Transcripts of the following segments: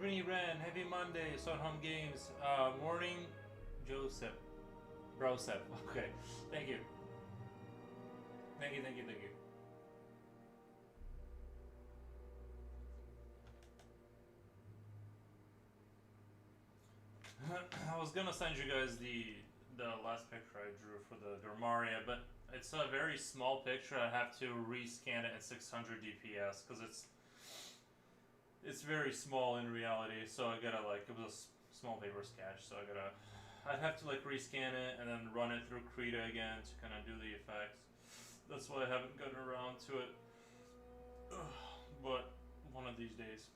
Ebony Ren, Heavy Monday, Sun Home Games, Morning, Joseph, Broseph. Okay, thank you. Thank you, thank you, thank you. I was gonna send you guys the last picture I drew for the Dormaria, but it's a very small picture. I have to rescan it at 600 DPS because it's very small in reality. So I gotta like it was a small paper sketch, so I'd have to like rescan it and then run it through Krita again to kind of do the effects. That's why I haven't gotten around to it. But one of these days.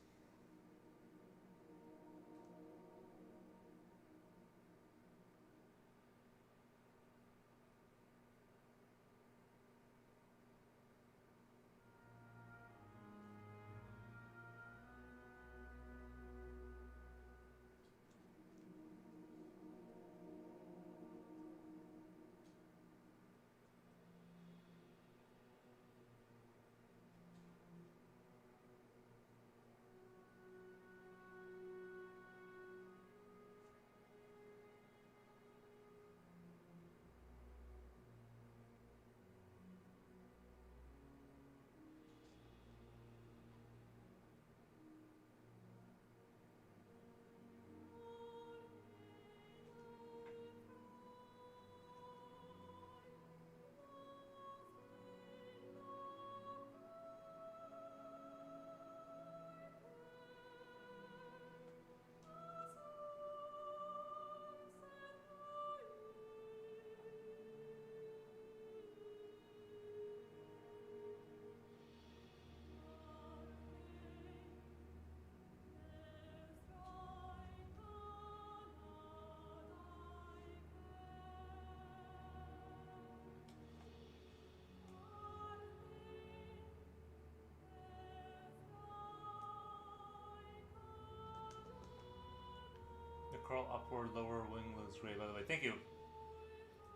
The curl upward lower wing looks great, by the way. Thank you.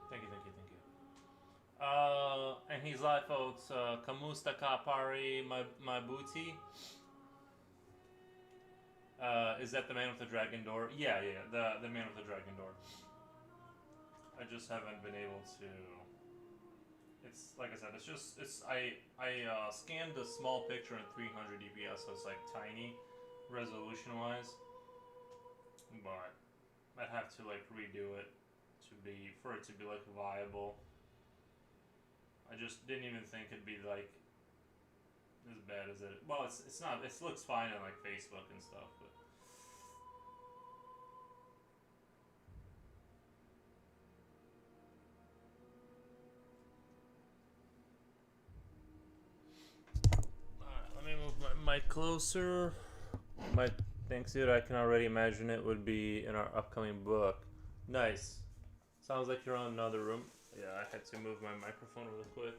Thank you, thank you, thank you. And he's live, folks. Kamusta Kapari Mabuti. Is that the man with the dragon door? Yeah, yeah, the man with the dragon door. I just haven't been able to. It's like I said. I scanned the small picture in 300 dps, so it's like tiny, resolution wise. But I'd have to like redo it for it to be like viable. I just didn't even think it'd be like as bad as it. Well, it's not. It looks fine on like Facebook and stuff, but. Alright, let me move my mic closer. My thanks, dude. I can already imagine it would be in our upcoming book. Nice. Sounds like you're on another room. Yeah, I had to move my microphone really quick.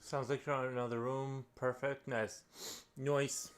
Sounds like you're in another room. Perfect. Nice. Nice.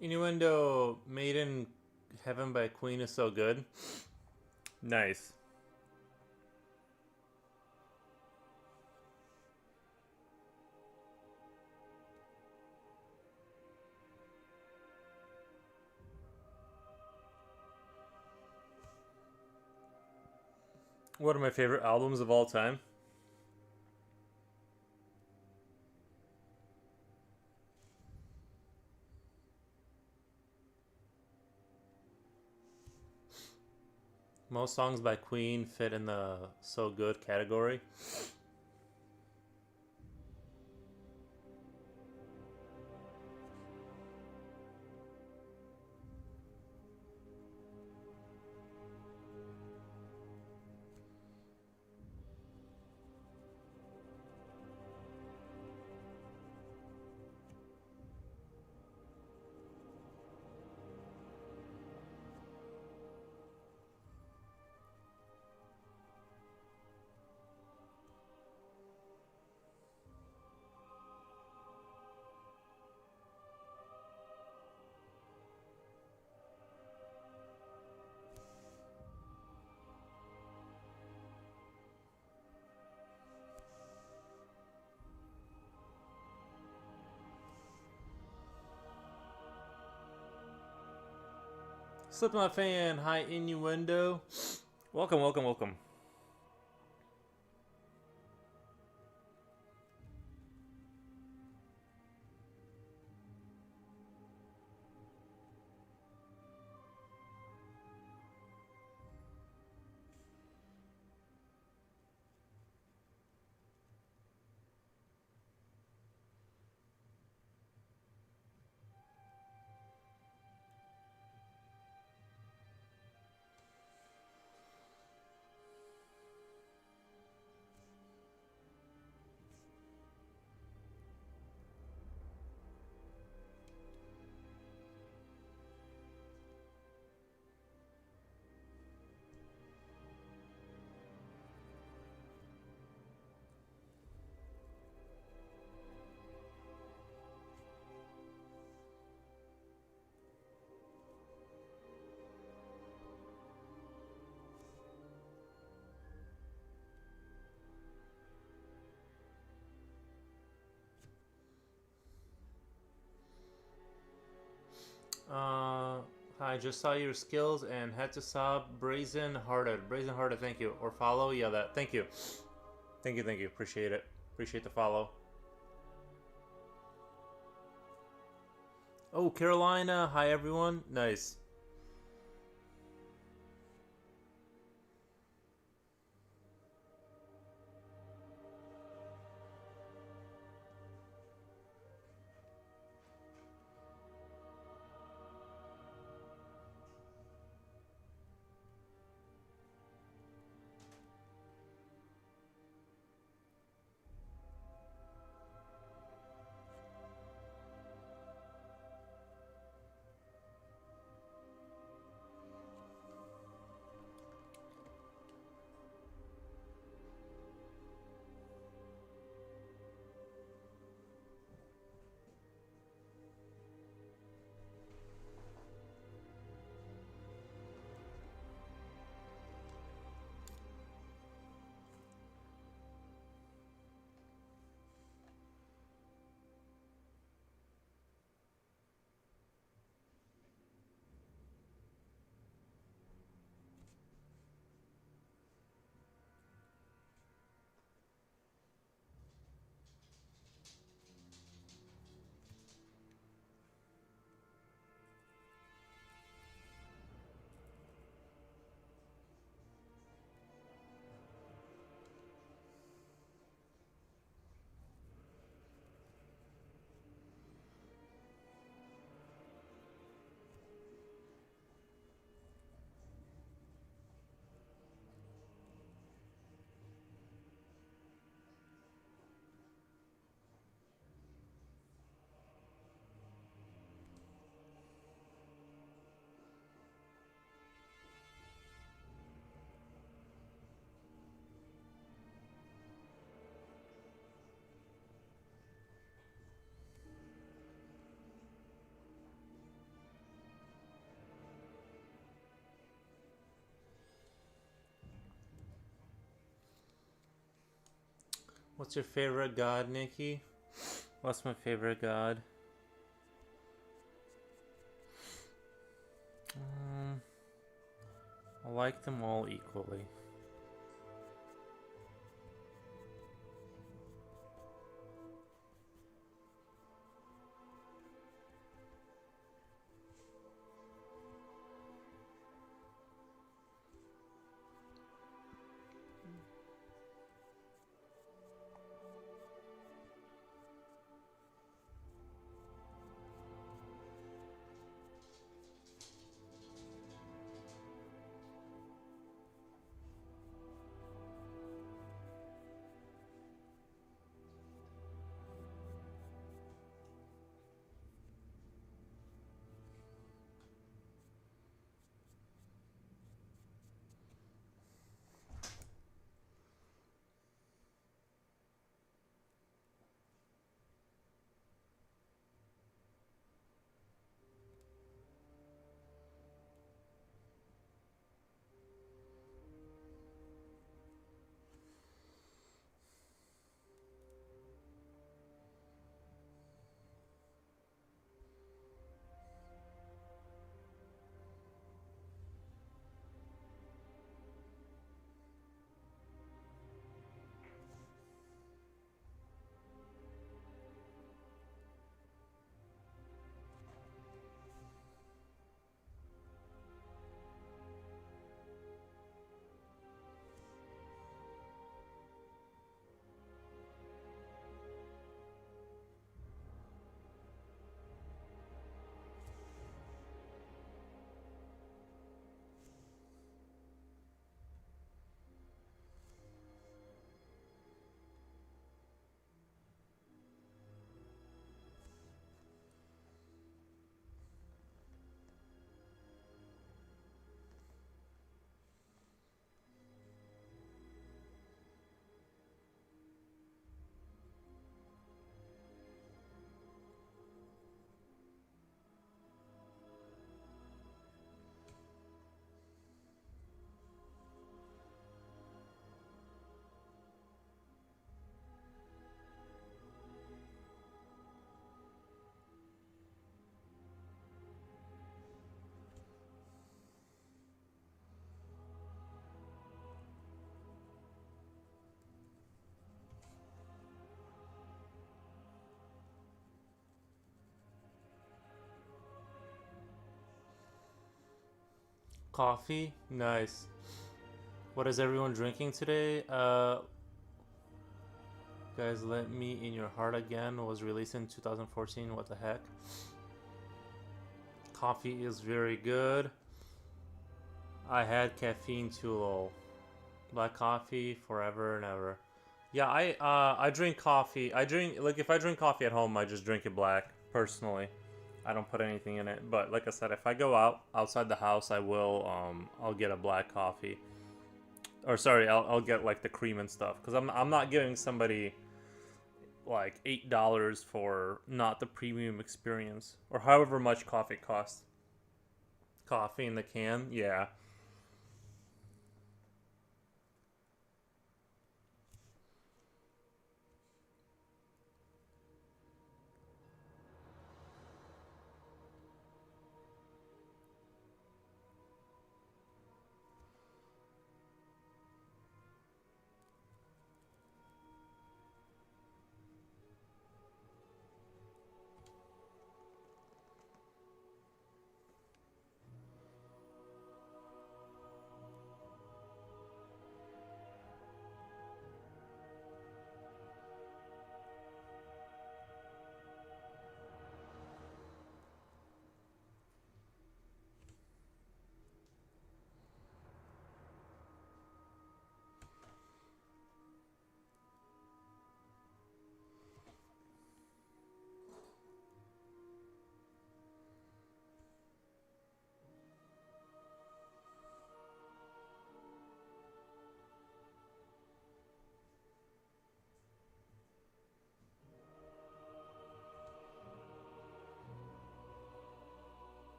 Innuendo Made in Heaven by Queen is so good. Nice. One of my favorite albums of all time. Most songs by Queen fit in the so good category. Slipknot fan, hi Innuendo. Welcome, welcome, welcome. Hi, just saw your skills and had to sub Brazen Hearted. Brazen Hearted, thank you. Or follow, yeah, that. Thank you. Thank you, thank you. Appreciate it. Appreciate the follow. Oh, Carolina. Hi, everyone. Nice. What's your favorite god, Nikki? What's my favorite god? I like them all equally. Coffee? Nice. What is everyone drinking today? Guys, Let Me In Your Heart Again was released in 2014. What the heck? Coffee is very good. I had caffeine too low. Black coffee forever and ever. Yeah, I drink coffee. I drink, like, if I drink coffee at home, I just drink it black personally. I don't put anything in it. But like I said, if I go outside the house, I will I'll get a black coffee. Or sorry, I'll get like the cream and stuff, cuz I'm not giving somebody like $8 for not the premium experience, or however much coffee costs. Coffee in the can? Yeah.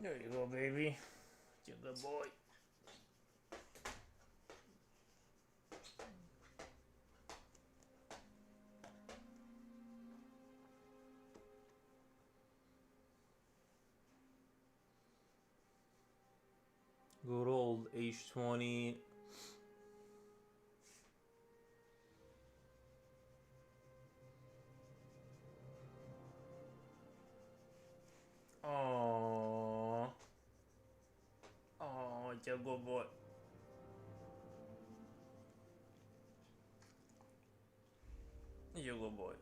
There you go, baby. You're a good boy. Good old H20. Oh, oh, it's a good boy. You're a good boy.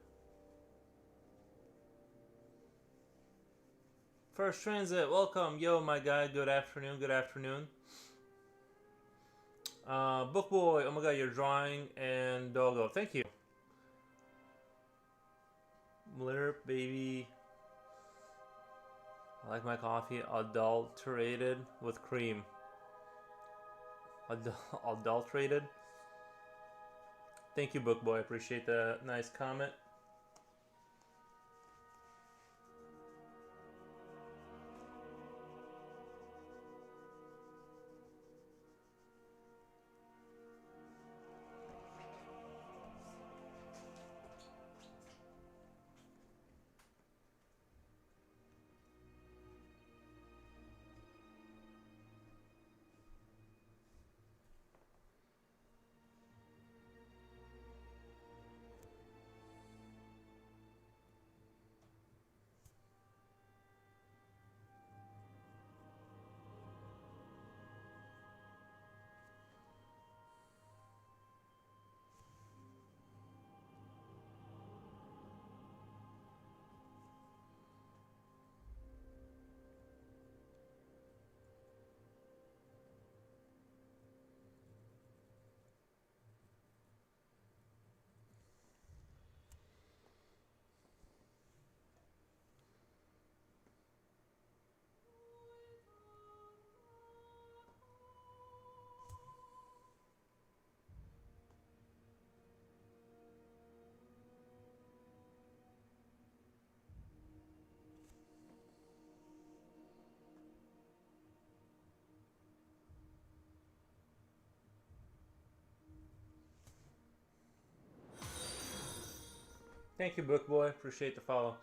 First Transit, welcome. Yo, my guy, good afternoon, good afternoon. Book Boy, oh my god, you're drawing and Doggo, thank you. Blurp, baby. I like my coffee adulterated with cream. Adulterated? Thank you, Book Boy, appreciate the nice comment. Thank you, Book Boy. Appreciate the follow.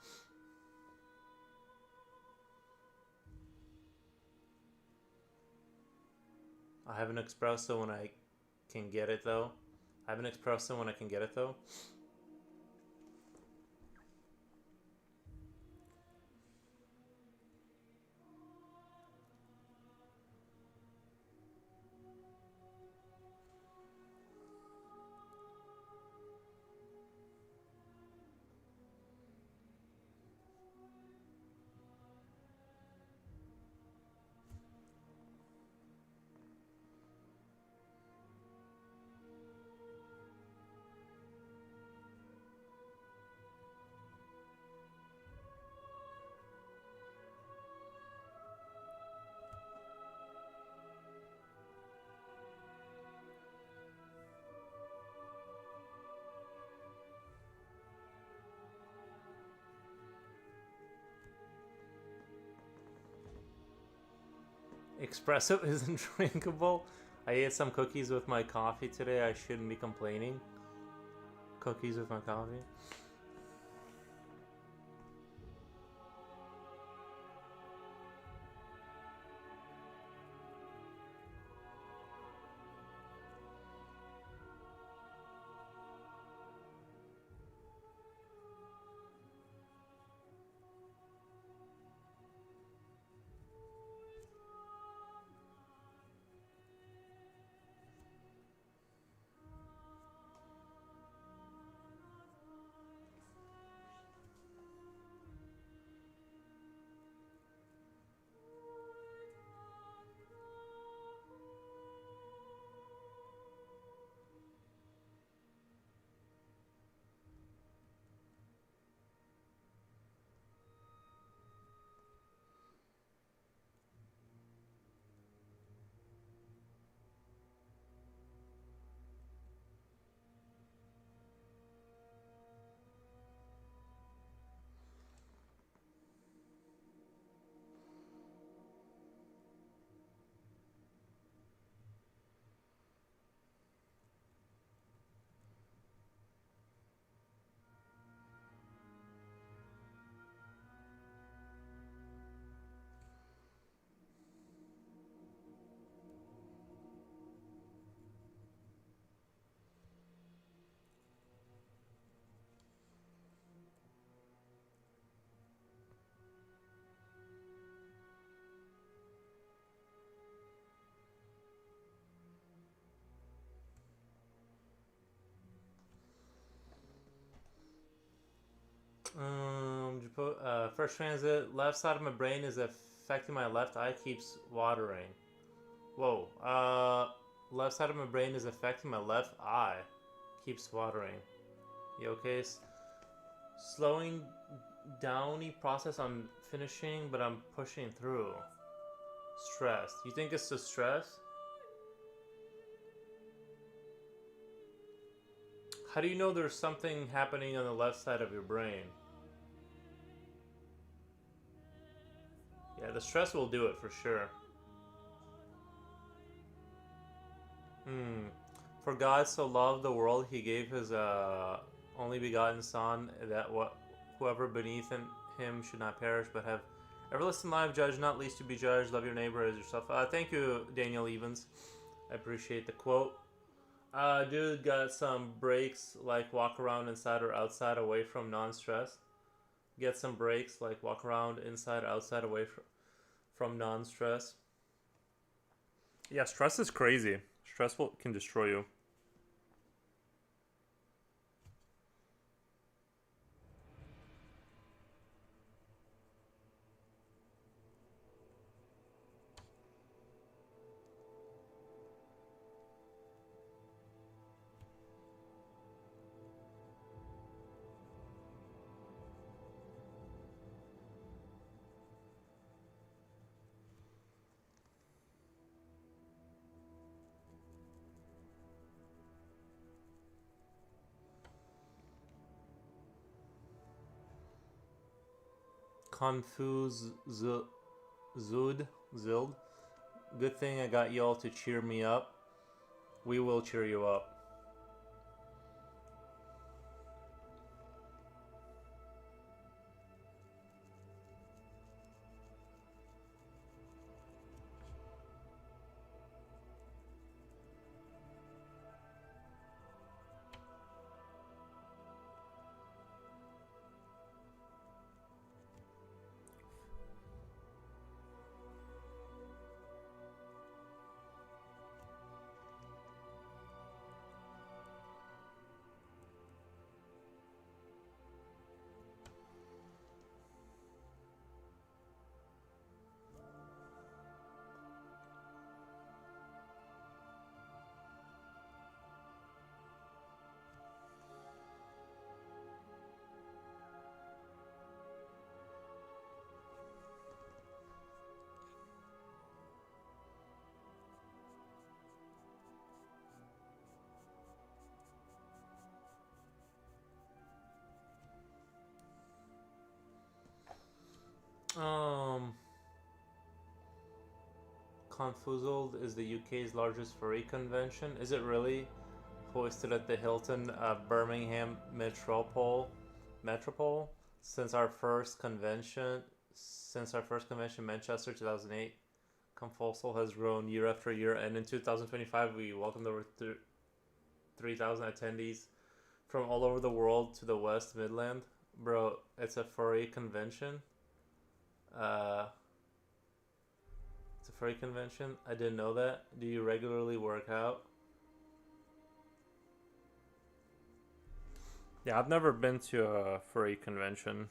I have an espresso when I can get it though. I have an espresso when I can get it though. Espresso isn't drinkable. I ate some cookies with my coffee today. I shouldn't be complaining. Cookies with my coffee. First transit, left side of my brain is affecting my left eye, keeps watering. Whoa, left side of my brain is affecting my left eye, keeps watering. You okay? Slowing downy process, I'm finishing, but I'm pushing through. Stressed. You think it's the stress? How do you know there's something happening on the left side of your brain? Yeah, the stress will do it for sure. For God so loved the world, he gave his only begotten Son, that whoever beneath him should not perish, but have everlasting life. Judge not, least to be judged. Love your neighbor as yourself. Thank you, Daniel Evans. I appreciate the quote. Dude, got some breaks, like walk around inside or outside away from non-stress. Get some breaks, like walk around inside or outside away from non-stress. Yeah, stress is crazy. Stress can destroy you. Confused Zild. Good thing I got y'all to cheer me up. We will cheer you up. Um, Confuzzled is the UK's largest furry convention. Is it really? Hosted at the Hilton Birmingham Metropole since our first convention, Manchester 2008. Confusal has grown year after year, and in 2025 we welcomed over 3,000 attendees from all over the world to the West Midland. Bro, it's a furry convention. Uh, it's a furry convention. I didn't know that. Do you regularly work out? Yeah, I've never been to a furry convention.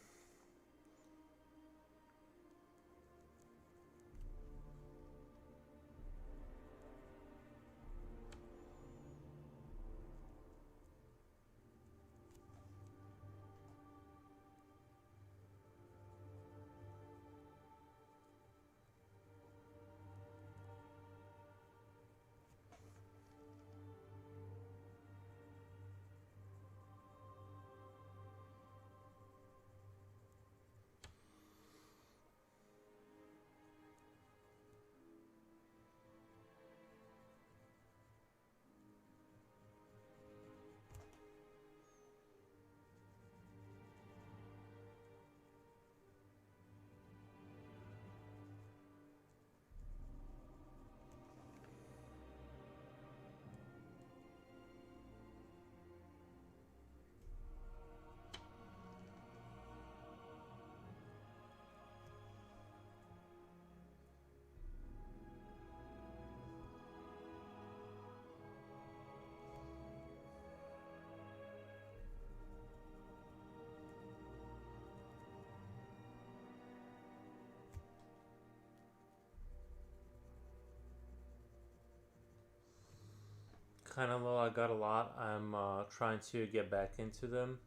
Kind of low. I got a lot. I'm trying to get back into them.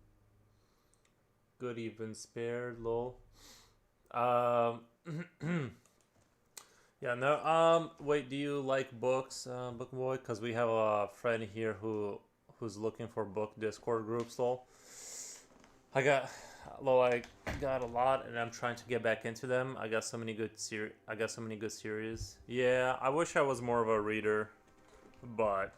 Good even spared, lol. Um, yeah, no. Wait. Do you like books, Book Boy? Because we have a friend here who's looking for book Discord groups, lol. I got, lol. I got a lot, and I'm trying to get back into them. I got so many good I got so many good series. Yeah, I wish I was more of a reader, but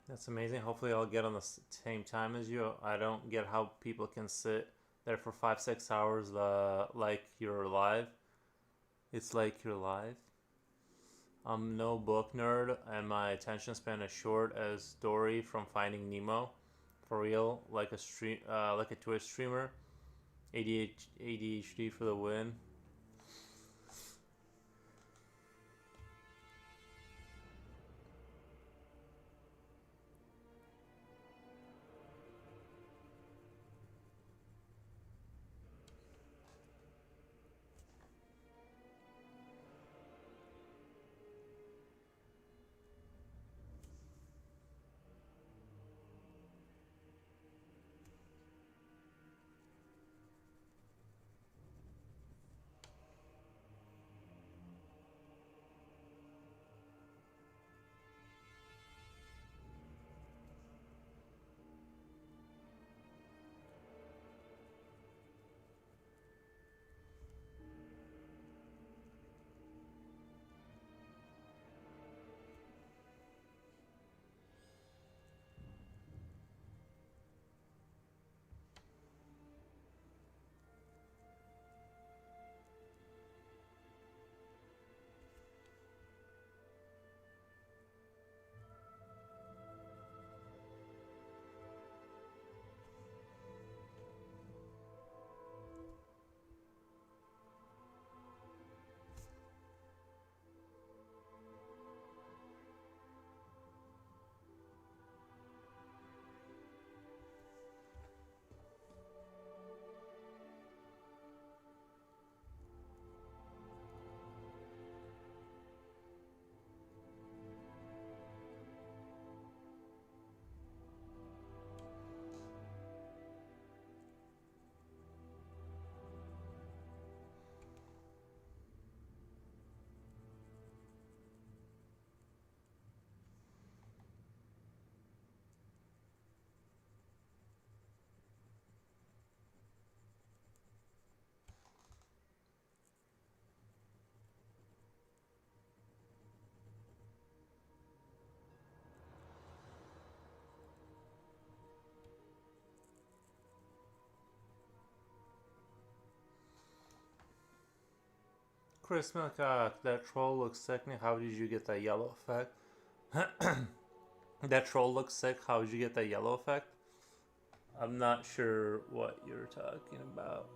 that's amazing. Hopefully, I'll get on the same time as you. I don't get how people can sit there for 5-6 hours, like you're live. It's like you're live. I'm no book nerd, and my attention span is short as Dory from Finding Nemo. For real, like a Twitch streamer. ADHD for the win. Chris Milcock, that troll looks sick. How did you get that yellow effect? That troll looks sick. How did you get that yellow effect? I'm not sure what you're talking about.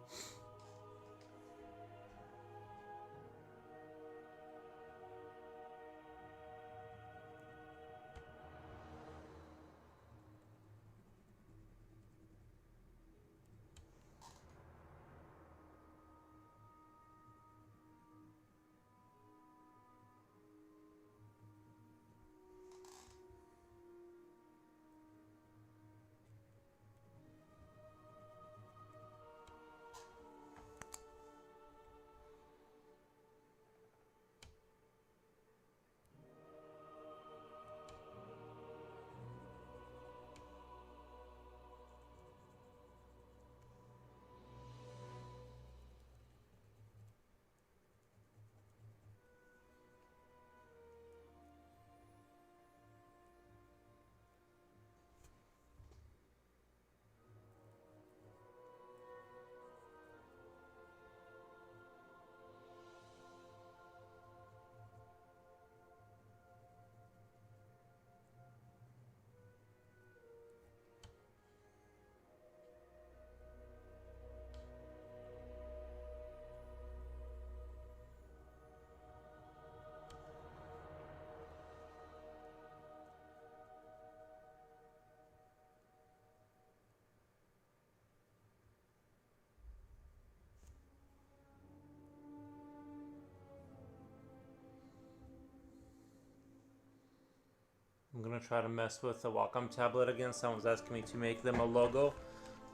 I'm gonna try to mess with the Wacom tablet again. Someone's asking me to make them a logo.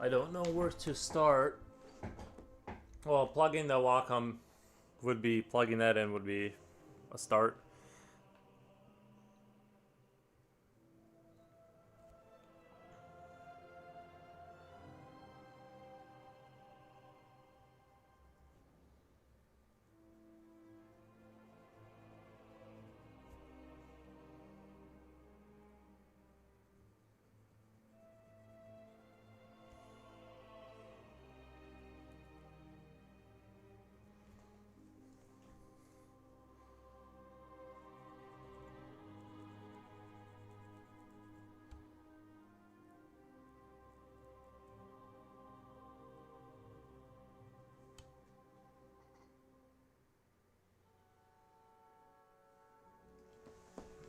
I don't know where to start. Well, plugging the Wacom would be, plugging that in would be a start.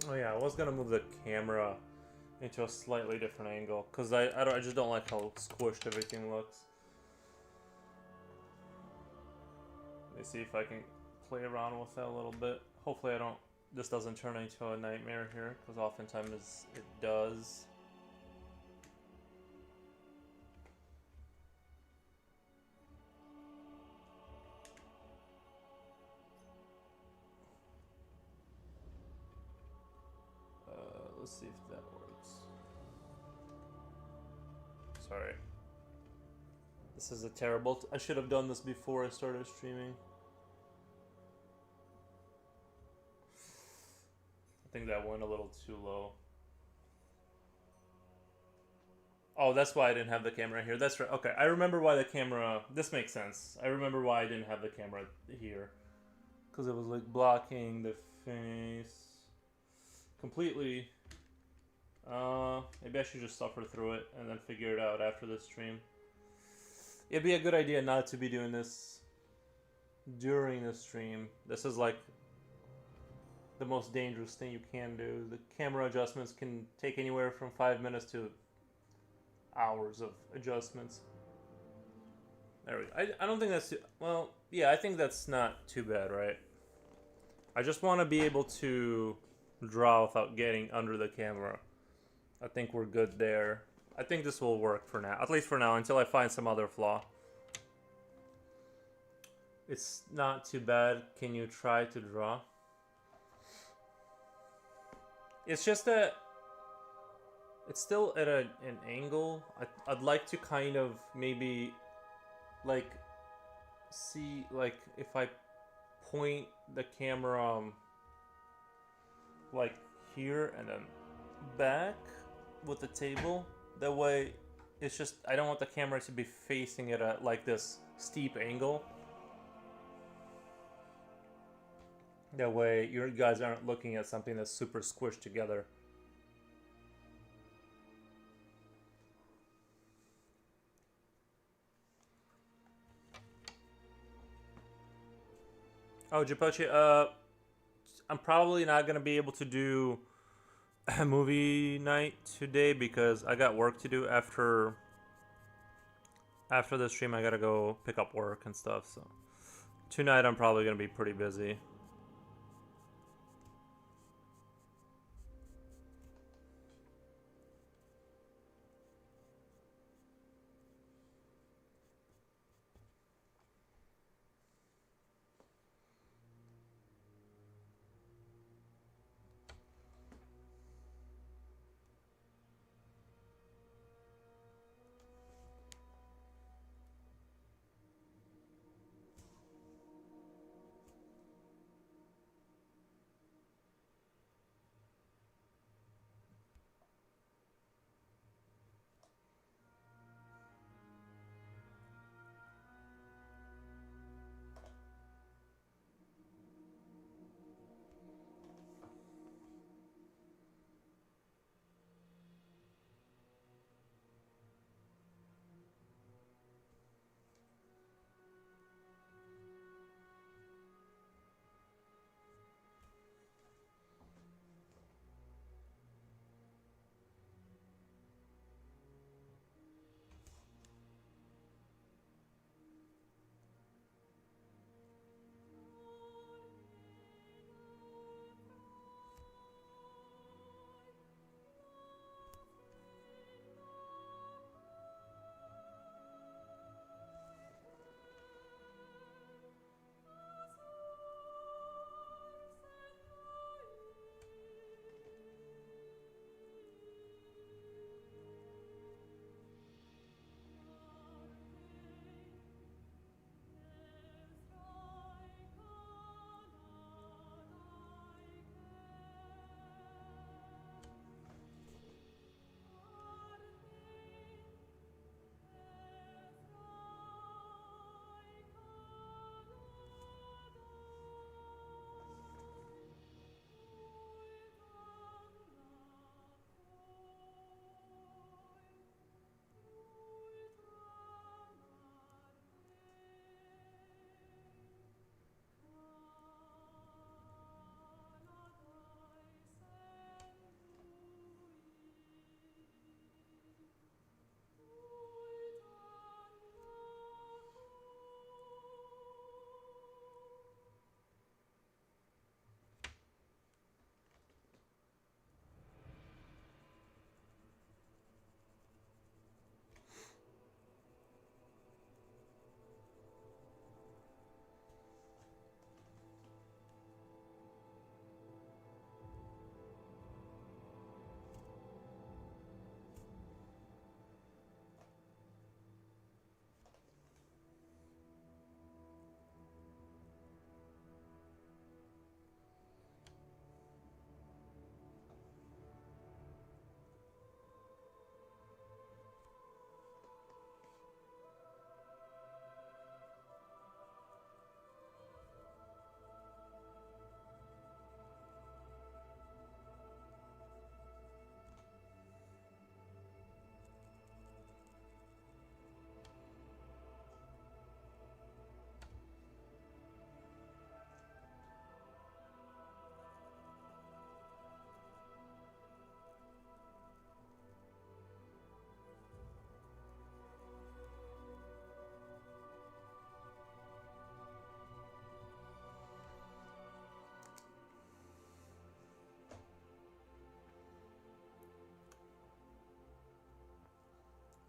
Oh yeah, I was gonna move the camera into a slightly different angle because I just don't like how squished everything looks. Let me see if I can play around with that a little bit. Hopefully this doesn't turn into a nightmare here, because oftentimes it does. Let's see if that works. Sorry. This is a terrible... I should have done this before I started streaming. I think that went a little too low. Oh, that's why I didn't have the camera here. That's right. Okay, I remember why the camera... This makes sense. I remember why I didn't have the camera here. Because it was like blocking the face completely. Maybe I should just suffer through it and then figure it out after the stream. It'd be a good idea not to be doing this during the stream. This is like the most dangerous thing you can do. The camera adjustments can take anywhere from 5 minutes to hours of adjustments. There we go. I don't think that's too, well, yeah, I think that's not too bad, right? I just want to be able to draw without getting under the camera. I think we're good there. I think this will work for now, at least for now, until I find some other flaw. It's not too bad. Can you try to draw? It's just that it's still at an angle. I'd like to kind of maybe like see, like if I point the camera like here and then back with the table, that way it's just, I don't want the camera to be facing it at like this steep angle. That way, you guys aren't looking at something that's super squished together. Oh, Japoche, I'm probably not gonna be able to do a movie night today because I got work to do after the stream. I gotta go pick up work and stuff. So tonight I'm probably gonna be pretty busy.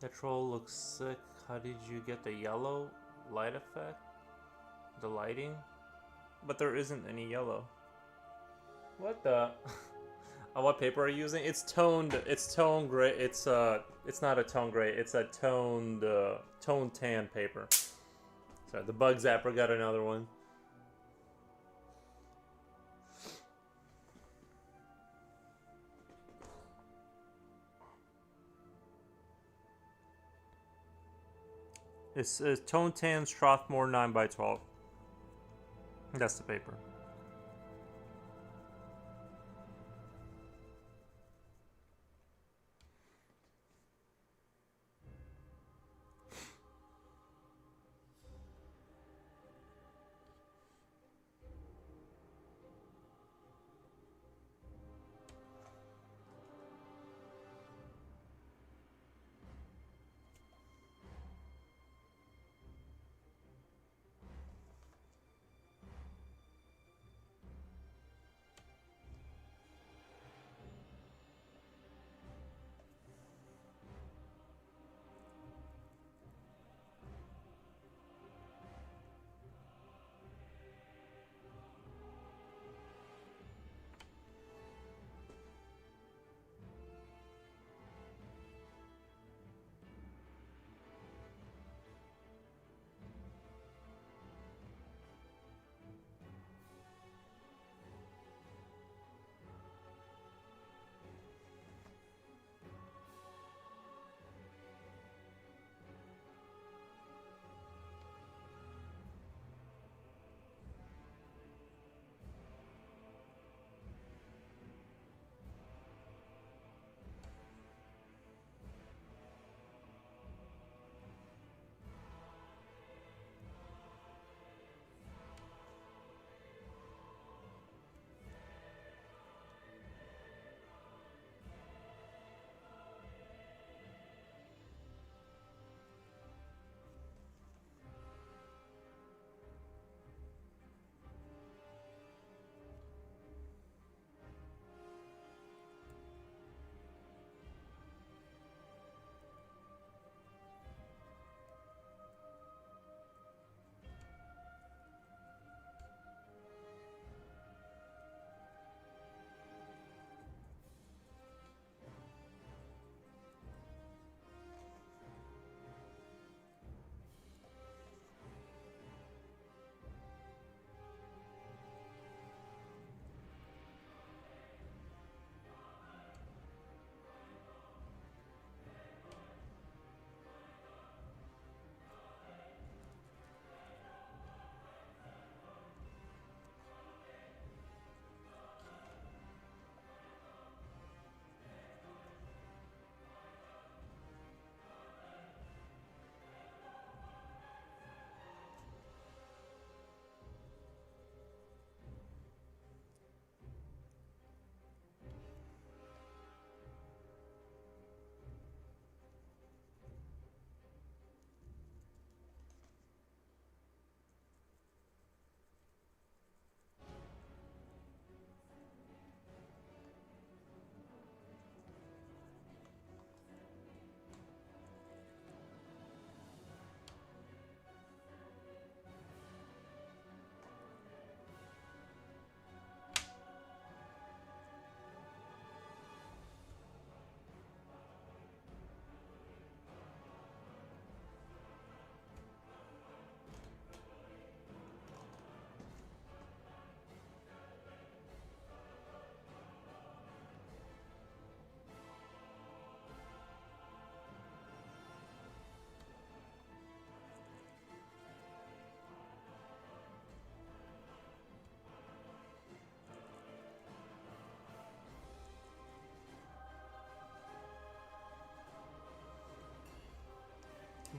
That troll looks sick. How did you get the yellow light effect? The lighting? But there isn't any yellow. What the? What paper are you using? It's toned. It's tone gray. It's not a tone gray. It's a toned tan paper. Sorry, the bug zapper got another one. It's Tone Tan Strathmore 9x12. That's the paper.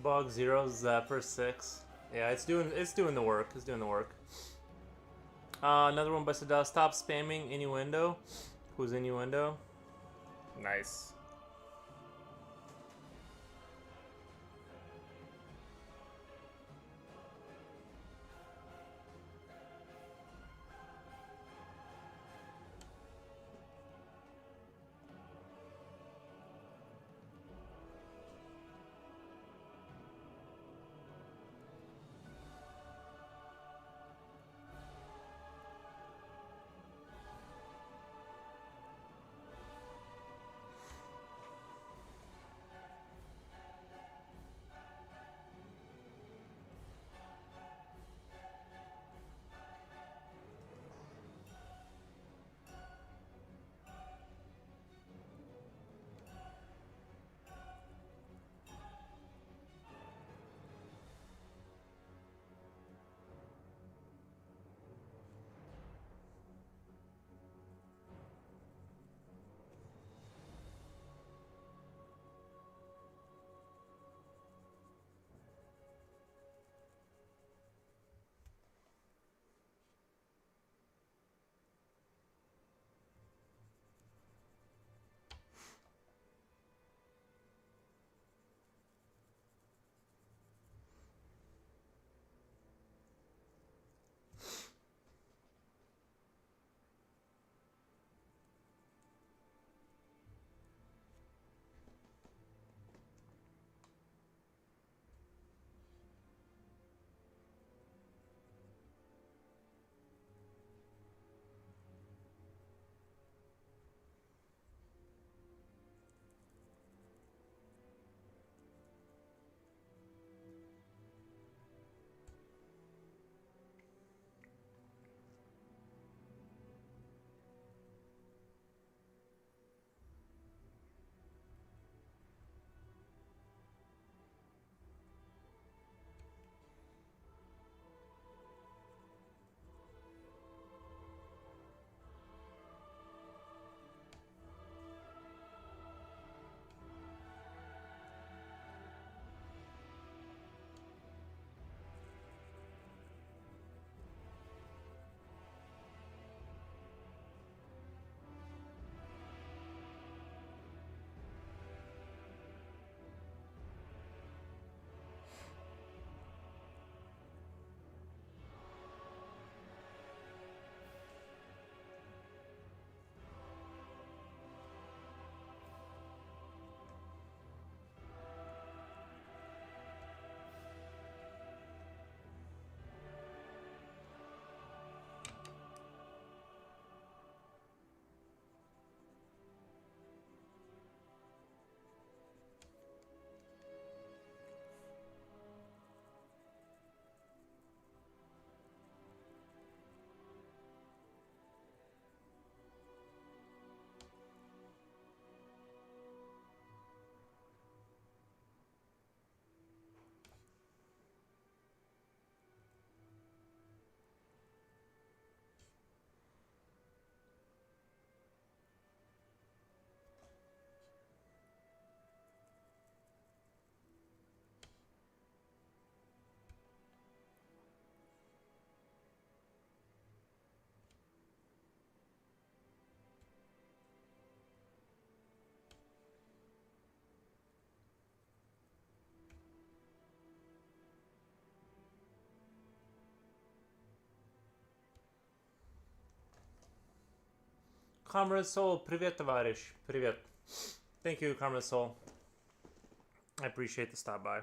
Bug 0, Zapper 6. Yeah, it's doing the work. It's doing the work. Another one by Sadal. Stop spamming innuendo. Who's innuendo? Nice. Comrade Soul, привет, товарищ. Привет. Thank you, Comrade Soul. I appreciate the stop by.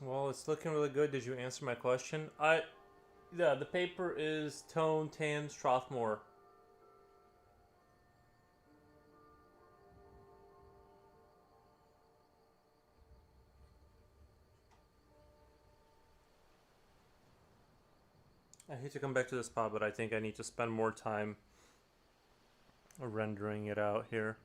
Well, it's looking really good. Did you answer my question? Yeah, the paper is Tone Tan Strathmore. I hate to come back to this spot, but I think I need to spend more time rendering it out here.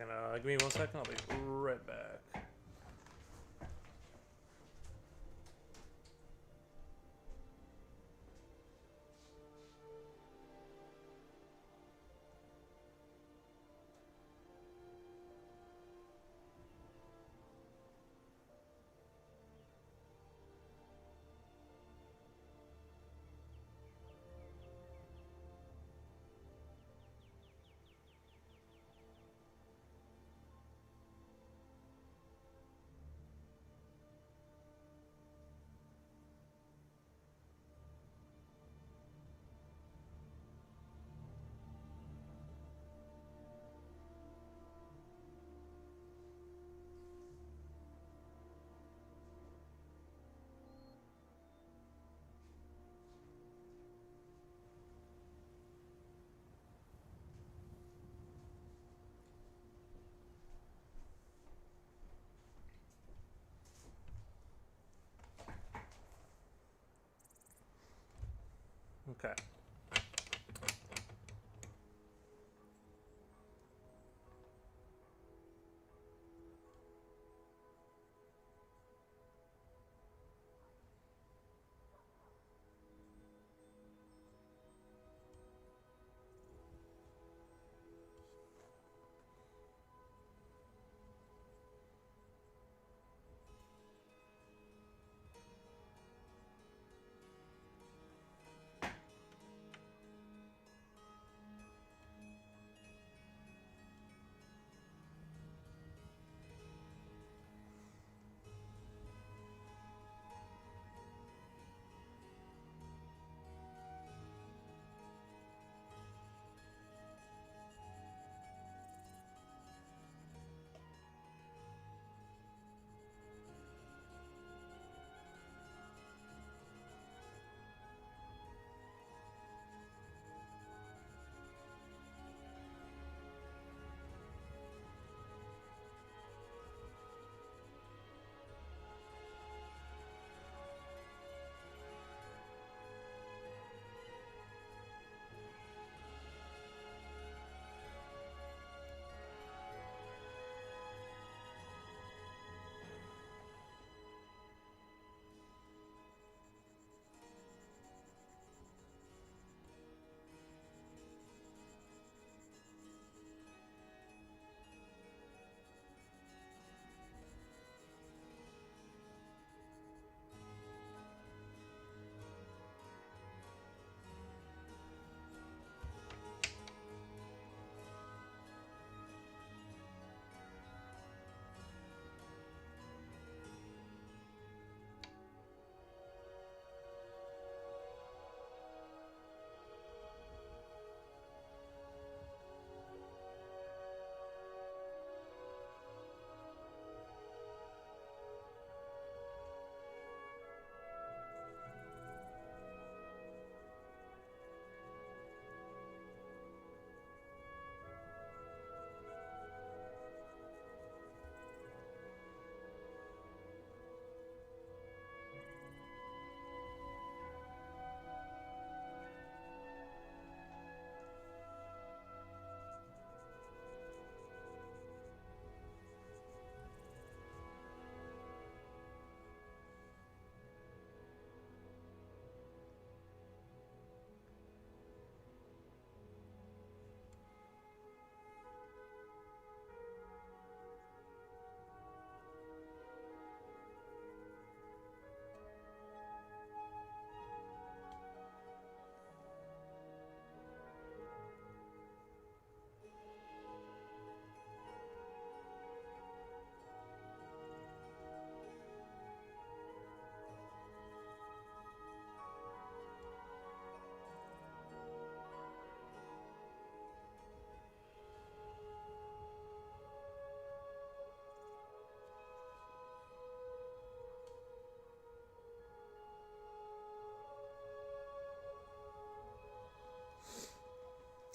second. Give me 1 second. I'll be right back. Okay.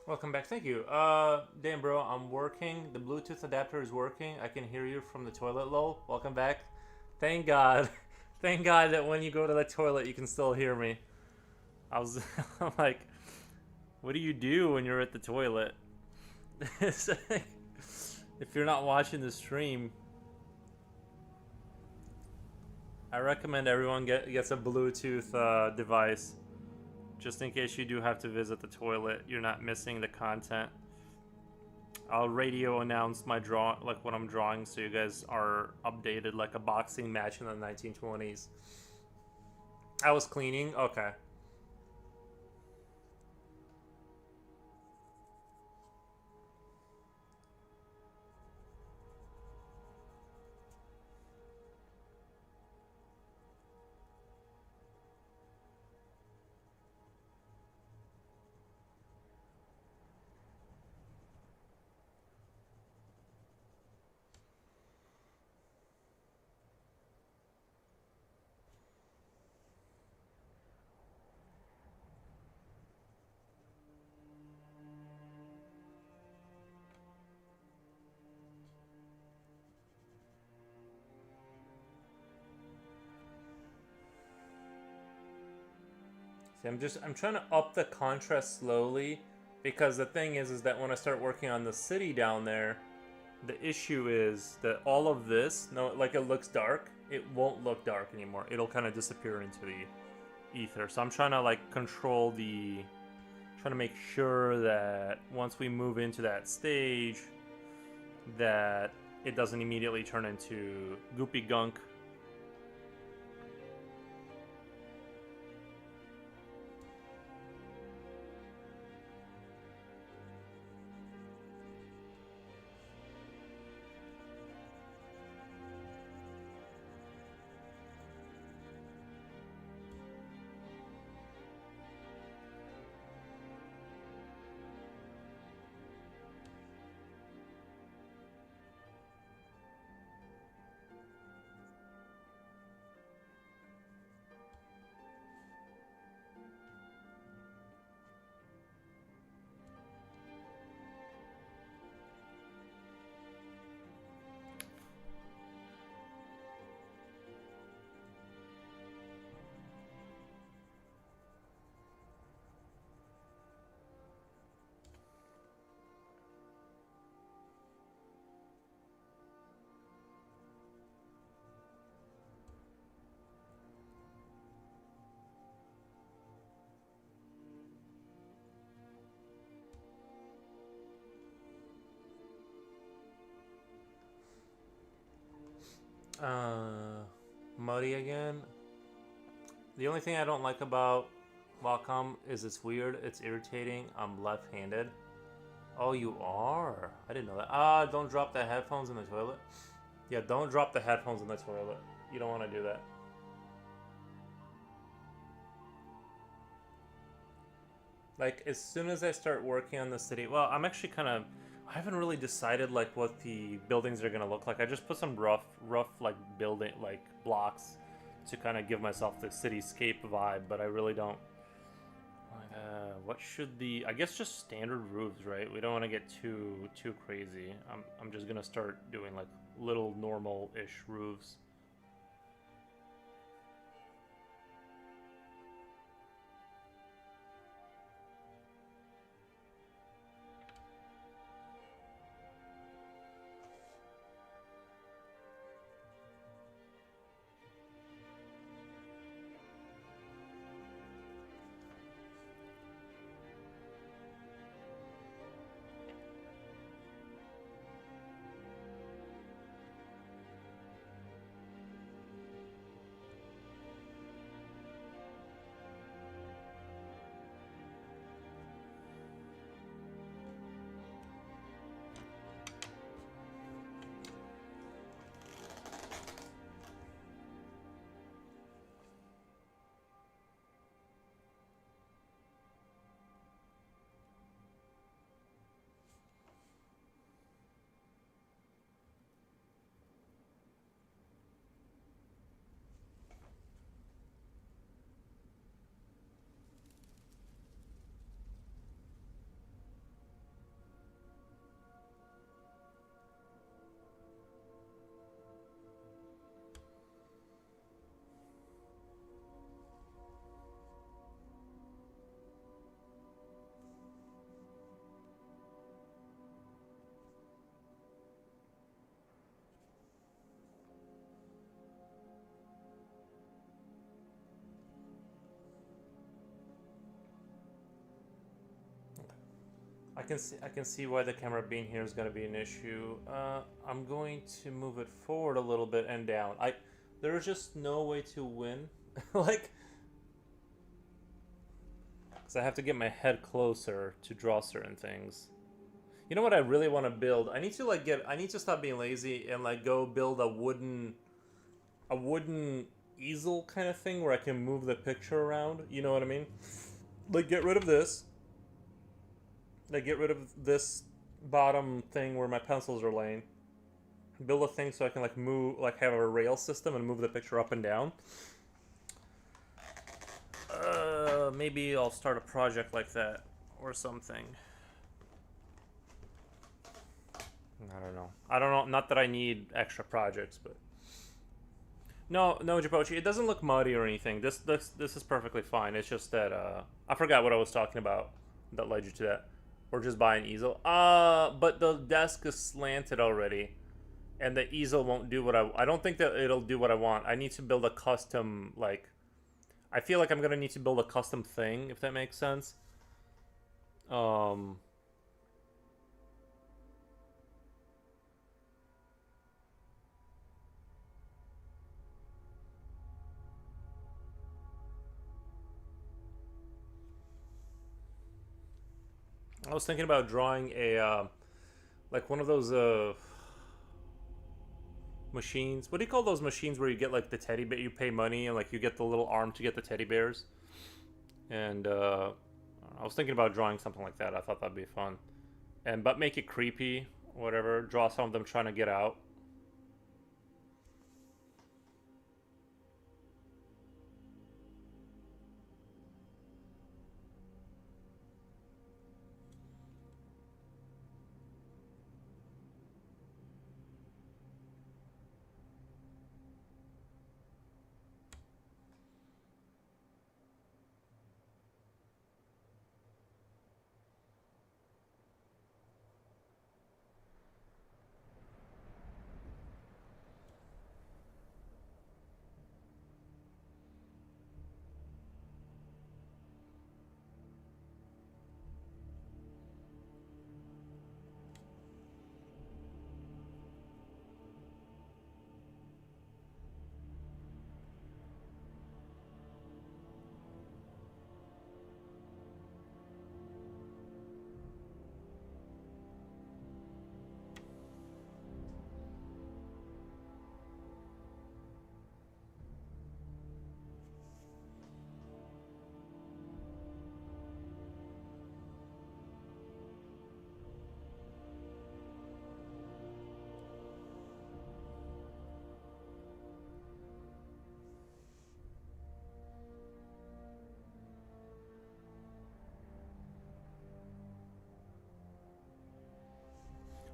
Welcome back. Thank you. Damn, bro, I'm working. The Bluetooth adapter is working. I can hear you from the toilet, lol. Welcome back. Thank God. Thank God that when you go to the toilet, you can still hear me. I'm like, what do you do when you're at the toilet? It's like, If you're not watching the stream, I recommend everyone gets a Bluetooth device, just in case you do have to visit the toilet. You're not missing the content. I'll radio announce my draw, like what I'm drawing, so you guys are updated, like a boxing match in the 1920s. I was cleaning. Okay. See, I'm trying to up the contrast slowly, because the thing is that when I start working on the city down there, the issue is that all of this, no, like it looks dark, it won't look dark anymore. It'll kind of disappear into the ether. So I'm trying to like control the, trying to make sure that once we move into that stage, that it doesn't immediately turn into goopy gunk. Muddy again. The only thing I don't like about Wacom is it's weird, it's irritating. I'm left-handed. Oh, you are? I didn't know that. Don't drop the headphones in the toilet. Yeah, don't drop the headphones in the toilet. You don't want to do that. Like, as soon as I start working on the city, well, I'm actually kind of, I haven't really decided like what the buildings are gonna look like. I just put some rough like building like blocks to kind of give myself the cityscape vibe, but I really don't. What should the? I guess just standard roofs, right? We don't want to get too crazy. I'm just gonna start doing like little normal-ish roofs. I can see why the camera being here is going to be an issue. I'm going to move it forward a little bit and down. There's just no way to win. Like, because I have to get my head closer to draw certain things. You know what I really want to build? I need to I need to stop being lazy and like go build a wooden easel kind of thing where I can move the picture around. You know what I mean? Like get rid of this. Like get rid of this bottom thing where my pencils are laying. Build a thing so I can like move, like have a rail system and move the picture up and down. Maybe I'll start a project like that or something. I don't know. I don't know. Not that I need extra projects, but no, Japochi. It doesn't look muddy or anything. This is perfectly fine. It's just that I forgot what I was talking about that led you to that. Or just buy an easel. But the desk is slanted already, and the easel won't do what I don't think that it'll do what I want. I need to build a custom like. I feel like I'm gonna need to build a custom thing if that makes sense. I was thinking about drawing a like one of those machines. What do you call those machines where you get like the teddy bear? You pay money and like you get the little arm to get the teddy bears. And I was thinking about drawing something like that. I thought that'd be fun, but make it creepy, whatever. Draw some of them trying to get out.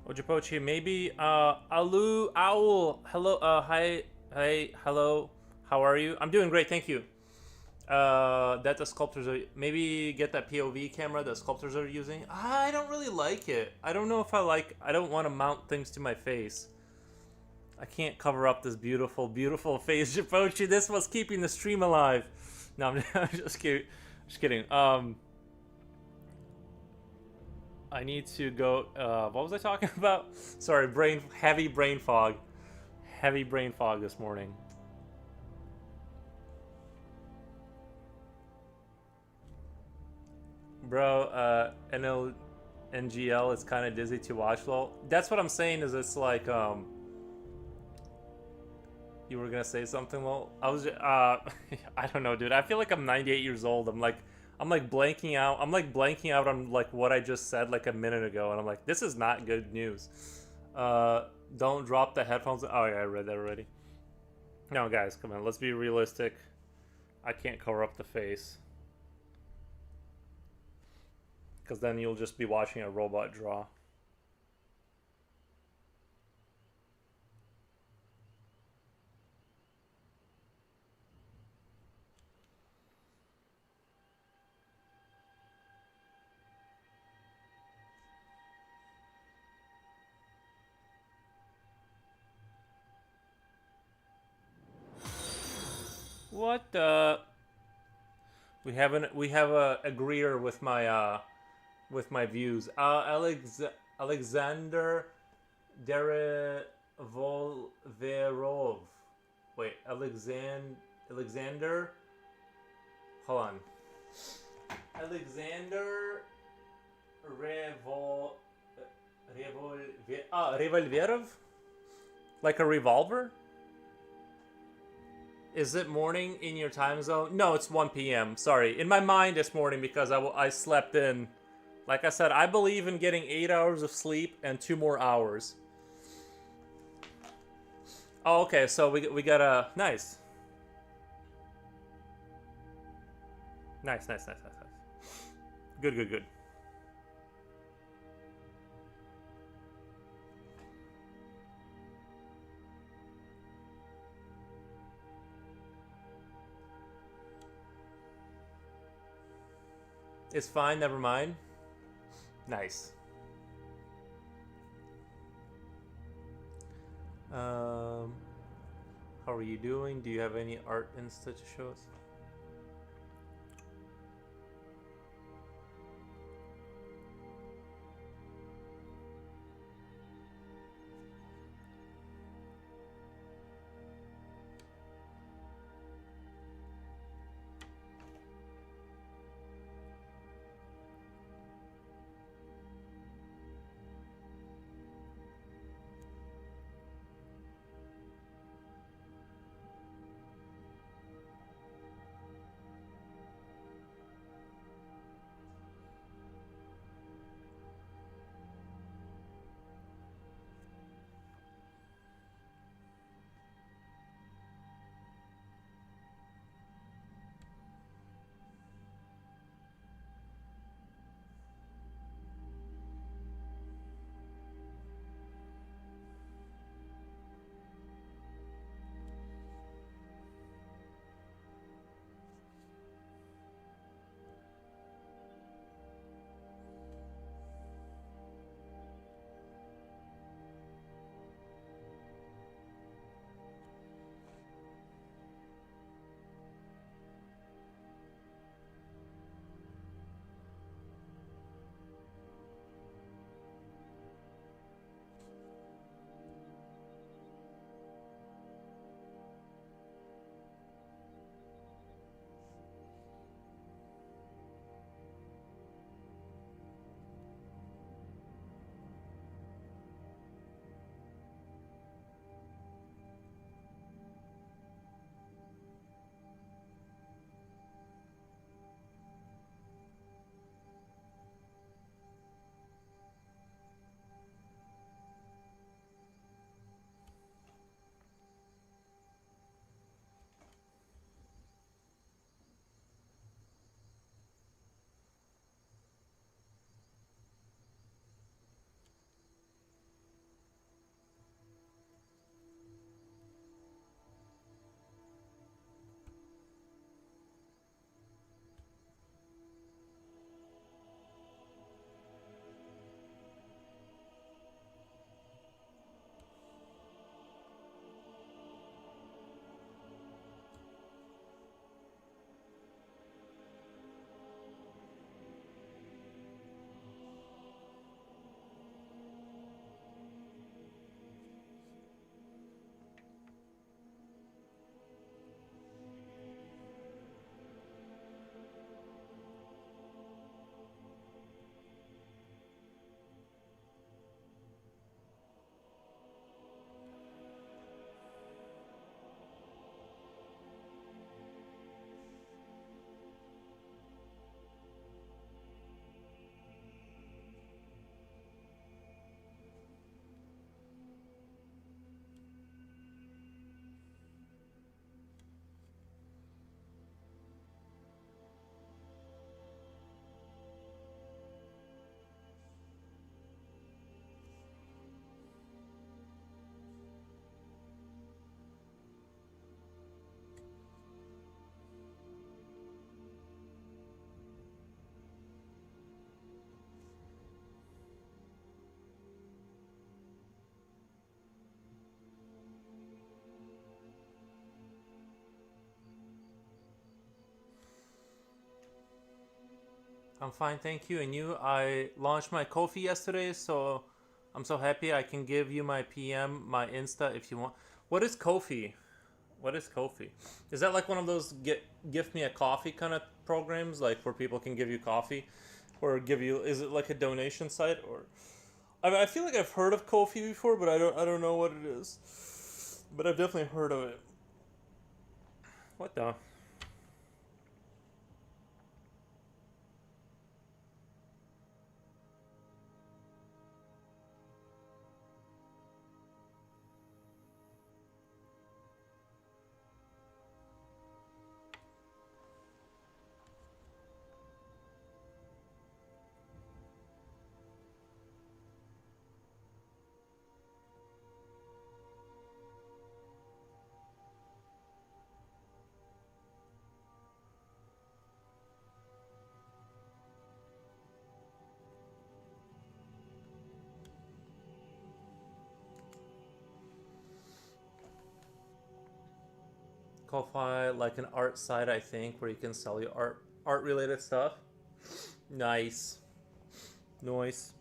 Ojipochi, maybe Alu Owl. Hello, hi, hello. How are you? I'm doing great, thank you. That the sculptors are maybe get that POV camera that sculptors are using. I don't really like it. I don't know if I like. I don't want to mount things to my face. I can't cover up this beautiful, beautiful face, Jipochi. This was keeping the stream alive. No, I'm just kidding. Just kidding. I need to go. What was I talking about? Sorry, heavy brain fog. Heavy brain fog this morning. Bro, NGL is kind of dizzy to watch. Well, that's what I'm saying. Is it's like you were gonna say something? Well, I was. I don't know, dude. I feel like I'm 98 years old. I'm like blanking out. I'm like blanking out on like what I just said like a minute ago, and I'm like, this is not good news. Don't drop the headphones. Oh yeah, I read that already. No, guys, come on. Let's be realistic. I can't cover up the face. Because then you'll just be watching a robot draw. What the? We have a agreeer with my with my views. Alexander Derevolverov. Wait, Alexander. Hold on. Alexander Revolverov? Like a revolver? Is it morning in your time zone? No, it's 1 p.m. Sorry. In my mind, it's morning because I slept in. Like I said, I believe in getting 8 hours of sleep and 2 more hours. Oh, okay. So we got a nice. Nice. Good. It's fine, never mind. Nice. How are you doing? Do you have any art Insta to show us? I'm fine, thank you. And you? I launched my Kofi yesterday, so I'm so happy I can give you my PM, my Insta if you want. What is Kofi? What is Kofi? Is that like one of those gift me a coffee kind of programs, like where people can give you coffee, or give you? Is it like a donation site, or? I mean, I feel like I've heard of Kofi before, but I don't know what it is. But I've definitely heard of it. What the? Ko-fi, like an art site, I think, where you can sell your art related stuff. Nice, nice.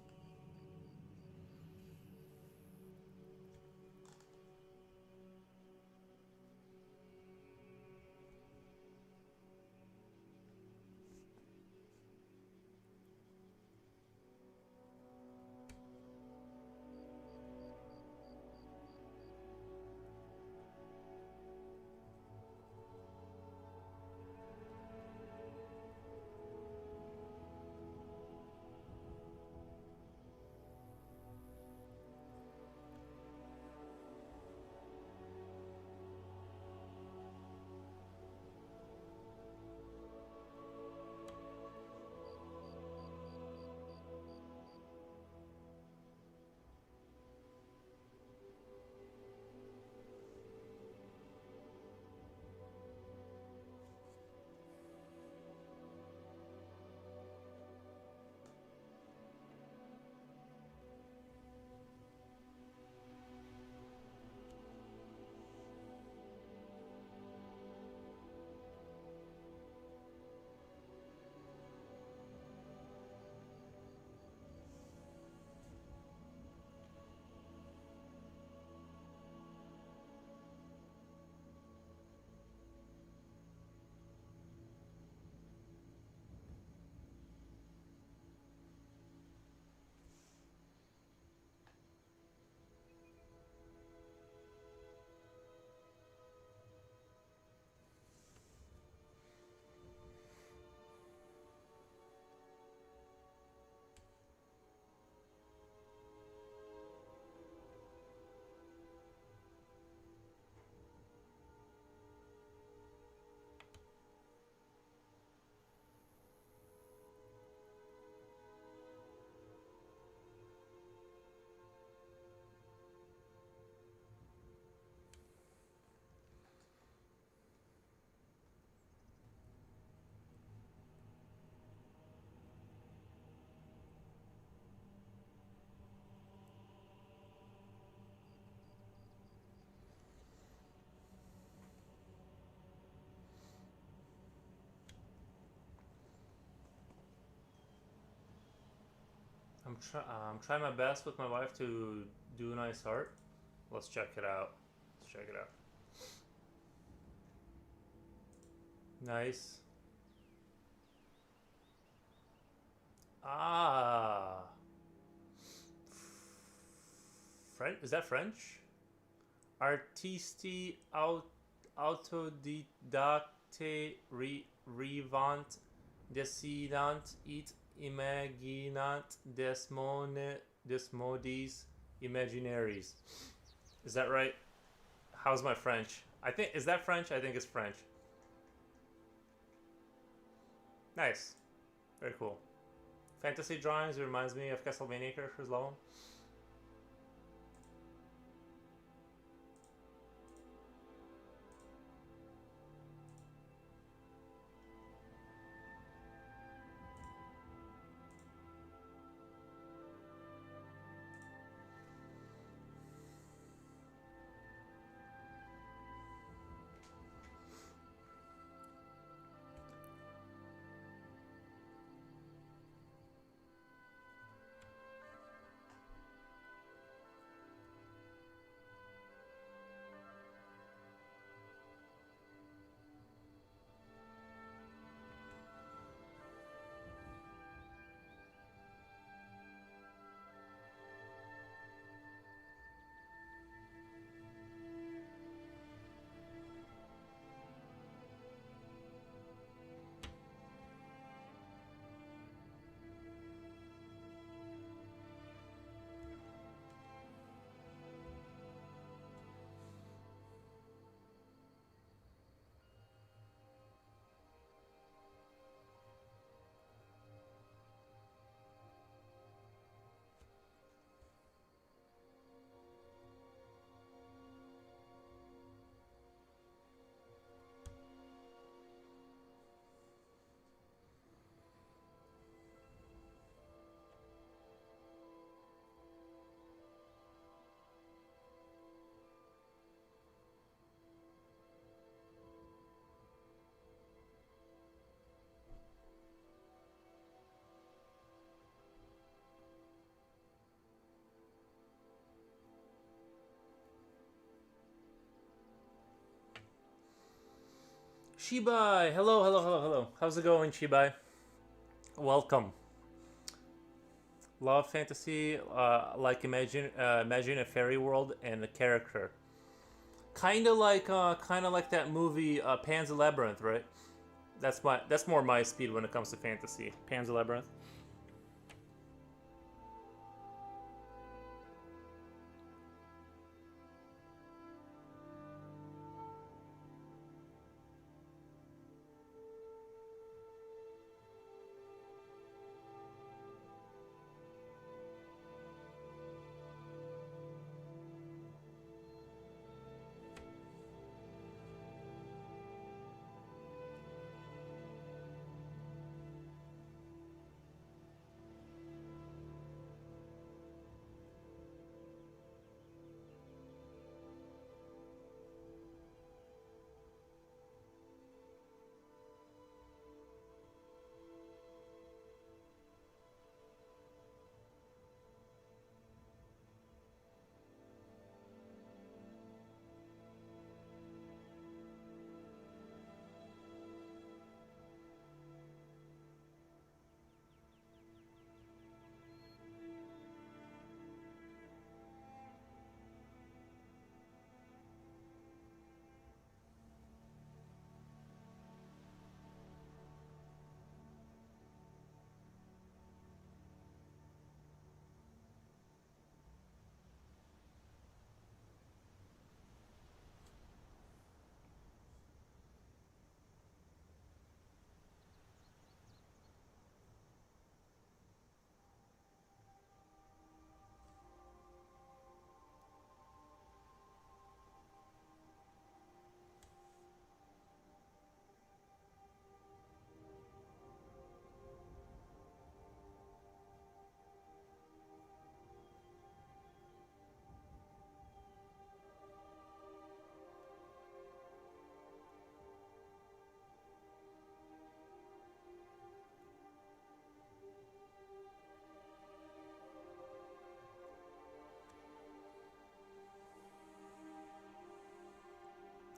I'm trying my best with my wife to do nice art. Let's check it out. Let's check it out. Nice. Ah, French? Is that French? Artisti autodidacte revant decidant it imaginant desmodis imaginaries. Is that right? How's my French? I think is that French? I think it's French. Nice, very cool. Fantasy drawings reminds me of Castlevania characters. Love them. Chibai! Hello, hello, hello, hello. How's it going, Chibai? Welcome. Love fantasy, like imagine a fairy world and a character. Kind of like that movie, Pan's Labyrinth, right? That's more my speed when it comes to fantasy. Pan's Labyrinth.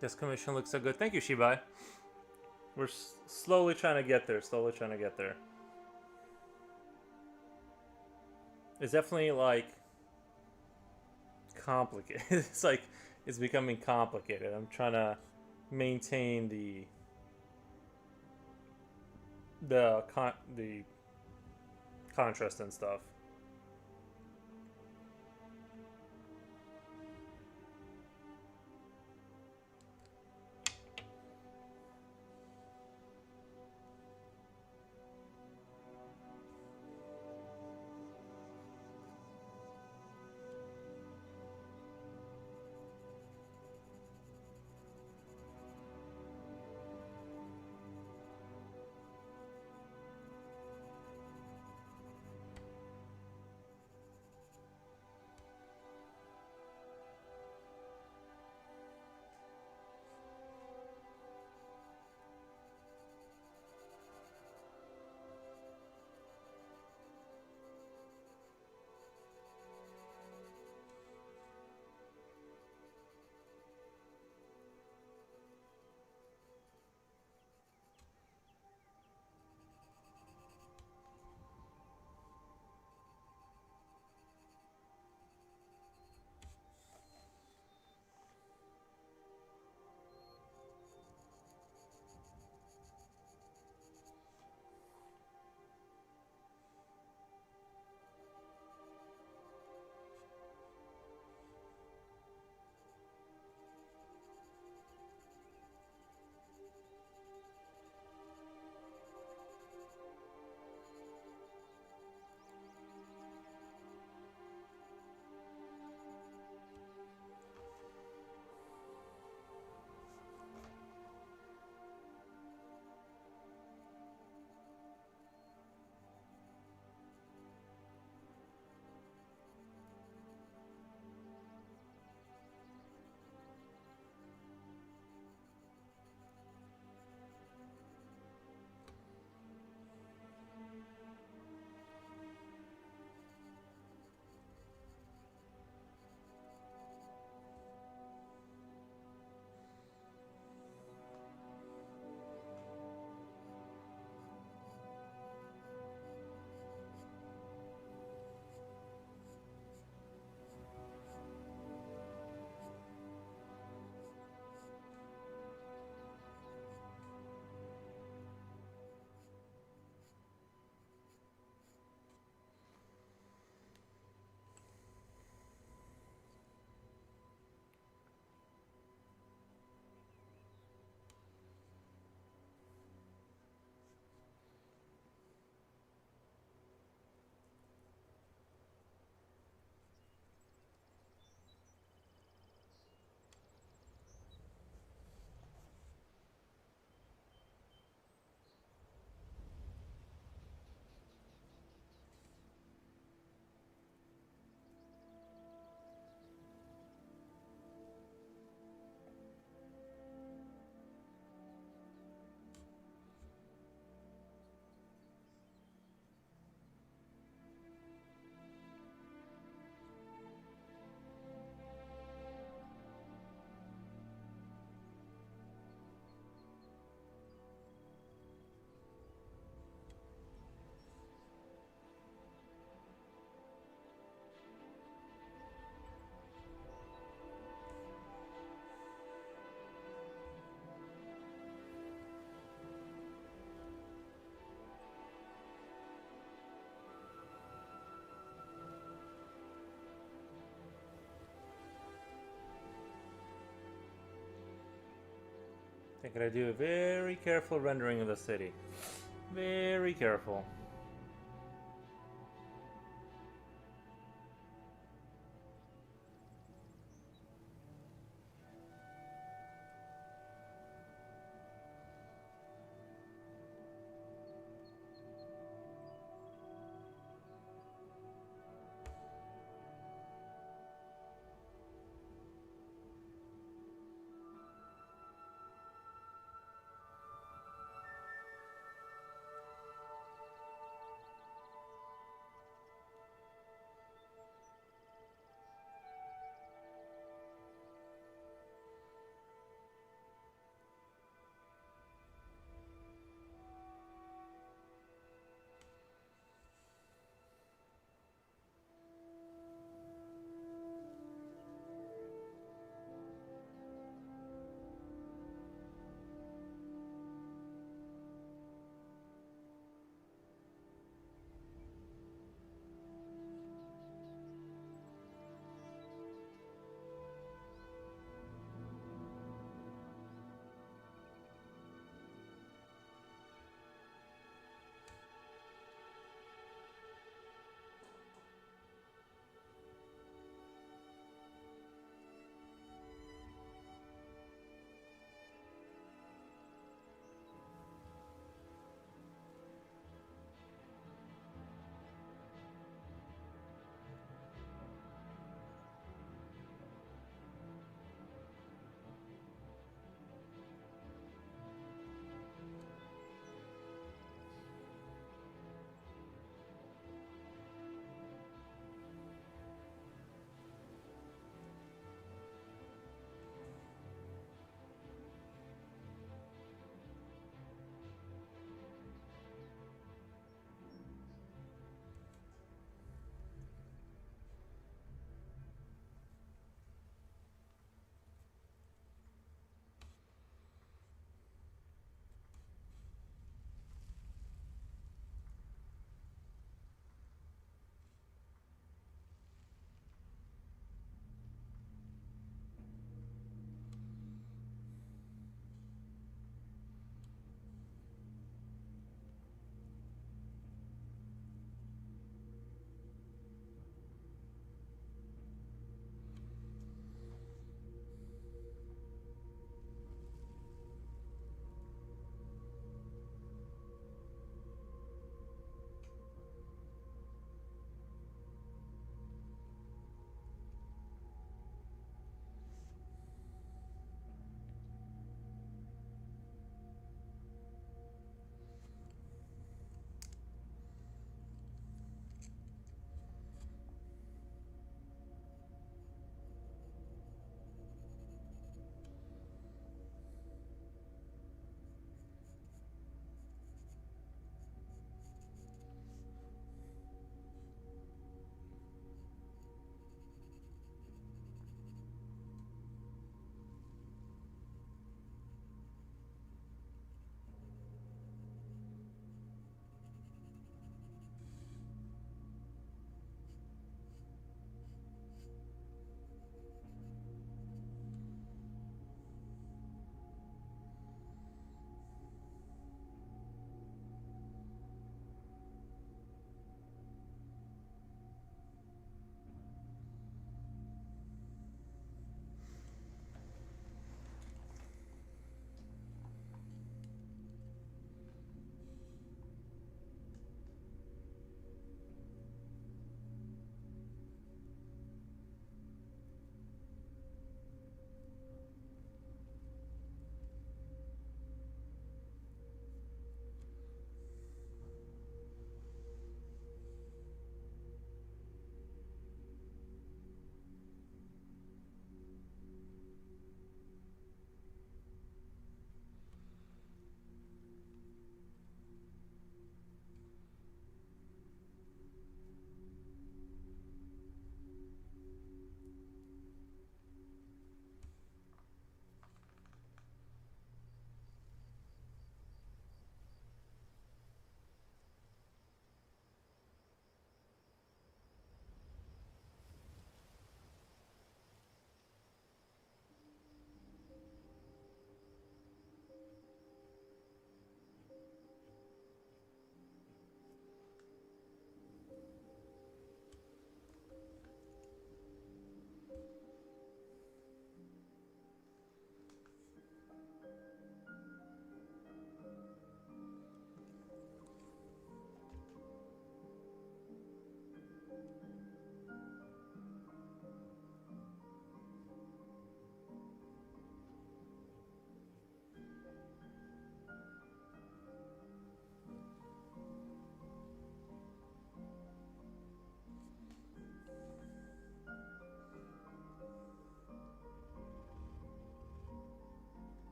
This commission looks so good. Thank you, Shibai. We're slowly trying to get there. Slowly trying to get there. It's definitely like complicated. It's like it's becoming complicated. I'm trying to maintain the contrast and stuff. I gotta do a very careful rendering of the city. Very careful.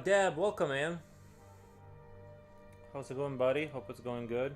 Deb, welcome, man. How's it going, buddy? Hope it's going good.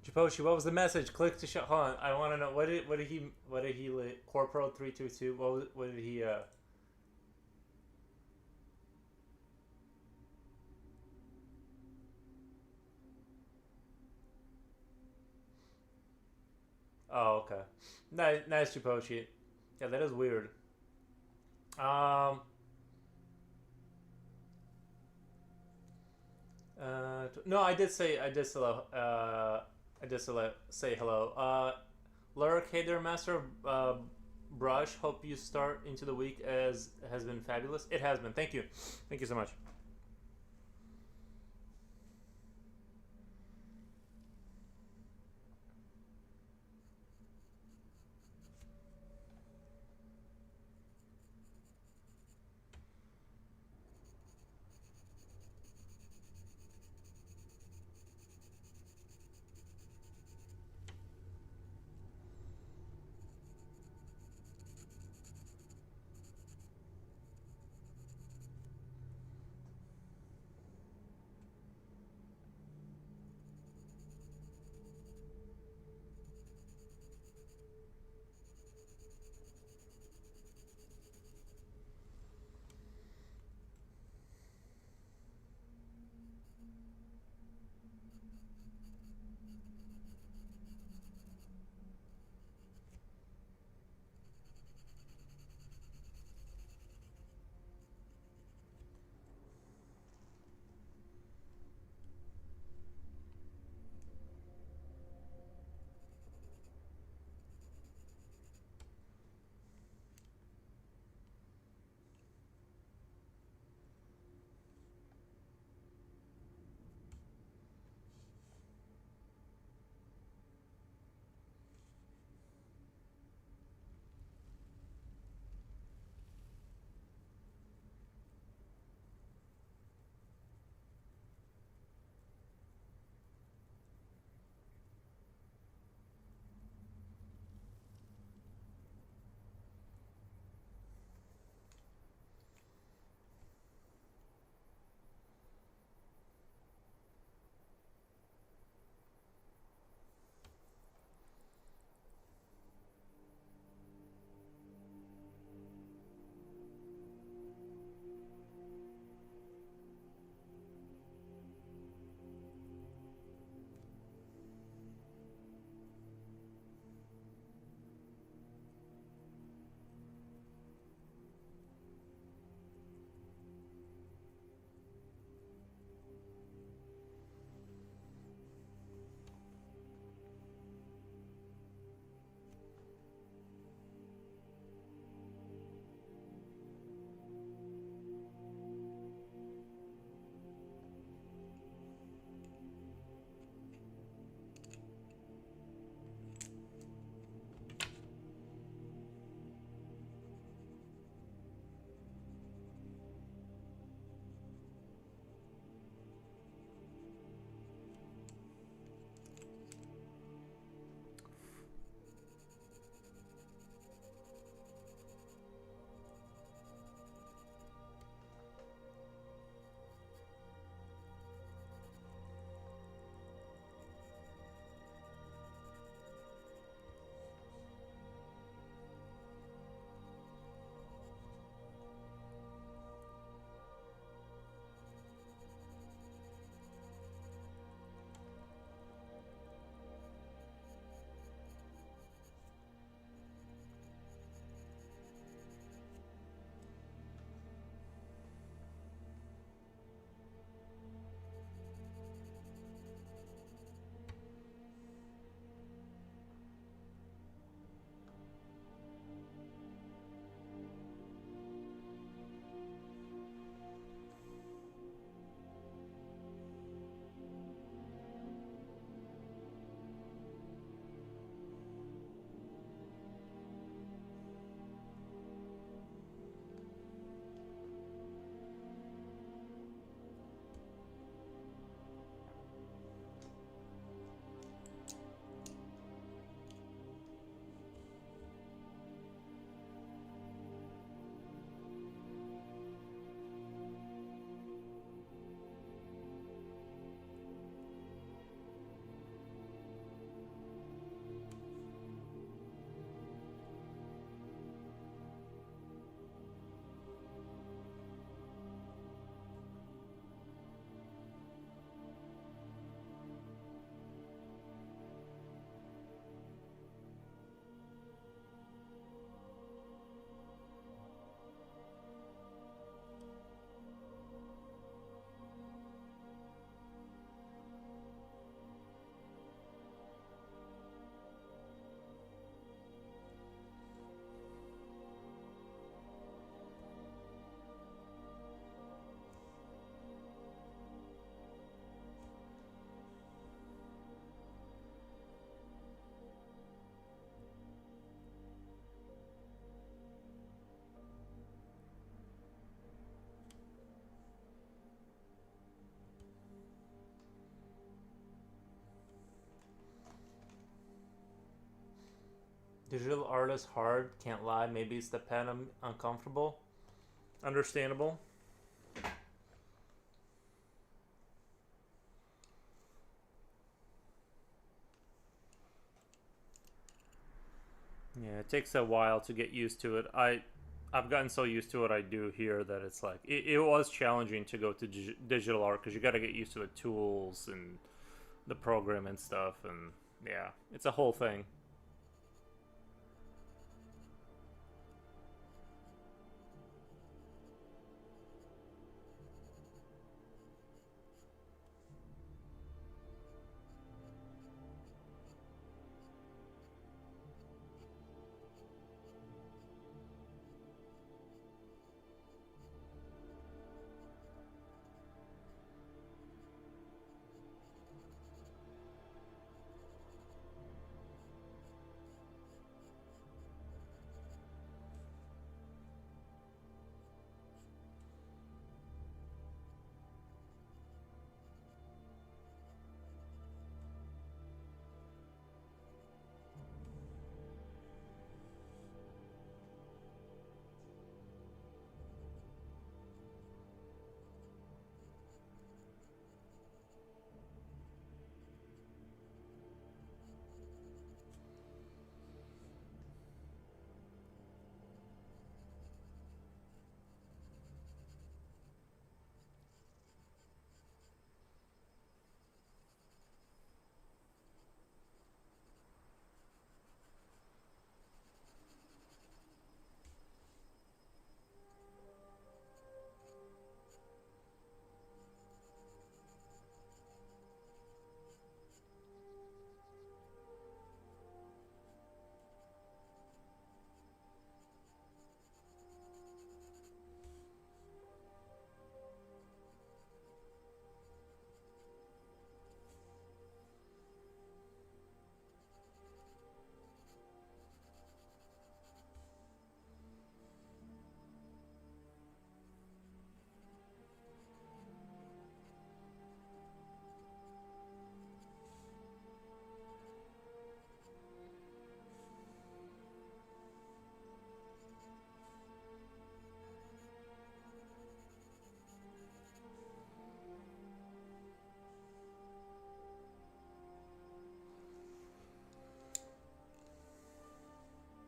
Chipochi, what was the message? Click to show. Hold on, I want to know what did he Corporal 322? What did he Oh, okay. Nice Chipochi. Yeah, that is weird. Um. No, I did still I did still say hello. Lurk, hey there, Master Brush. Hope you start into the week as has been fabulous. It has been. Thank you so much. Digital art is hard, can't lie. Maybe it's the pen I'm uncomfortable. Understandable. Yeah, it takes a while to get used to it. I've gotten so used to what I do here that it's like it was challenging to go to digital art because you got to get used to the tools and the program and stuff, and yeah, it's a whole thing.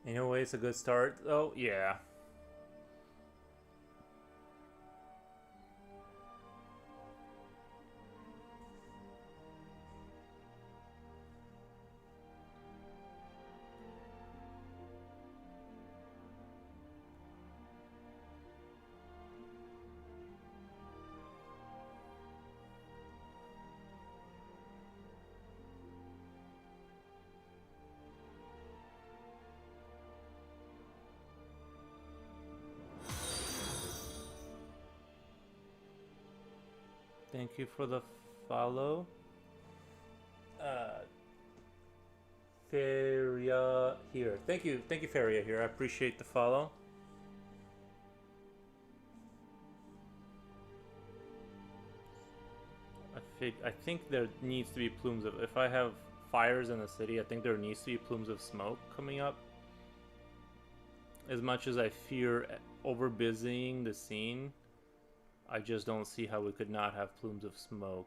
In a way, it's a good start. Oh yeah. Thank you for the follow. Uh, Feria here. Thank you, Feria here. I appreciate the follow. I think there needs to be plumes of. If I have fires in the city, I think there needs to be plumes of smoke coming up. As much as I fear over busying the scene, I just don't see how we could not have plumes of smoke.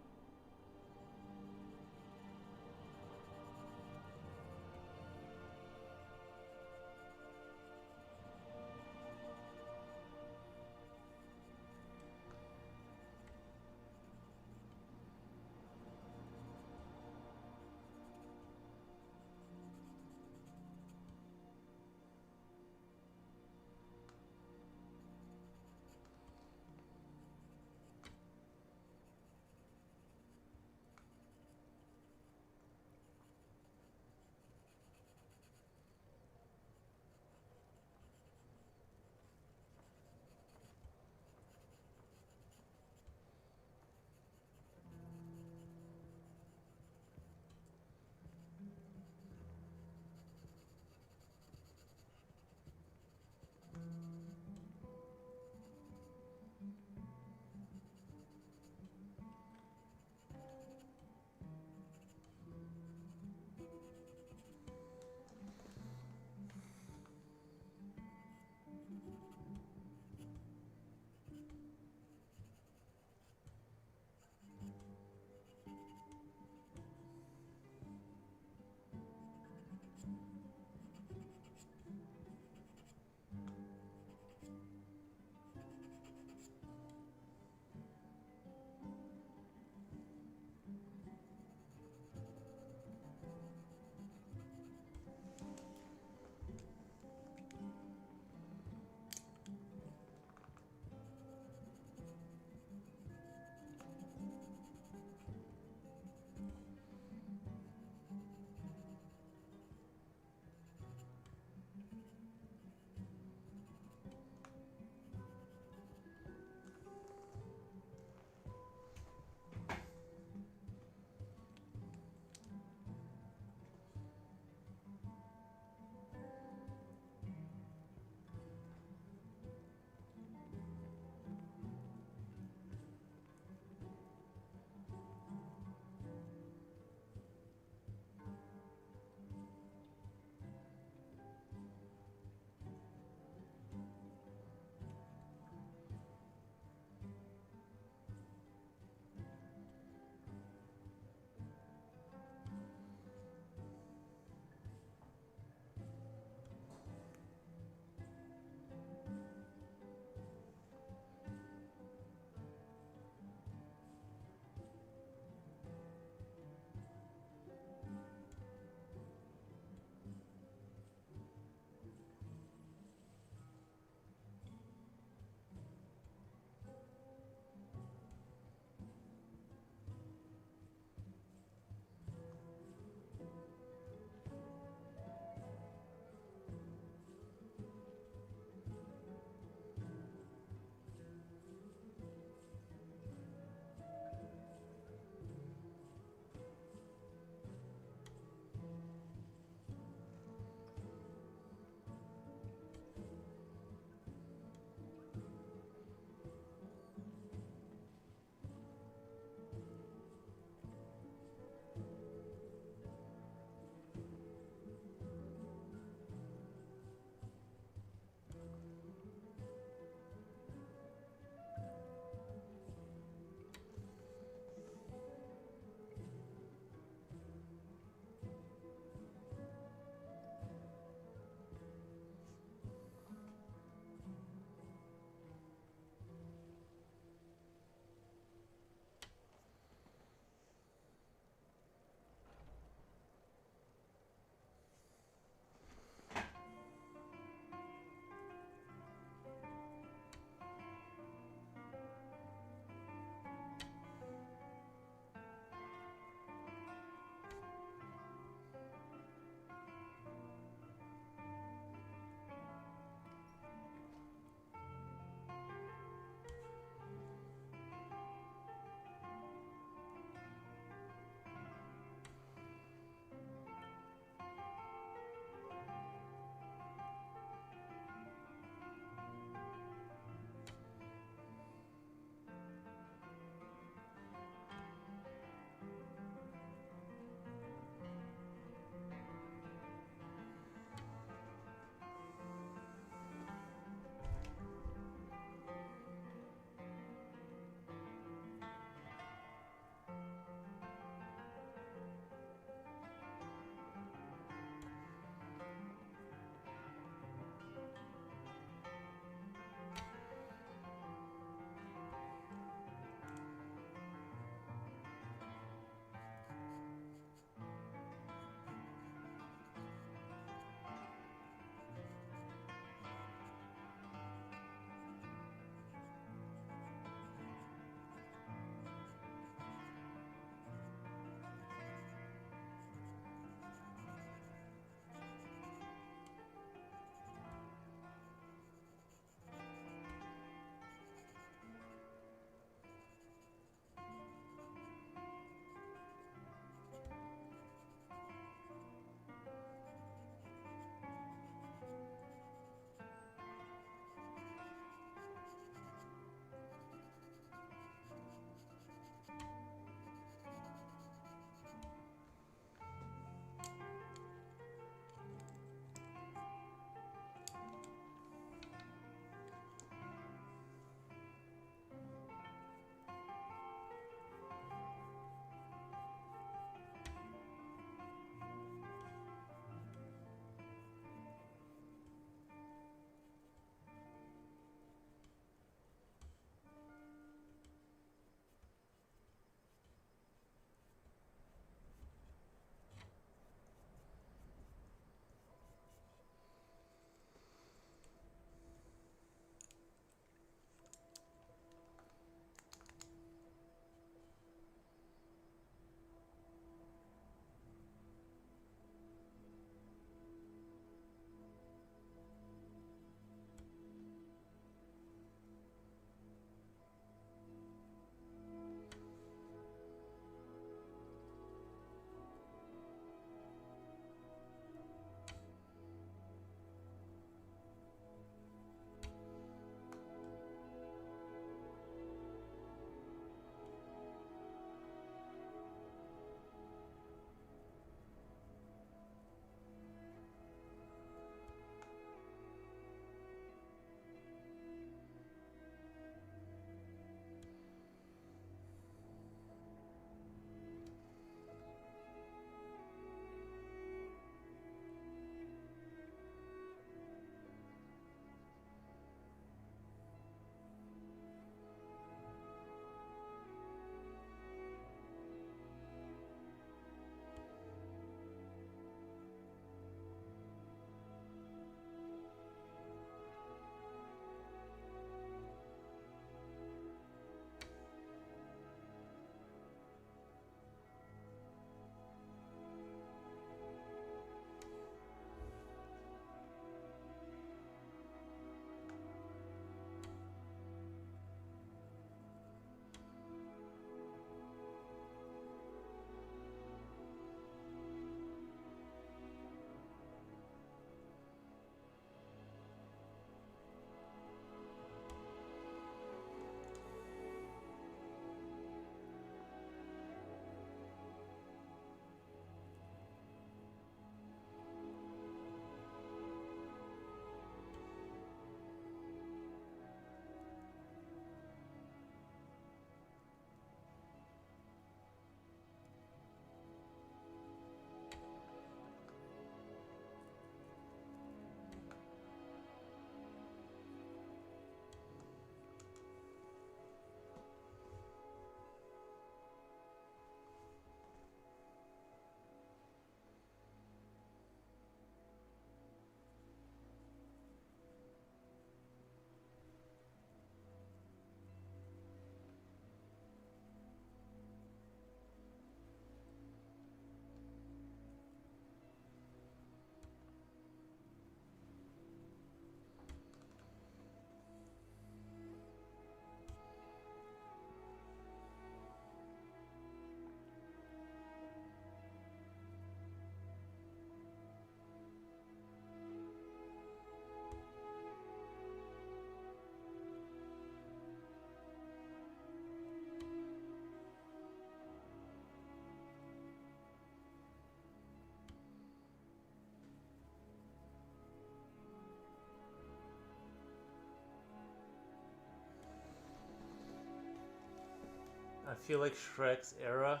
feel like Shrek's era,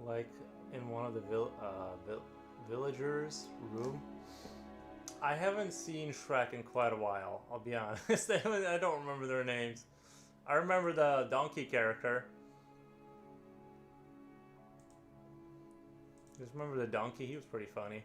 like in one of the villagers' room. I haven't seen Shrek in quite a while, I'll be honest. I don't remember their names. I remember the donkey character. Just remember the donkey, he was pretty funny.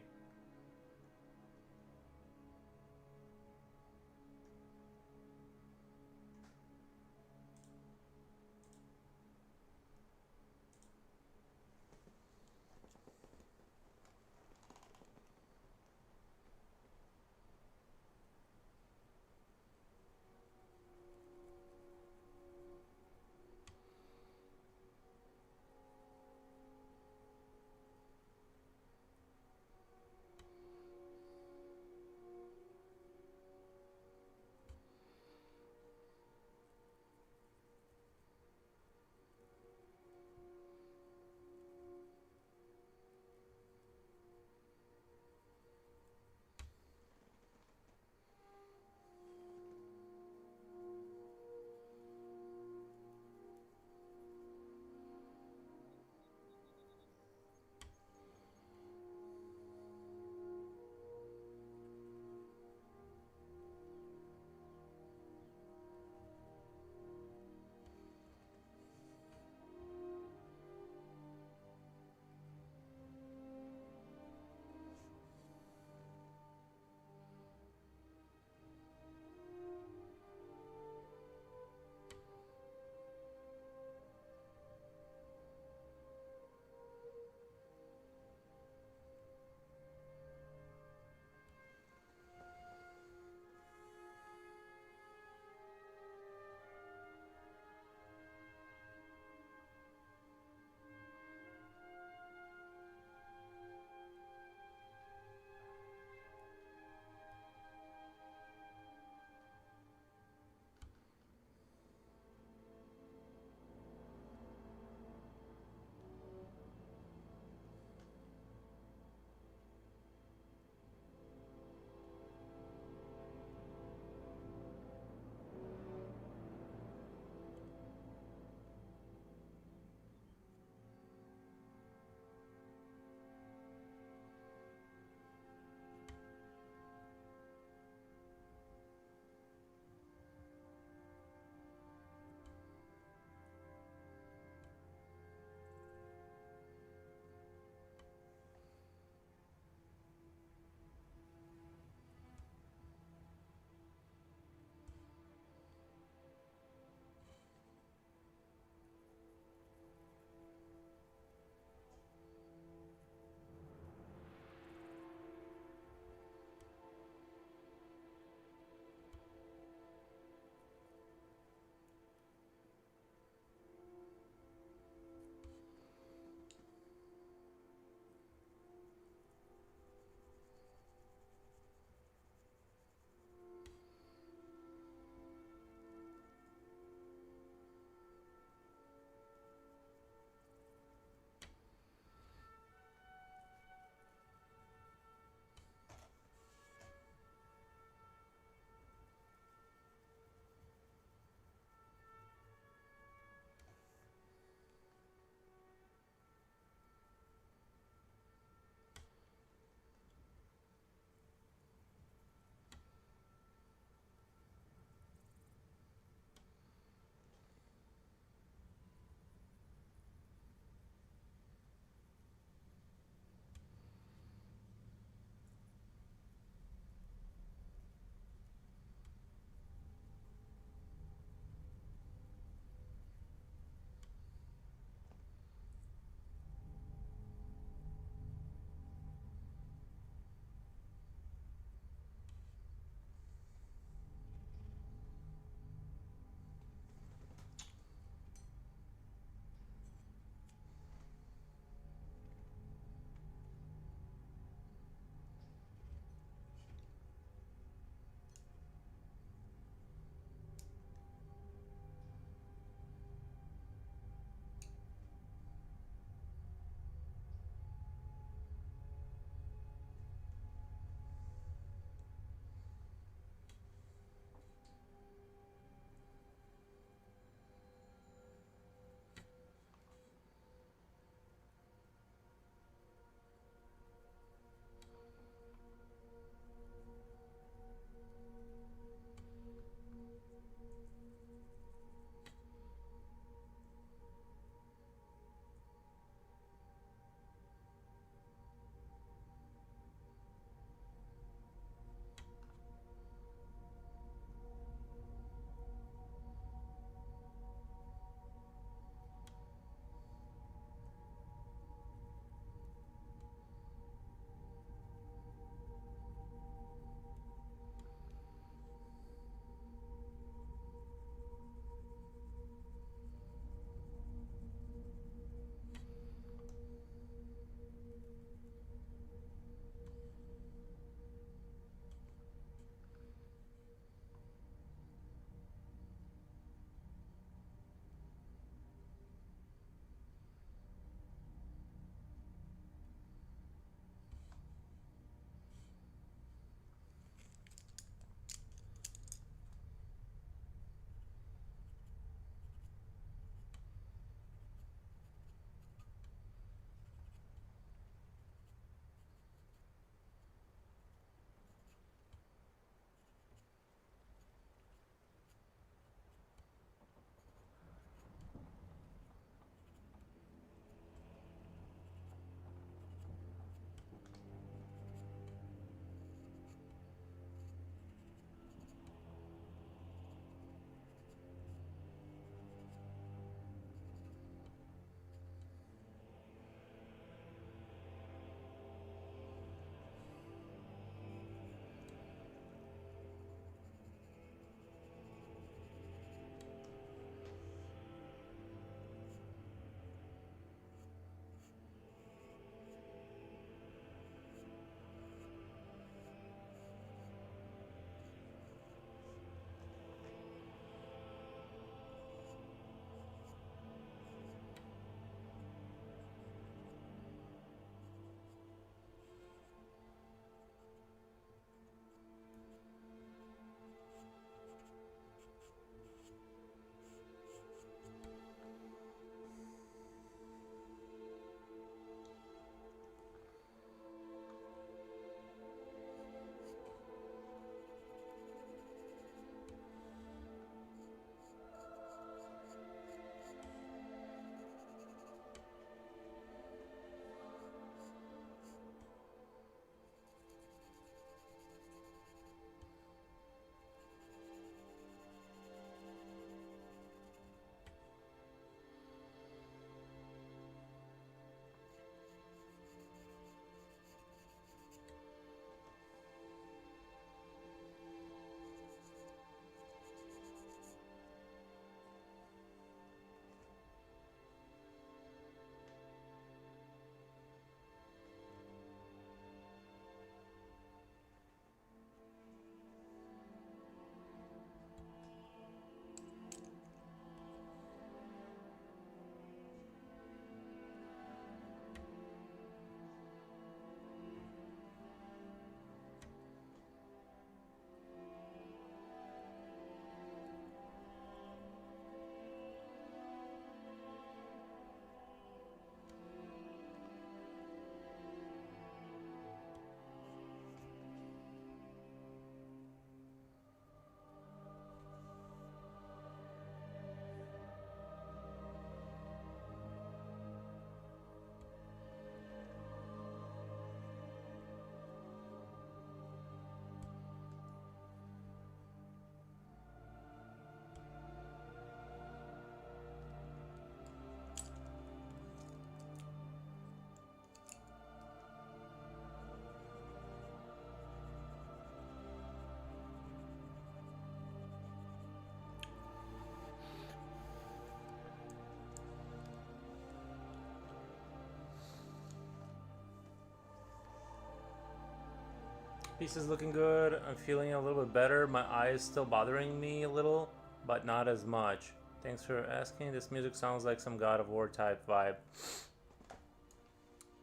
Piece is looking good. I'm feeling a little bit better. My eye is still bothering me a little, but not as much. Thanks for asking. This music sounds like some God of War type vibe.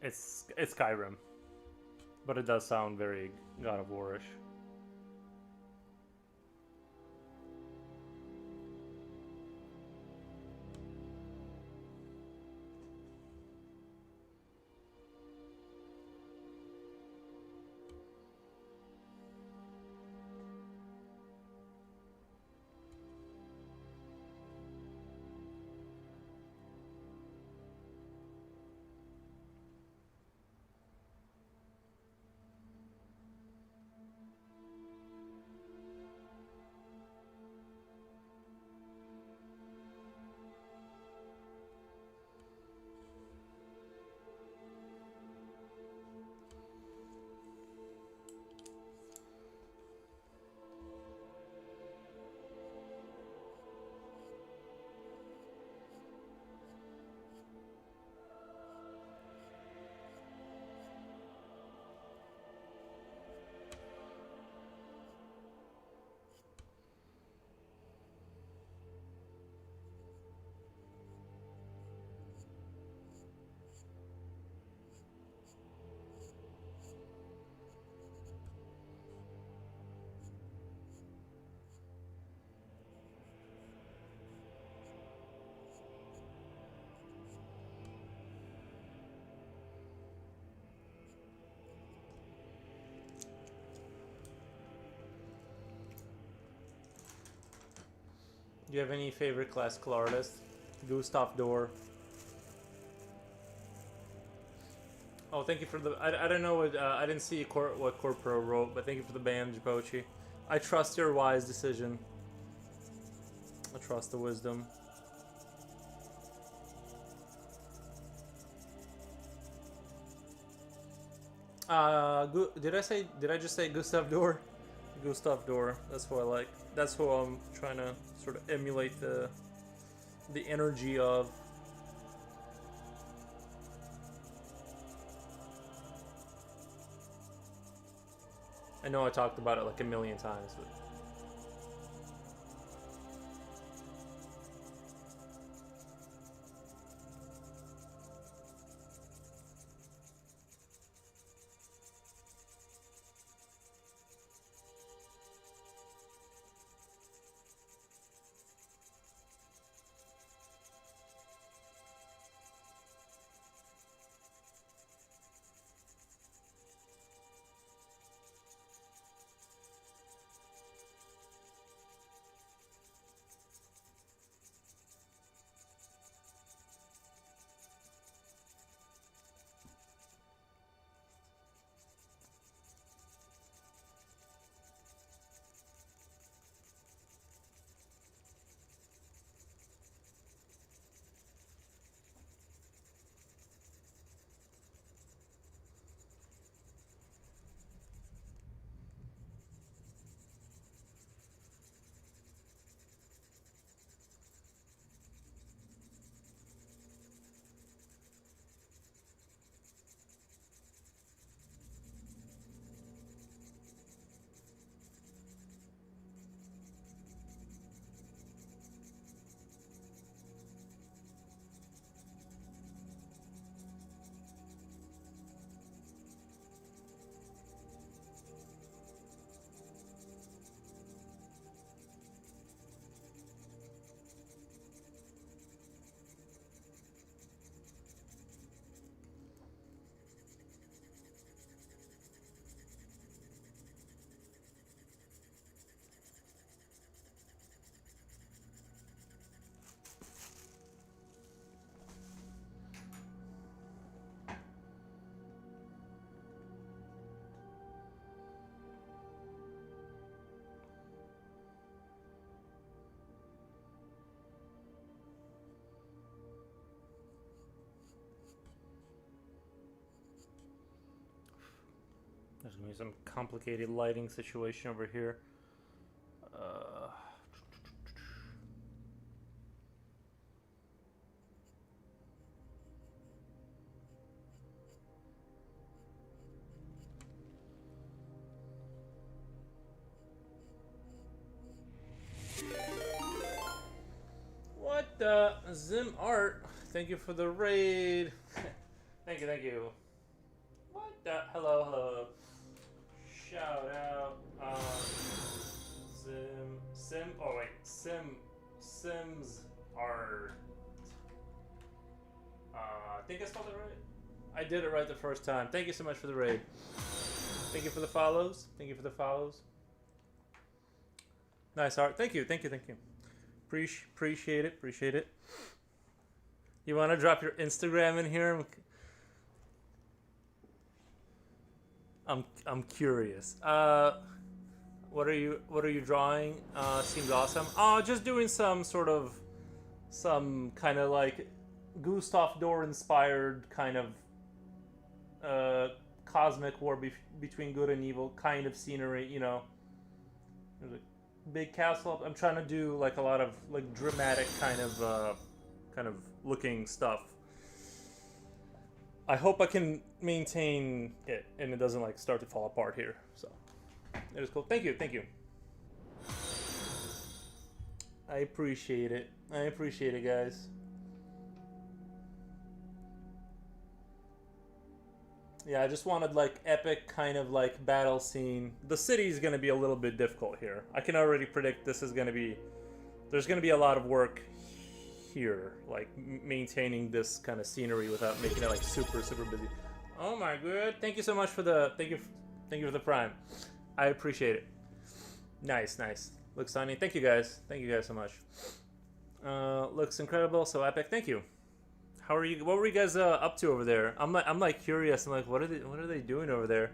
It's Skyrim, but it does sound very God of War-ish. Do you have any favorite classical artist? Gustav Dorr. Oh, thank you for the. I don't know what. I didn't see what Corpro wrote, but thank you for the band, Japochi. I trust your wise decision. I trust the wisdom. Did I just say Gustav Dorr? Gustav Dorr. That's who I like. That's who I'm trying to sort of emulate the energy of. I know I talked about it like a million times, but there's gonna be some complicated lighting situation over here. Zim Art, thank you for the raid. Thank you, thank you. What the? Hello, hello. Shout out. Sims Art. I think I spelled it right. I did it right the first time. Thank you so much for the raid. Thank you for the follows. Thank you for the follows. Nice art. Thank you, thank you, thank you. Appreciate it, appreciate it. You want to drop your Instagram in here? I'm curious. What are you drawing? Seems awesome. Oh, just doing some kind of like Gustav Dor inspired kind of cosmic war between good and evil kind of scenery, you know. There's a big castle. I'm trying to do like a lot of like dramatic kind of looking stuff. I hope I can maintain it and it doesn't like start to fall apart here. So it is cool. Thank you, thank you. I appreciate it. I appreciate it, guys. Yeah, I just wanted like epic kind of like battle scene. The city is going to be a little bit difficult here. I can already predict this is going to be... There's going to be a lot of work here, like maintaining this kind of scenery without making it like super busy. Oh my god! Thank you so much for the thank you for the prime. I appreciate it. Nice. Looks sunny. Thank you guys so much. Looks incredible. So epic. Thank you. How are you? What were you guys up to over there? I'm like curious. I'm like, what are they doing over there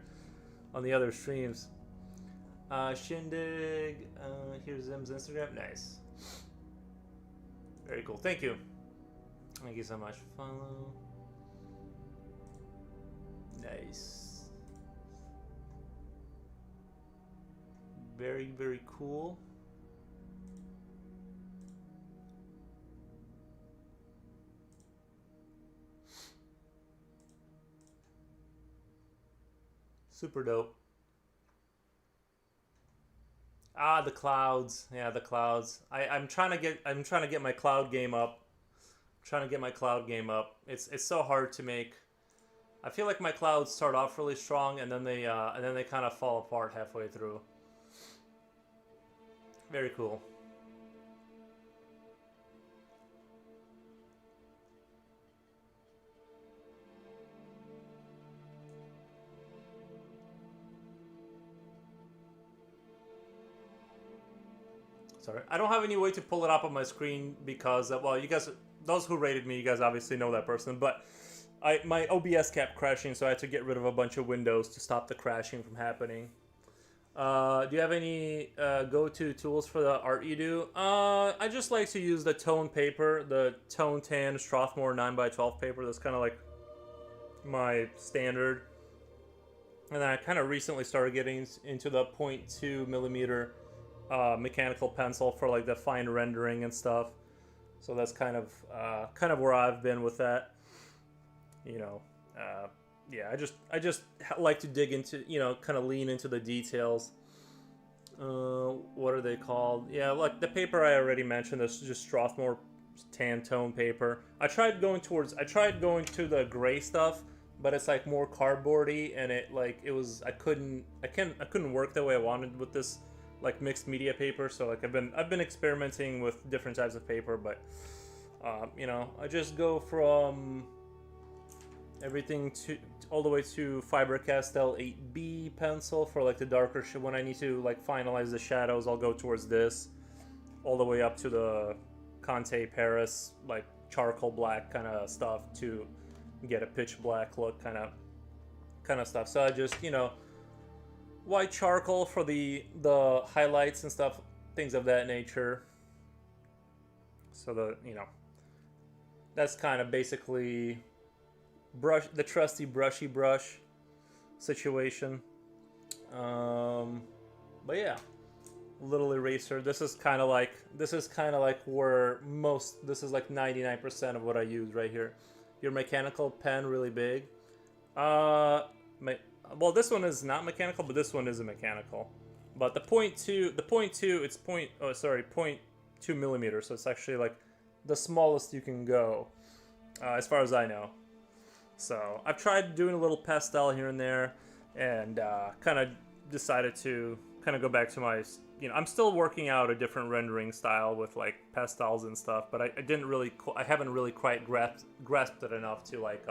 on the other streams? Shindig. Here's Zim's Instagram. Nice. Very cool. Thank you. Thank you so much. Follow. Nice. Very cool. Super dope. Ah, the clouds. Yeah, the clouds. I'm trying to get my cloud game up. It's so hard to make. I feel like my clouds start off really strong and then they kind of fall apart halfway through. Very cool. Sorry, I don't have any way to pull it up on my screen because, well, you guys, those who rated me, you guys obviously know that person, but my OBS kept crashing, so I had to get rid of a bunch of windows to stop the crashing from happening. Do you have any go-to tools for the art you do? I just like to use the tone paper, the Tone Tan Strathmore 9x12 paper. That's kind of like my standard. And then I kind of recently started getting into the 0.2 millimeter mechanical pencil for like the fine rendering and stuff. So that's kind of where I've been with that. You know, yeah, I just like to dig into, you know, kind of lean into the details. What are they called? Yeah, like the paper I already mentioned. This is just Strathmore tan tone paper. I tried going to the gray stuff, but it's like more cardboardy, and I couldn't work the way I wanted with this like mixed media paper. So like I've been experimenting with different types of paper, but you know, I just go from everything all the way to Faber-Castell 8B pencil for like the darker shit. When I need to like finalize the shadows, I'll go towards this, all the way up to the Conte Paris like charcoal black kind of stuff to get a pitch black look kind of stuff. So I just, you know, white charcoal for the highlights and stuff, things of that nature. So you know, that's kind of basically the trusty brushy brush situation. But yeah, little eraser. This is kind of like where this is like 99% of what I use right here. Your mechanical pen, really big. Well, this one is not mechanical, but this one is a mechanical. But the 0.2, it's 0.2 millimeters, so it's actually like the smallest you can go, as far as I know. So I've tried doing a little pastel here and there, and kind of decided to kind of go back to my, I'm still working out a different rendering style with like pastels and stuff, but I didn't really, I haven't really quite grasped it enough to like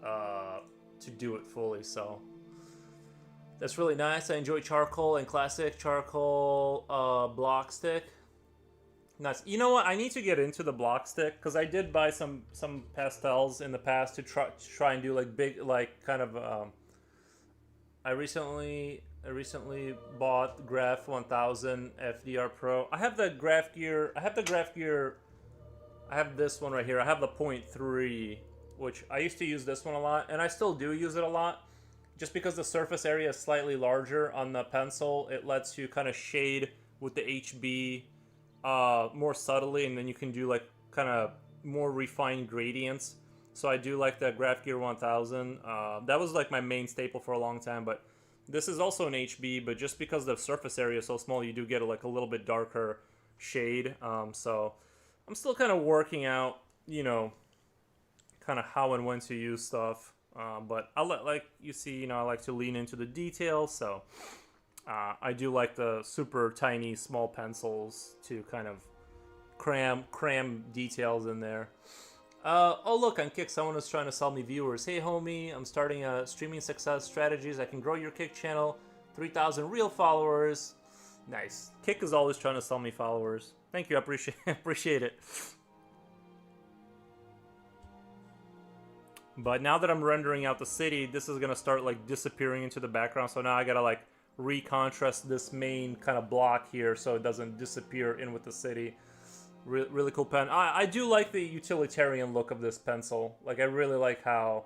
to do it fully. So that's really nice. I enjoy charcoal and classic charcoal block stick. Nice. You know what? I need to get into the block stick because I did buy some pastels in the past to try and do like big, like kind of. I recently bought Graph 1000 FDR Pro. I have the Graph Gear. I have this one right here. I have the 0.3, which I used to use this one a lot, and I still do use it a lot. Just because the surface area is slightly larger on the pencil, it lets you kind of shade with the HB more subtly, and then you can do like kind of more refined gradients. So I do like the Graph Gear 1000. That was like my main staple for a long time, but this is also an HB, but just because the surface area is so small, you do get like a little bit darker shade. So I'm still kind of working out, kind of how and when to use stuff. But like you see, I like to lean into the details. So I do like the super tiny small pencils to kind of cram details in there. Oh look, on Kick, someone was trying to sell me viewers. Hey homie, I'm starting a streaming success strategies. I can grow your Kick channel, 3,000 real followers. Nice. Kick is always trying to sell me followers. Thank you, I appreciate it. But now that I'm rendering out the city, this is gonna start like disappearing into the background. So now I gotta like recontrast this main kind of block here so it doesn't disappear in with the city. Really cool pen. I do like the utilitarian look of this pencil. Like I really like how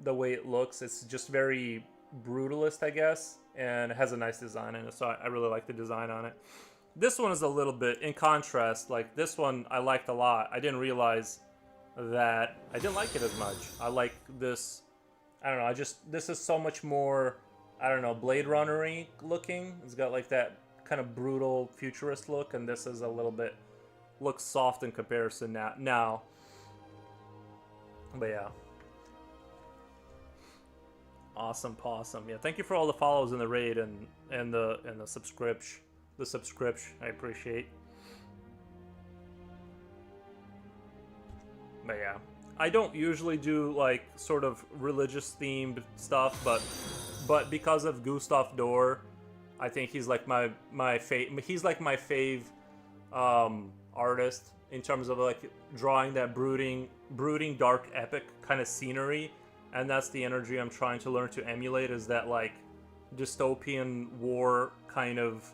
the way it looks. It's just very brutalist, I guess, and it has a nice design in it. So I really like the design on it. This one is a little bit in contrast. Like this one I liked a lot. I didn't realize that I didn't like it as much. I like this. I don't know. This is so much more, I don't know, Blade Runner-y looking. It's got like that kind of brutal futurist look, and this is a little bit looks soft in comparison now. But yeah. Awesome, possum. Yeah, thank you for all the follows in the raid and the subscription. The subscription, I appreciate. But yeah, I don't usually do like sort of religious themed stuff, but because of Gustav Doré, I think he's like my fave artist in terms of like drawing that brooding dark epic kind of scenery, and that's the energy I'm trying to learn to emulate, is that like dystopian war kind of,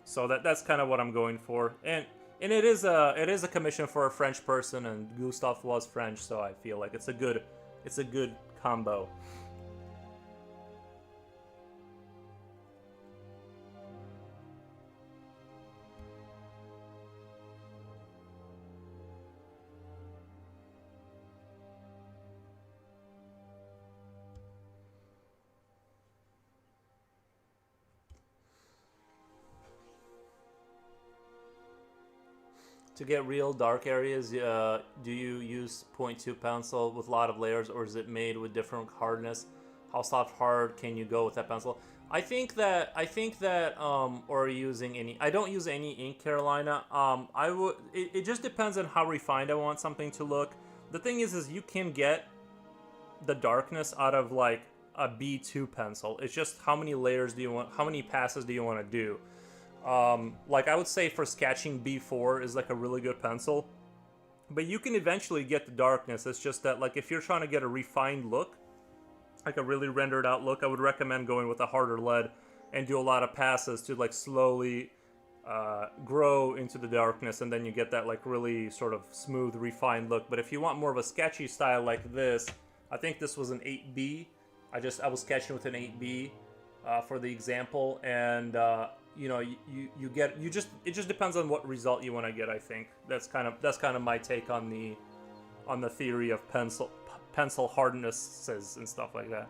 so that's kind of what I'm going for. And it is a commission for a French person, and Gustav was French, so I feel like it's a good combo. To get real dark areas, do you use 0.2 pencil with a lot of layers, or is it made with different hardness? How soft hard can you go with that pencil? I think that or using any. I don't use any ink, Carolina. I would. It just depends on how refined I want something to look. The thing is you can get the darkness out of like a B2 pencil. It's just how many layers do you want? How many passes do you want to do? Like I would say for sketching, B4 is like a really good pencil, but you can eventually get the darkness. It's just that like if you're trying to get a refined look, like a really rendered out look, I would recommend going with a harder lead and do a lot of passes to like slowly grow into the darkness, and then you get that like really sort of smooth refined look. But if you want more of a sketchy style like this, I think this was an 8B. I was sketching with an 8B for the example, and it just depends on what result you want to get. I think that's kind of my take on the theory of pencil hardnesses and stuff like that.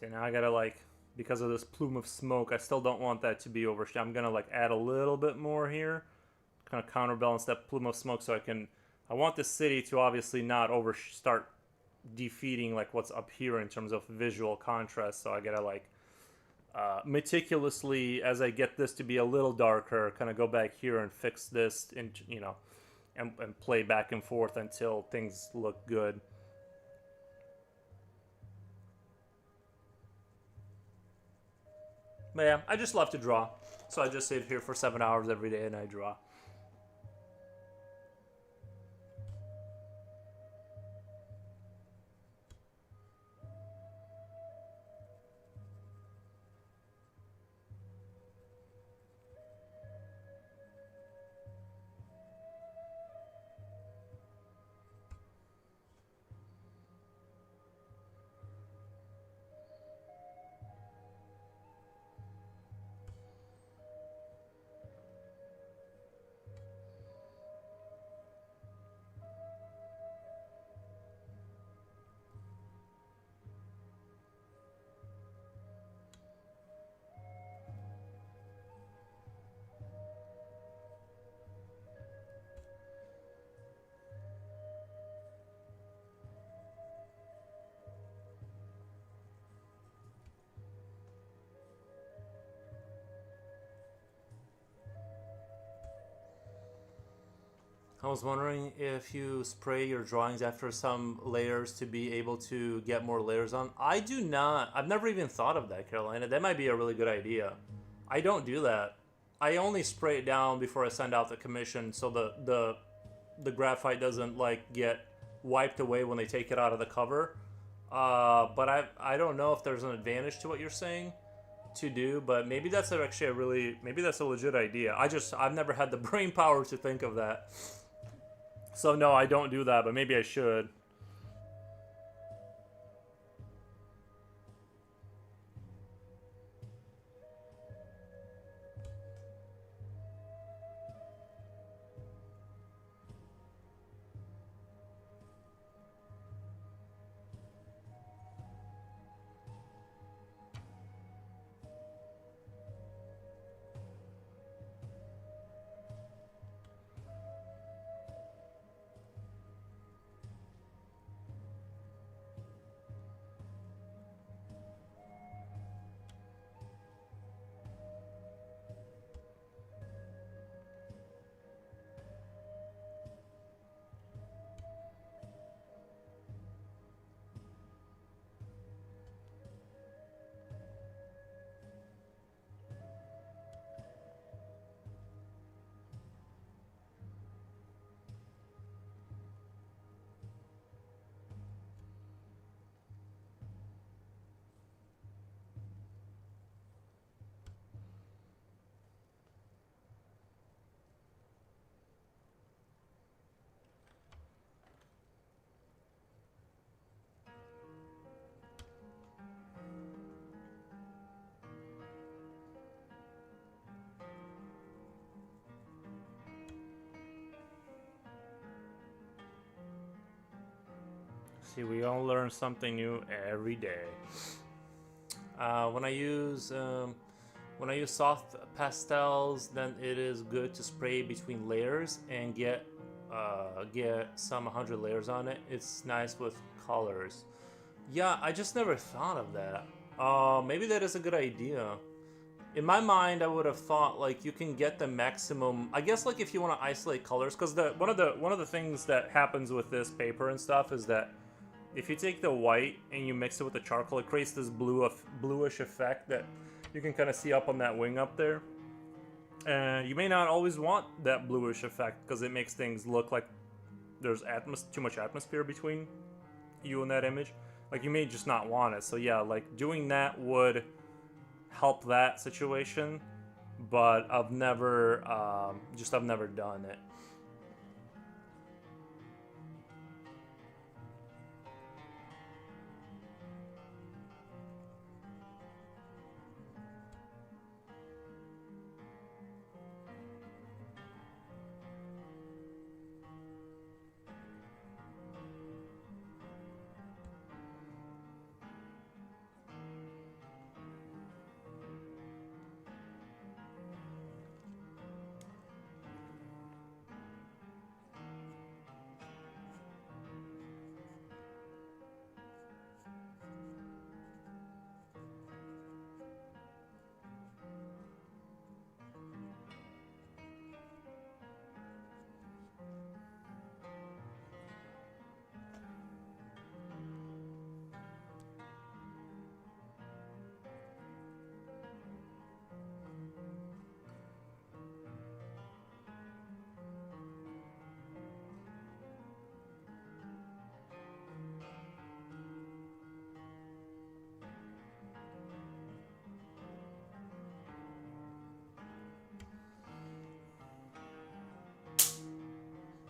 See, now I gotta like, because of this plume of smoke, I still don't want that to be overshadowed. I'm gonna like add a little bit more here, kind of counterbalance that plume of smoke so I want the city to obviously not start defeating like what's up here in terms of visual contrast. So I gotta like meticulously, as I get this to be a little darker, kind of go back here and fix this, and and play back and forth until things look good. But yeah, I just love to draw. So I just sit here for 7 hours every day and I draw. I was wondering if you spray your drawings after some layers to be able to get more layers on. I do not. I've never even thought of that, Carolina. That might be a really good idea. I don't do that. I only spray it down before I send out the commission so the graphite doesn't like get wiped away when they take it out of the cover. But I don't know if there's an advantage to what you're saying to do, but maybe that's actually maybe that's a legit idea. I've never had the brain power to think of that. So no, I don't do that, but maybe I should. See, we all learn something new every day. When I use soft pastels, then it is good to spray between layers and get some 100 layers on it. It's nice with colors. Yeah, I just never thought of that. Maybe that is a good idea. In my mind, I would have thought like you can get the maximum. I guess like if you want to isolate colors, because one of the things that happens with this paper and stuff is that if you take the white and you mix it with the charcoal, it creates this bluish effect that you can kind of see up on that wing up there. And you may not always want that bluish effect because it makes things look like there's too much atmosphere between you and that image. Like you may just not want it. So yeah, like doing that would help that situation, but I've never done it.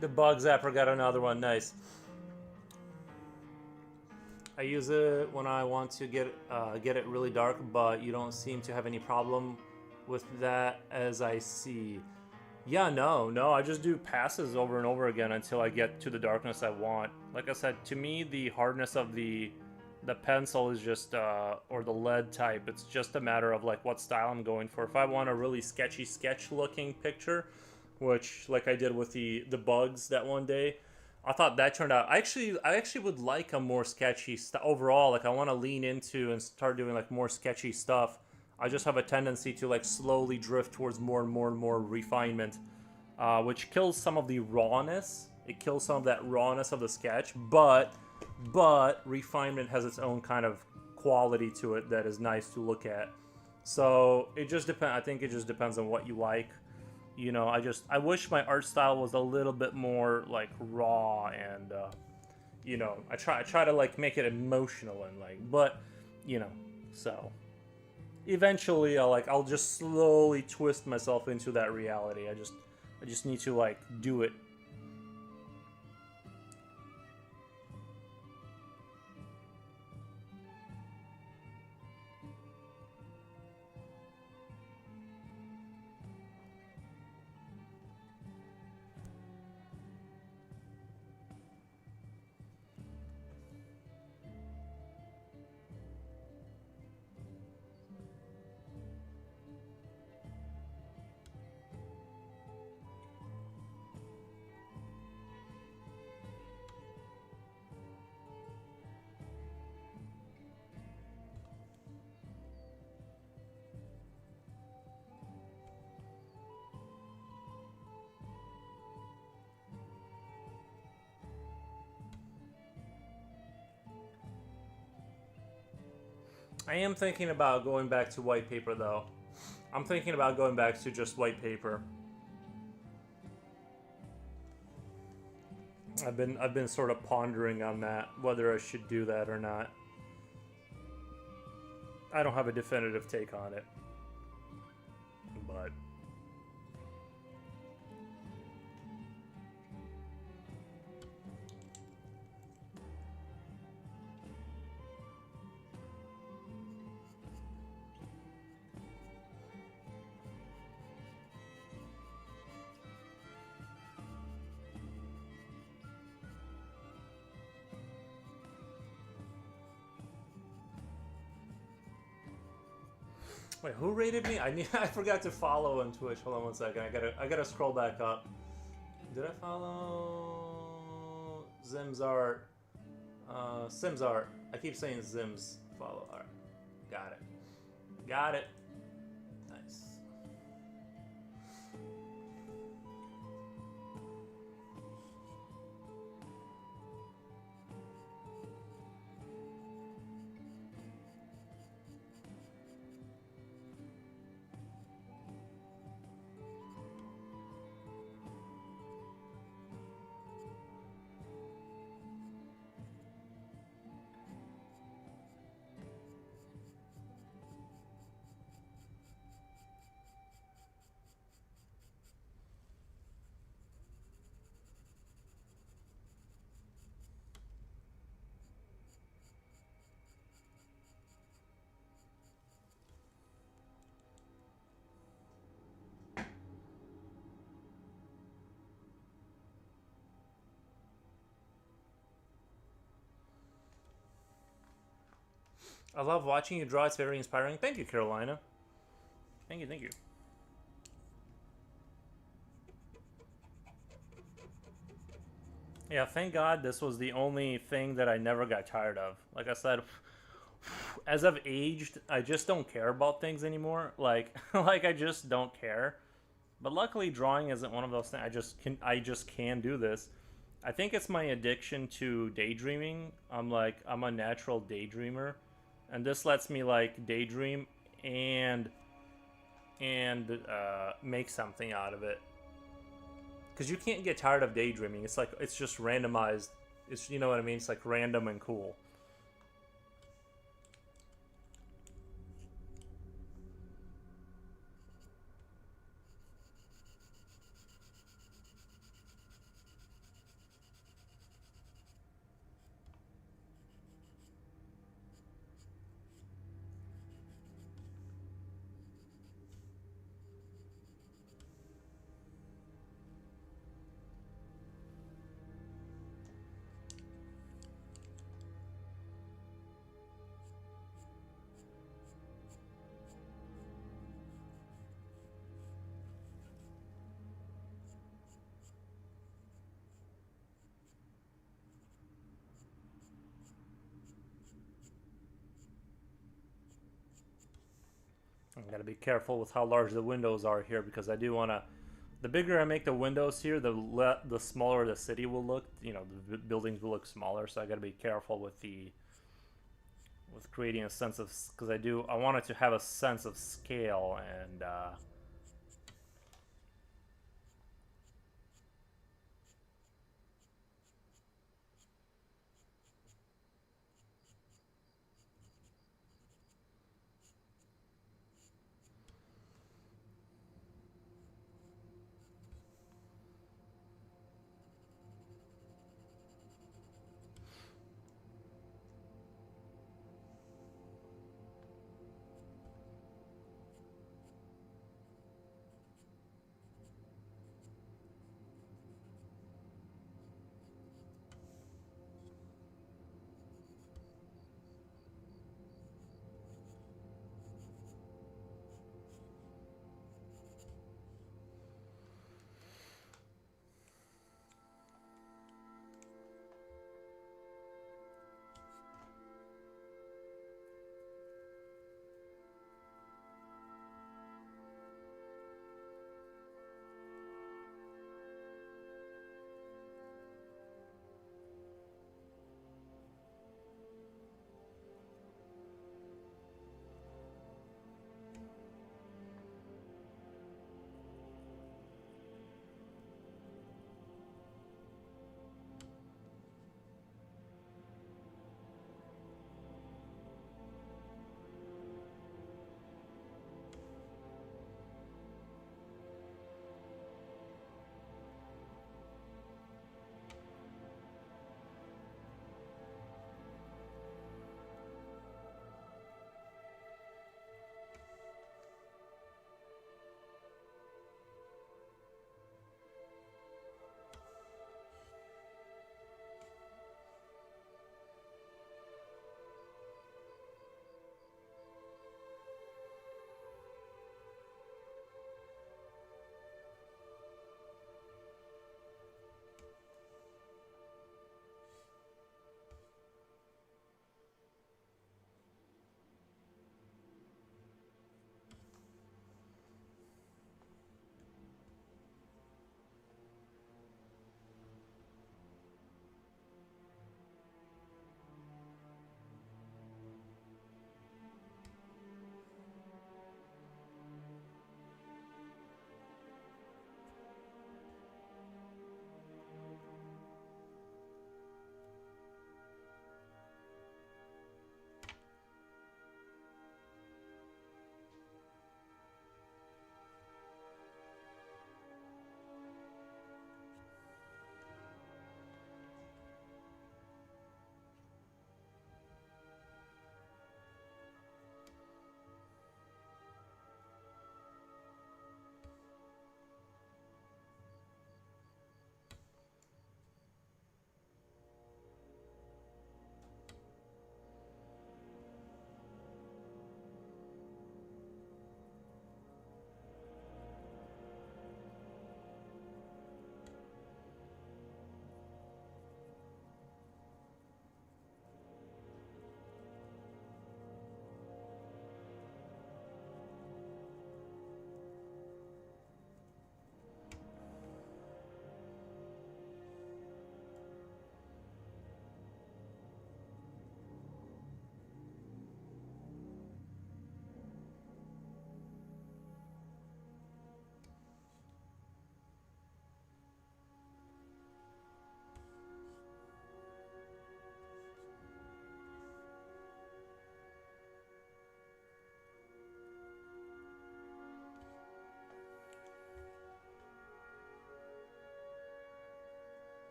The Bug Zapper got another one. Nice. I use it when I want to get it really dark, but you don't seem to have any problem with that, as I see. Yeah, no. I just do passes over and over again until I get to the darkness I want. Like I said, to me, the hardness of the pencil is just or the lead type. It's just a matter of like what style I'm going for. If I want a really sketchy sketch looking picture, which like I did with the bugs that one day, I thought that turned out. I actually would like a more sketchy overall. Like I want to lean into and start doing like more sketchy stuff. I just have a tendency to like slowly drift towards more and more and more refinement, which kills some of the rawness. It kills some of that rawness of the sketch, but refinement has its own kind of quality to it that is nice to look at. So it just depends. I think it just depends on what you like. You know, I wish my art style was a little bit more like raw and you know, I try to like make it emotional and like, but you know, so eventually I'll just slowly twist myself into that reality. I just need to like do it. I am thinking about going back to white paper though. I'm thinking about going back to just white paper. I've been sort of pondering on that, whether I should do that or not. I don't have a definitive take on it, but wait, who rated me? I forgot to follow on Twitch. Hold on one second. I gotta scroll back up. Did I follow Zimzart? Simzart. I keep saying Zims. Follow. Alright. Got it. Got it. Nice. I love watching you draw. It's very inspiring. Thank you, Carolina. Thank you, thank you. Yeah, thank God this was the only thing that I never got tired of. Like I said, as I've aged, I just don't care about things anymore. Like like I just don't care. But luckily drawing isn't one of those things. I just can do this. I think it's my addiction to daydreaming. I'm a natural daydreamer, and this lets me like daydream and make something out of it. Because you can't get tired of daydreaming. It's like it's just randomized. It's, you know what I mean. It's like random and cool. I gotta be careful with how large the windows are here because I do wanna. The bigger I make the windows here, the smaller the city will look. You know, the buildings will look smaller. So I gotta be careful with creating a sense of, because I want it to have a sense of scale and.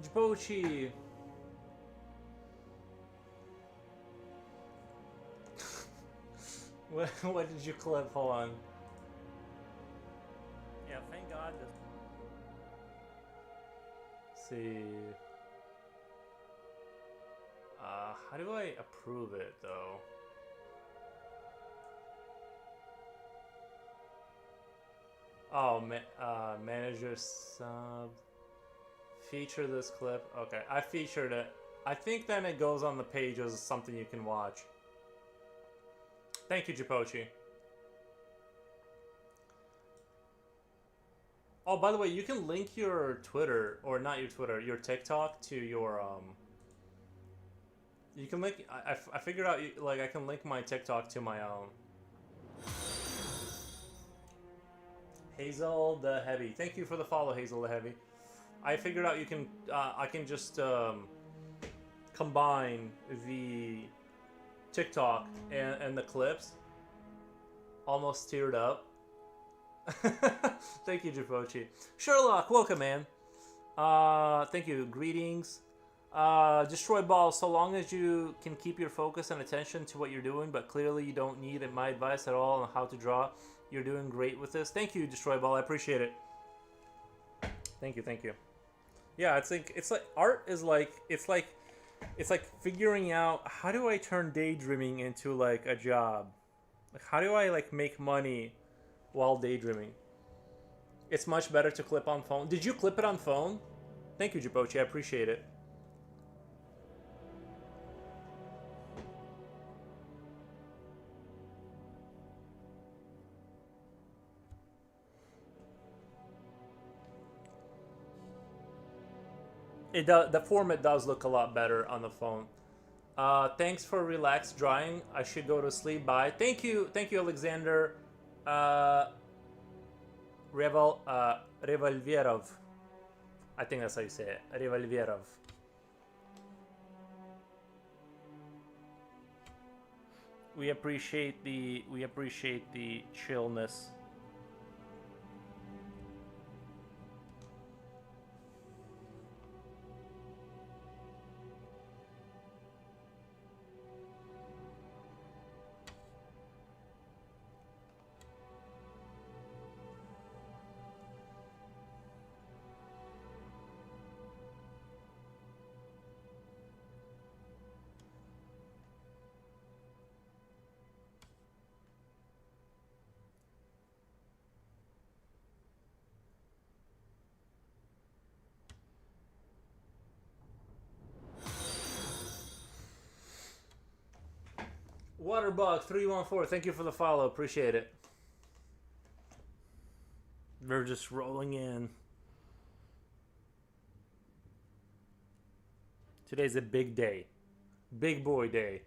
Djibouti! What did you clip? Hold on. Yeah, thank God. Let's see. How do I approve it though? Oh, manager sub. Feature this clip. Okay, I featured it. I think then it goes on the page as something you can watch. Thank you, Japochi. Oh, by the way, you can link your Twitter, or not your Twitter, your TikTok to your, You can link, I figured out, like, I can link my TikTok to my own. Hazel the Heavy. Thank you for the follow, Hazel the Heavy. I figured out you can, I can just, combine the TikTok and the clips. Almost teared up. Thank you, Japochi. Sherlock, welcome, man. Thank you. Greetings. Destroy Ball, so long as you can keep your focus and attention to what you're doing, but clearly you don't need my advice at all on how to draw. You're doing great with this. Thank you, Destroy Ball. I appreciate it. Thank you, thank you. Yeah, it's like art is like it's like figuring out how do I turn daydreaming into like a job? Like how do I like make money while daydreaming? It's much better to clip on phone. Did you clip it on phone? Thank you, Japochi. I appreciate it. It does, the format does look a lot better on the phone. Thanks for relaxed drawing. I should go to sleep. Bye. Thank you, Alexander. Revolverov. I think that's how you say it. Revolverov. We appreciate the chillness. Waterbug314, thank you for the follow. Appreciate it. They're just rolling in. Today's a big day. Big boy day.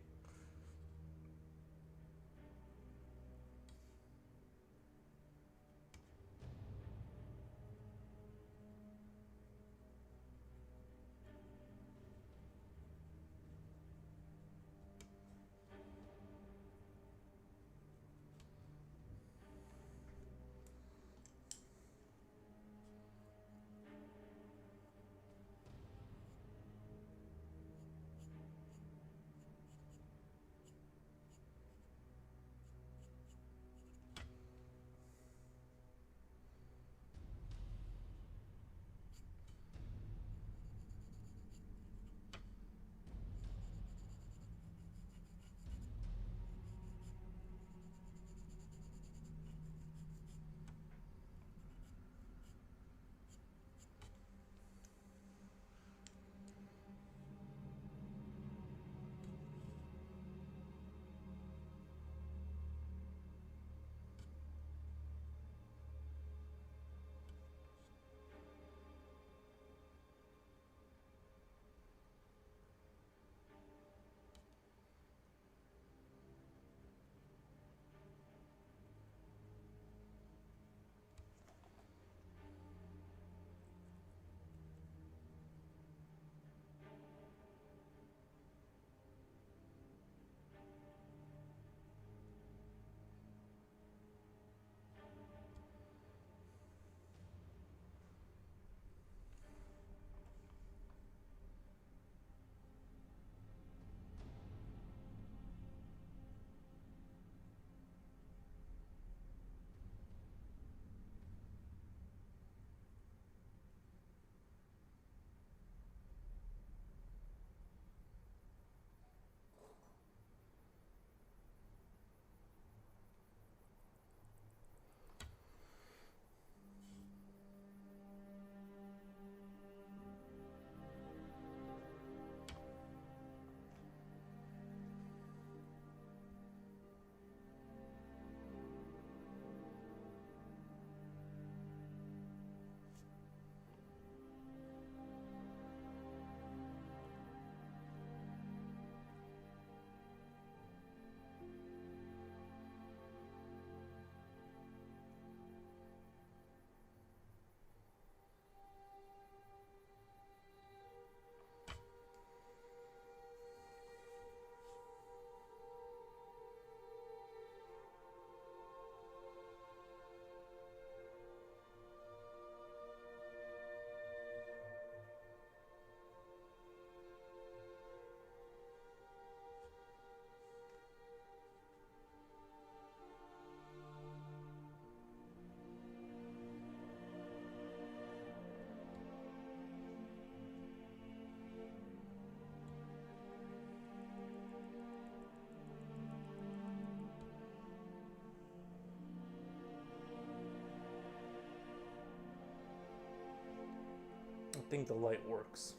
I think the light works.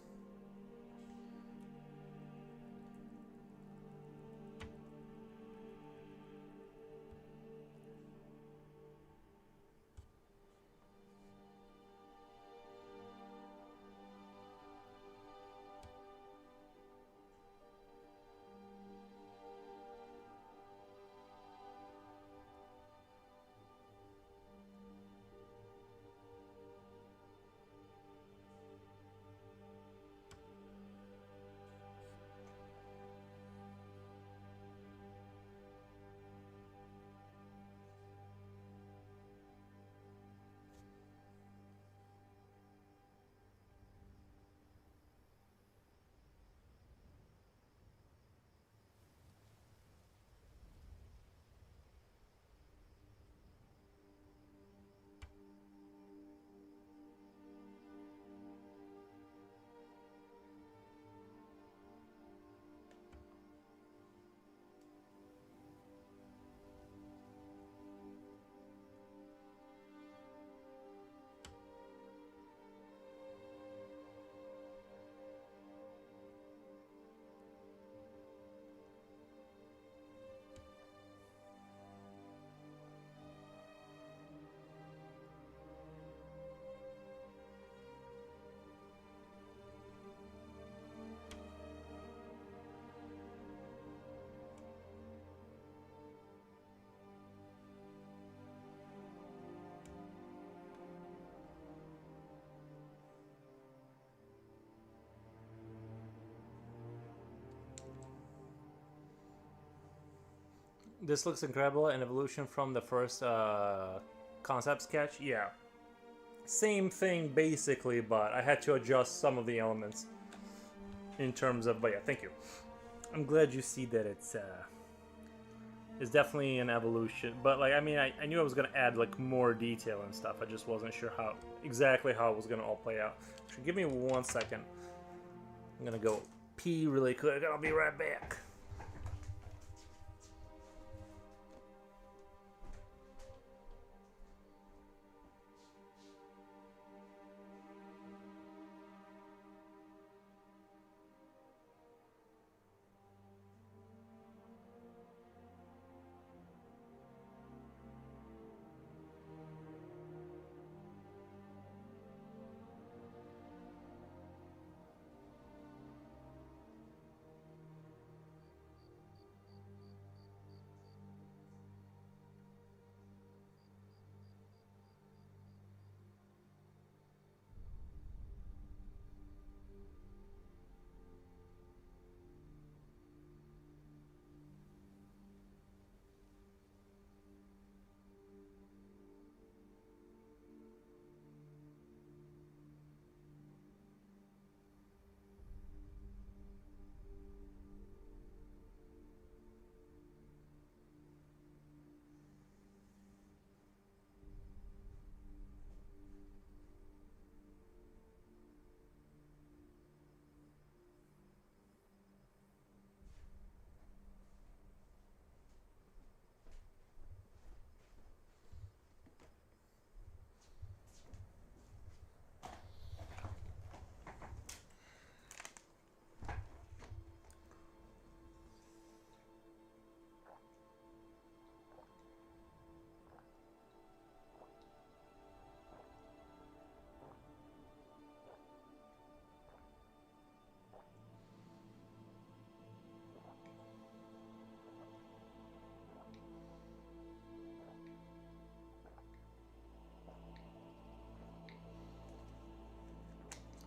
This looks incredible. An evolution from the first concept sketch. Yeah. Same thing basically, but I had to adjust some of the elements in terms of. But yeah, thank you. I'm glad you see that it's definitely an evolution. But like, I mean, I knew I was gonna add like more detail and stuff. I just wasn't sure how exactly how it was gonna all play out. So give me 1 second. I'm gonna go pee really quick. I'll be right back.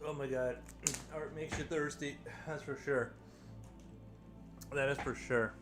Oh my god, art makes you thirsty. That's for sure. That is for sure.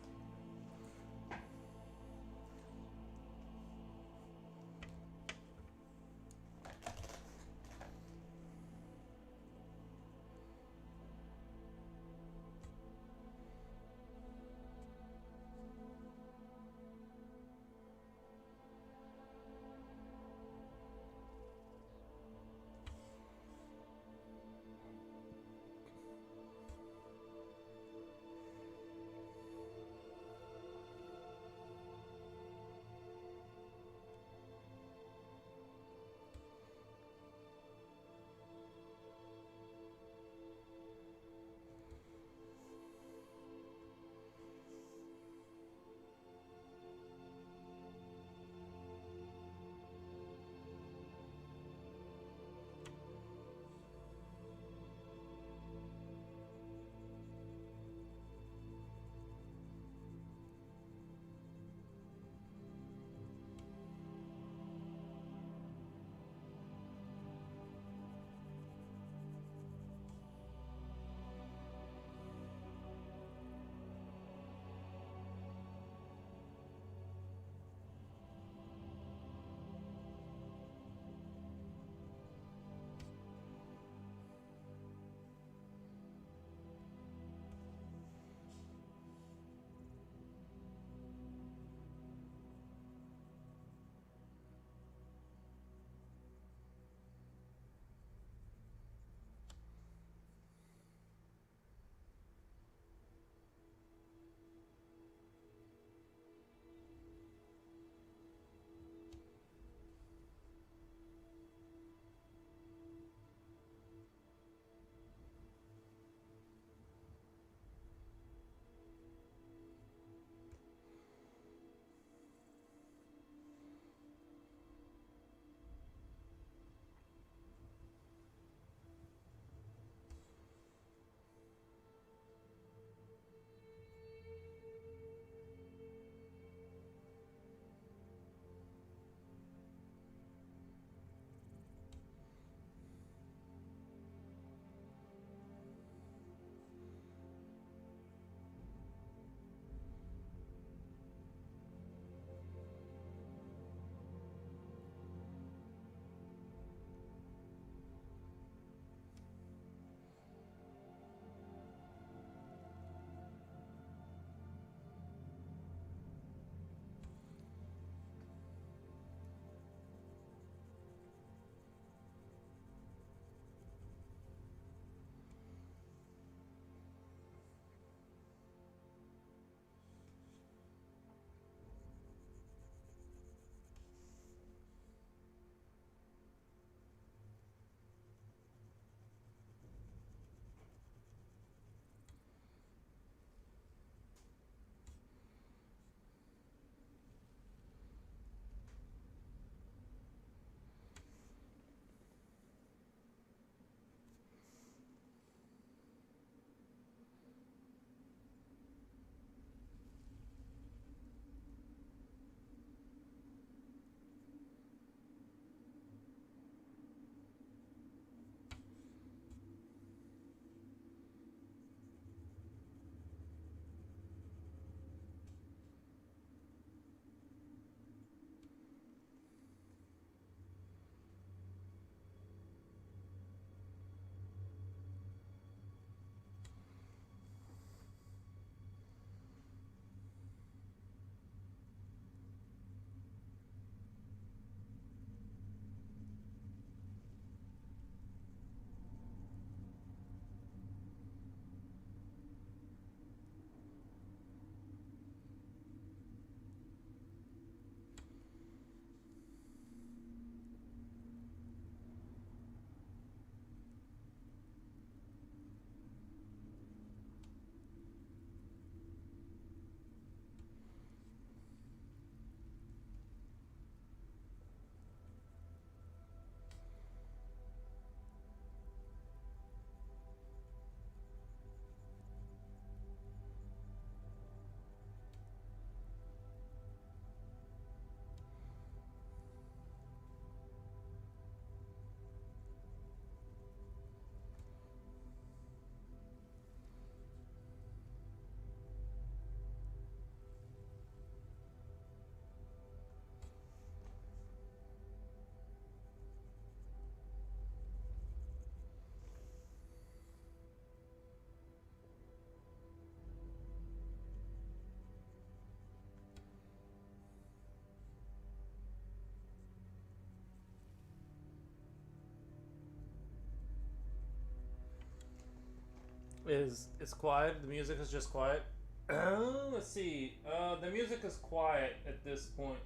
Is it's quiet. The music is just quiet. Let's see. The music is quiet at this point.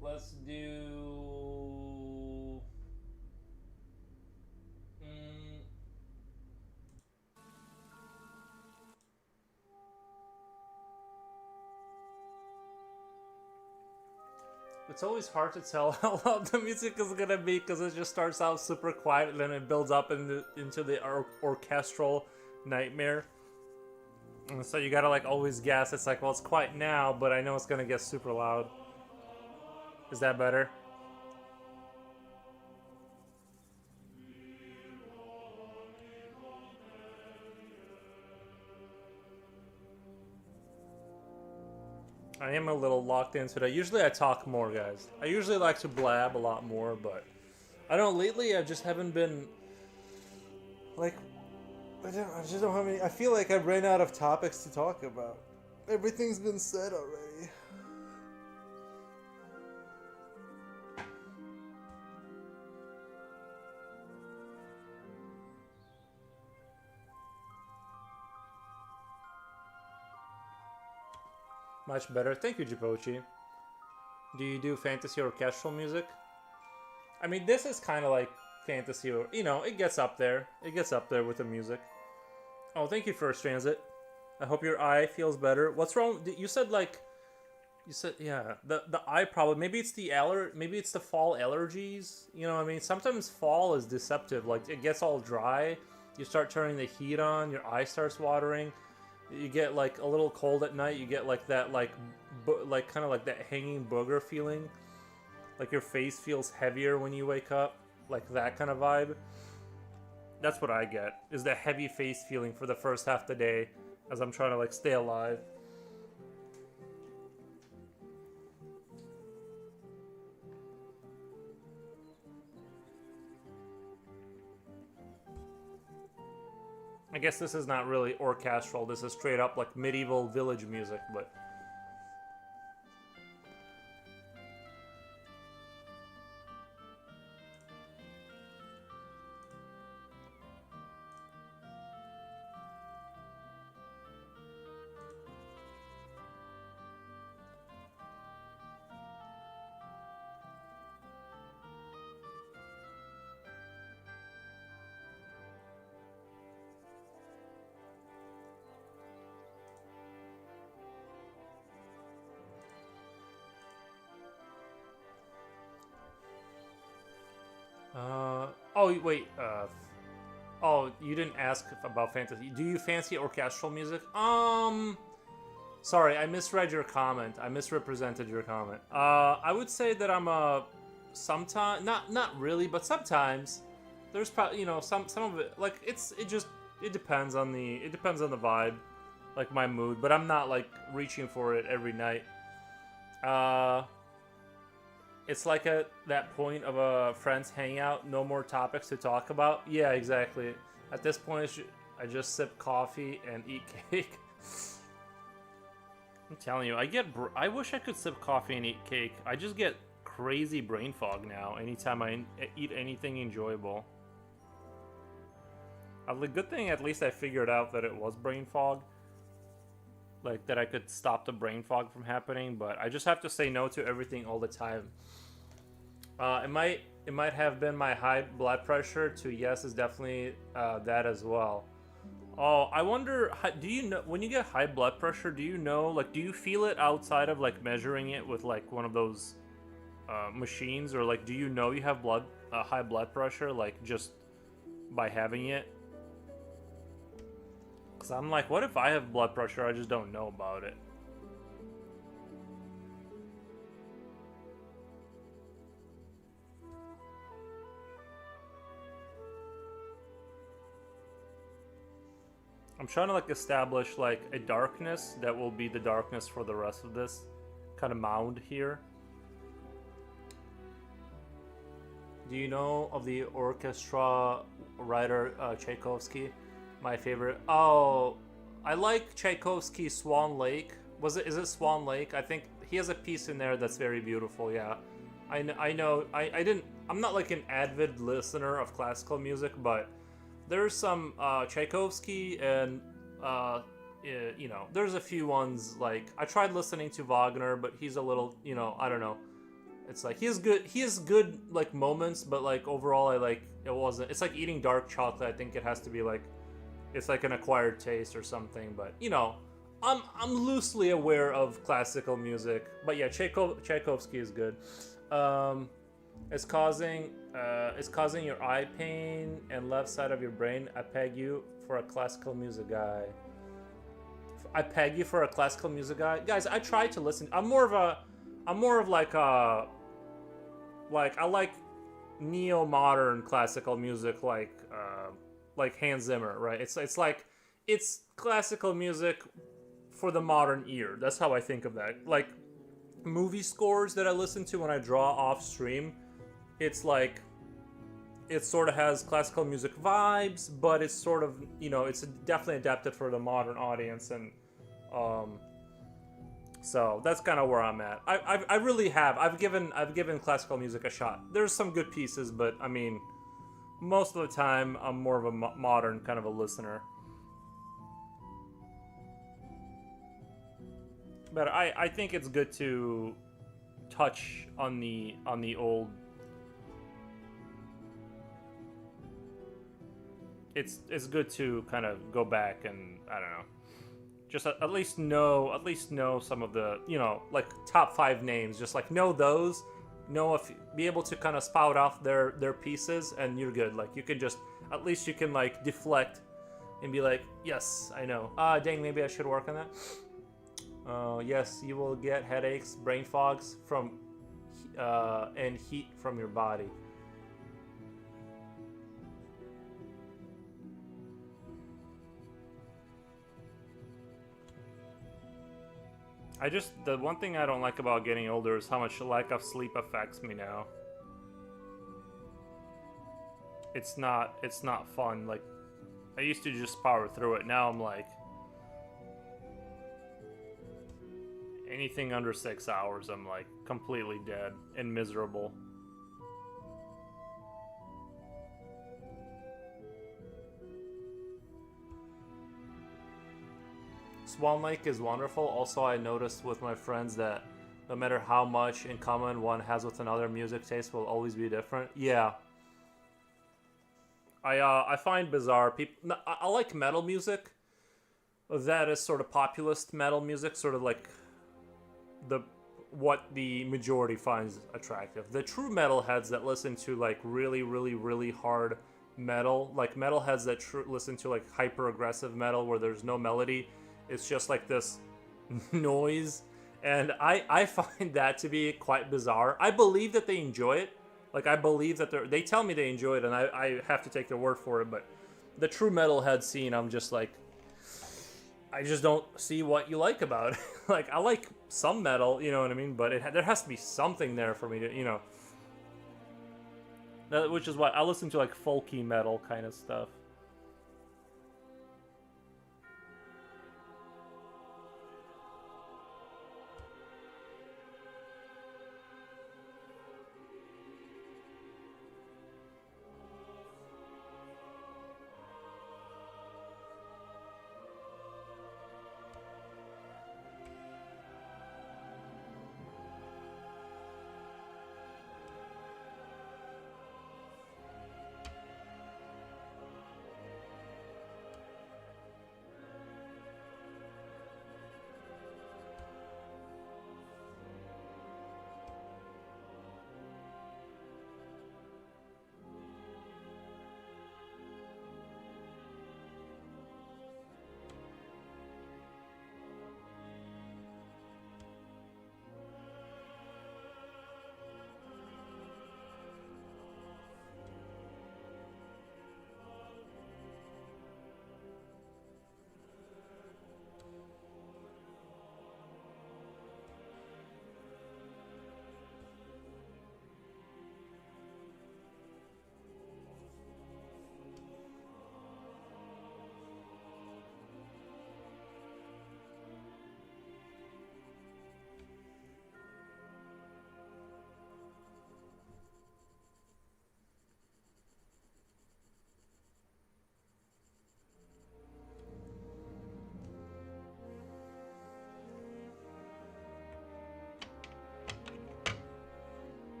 Let's do. Mm, it's always hard to tell how loud the music is gonna be because it just starts out super quiet and then it builds up into the orchestral nightmare. And so you gotta like always guess. It's like, well, it's quiet now, but I know it's gonna get super loud. Is that better? I am a little locked into that. Usually I talk more, guys. I usually like to blab a lot more, but I don't. Lately, I just haven't been like. I just don't have any. I feel like I've ran out of topics to talk about. Everything's been said already. Much better. Thank you, Jipochi. Do you do fantasy orchestral music? I mean, this is kind of like fantasy, or you know, it gets up there. It gets up there with the music. Oh, thank you, First Transit. I hope your eye feels better. What's wrong? You said like, you said yeah, the eye problem. Maybe it's maybe it's the fall allergies. You know what I mean? Sometimes fall is deceptive. Like it gets all dry. You start turning the heat on. Your eye starts watering. You get like a little cold at night. You get like that like kind of like that hanging booger feeling. Like your face feels heavier when you wake up. Like that kind of vibe. That's what I get. Is that heavy face feeling for the first half of the day as I'm trying to like stay alive. I guess this is not really orchestral. This is straight up like medieval village music, but oh wait, oh, you didn't ask about fantasy. Do you fancy orchestral music? Sorry, I misread your comment. I misrepresented your comment. I would say that I'm a sometimes, not really, but sometimes. There's probably, you know, some of it like it depends on the vibe, like my mood, but I'm not like reaching for it every night. It's like at that point of a friends hangout, no more topics to talk about. Yeah, exactly. At this point, I just sip coffee and eat cake. I'm telling you, I wish I could sip coffee and eat cake. I just get crazy brain fog now anytime I eat anything enjoyable. The good thing, at least I figured out that it was brain fog. Like, that I could stop the brain fog from happening, but I just have to say no to everything all the time. It might have been my high blood pressure to yes is definitely that as well. Oh, I wonder, do you know, when you get high blood pressure, do you know, like, do you feel it outside of, like, measuring it with, like, one of those machines? Or, like, do you know you have high blood pressure, like, just by having it? Because I'm like, what if I have blood pressure, I just don't know about it? I'm trying to like establish like a darkness that will be the darkness for the rest of this kind of mound here. Do you know of the orchestra writer Tchaikovsky? My favorite. Oh, I like Tchaikovsky's Swan Lake. Is it Swan Lake? I think he has a piece in there that's very beautiful. Yeah, I know. I'm not like an avid listener of classical music, but there's some Tchaikovsky and there's a few ones like I tried listening to Wagner, but he's a little, I don't know. It's like he has good like moments, but like overall I like it wasn't. It's like eating dark chocolate. I think it has to be like it's like an acquired taste or something, but I'm loosely aware of classical music. But yeah, Tchaikovsky is good. Um it's causing your eye pain and left side of your brain. I peg you for a classical music guy. I peg you for a classical music guy. Guys, I try to listen. I'm more of like I like neo-modern classical music like Hans Zimmer, right? It's like it's classical music for the modern ear. That's how I think of that. Like movie scores that I listen to when I draw off stream, it's like it sort of has classical music vibes, but it's sort of it's definitely adapted for the modern audience, and so that's kind of where I'm at. I really have. I've given classical music a shot. There's some good pieces, but I mean, most of the time I'm more of a modern kind of a listener. But I think it's good to touch on the old. It's good to kind of go back and I don't know, just at least know some of the like top 5 names. Just like know those, if be able to kind of spout off their pieces, and you're good. Like you can just at least you can like deflect and be like, yes, I know. Dang, maybe I should work on that. Yes, you will get headaches, brain fogs from and heat from your body. The one thing I don't like about getting older is how much lack of sleep affects me now. It's not fun. Like, I used to just power through it. Now I'm like, anything under 6 hours, I'm like completely dead and miserable. Swan Lake is wonderful. Also, I noticed with my friends that no matter how much in common one has with another, music taste will always be different. Yeah. I find bizarre people. I like metal music. That is sort of populist metal music, sort of like what the majority finds attractive. The true metalheads that listen to like really, really, really hard metal, like metalheads that listen to like hyper aggressive metal where there's no melody. It's just like this noise, and I find that to be quite bizarre. I believe that they enjoy it. Like, I believe that they tell me they enjoy it, and I have to take their word for it. But the true metalhead scene, I'm just like, I just don't see what you like about it. Like, I like some metal, you know what I mean? But there has to be something there for me to, which is why I listen to like folky metal kind of stuff.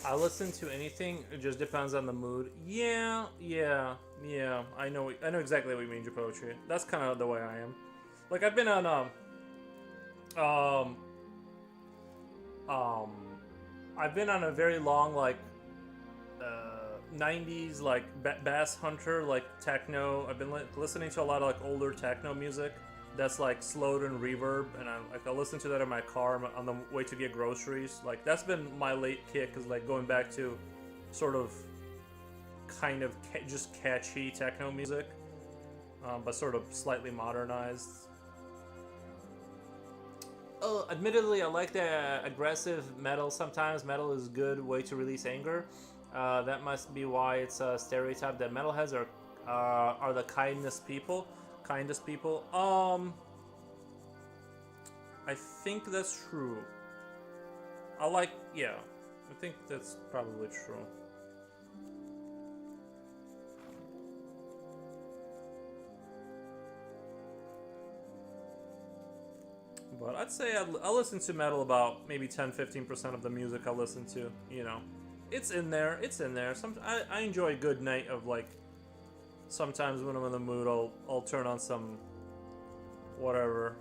I listen to anything. It just depends on the mood. Yeah, yeah, yeah. I know exactly what you mean, your poetry. That's kind of the way I am. Like I've been on um um I've been on a very long like 90s like bass hunter like techno. I've been listening to a lot of like older techno music that's like slowed and reverb, and I listen to that in my car on the way to get groceries. Like that's been my late kick, is like going back to sort of kind of just catchy techno music, but sort of slightly modernized. Oh, admittedly, I like the aggressive metal sometimes. Metal is a good way to release anger. That must be why it's a stereotype that metalheads are the kindest people. I think that's true. Yeah, I think that's probably true. But I'd say I listen to metal about maybe 10-15% of the music I listen to. You know, it's in there. It's in there. I enjoy a good night of like. Sometimes when I'm in the mood, I'll turn on some whatever.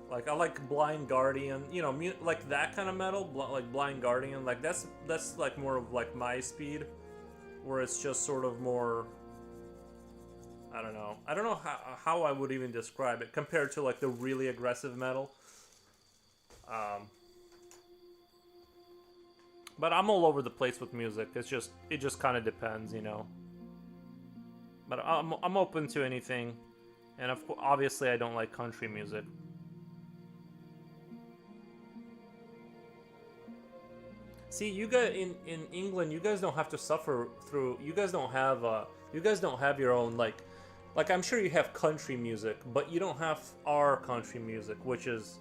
Like I like Blind Guardian, you know, like that kind of metal, like Blind Guardian. Like that's like more of like my speed, where it's just sort of more. I don't know. I don't know how I would even describe it compared to like the really aggressive metal. Um, but I'm all over the place with music. It just kind of depends, you know. But I'm open to anything, and obviously I don't like country music. See, you guys in England, you guys don't have to suffer through. You guys don't have your own like I'm sure you have country music, but you don't have our country music, which is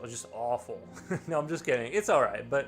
just awful. No, I'm just kidding. It's all right, but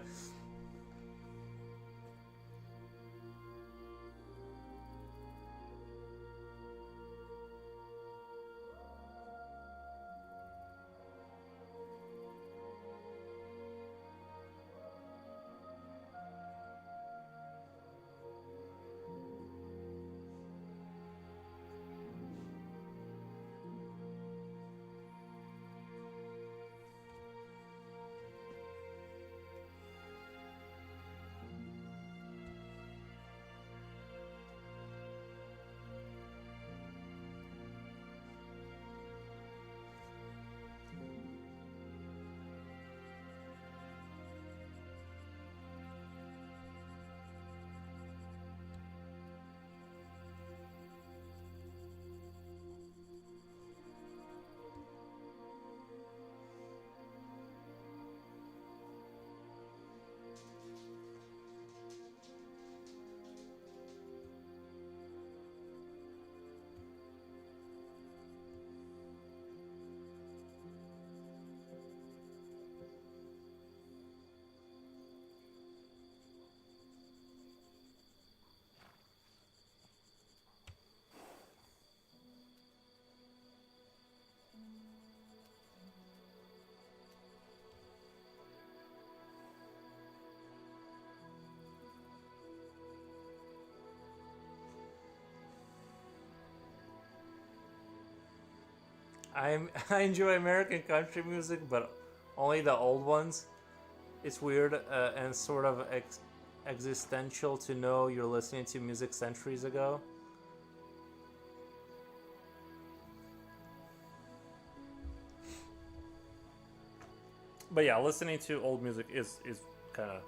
I enjoy American country music, but only the old ones. It's weird and sort of existential to know you're listening to music centuries ago. But yeah, listening to old music is kind of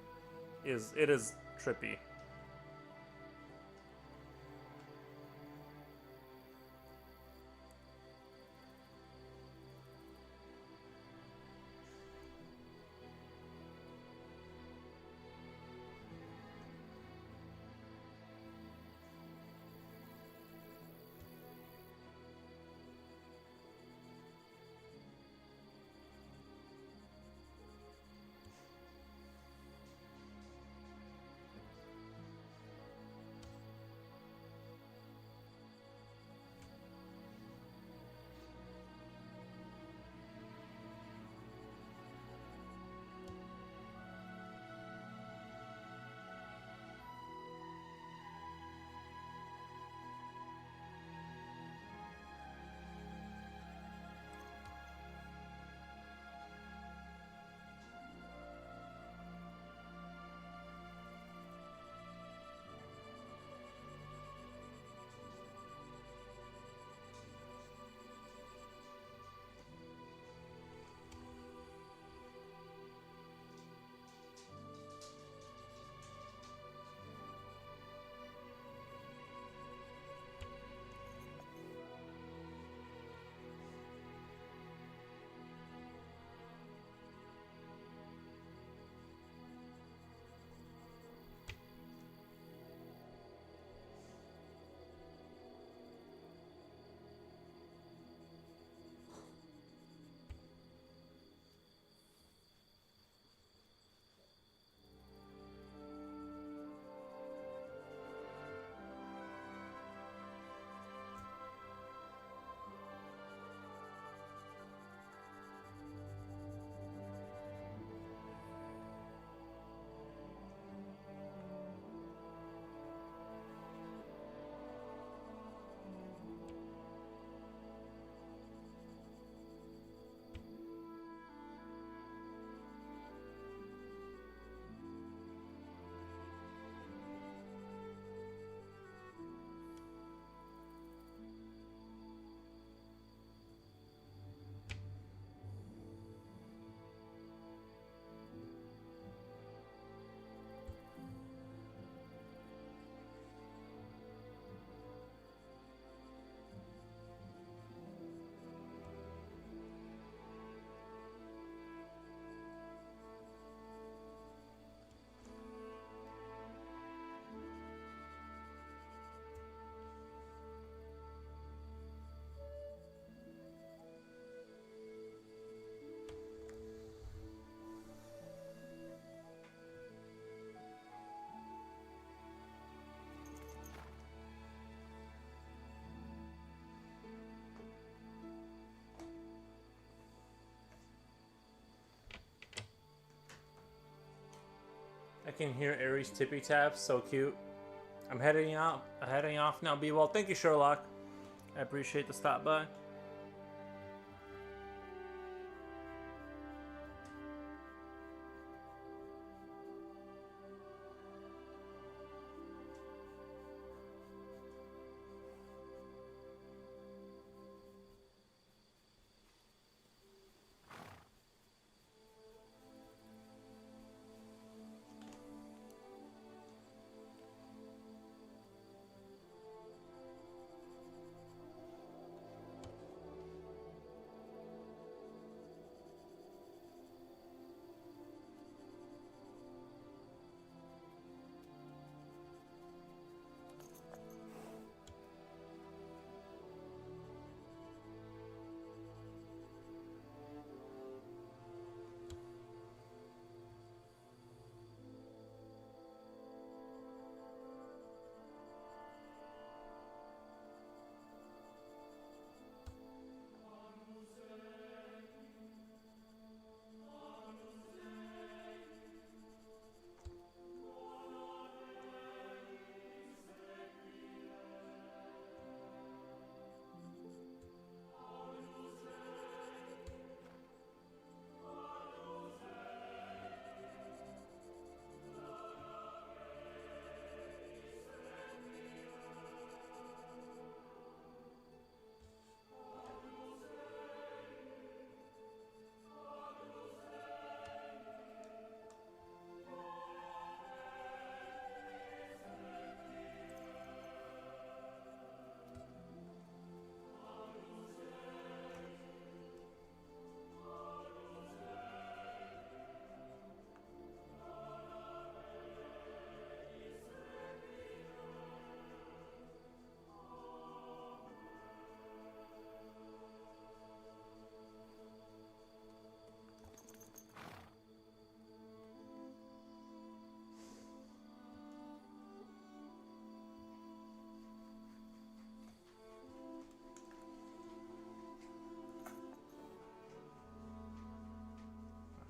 is it is trippy. I can hear Aries tippy taps. So cute. I'm heading out. Heading off now. Be well. Thank you, Sherlock. I appreciate the stop by.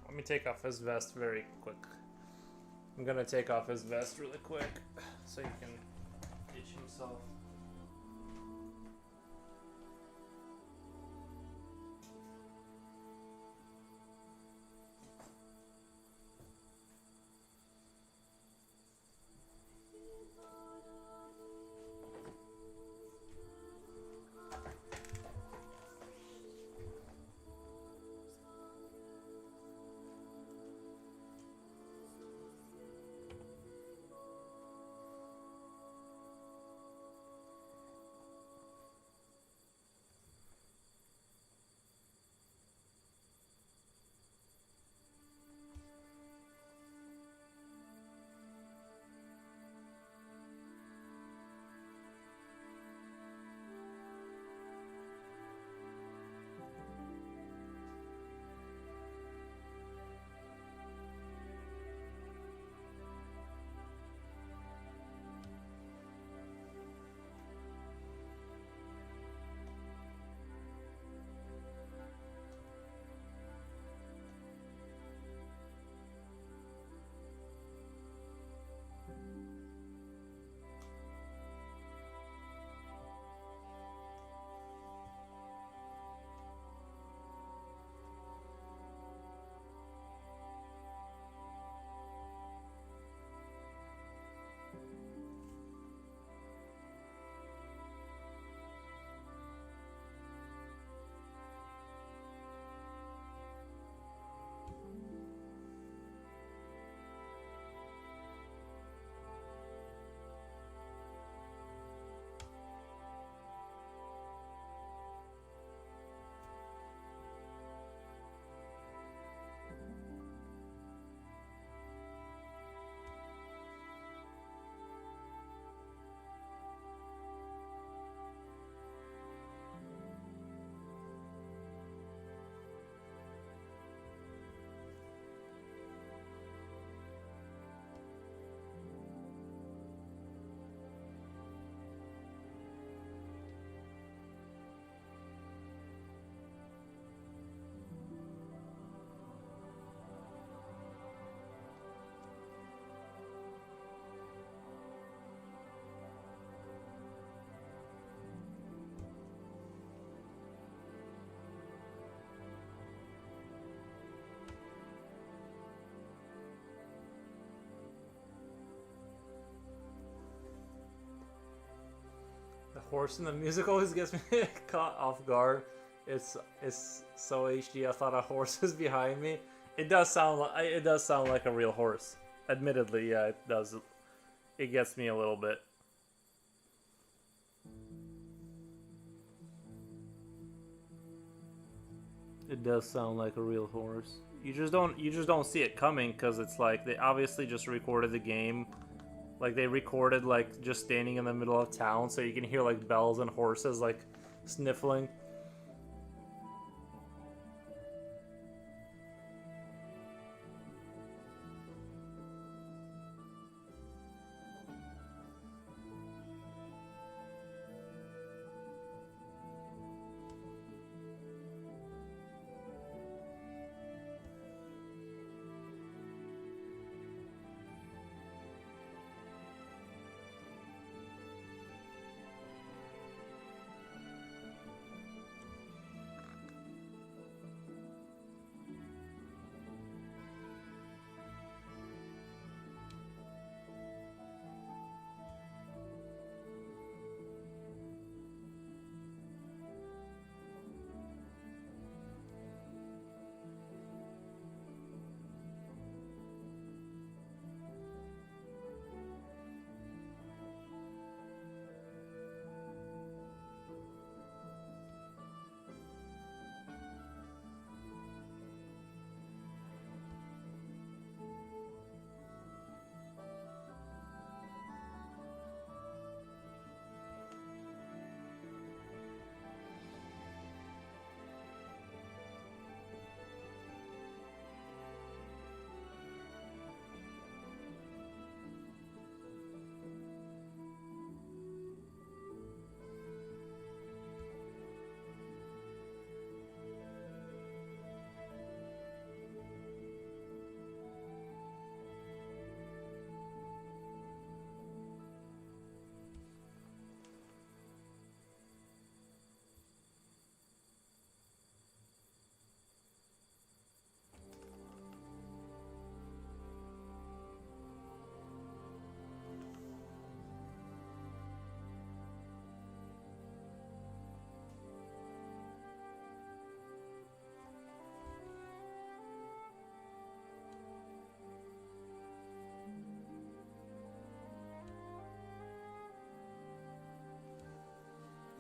Let me take off his vest very quick. I'm gonna take off his vest really quick so he can itch himself. horse in the music always gets me caught off guard. It's so HD. I thought a horse was behind me. It does sound like a real horse. Admittedly, yeah, it does. It gets me a little bit. It does sound like a real horse. You just don't see it coming because it's like they obviously just recorded the game. Like they recorded like just standing in the middle of town, so you can hear like bells and horses like sniffling.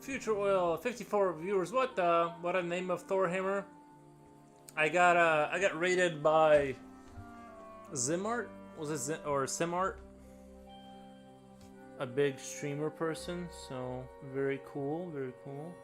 Future Oil, 54 viewers. What a name of Thor Hammer. I got rated by Zimart. Was it or Simart? A big streamer person. So very cool, very cool.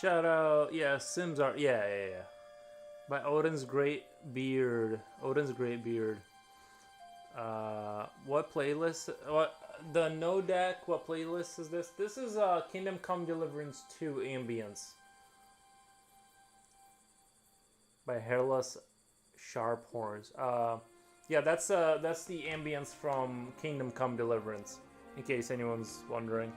Shout out, yeah, Sims are, yeah. By Odin's Great Beard. Odin's Great Beard. What playlist? What the No Deck? What playlist is this? This is Kingdom Come Deliverance 2 Ambience by Hairless Sharphorns. Yeah, that's the ambience from Kingdom Come Deliverance. In case anyone's wondering.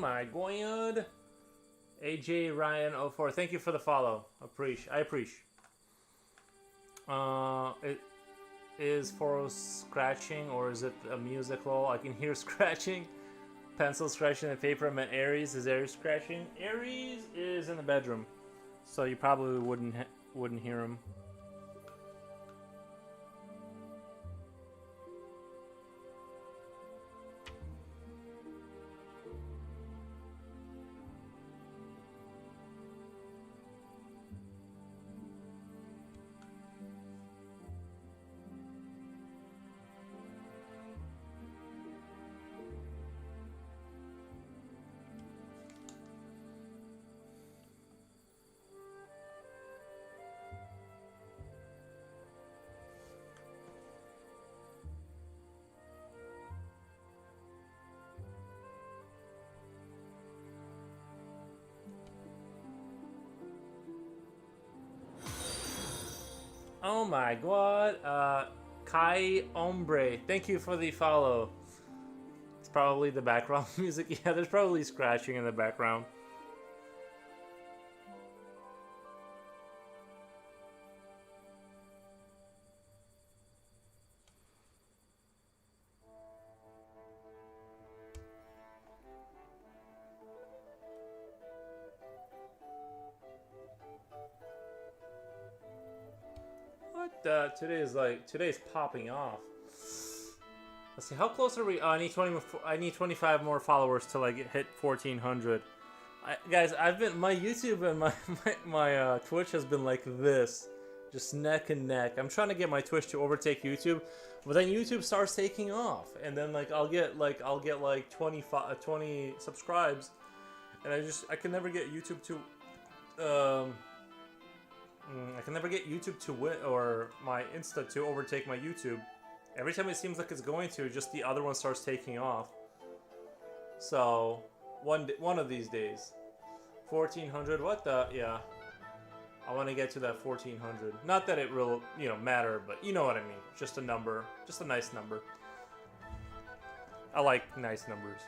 my god. AJ Ryan 04. Thank you for the follow. I appreciate. It is for scratching or is it a musical? I can hear scratching. Pencil scratching the paper. I meant Aries. Is Aries scratching? Aries is in the bedroom, so you probably wouldn't hear him. Oh my god, Kai Ombre, thank you for the follow. It's probably the background music. Yeah, there's probably scratching in the background. What? Today's popping off. Let's see, how close are we? I need 25 more followers till I hit 1,400. Guys, my YouTube and my Twitch has been like this, just neck and neck. I'm trying to get my Twitch to overtake YouTube, but then YouTube starts taking off, and then I'll get 20 subscribes, and I can never get YouTube to I can never get YouTube to win, or my Insta to overtake my YouTube. Every time it seems like it's going to, just the other one starts taking off. So, one of these days. 1,400, what the, yeah. I want to get to that 1,400. Not that it will, matter, but you know what I mean. Just a number, just a nice number. I like nice numbers.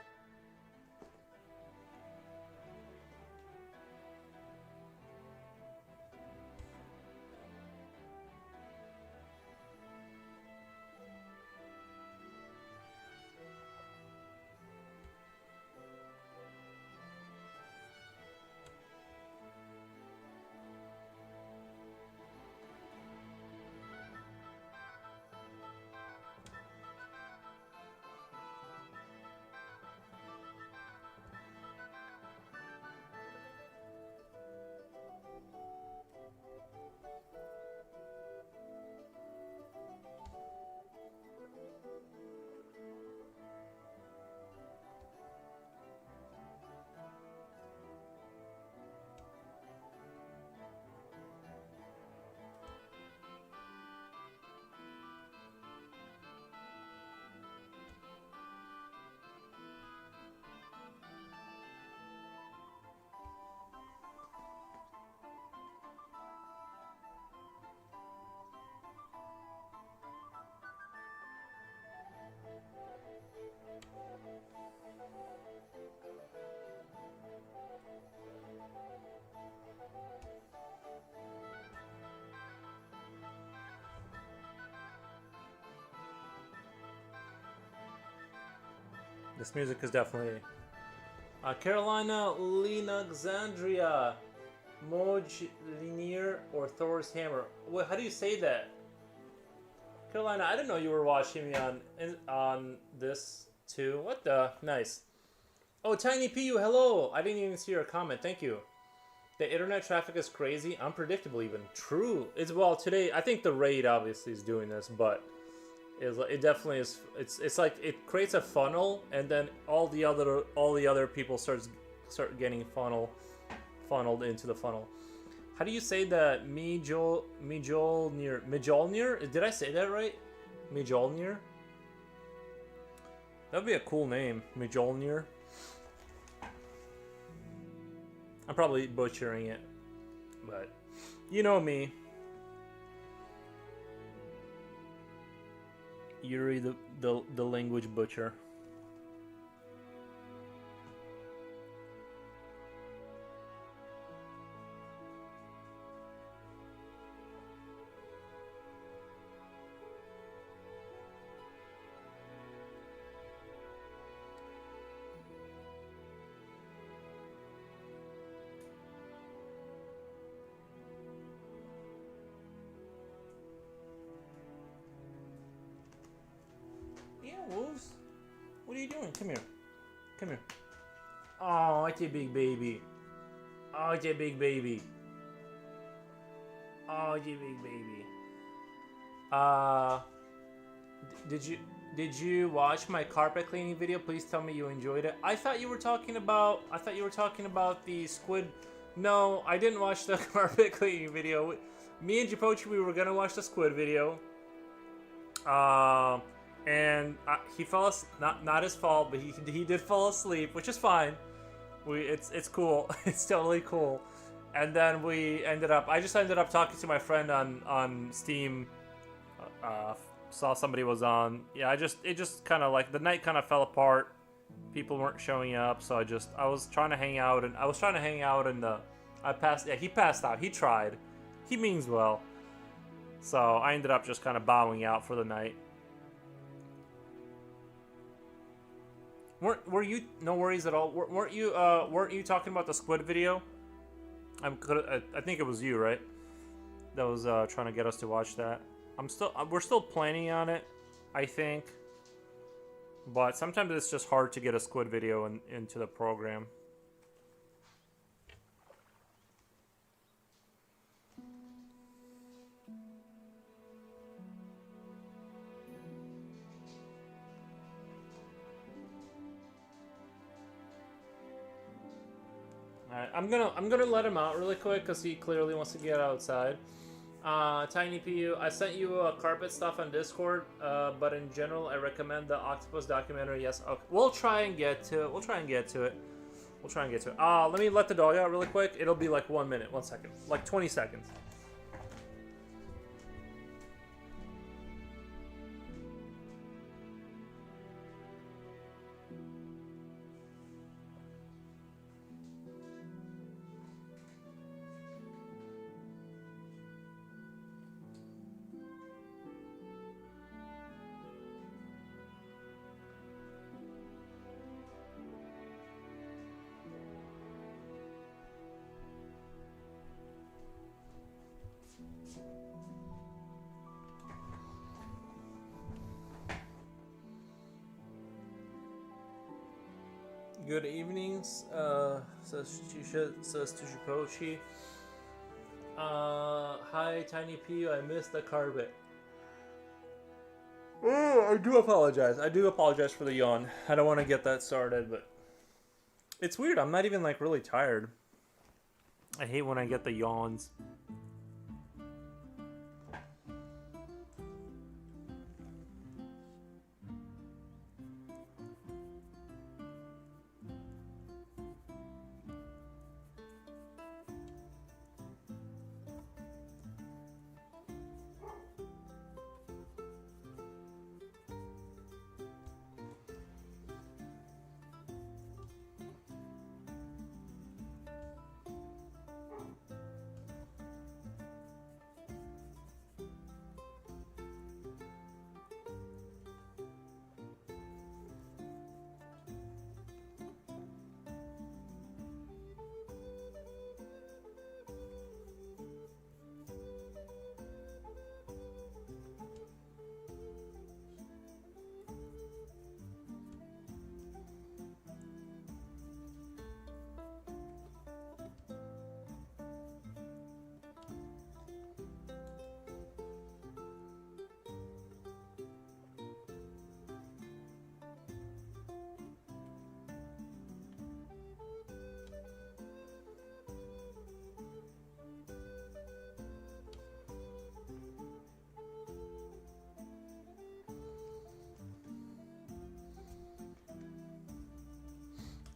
This music is definitely... Carolina Linalexandria, Moj Linear, or Thor's Hammer. What? How do you say that? Carolina, I didn't know you were watching me on this too. What the? Nice. Oh, Tiny PU, hello! I didn't even see your comment. Thank you. The internet traffic is crazy, unpredictable even. True. Well, today, I think the raid obviously is doing this, but... It definitely is. It's like it creates a funnel, and then all the other people start getting funneled into the funnel. How do you say that? Mjolnir? Did I say that right? Mjolnir? That'd be a cool name, Mjolnir. I'm probably butchering it, but you know me. Yuri the language butcher. What are you doing? Come here. Come here. Oh, it's a big baby. Oh, it's a big baby. Oh, it's a big baby. Did you watch my carpet cleaning video? Please tell me you enjoyed it. I thought you were talking about the squid. No, I didn't watch the carpet cleaning video. Me and Japochi, we were gonna watch the squid video. And he fell asleep. Not his fault, but he did fall asleep, which is fine. It's cool. It's totally cool. And then I just ended up talking to my friend on Steam. Saw somebody was on. Yeah, it just kind of like the night kind of fell apart. People weren't showing up, so I was trying to hang out, and he passed out. He tried. He means well. So I ended up just kind of bowing out for the night. Were you, no worries at all? Weren't you talking about the squid video? I think it was you, right? That was trying to get us to watch that. We're still planning on it, I think. But sometimes it's just hard to get a squid video into the program. Alright, I'm gonna let him out really quick because he clearly wants to get outside. Tiny PU, I sent you carpet stuff on Discord, but in general, I recommend the octopus documentary. Yes, okay. We'll try and get to it. Let me let the dog out really quick. It'll be like 1 minute, 1 second, like 20 seconds. Good evenings, says Tushipochi. Hi, Tiny P. I missed the carpet. Oh, I do apologize. For the yawn. I don't want to get that started, but it's weird. I'm not even like really tired. I hate when I get the yawns.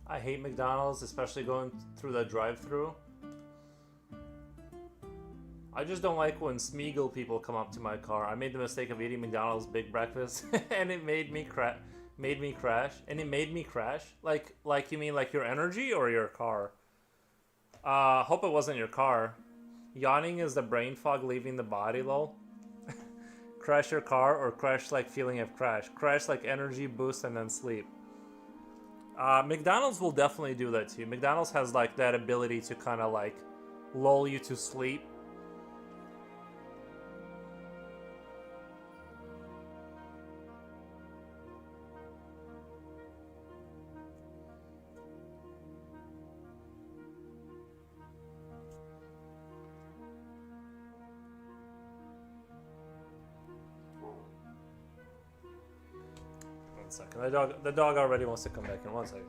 I hate McDonald's, especially going through the drive-thru. I just don't like when Smeagol people come up to my car. I made the mistake of eating McDonald's big breakfast, and it made me crash. And it made me crash. Like you mean like your energy or your car? Hope it wasn't your car. Yawning is the brain fog leaving the body, lol. Crash your car or crash like feeling of crash. Crash like energy boost and then sleep. McDonald's will definitely do that too. McDonald's has like that ability to kind of like lull you to sleep. 1 second. The dog already wants to come back in. 1 second.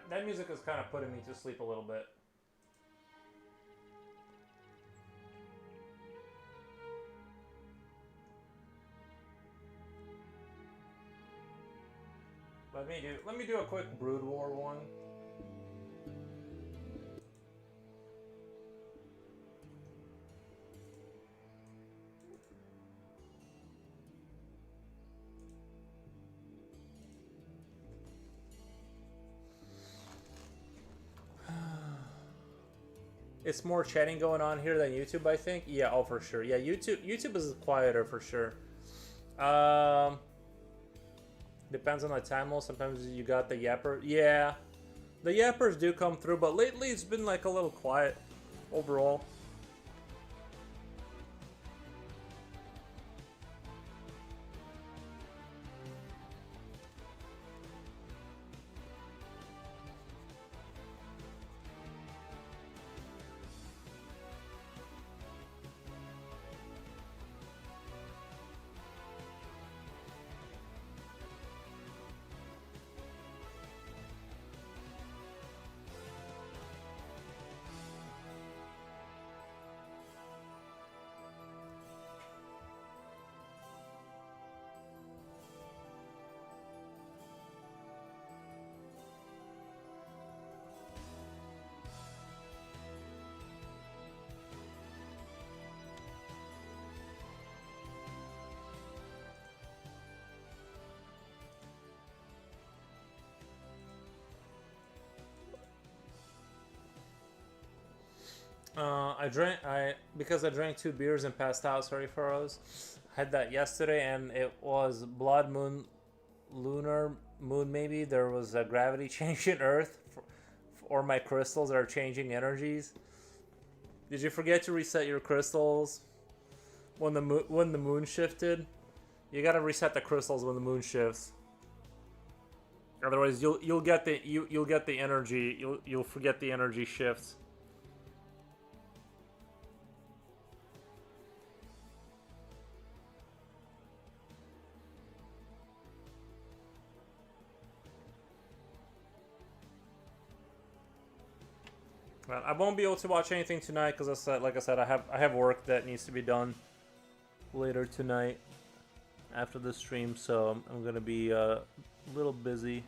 That music is kind of putting me to sleep a little bit. Let me do a quick Brood War one. It's more chatting going on here than YouTube, I think. Yeah, oh for sure. Yeah, YouTube is quieter for sure. Depends on the channel. Sometimes you got the yapper. Yeah, the yappers do come through, but lately it's been like a little quiet overall. Because I drank 2 beers and passed out. Sorry for those. Had that yesterday, and it was blood moon, lunar moon. Maybe there was a gravity change in Earth, or my crystals are changing energies. Did you forget to reset your crystals when the moon shifted? You gotta reset the crystals when the moon shifts. Otherwise, you'll get the energy. You'll forget the energy shifts. I won't be able to watch anything tonight because, like I said, I have work that needs to be done later tonight after the stream, so I'm gonna be a little busy.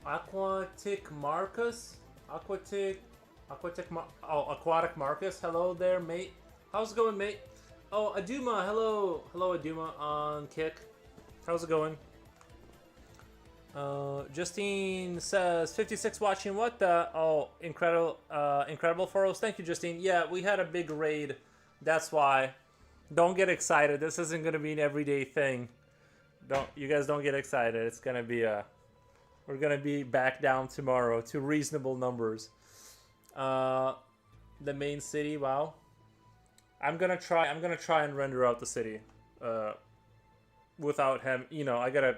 Aquatic Marcus? Aquatic Marcus. Hello there, mate. How's it going, mate? Oh, Aduma. Hello, Aduma on Kick. How's it going? Justine says 56 watching. What the? Oh, incredible photos. Thank you, Justine. Yeah, we had a big raid. That's why. Don't get excited. This isn't gonna be an everyday thing. You guys don't get excited. It's gonna be we're gonna be back down tomorrow to reasonable numbers. The main city. Wow. I'm gonna try and render out the city. Without him, I gotta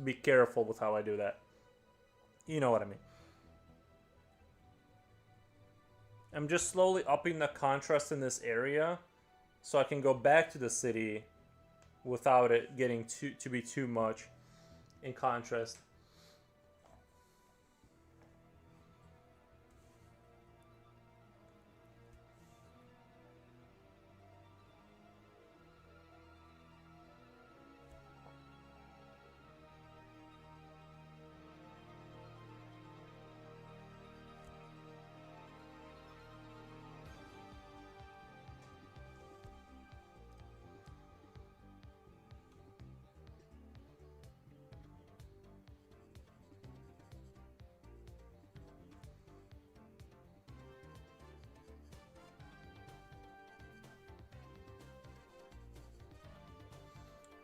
be careful with how I do that. You know what I mean. I'm just slowly upping the contrast in this area so I can go back to the city without it getting to be too much in contrast.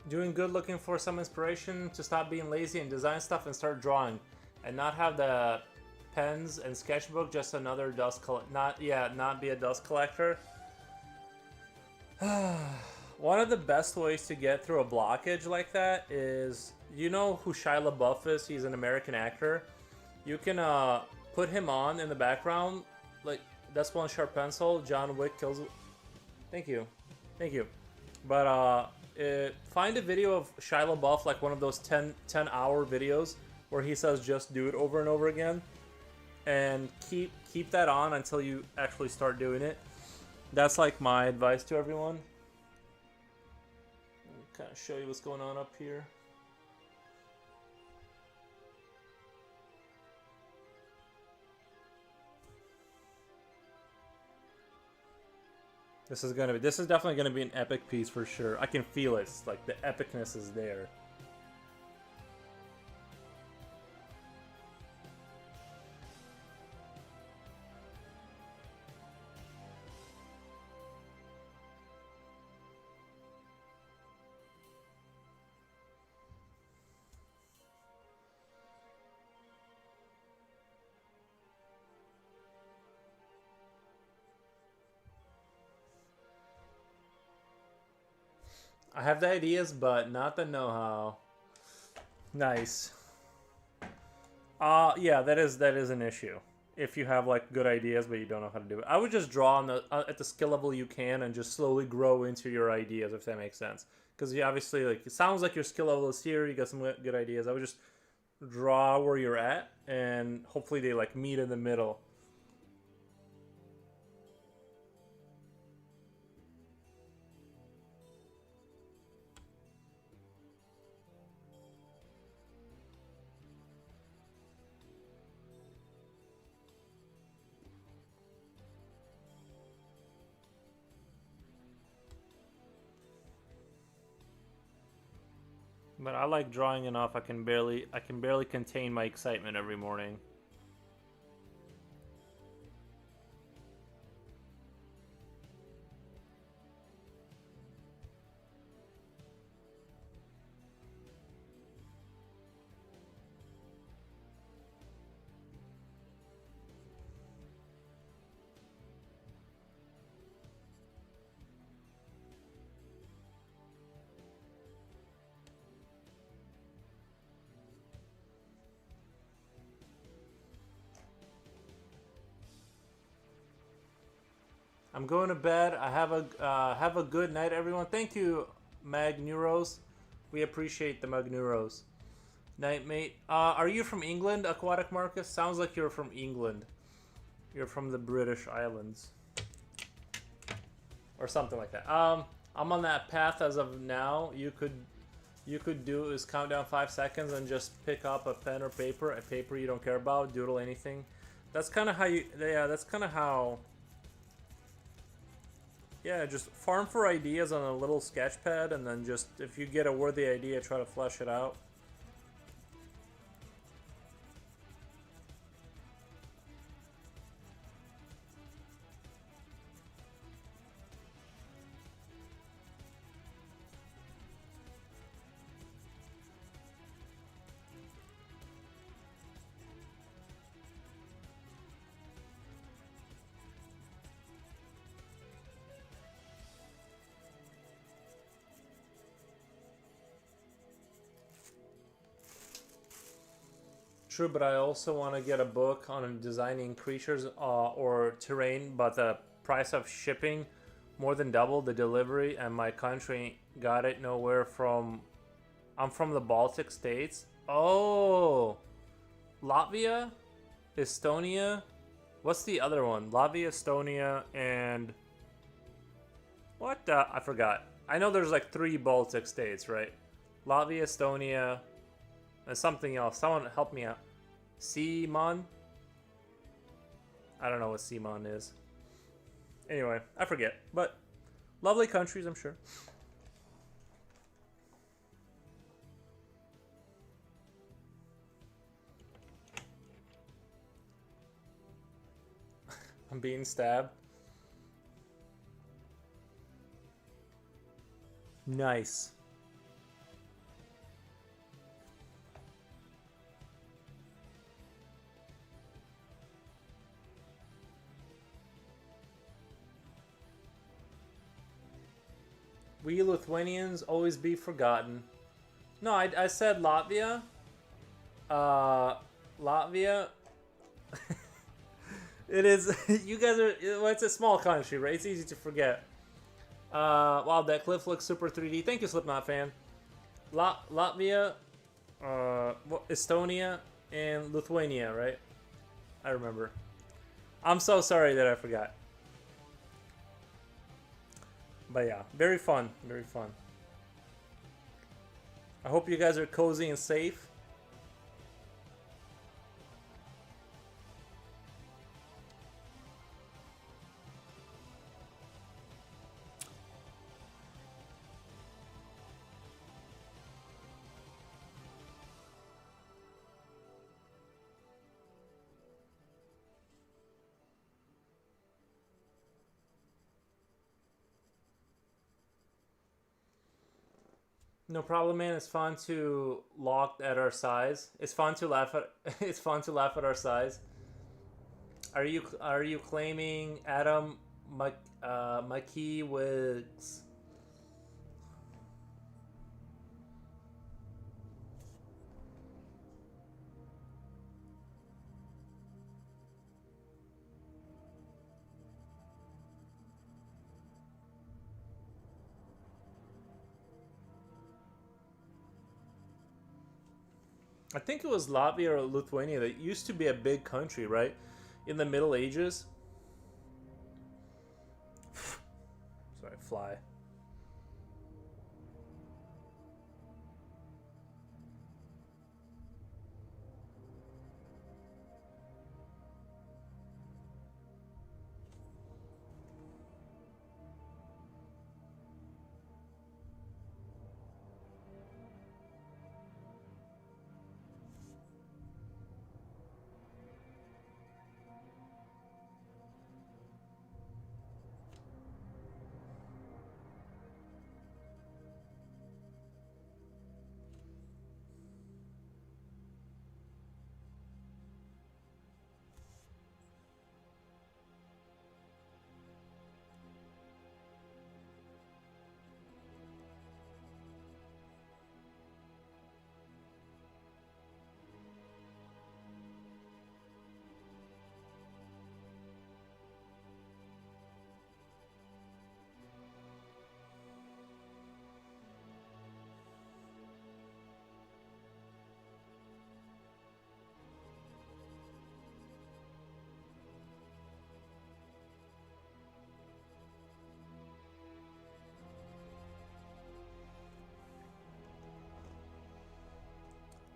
Doing good, looking for some inspiration to stop being lazy and design stuff and start drawing, and not have the pens and sketchbook just another dust not be a dust collector. One of the best ways to get through a blockage like that is, you know who Shia LaBeouf is? He's an American actor. You can put him on in the background, like that's one sharp pencil. John Wick kills. Thank you. But find a video of Shia LaBeouf, like one of those 10-hour videos where he says just do it over and over again, and keep that on until you actually start doing it. That's like my advice to everyone. Kind of show you what's going on up here. This is definitely gonna be an epic piece for sure. I can feel it. It's like the epicness is there. I have the ideas, but not the know-how. Nice. Yeah, that is an issue. If you have like good ideas, but you don't know how to do it, I would just draw on at the skill level you can, and just slowly grow into your ideas, if that makes sense. Because you obviously, like, it sounds like your skill level is here. You got some good ideas. I would just draw where you're at, and hopefully they like meet in the middle. But I like drawing enough. I can barely contain my excitement every morning. I'm going to bed. I have a good night, everyone. Thank you, Magnuros. We appreciate the Magnuros. Night, mate. Are you from England, Aquatic Marcus? Sounds like you're from England. You're from the British Islands, or something like that. I'm on that path as of now. You could you could do is count down 5 seconds and just pick up a pen or paper, a paper you don't care about, doodle anything. That's kind of how you, yeah, that's kind of how, yeah, just farm for ideas on a little sketch pad, and then just, if you get a worthy idea, try to flesh it out. True, but I also want to get a book on designing creatures or terrain, but the price of shipping more than doubled the delivery, and my country got it nowhere from. I'm from the Baltic states. Oh, Latvia, Estonia. What's the other one? Latvia, Estonia, and what? I forgot. I know there's like 3 Baltic states, right? Latvia, Estonia, and something else. Someone help me out. Simon? I don't know what Simon is. Anyway, I forget. But lovely countries, I'm sure. I'm being stabbed. Nice. We Lithuanians always be forgotten. No, I said Latvia. Latvia. It is. You guys are. Well, it's a small country, right? It's easy to forget. Wow, that cliff looks super 3D. Thank you, Slipknot fan. Latvia, Estonia, and Lithuania, right? I remember. I'm so sorry that I forgot. But yeah, very fun. Very fun. I hope you guys are cozy and safe. No problem, man. It's fun to laugh at our size. It's fun to laugh at. It's fun to laugh at our size. Are you claiming Adam McKeewigs? I think it was Latvia or Lithuania that used to be a big country, right? In the Middle Ages. Sorry, fly.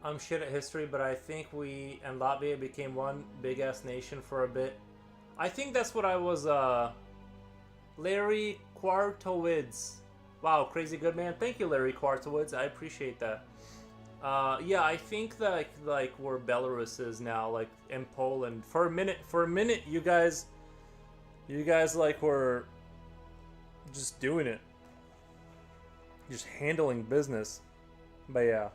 I'm shit at history, but I think we and Latvia became one big ass nation for a bit. I think that's what I was. Larry Quartowitz. Wow, crazy good man. Thank you, Larry Quartowitz. I appreciate that. Yeah, I think that like where Belarus is now, like in Poland. For a minute, you guys like were just doing it, just handling business. But yeah,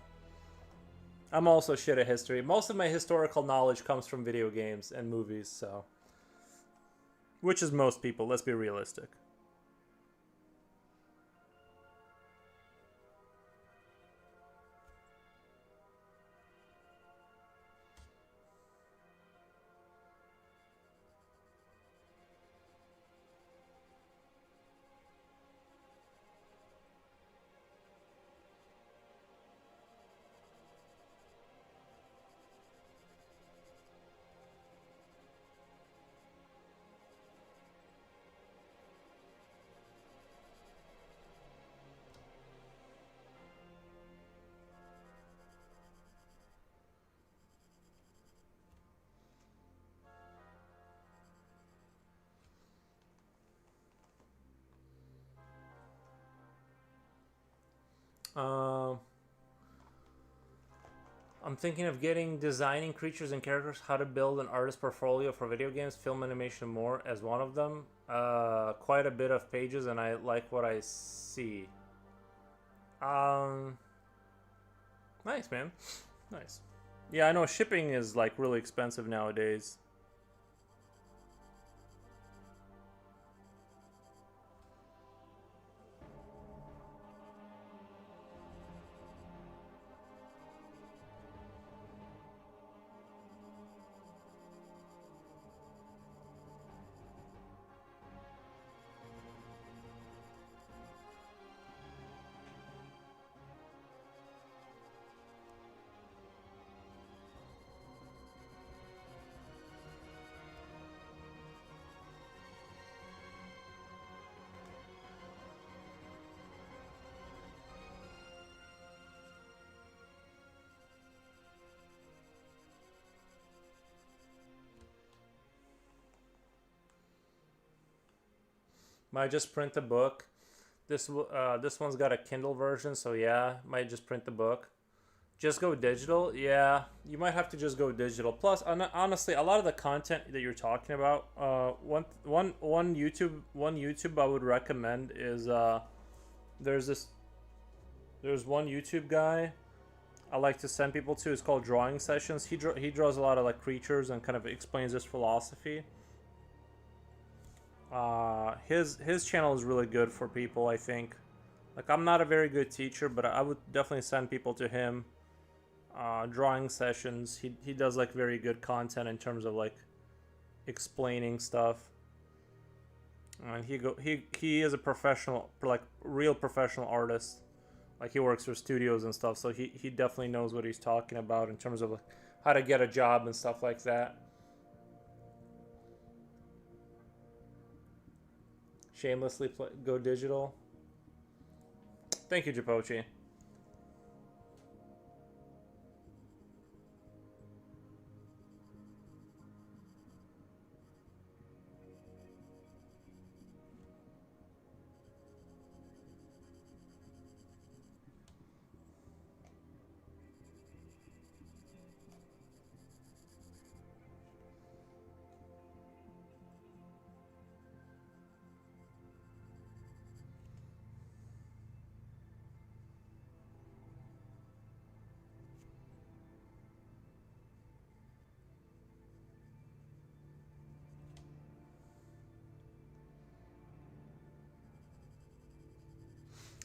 I'm also shit at history. Most of my historical knowledge comes from video games and movies, so which is most people. Let's be realistic. Um, I'm thinking of getting designing creatures and characters, how to build an artist portfolio for video games, film animation, more as one of them. Quite a bit of pages, and I like what I see. Um, nice, man. Nice. Yeah, I know shipping is like really expensive nowadays. Might just print the book. This one's got a Kindle version, so yeah, might just print the book. Just go digital, yeah. You might have to just go digital. Plus, honestly, a lot of the content that you're talking about, one YouTube I would recommend is there's this there's one YouTube guy I like to send people to. It's called Drawing Sessions. He draws a lot of like creatures and kind of explains his philosophy. His channel is really good for people, I think. Like, I'm not a very good teacher, but I would definitely send people to him. Drawing Sessions. He does like very good content in terms of like explaining stuff. And he is a professional, like real professional artist. Like, he works for studios and stuff, so he definitely knows what he's talking about in terms of like, how to get a job and stuff like that. Shamelessly go digital. Thank you, Japochi.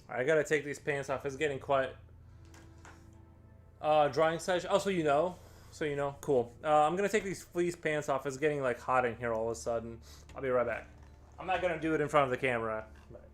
I gotta take these pants off. It's getting quite. Drawing session. Oh, so you know. So you know. Cool. I'm gonna take these fleece pants off. It's getting like hot in here all of a sudden. I'll be right back. I'm not gonna do it in front of the camera. But...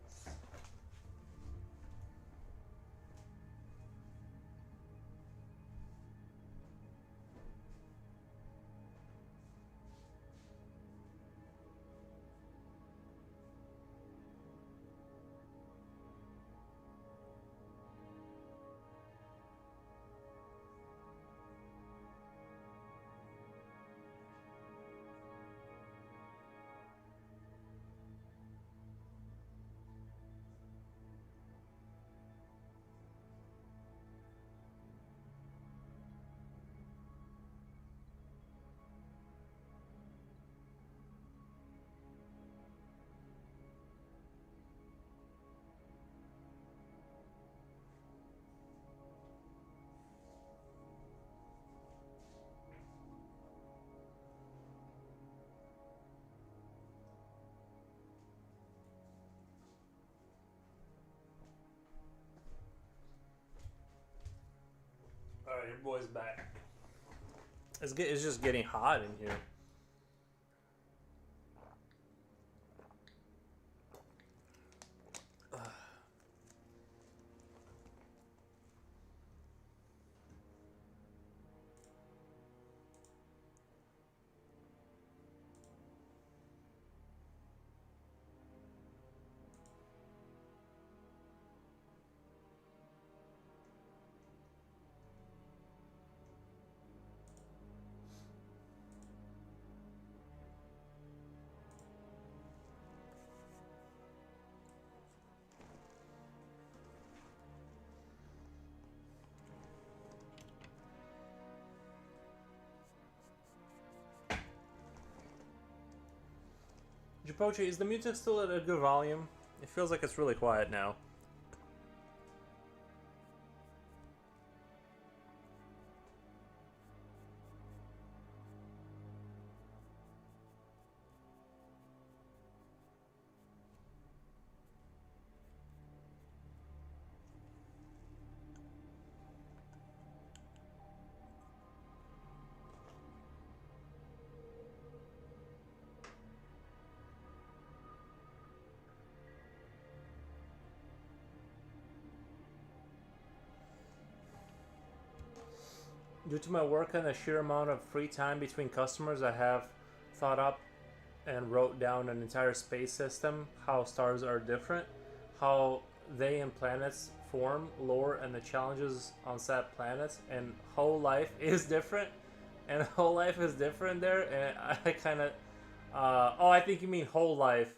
Nerd Boy's back. It's just getting hot in here. Japoche, is the music still at a good volume? It feels like it's really quiet now. Due to my work and the sheer amount of free time between customers, I have thought up and wrote down an entire space system, how stars are different, how they and planets form, lore, and the challenges on said planets, and whole life is different, and whole life is different there, and I kind of, oh, I think you mean whole life.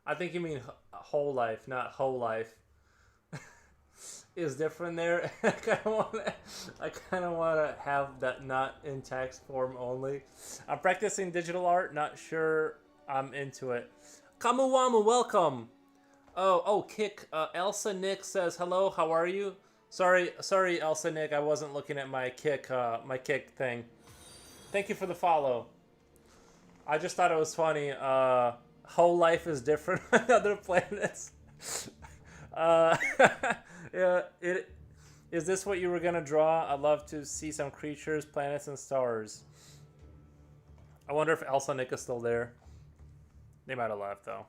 I think you mean whole life, not whole life. Is different there. I kind of want to have that not in text form only. I'm practicing digital art. Not sure I'm into it. Kamuwamu, welcome. Oh, Kick. Elsa Nick says hello. How are you? Sorry, Elsa Nick. I wasn't looking at my Kick thing. Thank you for the follow. I just thought it was funny. Whole life is different on other planets. Yeah, is this what you were gonna draw? I'd love to see some creatures, planets, and stars. I wonder if Elsa Nick is still there. They might have left though.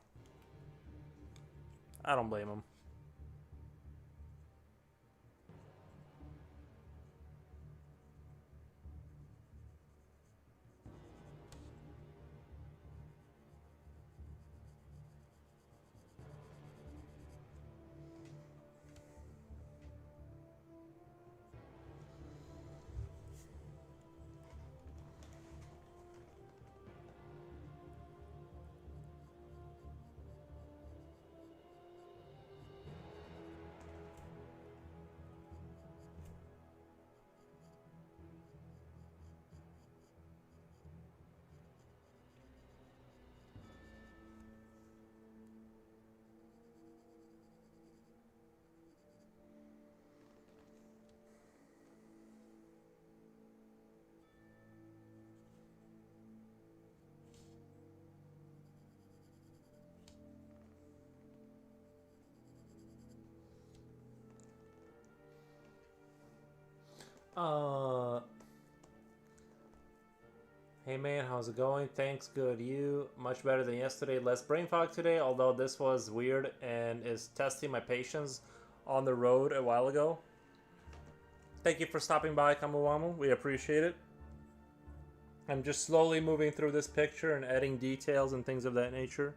I don't blame them. Hey man, how's it going? Thanks, good. You? Much better than yesterday. Less brain fog today, although this was weird and is testing my patience on the road a while ago. Thank you for stopping by, Kamuwamu. We appreciate it. I'm just slowly moving through this picture and adding details and things of that nature.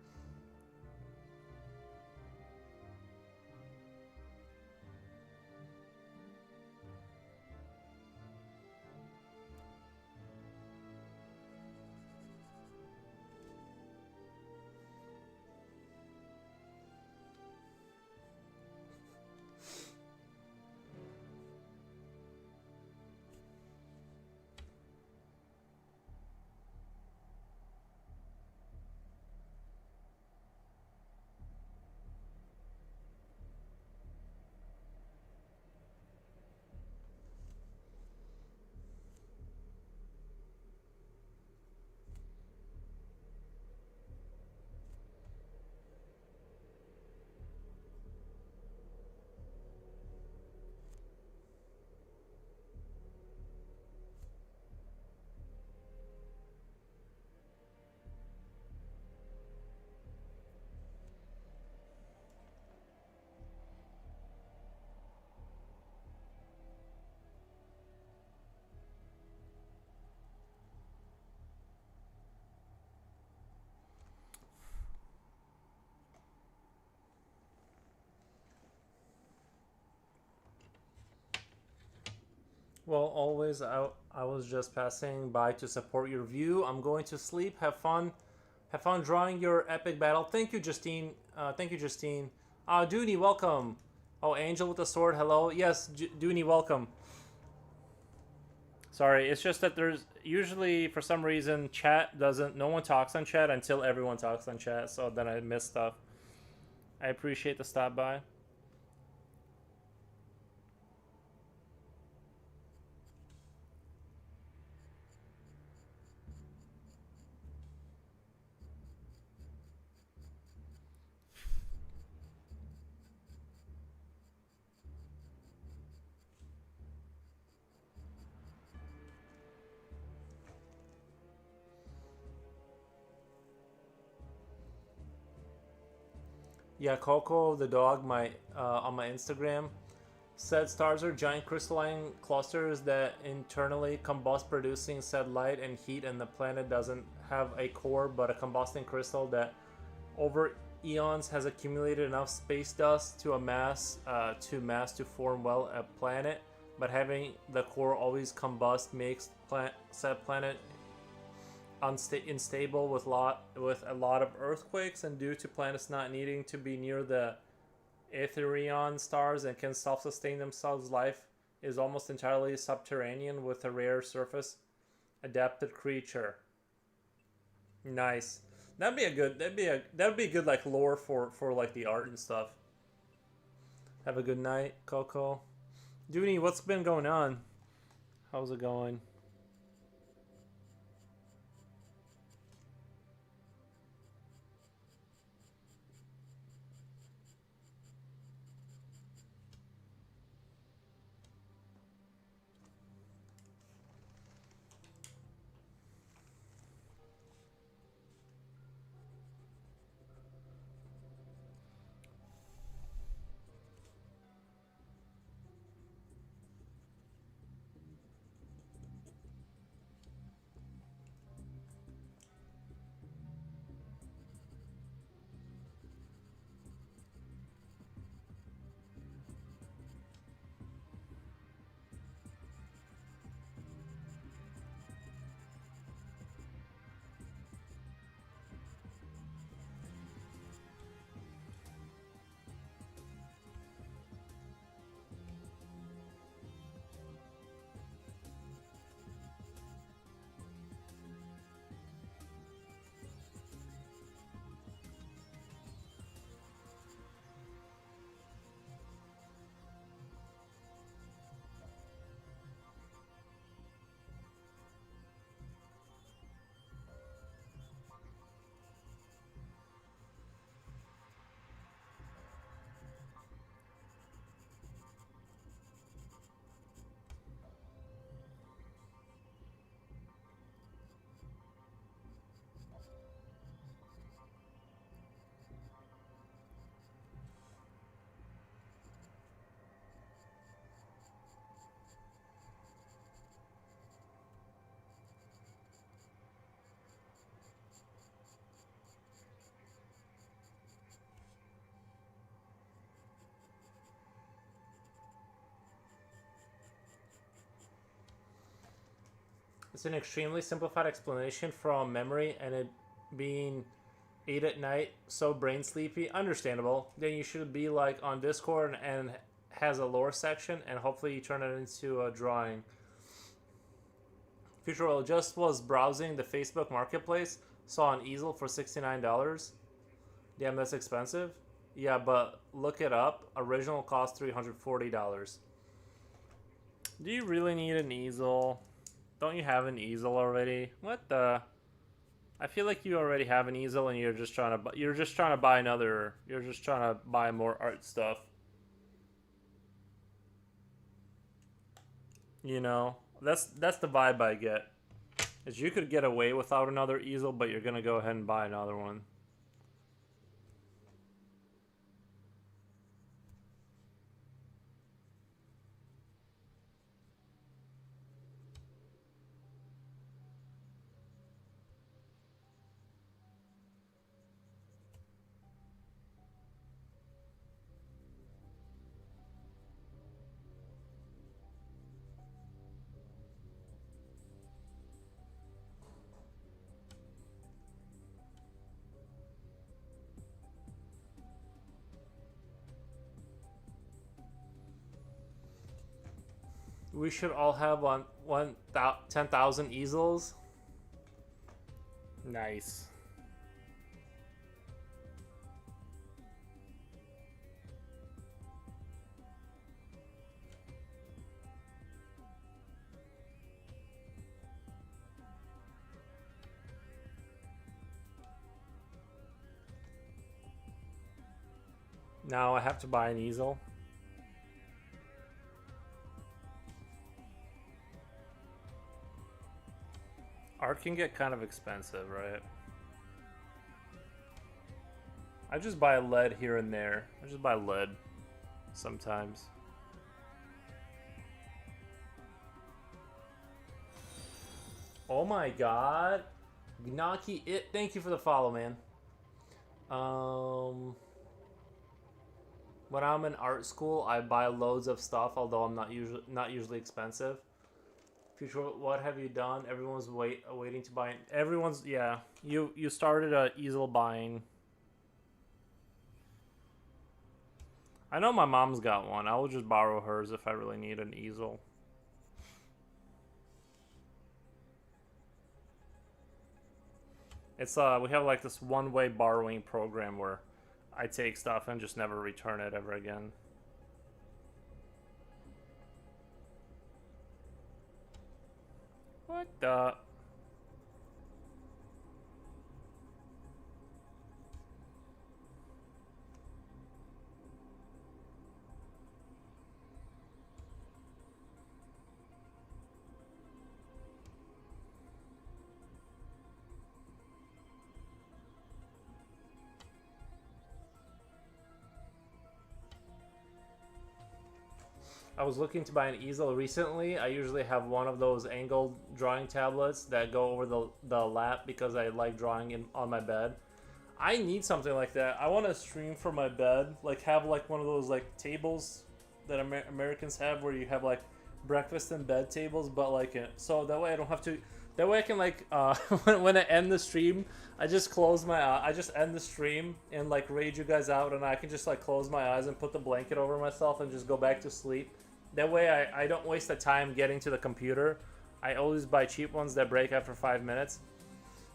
Well, always, I was just passing by to support your view. I'm going to sleep. Have fun. Have fun drawing your epic battle. Thank you, Justine. Thank you, Justine. Dooney, welcome. Oh, Angel with the sword, hello. Yes, Dooney, welcome. Sorry, it's just that there's usually, for some reason, chat doesn't, no one talks on chat until everyone talks on chat, so then I miss stuff. I appreciate the stop by. Yeah, Coco the dog, my on my Instagram, said stars are giant crystalline clusters that internally combust, producing said light and heat, and the planet doesn't have a core but a combusting crystal that over eons has accumulated enough space dust to form well a planet, but having the core always combust makes said planet unstable with a lot of earthquakes, and due to planets not needing to be near the Aetherion stars and can self-sustain themselves, life is almost entirely subterranean with a rare surface adapted creature. Nice. That'd be good like lore for like the art and stuff. Have a good night, Coco. Dooney, what's been going on? How's it going? It's an extremely simplified explanation from memory and it being 8 at night, so brain sleepy. Understandable. Then you should be like on Discord and has a lore section, and hopefully you turn it into a drawing. Future World just was browsing the Facebook Marketplace, saw an easel for $69. Damn, that's expensive. Yeah, but look it up. Original cost $340. Do you really need an easel? Don't you have an easel already? What the? I feel like you already have an easel, and you're just trying to buy another. You're just trying to buy more art stuff. You know, that's the vibe I get. Is you could get away without another easel, but you're gonna go ahead and buy another one. We should all have 10,000 easels. Nice. Now I have to buy an easel. Art can get kind of expensive, right? I just buy lead here and there. I just buy lead sometimes. Oh my god. Gnaki it, thank you for the follow, man. When I'm in art school, I buy loads of stuff, although I'm not usually expensive. Future, what have you done? Everyone's waiting to buy. Everyone's yeah. You started a easel buying. I know my mom's got one. I will just borrow hers if I really need an easel. It's we have like this one-way borrowing program where I take stuff and just never return it ever again. What the? I was looking to buy an easel recently. I usually have one of those angled drawing tablets that go over the lap because I like drawing on my bed. I need something like that. I want to stream from my bed, like have like one of those like tables that Americans have where you have like breakfast in bed tables, but like so that way I don't have to. That way I can like when I end the stream, I just close my I just end the stream and like raid you guys out, and I can just like close my eyes and put the blanket over myself and just go back to sleep. That way I don't waste the time getting to the computer. I always buy cheap ones that break after 5 minutes.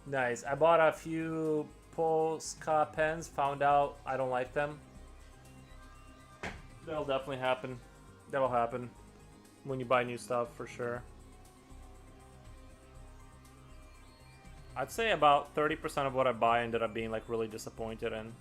Nice. I bought a few Posca pens, found out I don't like them. That'll definitely happen. That'll happen when you buy new stuff for sure. I'd say about 30% of what I buy ended up being like really disappointed in.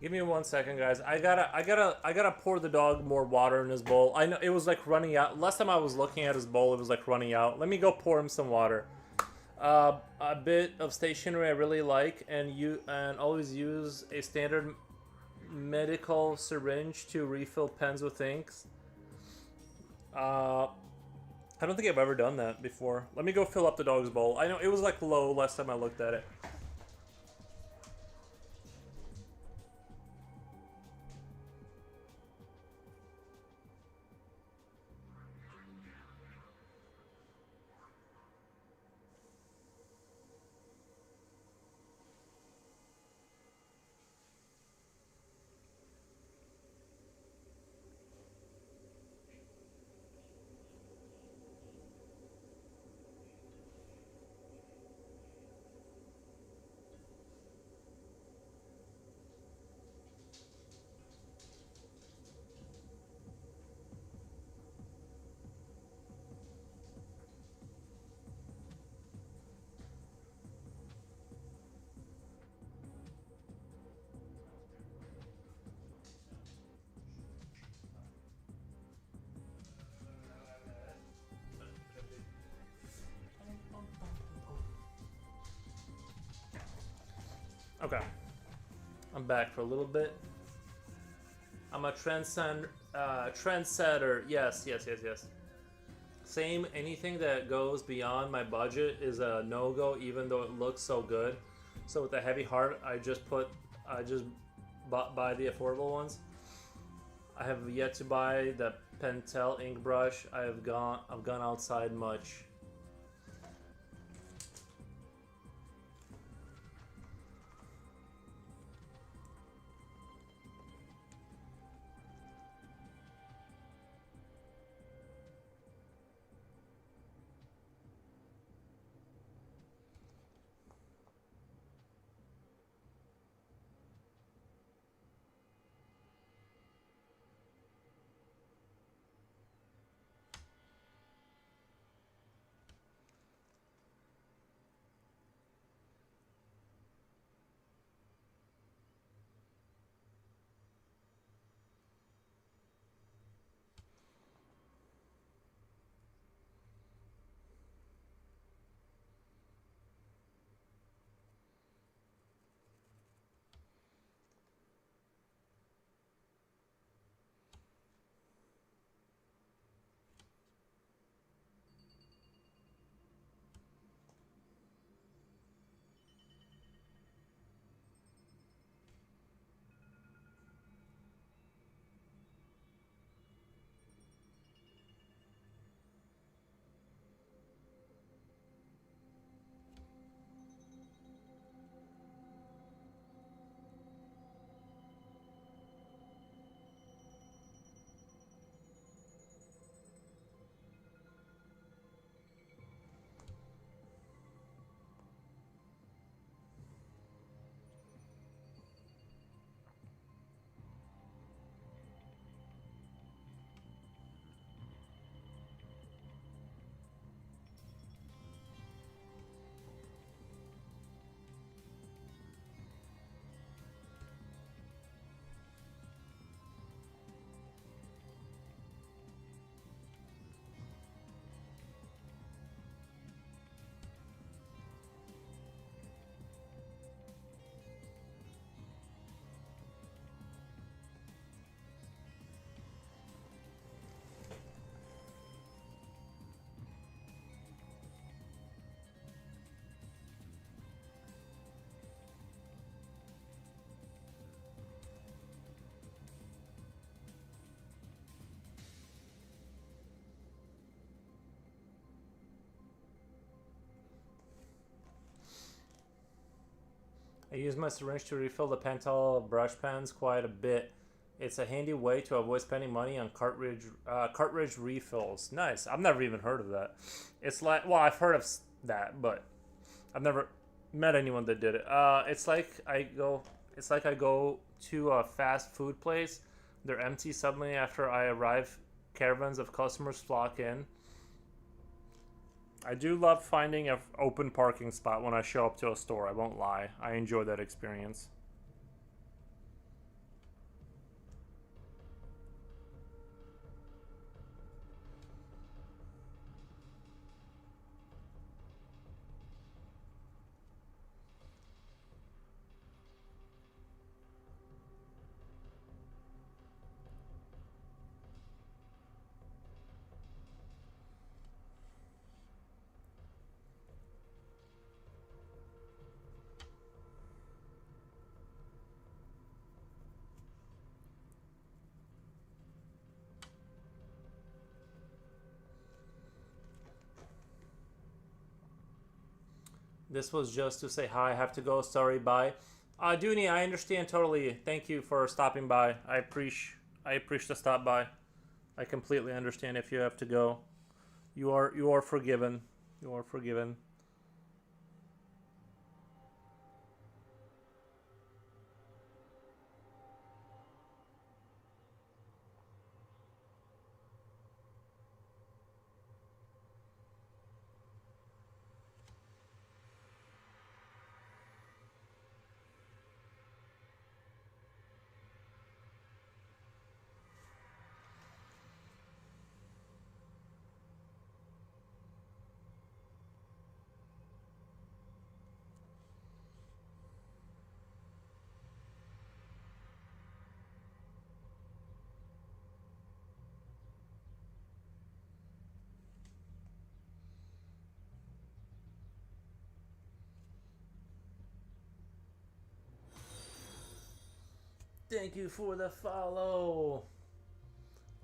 Give me 1 second, guys. I gotta pour the dog more water in his bowl. I know it was like running out. Last time I was looking at his bowl, it was like running out. Let me go pour him some water. A bit of stationery I really like, and always use a standard medical syringe to refill pens with inks. I don't think I've ever done that before. Let me go fill up the dog's bowl. I know it was like low last time I looked at it. Okay, I'm back for a little bit. I'm a trendsetter. Yes, yes, yes, yes. Same. Anything that goes beyond my budget is a no-go, even though it looks so good. So with a heavy heart, I just buy the affordable ones. I have yet to buy the Pentel ink brush. I've gone outside much. I use my syringe to refill the Pentel brush pens quite a bit. It's a handy way to avoid spending money on cartridge refills. Nice. I've never even heard of that. It's like, well, I've heard of that, but I've never met anyone that did it. It's like I go to a fast food place. They're empty suddenly after I arrive. Caravans of customers flock in. I do love finding an open parking spot when I show up to a store. I won't lie. I enjoy that experience. This was just to say hi. I have to go. Sorry. Bye. Dooney, I understand totally. Thank you for stopping by. I appreciate the stop by. I completely understand if you have to go. You are forgiven. You are forgiven. Thank you for the follow.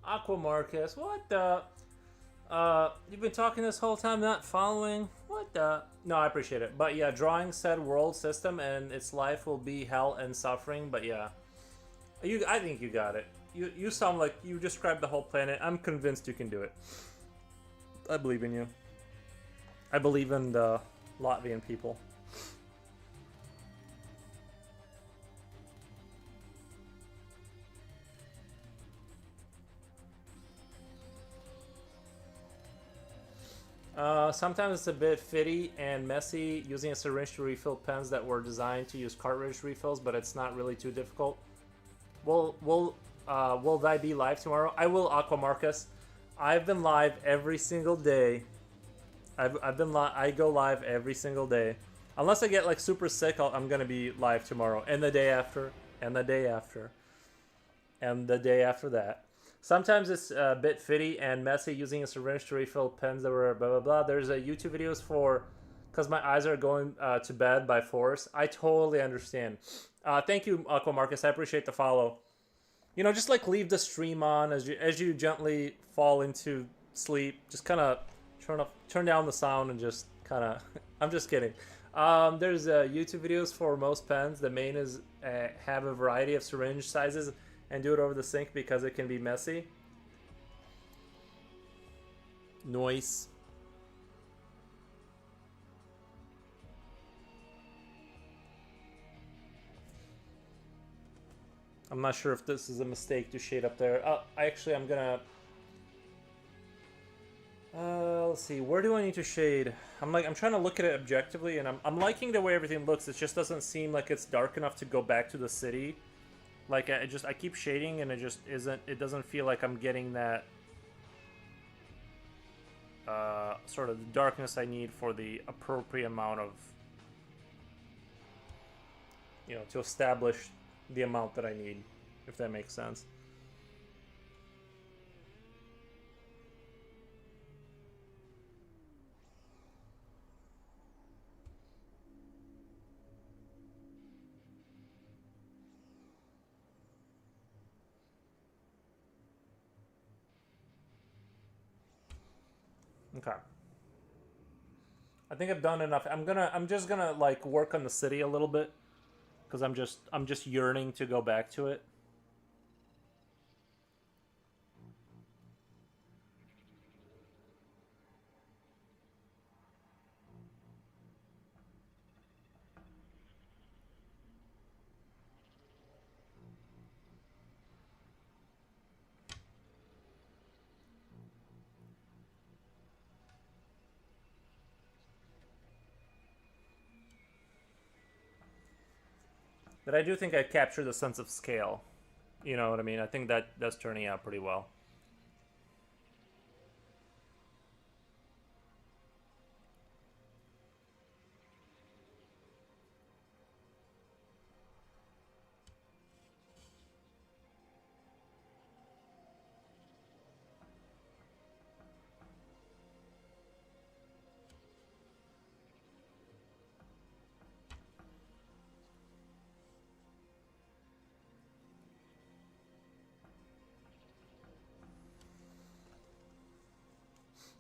Aqua Marcus, what the? You've been talking this whole time, not following? What the? No, I appreciate it. But yeah, drawing said world system and its life will be hell and suffering. But yeah, I think you got it. You sound like you described the whole planet. I'm convinced you can do it. I believe in you. I believe in the Latvian people. Sometimes it's a bit fitty and messy using a syringe to refill pens that were designed to use cartridge refills, but it's not really too difficult. Will I be live tomorrow? I will, Aqua Marcus. I've been live every single day. I go live every single day. Unless I get like super sick, I'm gonna be live tomorrow, and the day after, and the day after, and the day after that. Sometimes it's a bit fitty and messy using a syringe to refill pens that were blah blah blah. There's a YouTube videos for, because my eyes are going to bed by force. I totally understand. Thank you, Aqua Marcus. I appreciate the follow. You know, just like leave the stream on as you gently fall into sleep. Just kind of turn down the sound and just kind of. I'm just kidding. There's YouTube videos for most pens. The main is have a variety of syringe sizes and do it over the sink because it can be messy. Noise. I'm not sure if this is a mistake to shade up there. I'm gonna... let's see, where do I need to shade? I'm trying to look at it objectively, and I'm liking the way everything looks. It just doesn't seem like it's dark enough to go back to the city. Like, I keep shading, and it doesn't feel like I'm getting that sort of darkness I need for the appropriate amount of, to establish the amount that I need, if that makes sense. Okay. I think I've done enough. I'm just gonna like work on the city a little bit because I'm just yearning to go back to it. But I do think I captured the sense of scale. You know what I mean? I think that's turning out pretty well.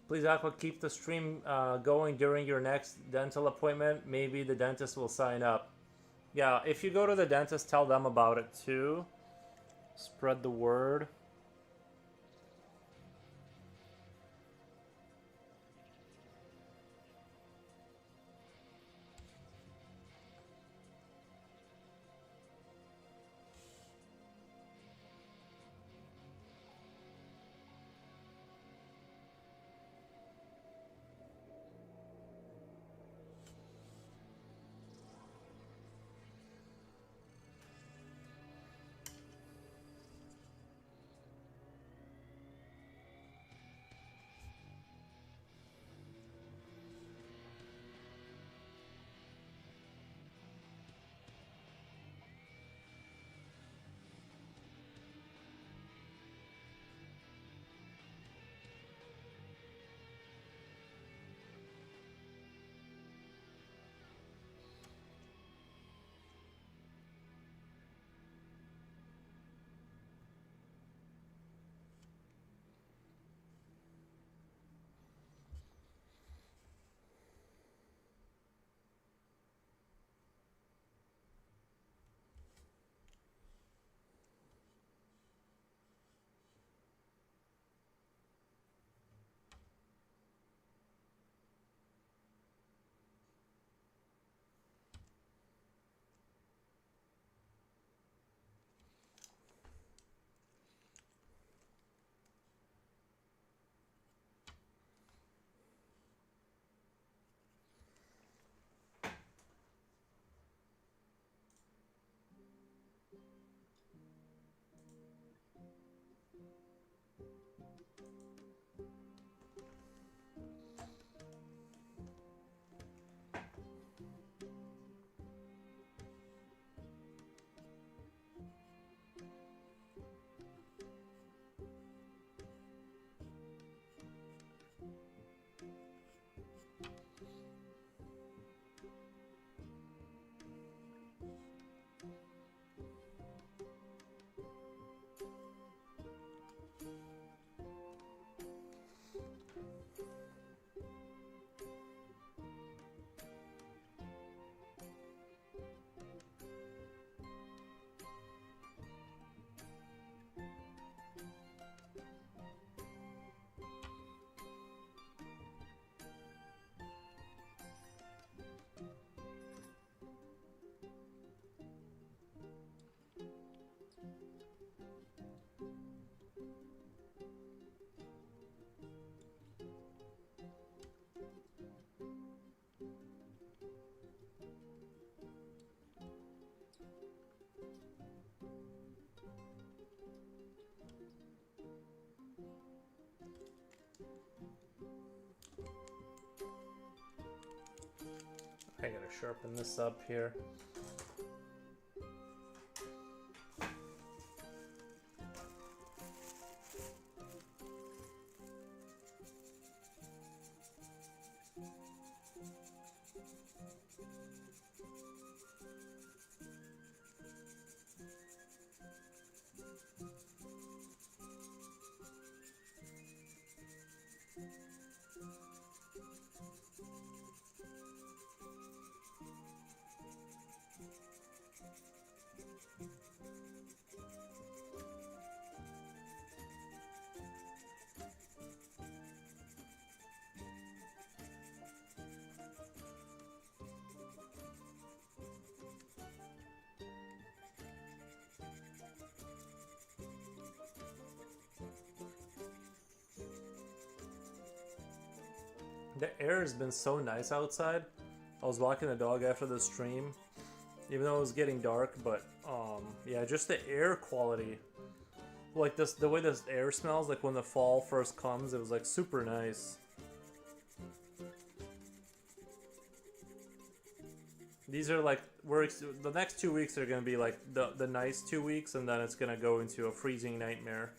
Please, Aqua, keep the stream going during your next dental appointment. Maybe the dentist will sign up. Yeah, if you go to the dentist, tell them about it too. Spread the word. I gotta sharpen this up here. The air has been so nice outside. I was walking the dog after the stream, even though it was getting dark, but yeah, just the air quality. Like this, the way this air smells, like when the fall first comes, it was like super nice. These are like, the next 2 weeks are gonna be like the nice 2 weeks, and then it's gonna go into a freezing nightmare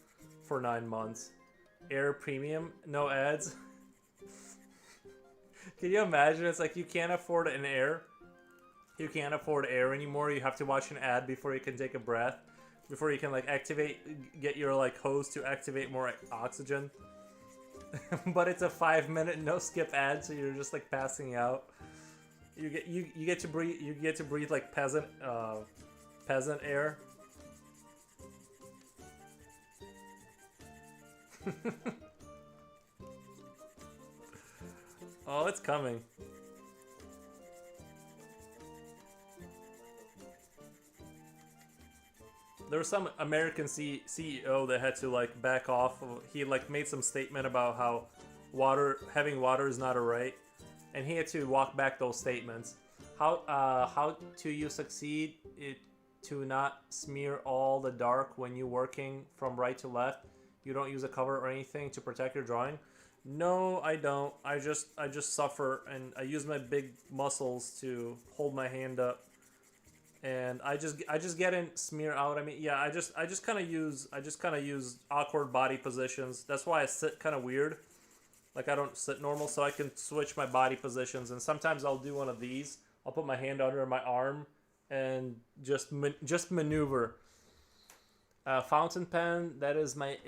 for 9 months. Air premium, no ads. Can you imagine? It's like you can't afford an air. You can't afford air anymore. You have to watch an ad before you can take a breath. Before you can like get your like hose to activate more oxygen. But it's a 5-minute no skip ad, so you're just like passing out. You get to breathe like peasant air. Oh, it's coming. There was some American CEO that had to like back off. He like made some statement about how having water is not a right, and he had to walk back those statements. How do you succeed to not smear all the dark when you're working from right to left? You don't use a cover or anything to protect your drawing? No, I don't. I just suffer, and I use my big muscles to hold my hand up, and I just get in smear out. I mean, yeah, I just kind of use awkward body positions. That's why I sit kind of weird. Like I don't sit normal, so I can switch my body positions, and sometimes I'll do one of these. I'll put my hand under my arm and just maneuver. Fountain pen, that is my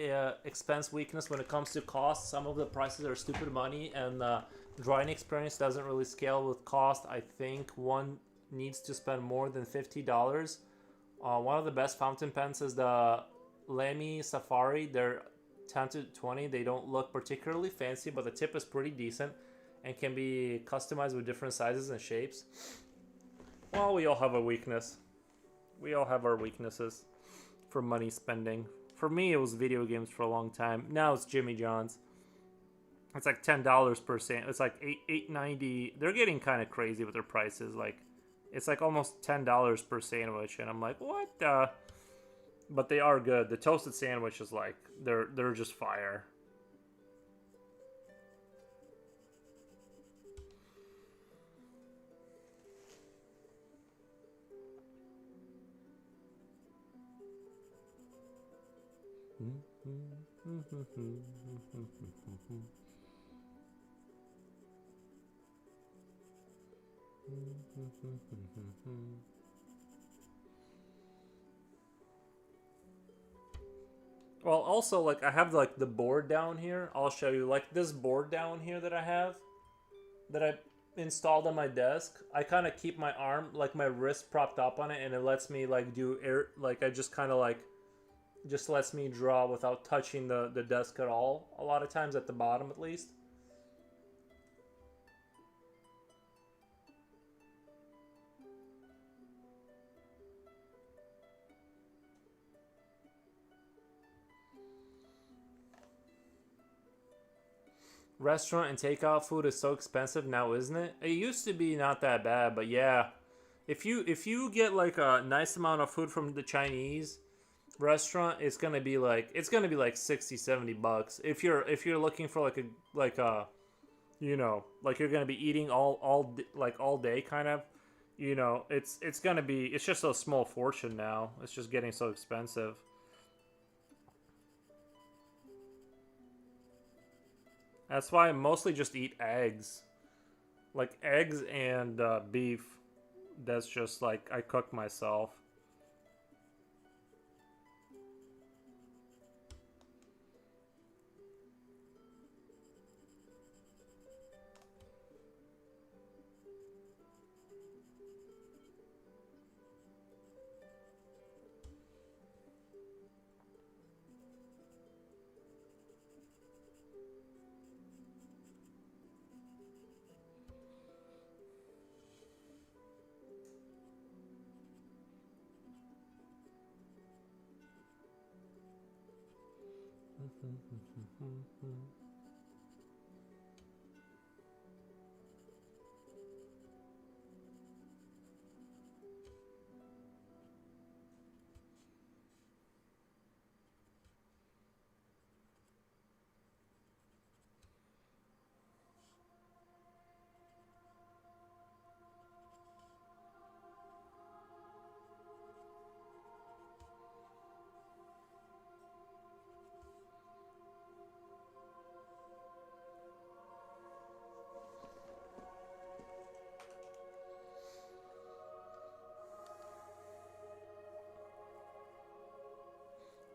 expense weakness when it comes to cost. Some of the prices are stupid money, and drawing experience doesn't really scale with cost. I think one needs to spend more than $50. One of the best fountain pens is the Lamy Safari. They're 10 to 20. They don't look particularly fancy, but the tip is pretty decent and can be customized with different sizes and shapes. Well, we all have a weakness. We all have our weaknesses for money spending. For me, it was video games for a long time. Now it's Jimmy John's. It's like $10 per sandwich. It's like $8.90. They're getting kind of crazy with their prices. Like, it's like almost $10 per sandwich, and I'm like, what the? But they are good. The toasted sandwich is like they're just fire. Well, also, like, I have, like, the board down here. I'll show you. Like, this board down here that I have, that I installed on my desk, I kind of keep my arm, like, my wrist propped up on it, and it lets me, like, do air, like, I just kind of, like, just lets me draw without touching the desk at all. A lot of times at the bottom, at least. Restaurant and takeout food is so expensive now, isn't it? It used to be not that bad, but yeah. If you get like a nice amount of food from the Chinese restaurant, it's gonna be like 60, 70 bucks. If you're looking for like a like you're gonna be eating like all day kind of, it's just a small fortune now. It's just getting so expensive. That's why I mostly just eat eggs. Like eggs and beef. That's just like I cook myself.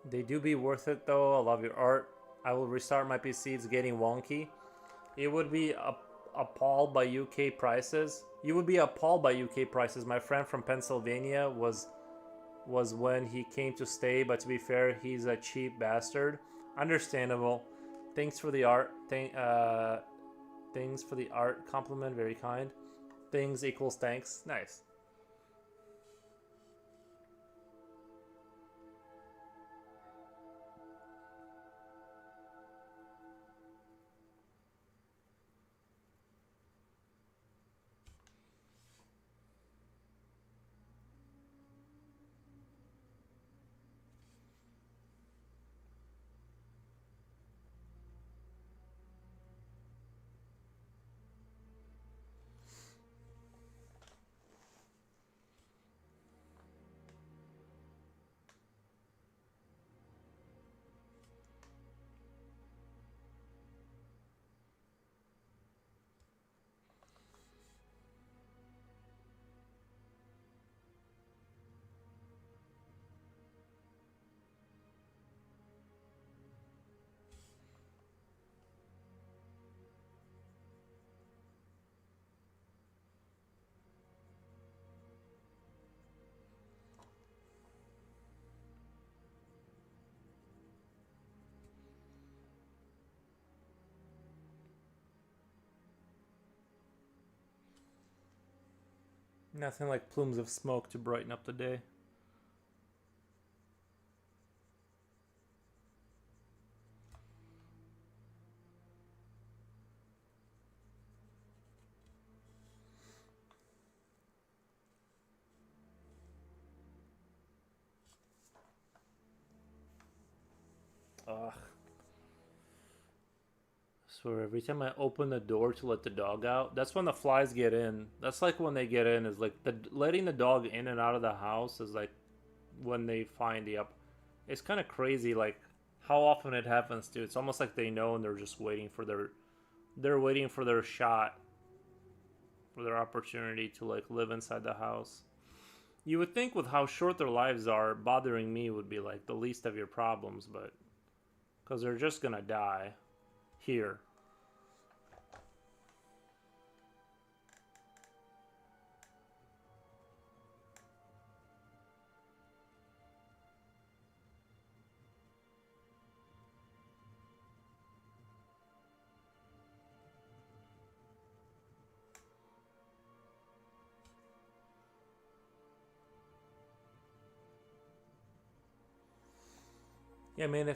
They do be worth it though. I love your art. I will restart my PC. It's getting wonky. It would be appalled by UK prices. You would be appalled by UK prices. My friend from Pennsylvania was when he came to stay, but to be fair, he's a cheap bastard. Understandable. Thanks for the art. Things for the art compliment. Very kind. Things equals thanks. Nice. Nothing like plumes of smoke to brighten up the day. Ugh. Swear every time I open the door to let the dog out, that's when the flies get in. That's like when they get in is like the letting the dog in and out of the house is like when they find the up. It's kind of crazy like how often it happens too. It's almost like they know and they're just waiting for their shot, for their opportunity to like live inside the house. You would think with how short their lives are, bothering me would be like the least of your problems, but because they're just gonna die here. Yeah, man.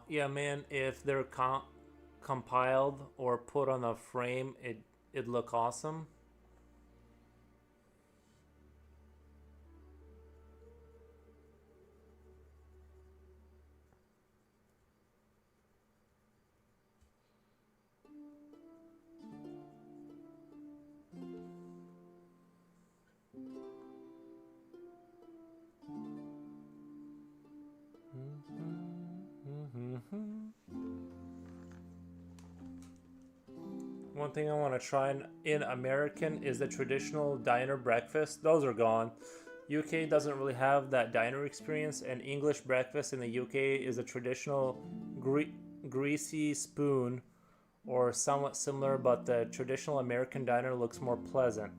Yeah, man. If they're compiled or put on a frame, it'd look awesome. One thing I want to try in American is the traditional diner breakfast. Those are gone. UK doesn't really have that diner experience, and English breakfast in the UK is a traditional greasy spoon or somewhat similar, but the traditional American diner looks more pleasant.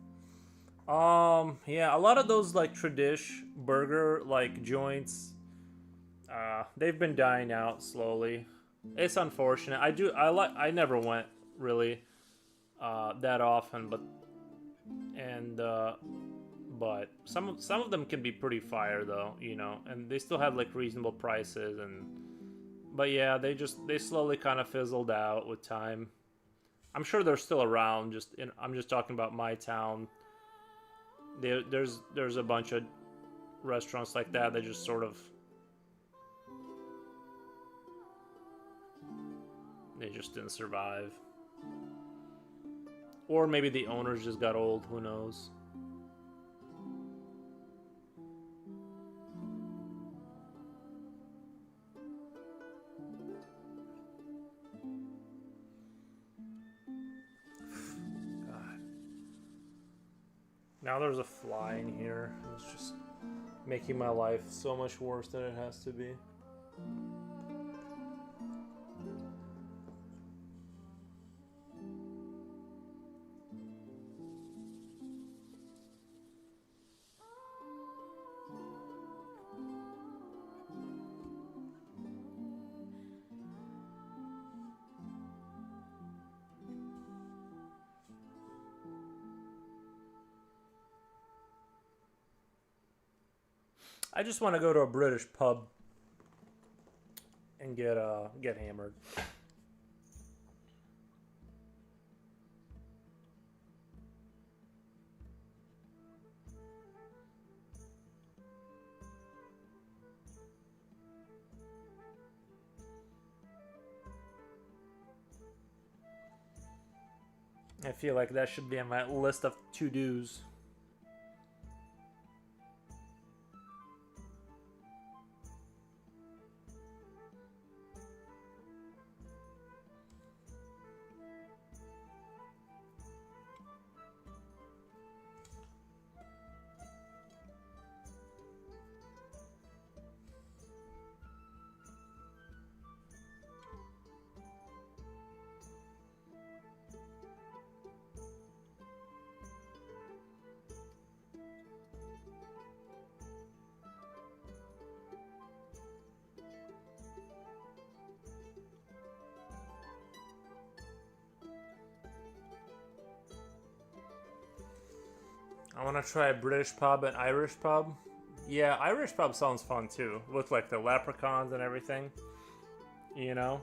Yeah, a lot of those like tradish burger like joints, they've been dying out slowly. It's unfortunate. I never went really that often, and but some of them can be pretty fire though, you know, and they still have like reasonable prices and but yeah, they slowly kind of fizzled out with time. I'm sure they're still around. I'm just talking about my town. There's a bunch of restaurants like that. They just sort of they just didn't survive, or maybe the owners just got old. Who knows? God. Now there's a fly in here. It's just making my life so much worse than it has to be. I just want to go to a British pub and get hammered. I feel like that should be on my list of to dos. I want to try a British pub and Irish pub. Yeah, Irish pub sounds fun too, with like the leprechauns and everything. You know.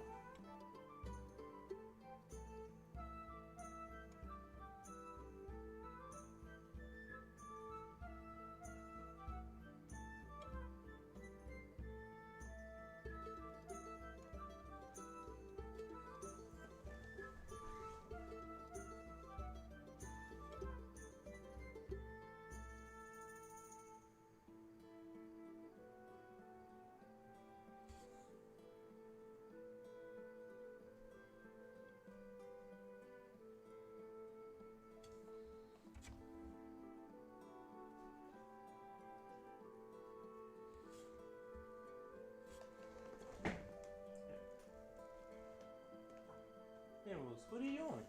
What are you doing?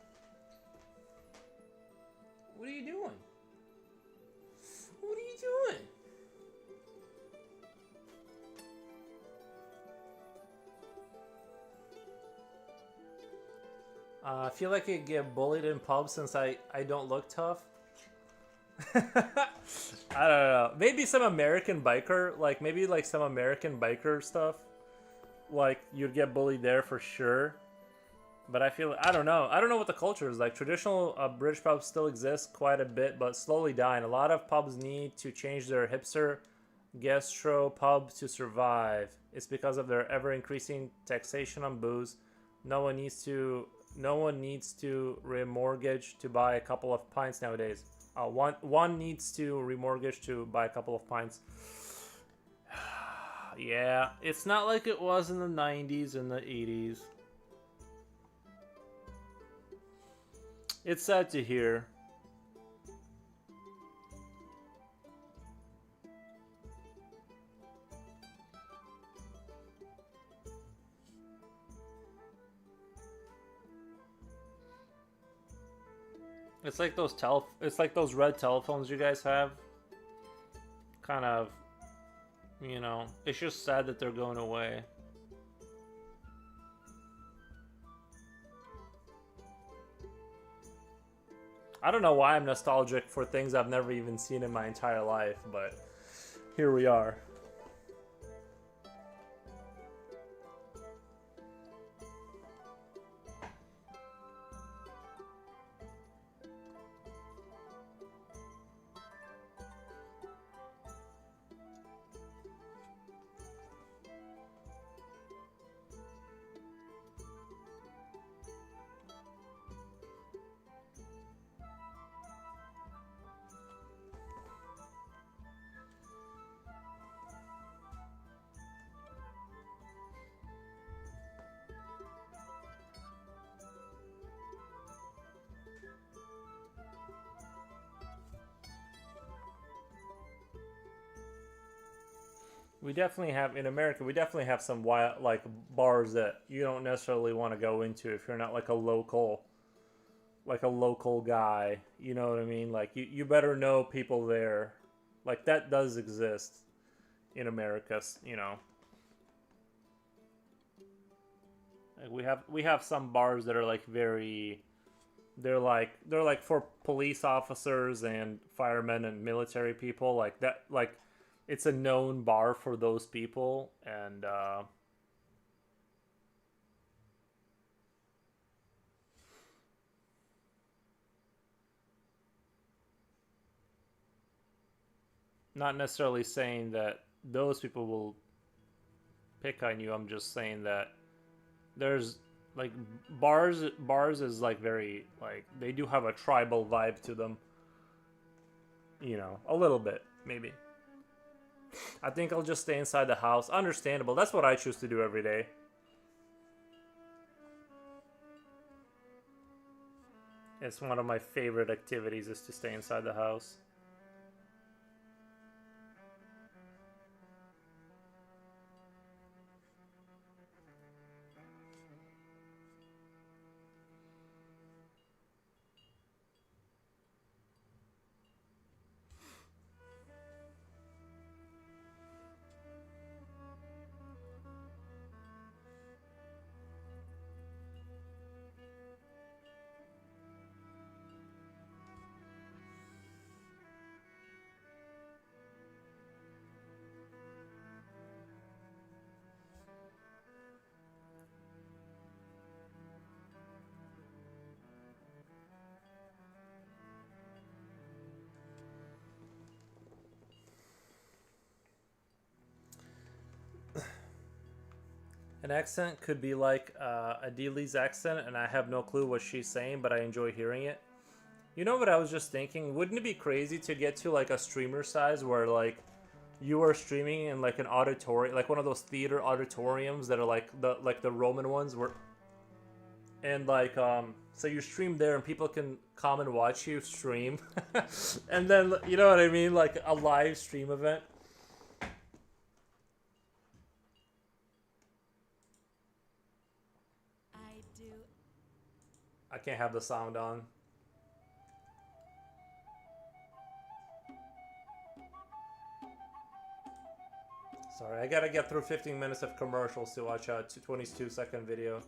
What are you doing? What are you doing? I feel like I get bullied in pubs since I don't look tough. I don't know. Maybe some American biker, like maybe like some American biker stuff. Like you'd get bullied there for sure. But I feel I don't know. I don't know what the culture is like. Traditional British pubs still exist quite a bit, but slowly dying. A lot of pubs need to change their hipster gastro pub to survive. It's because of their ever increasing taxation on booze. No one needs to remortgage to buy a couple of pints nowadays. One needs to remortgage to buy a couple of pints. Yeah, it's not like it was in the 90s and the 80s. It's sad to hear. It's like those red telephones you guys have. Kind of, you know, it's just sad that they're going away. I don't know why I'm nostalgic for things I've never even seen in my entire life, but here we are. We definitely have in America. We definitely have some wild like bars that you don't necessarily want to go into if you're not like a local guy. You know what I mean? Like you better know people there. Like that does exist in America. You know, like we have some bars that are like very. They're like for police officers and firemen and military people like that like it's a known bar for those people and not necessarily saying that those people will pick on you. I'm just saying that there's like bars is like very like they do have a tribal vibe to them, you know, a little bit maybe. I think I'll just stay inside the house. Understandable. That's what I choose to do every day. It's one of my favorite activities is to stay inside the house. An accent could be like Adeli's accent, and I have no clue what she's saying, but I enjoy hearing it. You know what I was just thinking? Wouldn't it be crazy to get to like a streamer size where like you are streaming in like an auditorium, like one of those theater auditoriums that are like the Roman ones, where and like so you stream there and people can come and watch you stream, and then you know what I mean, like a live stream event. I can't have the sound on. Sorry, I gotta get through 15 minutes of commercials to watch a 22-second video.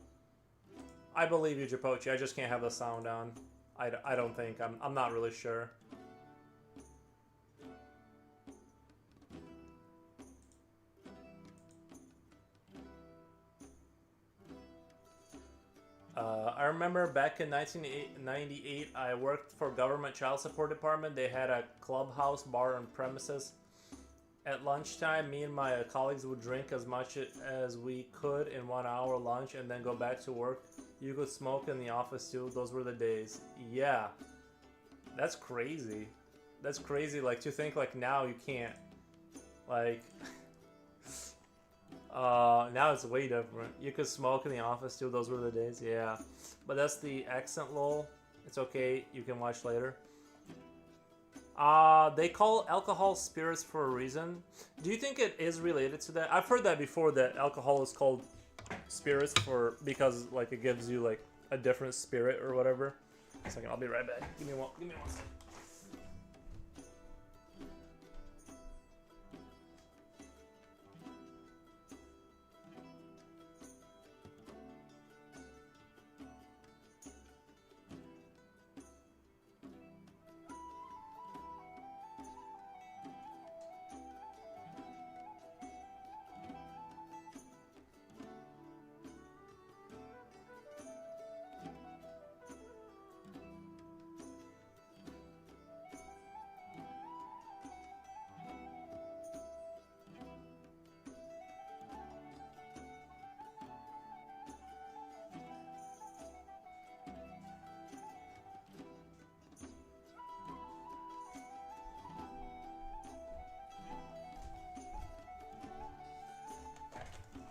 I believe you, Japochi. I just can't have the sound on. I don't think. I'm not really sure. I remember back in 1998, I worked for government child support department. They had a clubhouse bar on premises. At lunchtime, me and my colleagues would drink as much as we could in 1 hour lunch and then go back to work. You could smoke in the office too. Those were the days. Yeah. That's crazy. That's crazy, like, to think, like, now you can't. Like, now it's way different. You could smoke in the office too. Those were the days. Yeah. But that's the accent lol. It's okay. You can watch later. They call alcohol spirits for a reason. Do you think it is related to that? I've heard that before, that alcohol is called spirits because like it gives you like a different spirit or whatever. A second, I'll be right back. Give me one second.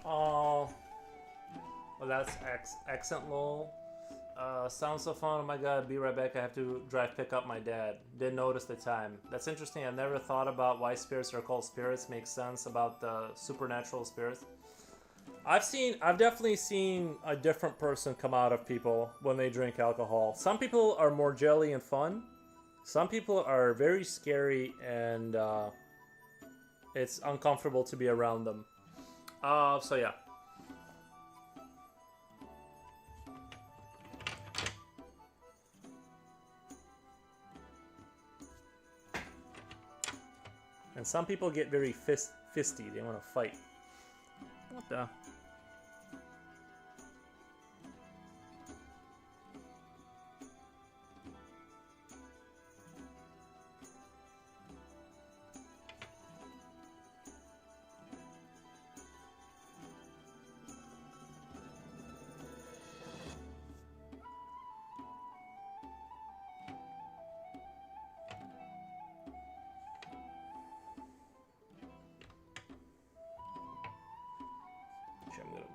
Oh, well, that's accent lol. Sounds so fun. Oh my god, be right back. I have to drive pick up my dad. Didn't notice the time. That's interesting. I've never thought about why spirits are called spirits. Makes sense about the supernatural spirits. I've definitely seen a different person come out of people when they drink alcohol. Some people are more jelly and fun. Some people are very scary and it's uncomfortable to be around them. So yeah. And some people get very fisty. They want to fight. What the?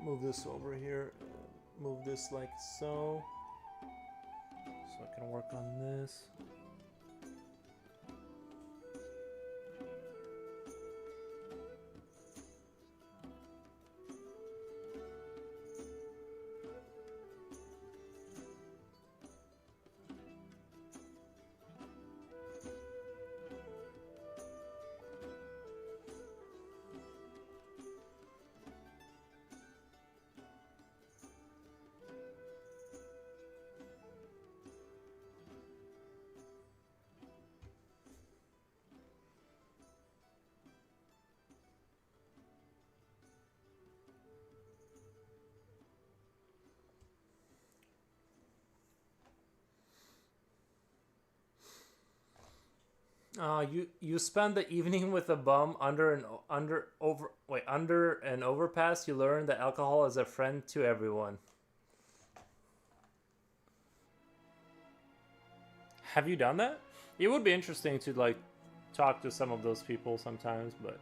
Move this over here, move this like so I can work on this. You spend the evening with a bum under an overpass. You learn that alcohol is a friend to everyone. Have you done that? It would be interesting to like talk to some of those people sometimes, but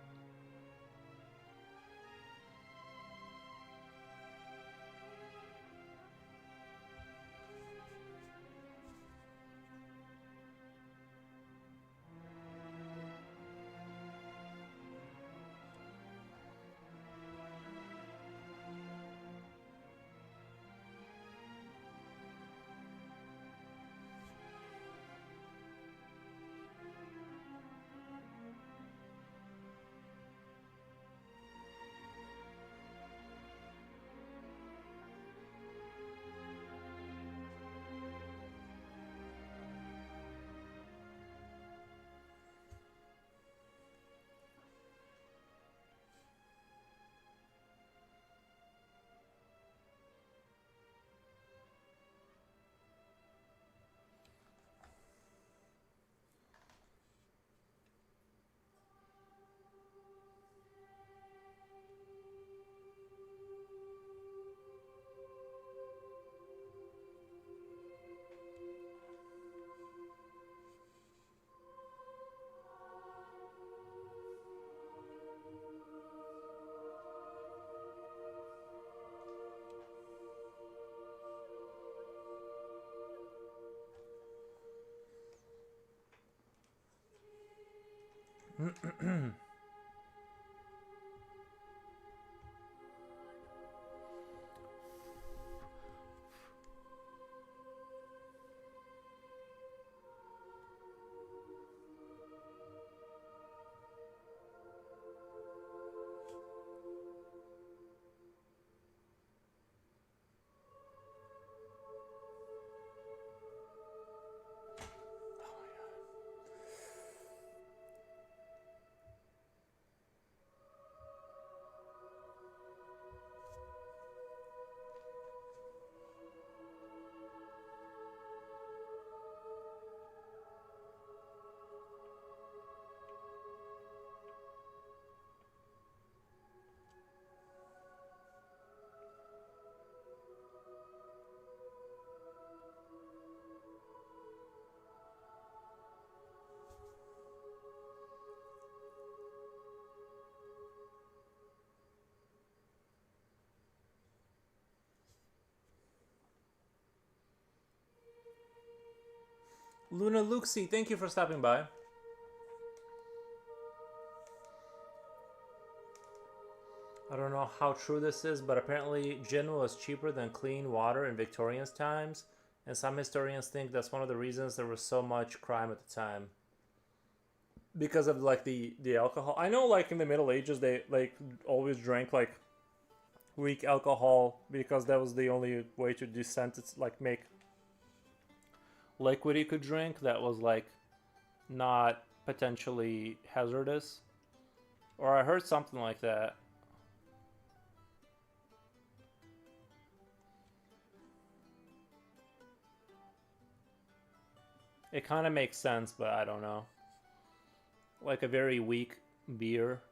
Luna Luxi, thank you for stopping by. I don't know how true this is, but apparently gin was cheaper than clean water in Victorian times, and some historians think that's one of the reasons there was so much crime at the time. Because of like the alcohol. I know like in the Middle Ages they like always drank like weak alcohol because that was the only way to descent it, like make liquid you could drink that was like not potentially hazardous. Or I heard something like that. It kind of makes sense, but I don't know. Like a very weak beer.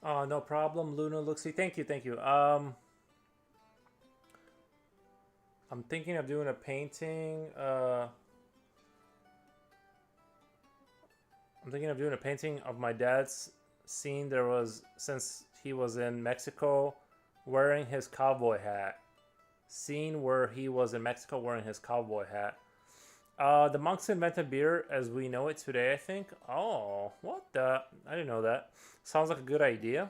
Oh, no problem, Luna Luxi. Thank you, thank you. I'm thinking of doing a painting. I'm thinking of doing a painting of my dad's scene. There was since he was in Mexico, wearing his cowboy hat. Scene where he was in Mexico wearing his cowboy hat. The monks invented beer as we know it today, I think. Oh, what the? I didn't know that. Sounds like a good idea.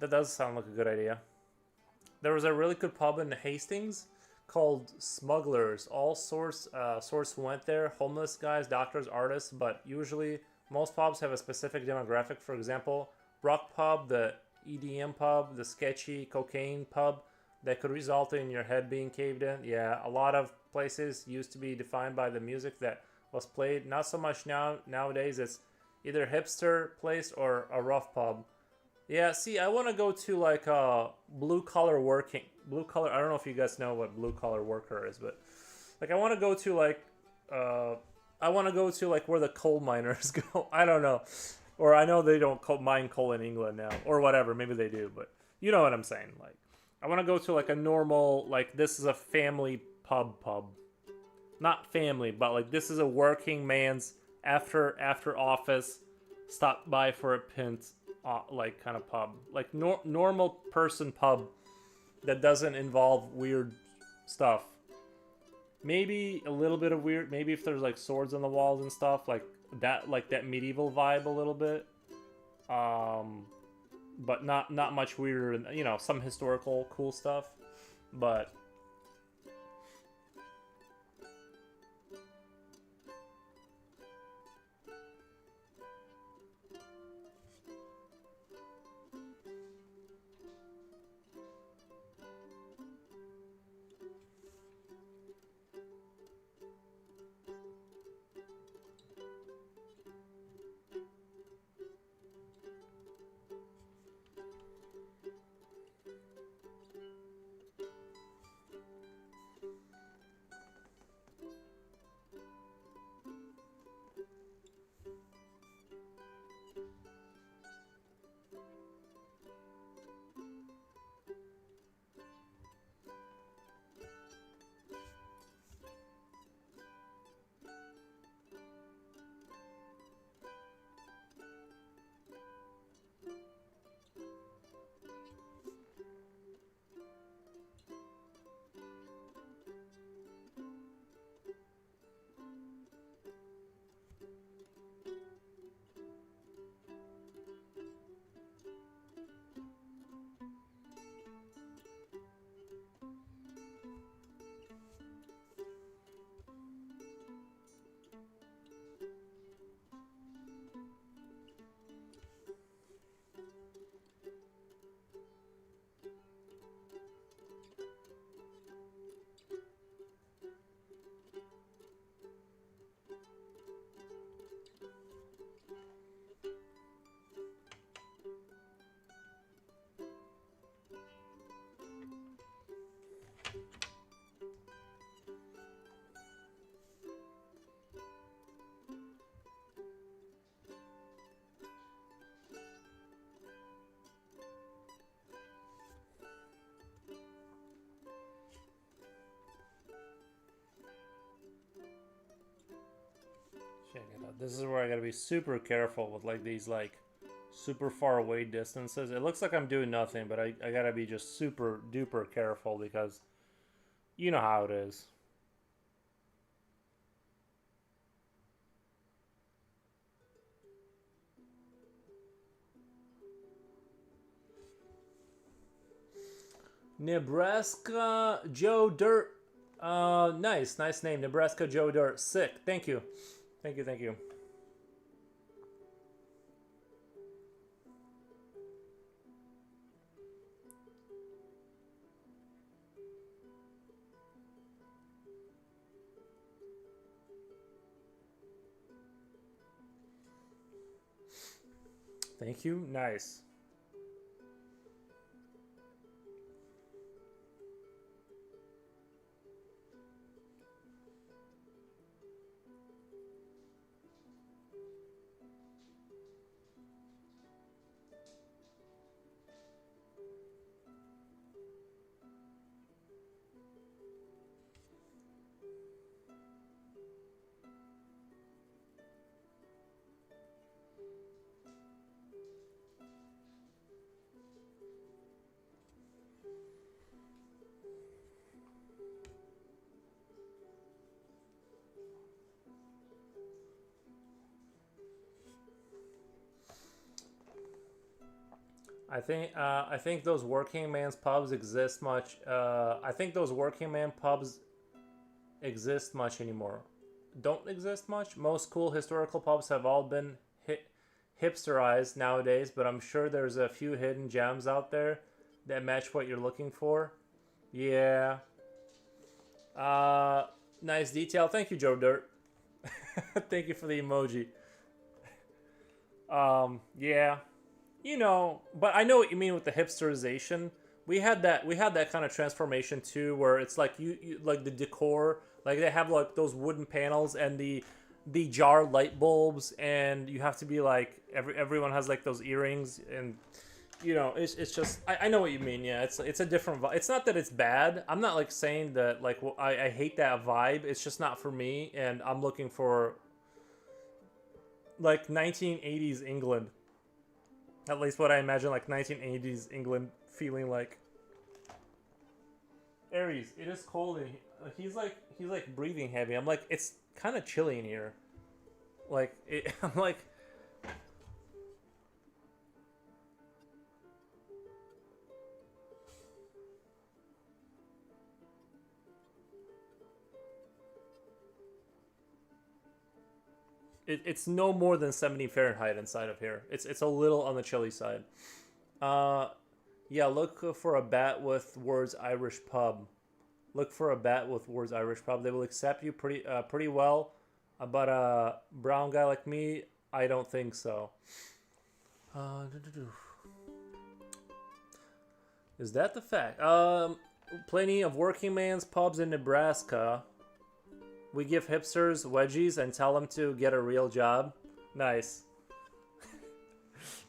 That does sound like a good idea. There was a really good pub in Hastings called Smugglers. All sorts went there. Homeless guys, doctors, artists, but usually most pubs have a specific demographic. For example, Rock Pub, the EDM pub, the sketchy cocaine pub that could result in your head being caved in. Yeah, a lot of places used to be defined by the music that was played. Not so much now. Nowadays, it's either hipster place or a rough pub. Yeah, see, I want to go to like blue collar working. Blue collar. I don't know if you guys know what blue collar worker is, but like I want to go to like uh, I want to go to like where the coal miners go. I don't know, or I know they don't mine coal in England now, or whatever. Maybe they do, but you know what I'm saying. Like I want to go to like a normal like this is a family pub, not family, but like this is a working man's after office stop by for a pint like kind of pub, like normal person pub that doesn't involve weird stuff. Maybe a little bit of weird. Maybe if there's like swords on the walls and stuff like that medieval vibe a little bit. Um, but not much weirder. You know, some historical cool stuff. But Check it out. This is where I gotta be super careful with like these like super far away distances. It looks like I'm doing nothing, but I gotta be just super duper careful because you know how it is. Nebraska Joe Dirt. Nice name. Nebraska Joe Dirt. Sick. Thank you. Thank you, thank you. Thank you. Nice. I think those working man's pubs exist much. I think those working man pubs exist much anymore. Don't exist much. Most cool historical pubs have all been hipsterized nowadays, but I'm sure there's a few hidden gems out there that match what you're looking for. Yeah. Uh, nice detail. Thank you, Joe Dirt. Thank you for the emoji. Yeah. You know, but I know what you mean with the hipsterization. We had that kind of transformation too, where it's like you like the decor, like they have like those wooden panels and the jar light bulbs, and you have to be like everyone has like those earrings, and you know it's just I know what you mean. Yeah, it's a different vibe. It's not that it's bad. I'm not like saying that like I hate that vibe. It's just not for me, and I'm looking for like 1980s England. At least what I imagine like 1980s England feeling like. Aries, it is cold in he's like breathing heavy. I'm like it's kind of chilly in here. Like I'm like it's no more than 70 Fahrenheit inside of here. It's a little on the chilly side. Uh, yeah. Look for a bat with words Irish pub. Look for a bat with words Irish pub. They will accept you pretty well. But a brown guy like me, I don't think so. Doo-doo-doo. Is that the fact? Plenty of working man's pubs in Nebraska. We give hipsters wedgies and tell them to get a real job. Nice.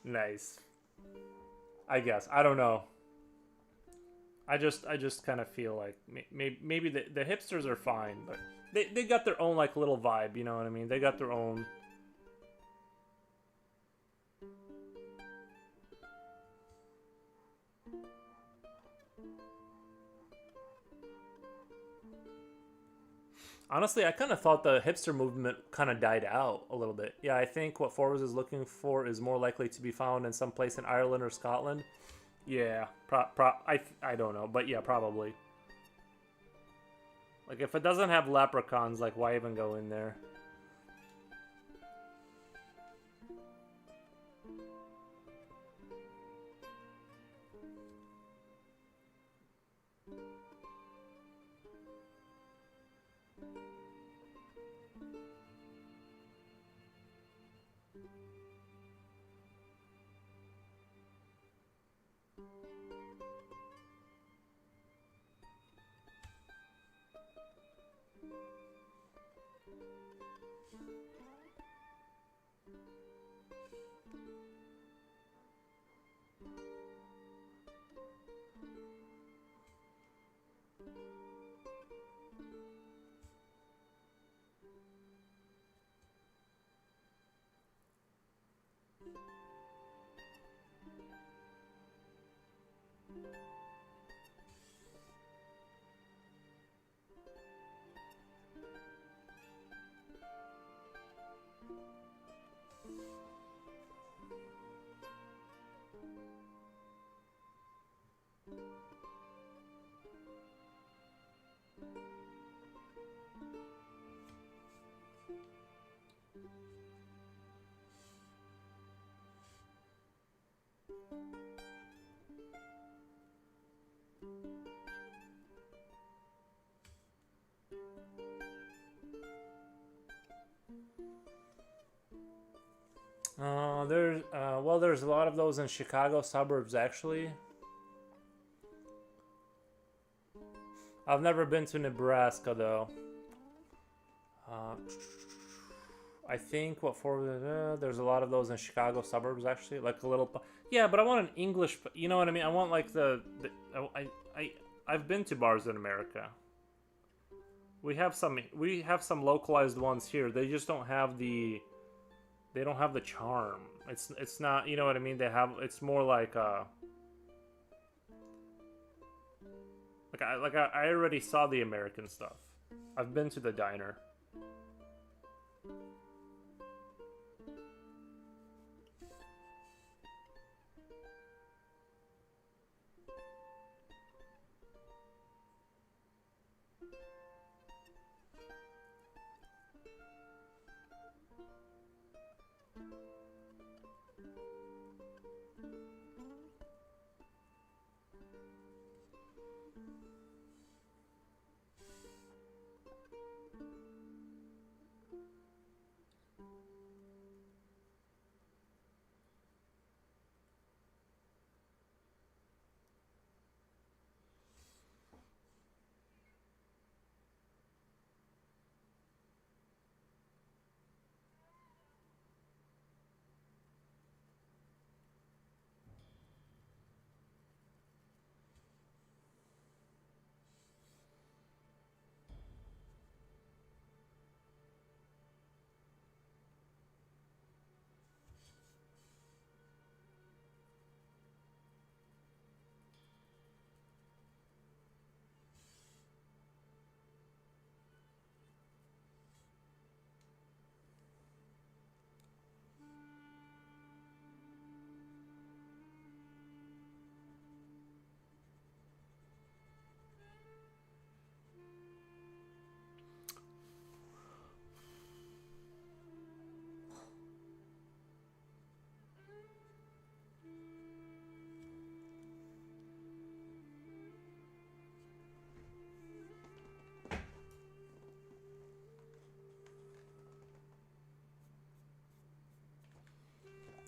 Nice. I guess. I don't know. I just kind of feel like maybe the hipsters are fine, but they got their own like little vibe, you know what I mean? They got their own. Honestly, I kind of thought the hipster movement kind of died out a little bit. Yeah, I think what Forbes is looking for is more likely to be found in some place in Ireland or Scotland. Yeah, I don't know, but yeah, probably. Like if it doesn't have leprechauns, like why even go in there? There's a lot of those in Chicago suburbs actually. I've never been to Nebraska though. Uh, I think there's a lot of those in Chicago suburbs actually, like a little. Yeah, but I want an English. You know what I mean? I want like the I've been to bars in America. We have some localized ones here. They just don't have the charm. It's not, you know what I mean? It's more like I already saw the American stuff. I've been to the diner.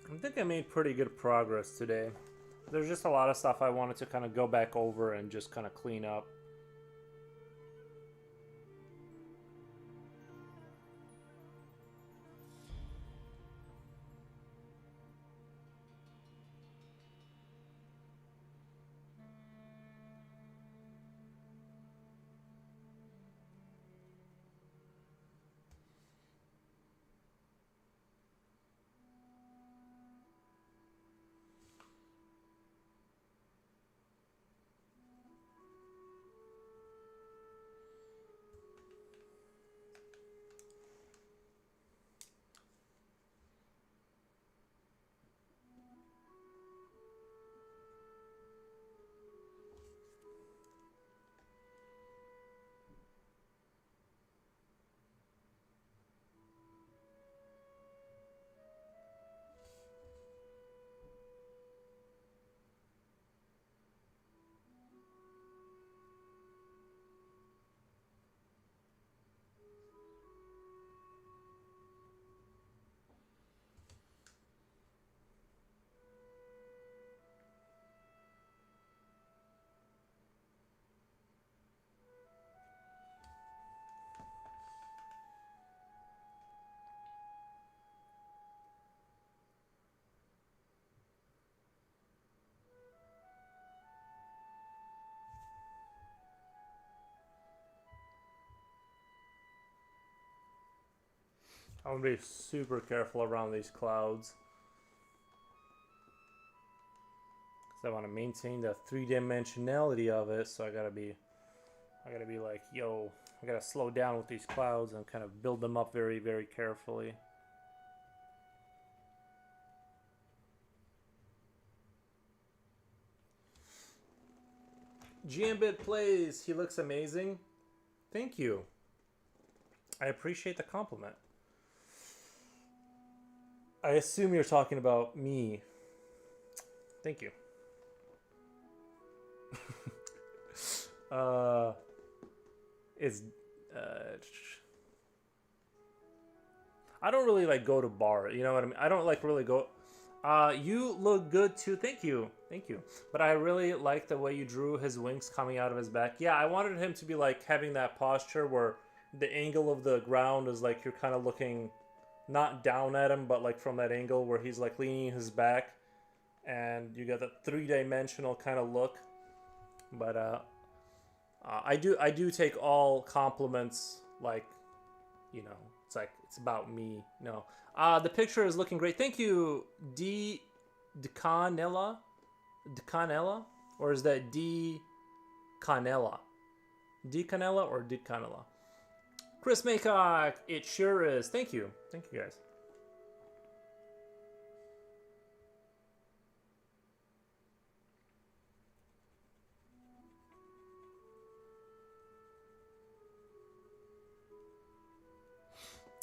I think I made pretty good progress today. There's just a lot of stuff I wanted to kind of go back over and just kind of clean up. I'm gonna be super careful around these clouds. I want to maintain the three-dimensionality of it, so I gotta be like, yo, I gotta slow down with these clouds and kind of build them up very, very carefully. Gambit plays. He looks amazing. Thank you. I appreciate the compliment. I assume you're talking about me. Thank you. It's I don't really like go to bar. You know what I mean? I don't like really go. You look good too. Thank you. Thank you. But I really like the way you drew his wings coming out of his back. Yeah, I wanted him to be like having that posture where the angle of the ground is like you're kind of looking not down at him, but like from that angle where he's like leaning his back and you get that three-dimensional kind of look. But I do take all compliments, like, you know, it's like it's about me. No. The picture is looking great. Thank you, DeCanella? DeCanella? Or is that DeCanella? DeCanella or DeCanella? Chris Maycock, it sure is. Thank you. Thank you, guys.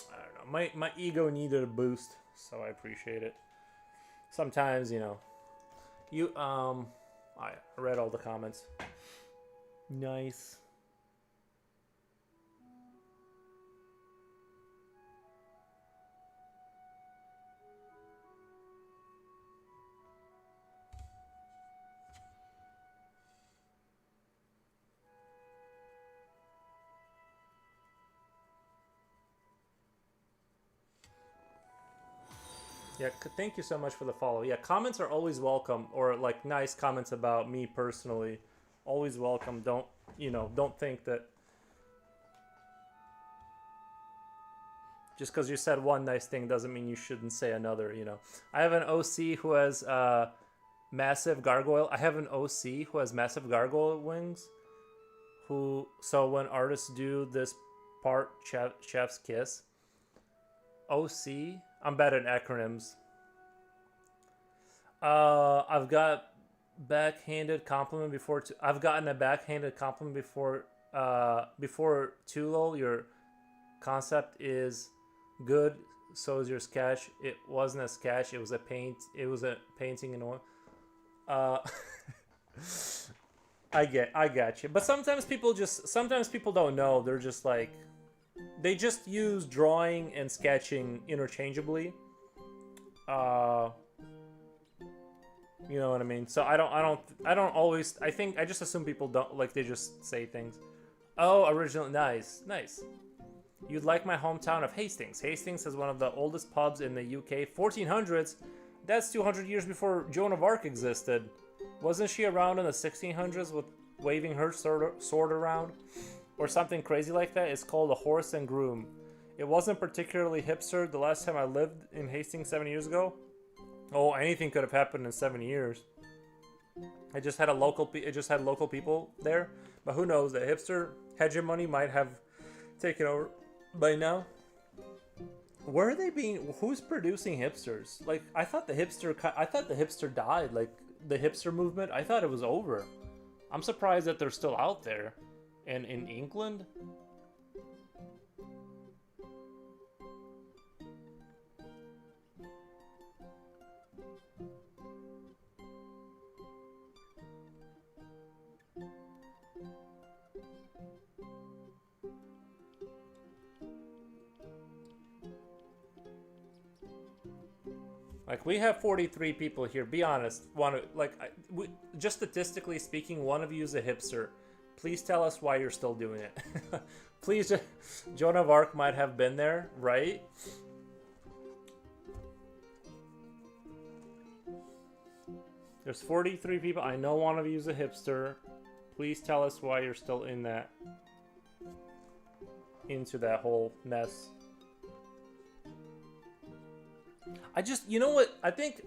I don't know. My ego needed a boost, so I appreciate it. Sometimes, you know, I read all the comments. Nice. Yeah, thank you so much for the follow. Yeah, comments are always welcome, or like nice comments about me personally, always welcome. Don't, you know, don't think that just because you said one nice thing doesn't mean you shouldn't say another, you know. I have an OC who has massive gargoyle. I have an OC who has massive gargoyle wings. So when artists do this part, chef's kiss, OC. I'm bad at acronyms. I've got backhanded compliment before. I've gotten a backhanded compliment before. Before Tulo, your concept is good. So is your sketch. It wasn't a sketch. It was a paint. It was a painting in oil. I get you. But sometimes people don't know. They're just like. They just use drawing and sketching interchangeably. You know what I mean? So I don't always. I think I just assume people don't like. They just say things. Oh, original, nice. You'd like my hometown of Hastings. Hastings is one of the oldest pubs in the UK. 1400s. That's 200 years before Joan of Arc existed. Wasn't she around in the 1600s with waving her sword around? Or something crazy like that. It's called a horse and groom. It wasn't particularly hipster the last time I lived in Hastings 7 years ago. Oh, anything could have happened in 7 years. It just had local people there, but who knows? The hipster hegemony might have taken over by now. Where are they being? Who's producing hipsters? Like I thought the hipster died. Like the hipster movement. I thought it was over. I'm surprised that they're still out there. And in England? Like we have 43 people here. Be honest. Just statistically speaking, one of you is a hipster. Please tell us why you're still doing it. Please, Joan of Arc might have been there, right? There's 43 people. I know one of you is a hipster. Please tell us why you're still into that whole mess. You know what? I think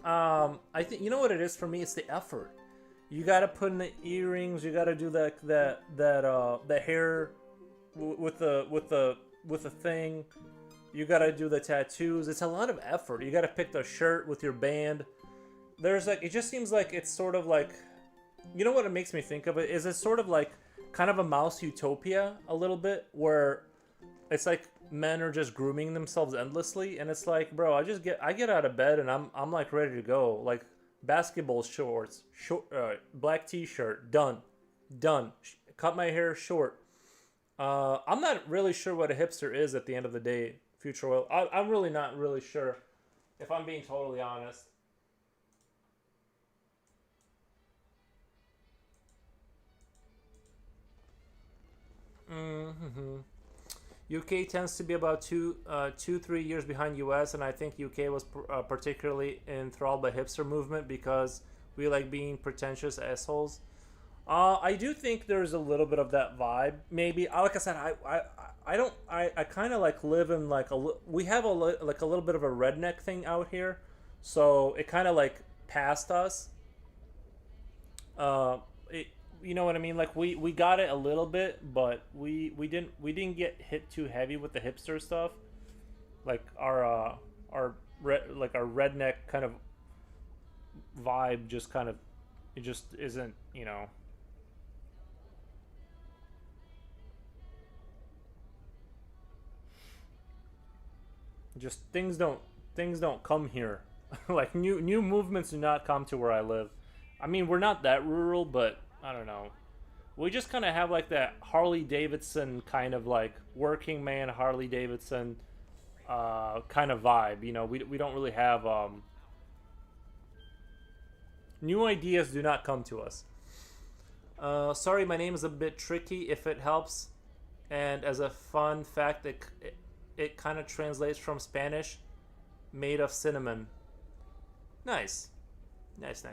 you know what it is for me. It's the effort. You gotta put in the earrings. You gotta do that the hair with the thing. You gotta do the tattoos. It's a lot of effort. You gotta pick the shirt with your band. There's like, it just seems like it's sort of like, you know what it makes me think of it is it's sort of like kind of a mouse utopia a little bit, where it's like men are just grooming themselves endlessly, and it's like, bro, I get out of bed and I'm like ready to go, like basketball shorts, black t-shirt, done. Cut my hair short. I'm not really sure what a hipster is at the end of the day, Future Oil. I'm really not really sure, if I'm being totally honest. Mm-hmm. UK tends to be about 3 years behind US, and I think UK was particularly enthralled by hipster movement because we like being pretentious assholes. I do think there's a little bit of that vibe. Maybe, like I said, I don't, I kind of like live in like we have like a little bit of a redneck thing out here, so it kind of like passed us. Uh, it, you know what I mean? Like we got it a little bit, but we didn't get hit too heavy with the hipster stuff. Like like our redneck kind of vibe just kind of, it just isn't, just things don't come here. Like new movements do not come to where I live. I mean, we're not that rural, but I don't know. We just kind of have like that Harley Davidson kind of like working man Harley Davidson kind of vibe. We don't really have new ideas do not come to us. Sorry, my name is a bit tricky. If it helps, and as a fun fact, it kind of translates from Spanish, made of cinnamon. Nice. Nice.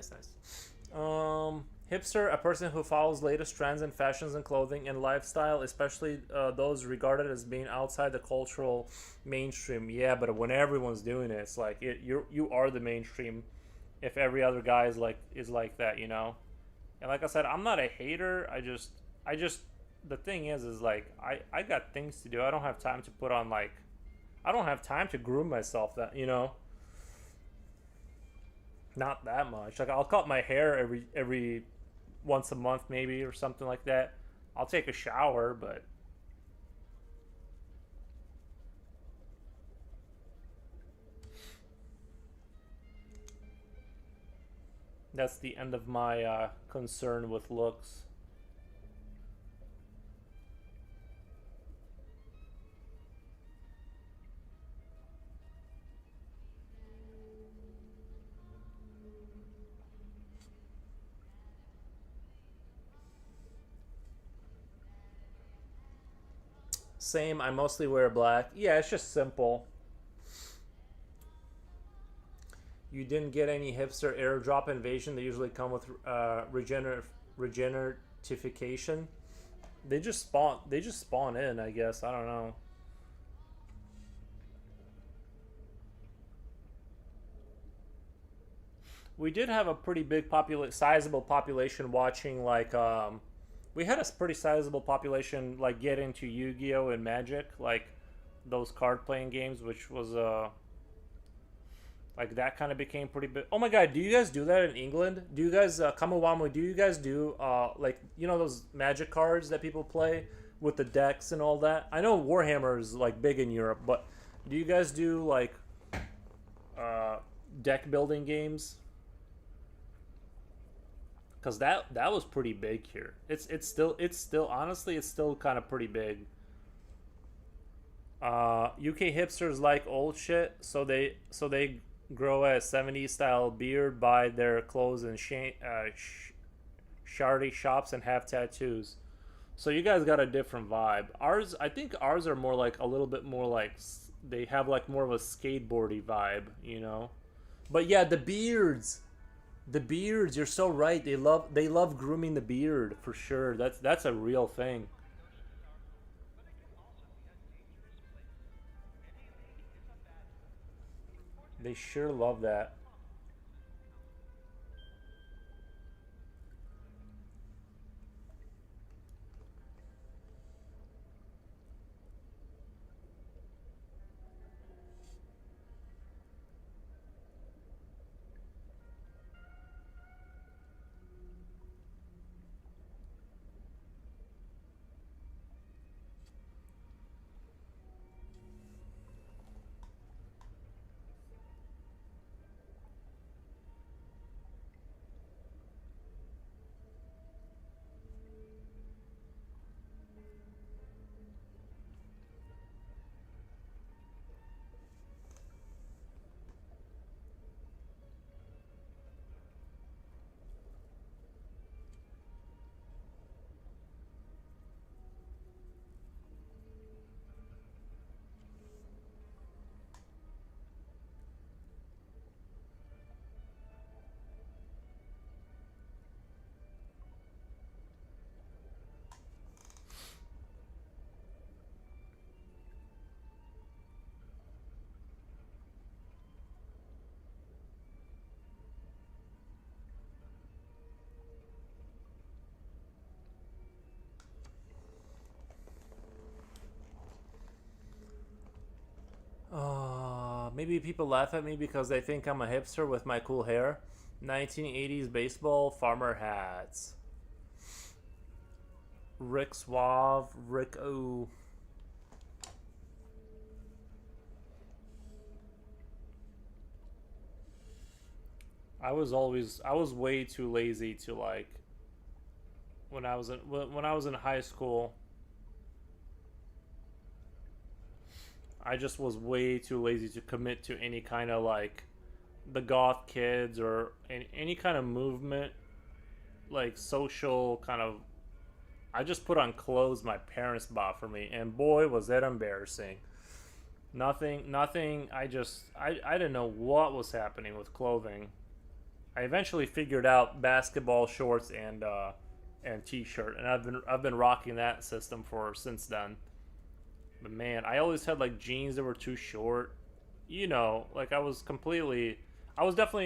Hipster, a person who follows latest trends in fashions and clothing and lifestyle, especially those regarded as being outside the cultural mainstream. Yeah, but when everyone's doing it, it's like you are the mainstream. If every other guy is like that. And like I said, I'm not a hater. I just the thing is like I got things to do. I don't have time to put on like I don't have time to groom myself that. Not that much. Like I'll cut my hair every once a month maybe or something like that. I'll take a shower, but that's the end of my concern with looks. Same, I mostly wear black. Yeah, it's just simple. You didn't get any hipster airdrop invasion. They usually come with regeneratification. They just spawn in, I guess. I don't know. We did have a pretty sizable population watching like we had a pretty sizable population like get into Yu-Gi-Oh and Magic, like those card playing games, which was like that kind of became pretty big. Oh my god, do you guys do that in England? Do you guys Kamawamo, do you guys do like those Magic cards that people play with the decks and all that? I know Warhammer is like big in Europe, but do you guys do like uh deck building games? Because that was pretty big here. It's still honestly it's still kind of pretty big. UK hipsters like old shit, so they grow a 70s style beard, buy their clothes in shardy shops, and have tattoos. So you guys got a different vibe. I think ours are more like a little bit more like they have like more of a skateboardy vibe. But yeah, the beards, you're so right. They love grooming the beard for sure. That's a real thing. They sure love that. Maybe people laugh at me because they think I'm a hipster with my cool hair. 1980s baseball farmer hats. Rick Suave, Rick O. I was way too lazy to like when I was in high school. I just was way too lazy to commit to any kind of like the goth kids or any kind of movement, like social kind of. I just put on clothes my parents bought for me, and boy, was that embarrassing. Nothing. I didn't know what was happening with clothing. I eventually figured out basketball shorts and t-shirt, and I've been rocking that system for since then. But man, I always had like jeans that were too short. You know, like I was definitely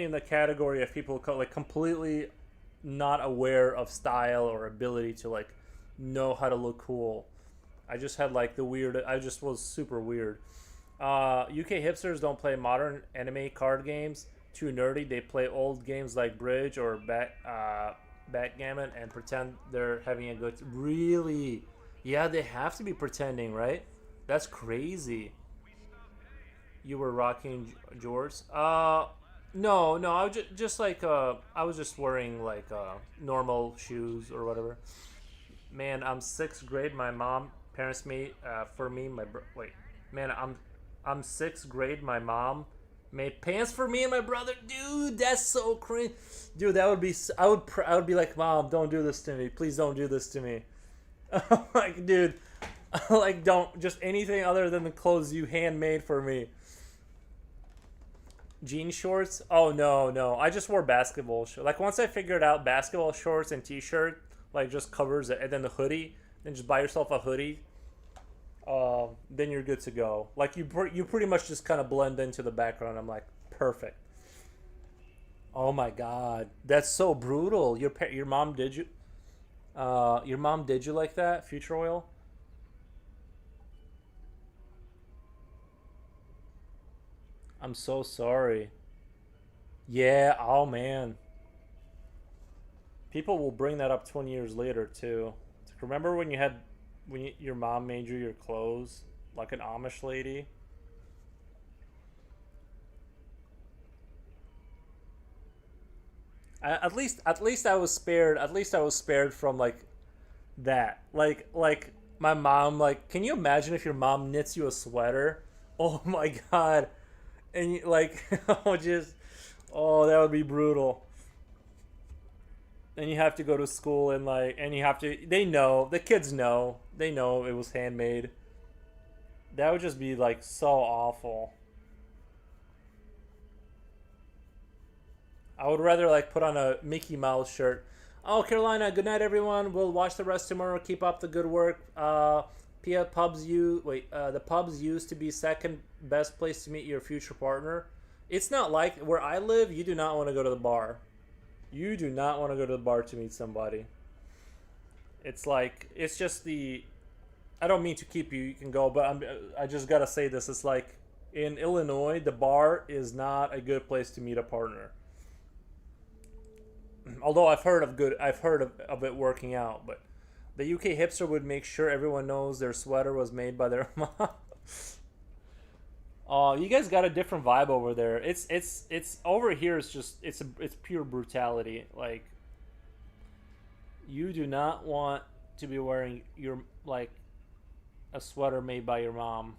in the category of people like completely not aware of style or ability to like know how to look cool. I just had like the weird. I just was super weird. UK hipsters don't play modern anime card games. Too nerdy. They play old games like bridge or backgammon and pretend they're having a good. Really? Yeah, they have to be pretending, right? That's crazy. You were rocking Jorts? No. I was just like I was just wearing like normal shoes or whatever. Man, I'm sixth grade. My mom parents made for me. Wait, man, I'm sixth grade. My mom made pants for me and my brother. Dude, that's so crazy. Dude, that would be. I would be like, Mom, don't do this to me. Please don't do this to me. Like, dude, like don't just anything other than the clothes you handmade for me. Jean shorts? Oh no. I just wore basketball shorts. Like once I figured out basketball shorts and t-shirt, like just covers it, and then the hoodie, then just buy yourself a hoodie. Then you're good to go. Like you pretty much just kind of blend into the background. I'm like perfect. Oh my god, that's so brutal. Your mom did you? Your mom did you like that, Future Oil? I'm so sorry. Yeah. Oh man. People will bring that up 20 years later too. It's like, remember when your mom made you your clothes like an Amish lady? At least I was spared. At least I was spared from like that. Like my mom. Like, can you imagine if your mom knits you a sweater? Oh my god. And you, like, oh just, oh that would be brutal. And you have to go to school and like, and you have to. They know the kids know. They know it was handmade. That would just be like so awful. I would rather like put on a Mickey Mouse shirt. Oh, Carolina, good night, everyone. We'll watch the rest tomorrow. Keep up the good work. The pubs used to be second best place to meet your future partner. It's not like where I live. You do not want to go to the bar. You do not want to go to the bar to meet somebody. It's like it's just the. I don't mean to keep you. You can go, but I just gotta say this. It's like in Illinois, the bar is not a good place to meet a partner. Although I've heard of it working out, but the UK hipster would make sure everyone knows their sweater was made by their mom. Oh, you guys got a different vibe over there. It's over here. It's just it's pure brutality. Like you do not want to be wearing your like a sweater made by your mom.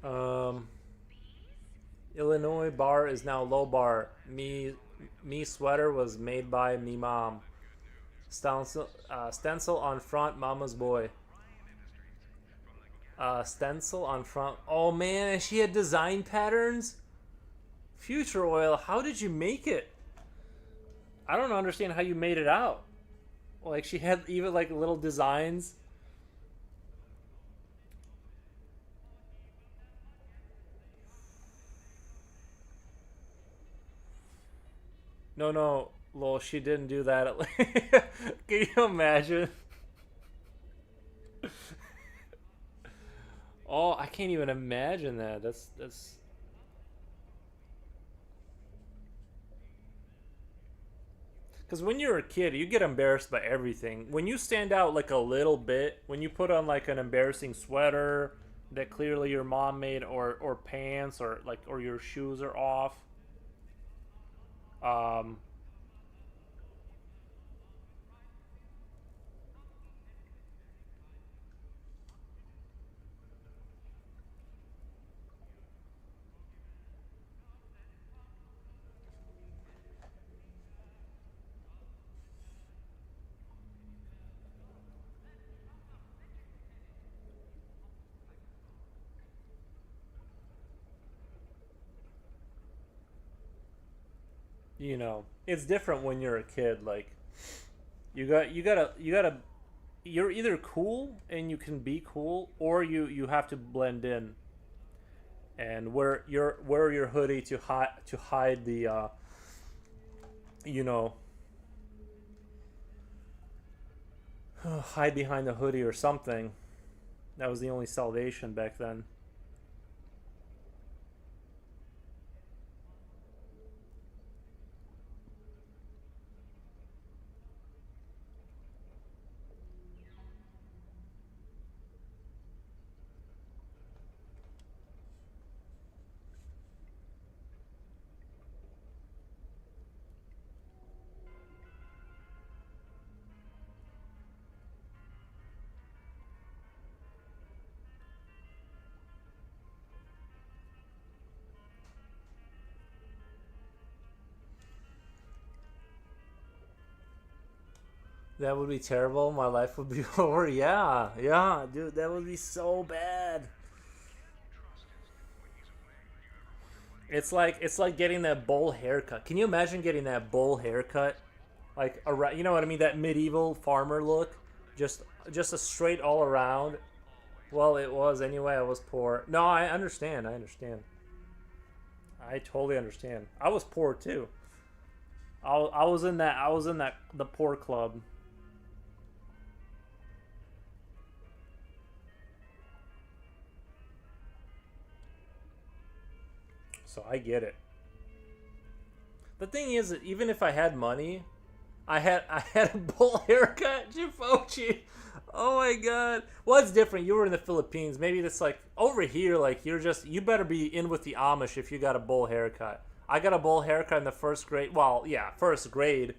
Um, Illinois bar is now low bar. Me sweater was made by me mom. Stencil on front, mama's boy. Stencil on front. Oh man, and she had design patterns. Future Oil, how did you make it? I don't understand how you made it out. Like she had even like little designs. No, no, lol, she didn't do that. Can you imagine? Oh, I can't even imagine that. That's because when you're a kid, you get embarrassed by everything. When you stand out like a little bit, when you put on like an embarrassing sweater that clearly your mom made, or pants, or like or your shoes are off. Um, it's different when you're a kid. Like you gotta you're either cool and you can be cool, or you have to blend in and wear your hoodie to hide the you know hide behind the hoodie or something. That was the only salvation back then. That would be terrible. My life would be over. Yeah, yeah, dude, that would be so bad. It's like getting that bowl haircut. Can you imagine getting that bowl haircut? Like you know what I mean? That medieval farmer look, just just a straight all around. Well, it was anyway. I was poor. No, I understand. I understand. I totally understand. I was poor too. I was in that. I was in that the poor club. So I get it. The thing is, that even if I had money, I had a bull haircut, Jifochi. Oh my god. Well, it's different. You were in the Philippines. Maybe that's like over here. Like you better be in with the Amish if you got a bull haircut. I got a bull haircut in the first grade. Well, yeah, first grade.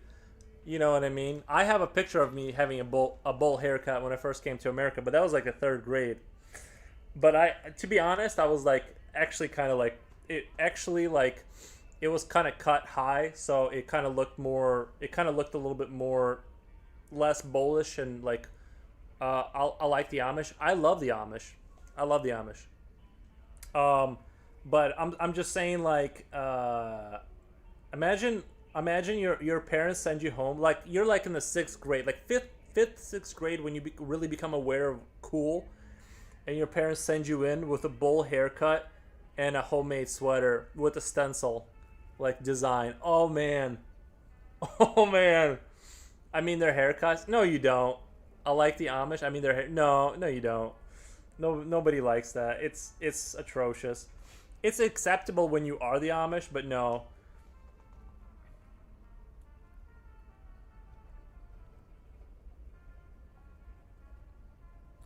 You know what I mean? I have a picture of me having a bull haircut when I first came to America, but that was like a third grade. But to be honest, I was like actually kind of like it actually like it was kind of cut high, so it kind of looked more. It kind of looked a little bit more less bullish and like I like the Amish. I love the Amish. I love the Amish. Um, but I'm just saying like imagine imagine your parents send you home like you're like in the sixth grade, like fifth sixth grade when you really become aware of cool, and your parents send you in with a bowl haircut and a homemade sweater with a stencil like design. Oh man. Oh man. I mean their haircuts. No, you don't. I like the Amish. I mean their hair. No, no, you don't. No, nobody likes that. It's atrocious. It's acceptable when you are the Amish, but no.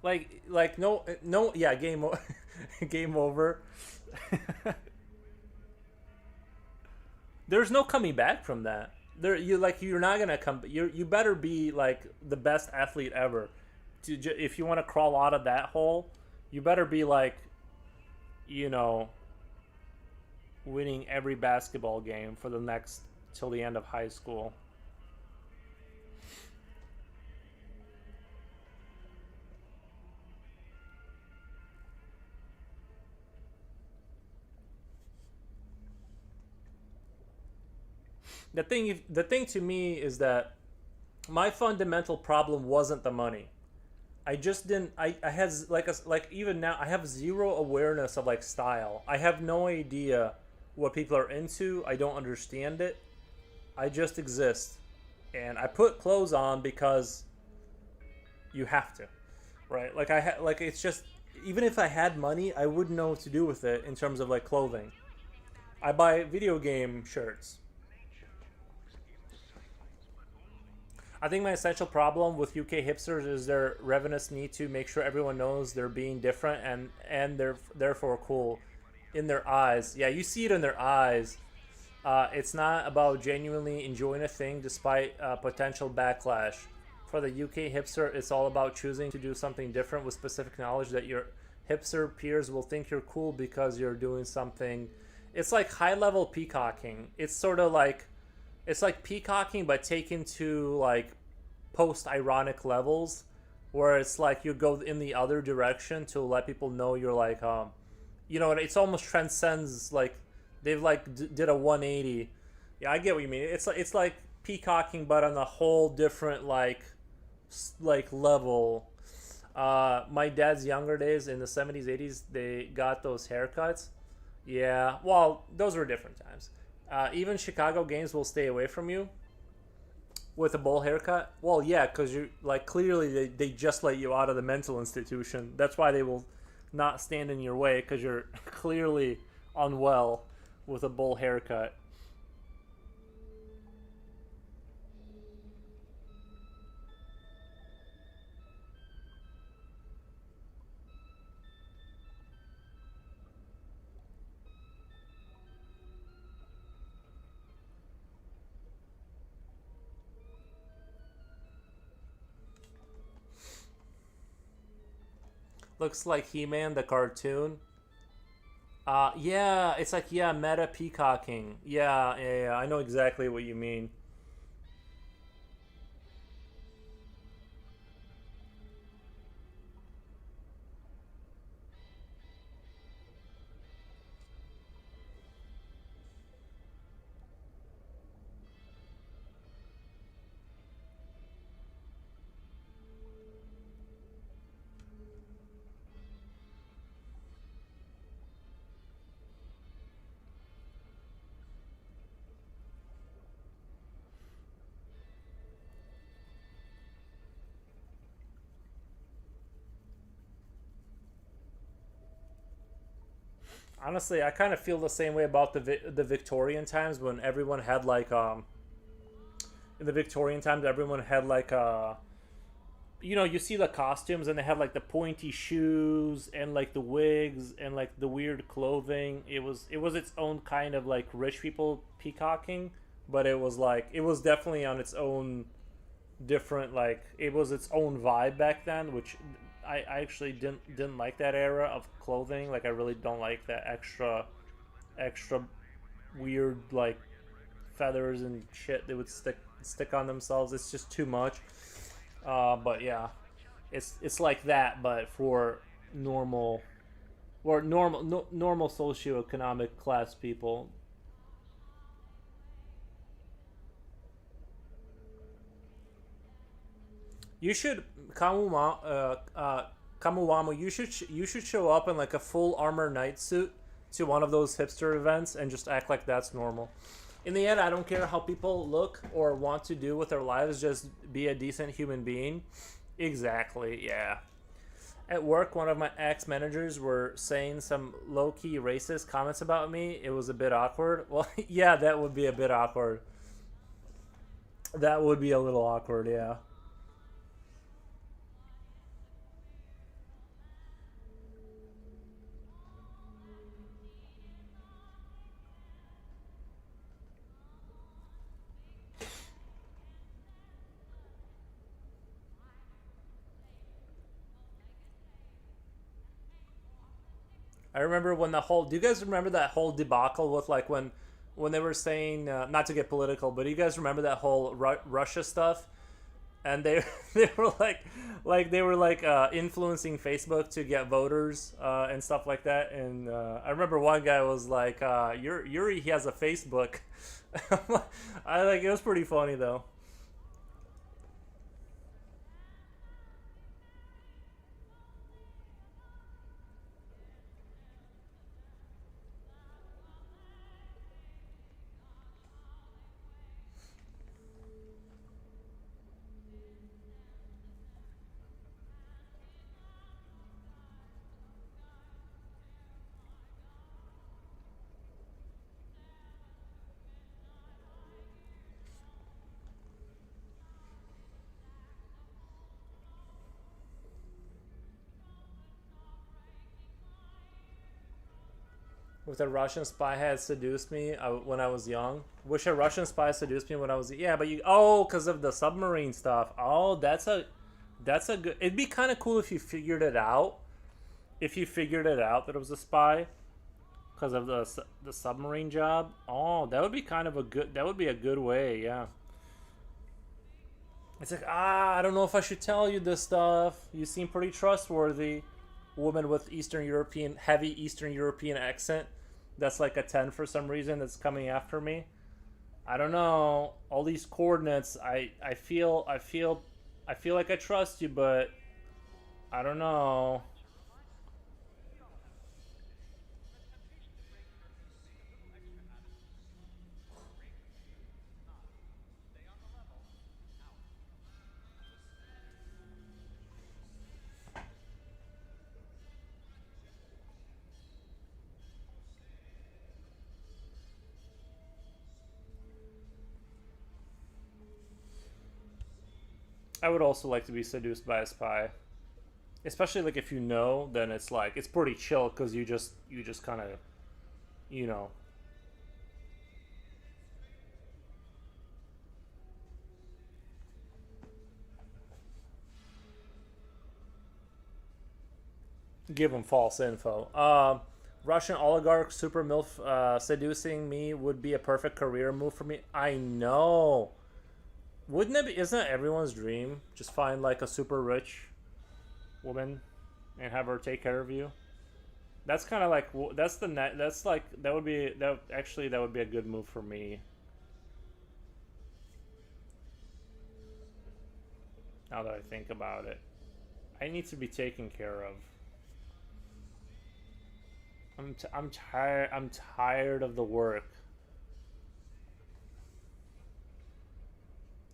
Like no no yeah game over. There's no coming back from that. You're not gonna come. You better be like the best athlete ever. If you want to crawl out of that hole, you better be like you know winning every basketball game for the next till the end of high school. the thing to me is that my fundamental problem wasn't the money. I just didn't. I had like even now I have zero awareness of like style. I have no idea what people are into. I don't understand it. I just exist, and I put clothes on because you have to, right? Like like it's just even if I had money, I wouldn't know what to do with it in terms of like clothing. I buy video game shirts. I think my essential problem with UK hipsters is their revenous need to make sure everyone knows they're being different and they're therefore cool in their eyes. Yeah, you see it in their eyes. It's not about genuinely enjoying a thing despite potential backlash. For the UK hipster, it's all about choosing to do something different with specific knowledge that your hipster peers will think you're cool because you're doing something. It's like high level peacocking. It's like peacocking but taken to like post ironic levels where it's like you go in the other direction to let people know you're like you know, it's almost transcends like they've like did a 180. Yeah, I get what you mean. It's like peacocking but on a whole different like level. My dad's younger days in the 70s 80s, they got those haircuts. Yeah, well, those were different times. Even Chicago games will stay away from you with a bowl haircut. Well, yeah, because you like clearly they just let you out of the mental institution. That's why they will not stand in your way because you're clearly unwell with a bowl haircut. Looks like He-Man the cartoon. Yeah, it's like yeah, meta peacocking. Yeah, I know exactly what you mean. Honestly, I kind of feel the same way about the Victorian times when everyone had like in the Victorian times everyone had like you know, you see the costumes and they had like the pointy shoes and like the wigs and like the weird clothing. It was its own kind of like rich people peacocking, but it was like it was definitely on its own different like it was its own vibe back then, which I actually didn't like that era of clothing. Like I really don't like that extra weird like feathers and shit they would stick on themselves. It's just too much. But yeah, it's like that, but for normal or normal socioeconomic class people. You should Kamuwamo. You should show up in like a full armor knight suit to one of those hipster events and just act like that's normal. In the end, I don't care how people look or want to do with their lives. Just be a decent human being. Exactly. Yeah. At work, one of my ex managers were saying some low key racist comments about me. It was a bit awkward. Well, yeah, that would be a bit awkward. That would be a little awkward. Yeah. I remember when the whole. Do you guys remember that whole debacle with like when they were saying not to get political, but do you guys remember that whole Russia stuff? And they they were like they were like influencing Facebook to get voters and stuff like that. And I remember one guy was like, Yuri he has a Facebook." I like it was pretty funny though. If a Russian spy had seduced me when I was young. Wish a Russian spy seduced me when I was yeah, but you because of the submarine stuff. Oh, that's a good. It'd be kind of cool if you figured it out. If you figured it out that it was a spy because of the submarine job. Oh, that would be kind of a good. That would be a good way. Yeah. It's like I don't know if I should tell you this stuff. You seem pretty trustworthy. Woman with heavy Eastern European accent. That's like a 10 for some reason. That's coming after me. I don't know. All these coordinates. I feel like I trust you, but I don't know. I would also like to be seduced by a spy, especially like if you know, then it's like it's pretty chill because you just kind of you know give them false info. Russian oligarch super milf seducing me would be a perfect career move for me. I know. Wouldn't it be? Isn't it everyone's dream? Just find like a super rich woman and have her take care of you. That's kind of like that's the net. That's like that would be that actually that would be a good move for me. Now that I think about it, I need to be taken care of. I'm tired. I'm tired of the work.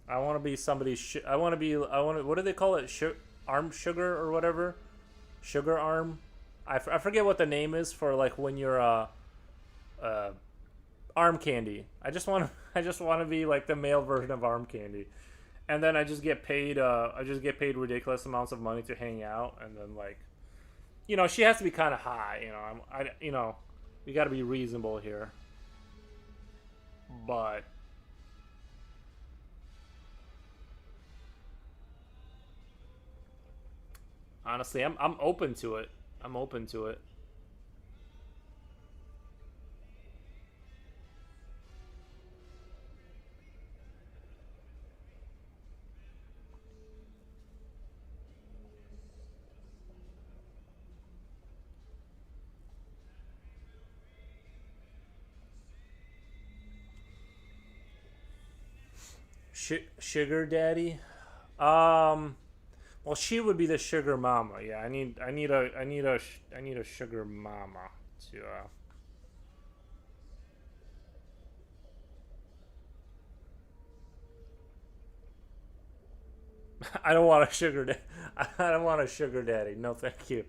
I want to be somebody's. I want to be. I want to. What do they call it? Arm sugar or whatever. Sugar arm. I forget what the name is for like when you're uh arm candy. I just want to. I just want to be like the male version of arm candy, and then I just get paid. I just get paid ridiculous amounts of money to hang out, and then like, she has to be kind of high. We got to be reasonable here, but honestly, I'm open to it. I'm open to it. Sugar daddy. Um. Well, she would be the sugar mama. Yeah, I need a sugar mama to. I don't want a sugar. I don't want a sugar daddy. No, thank you.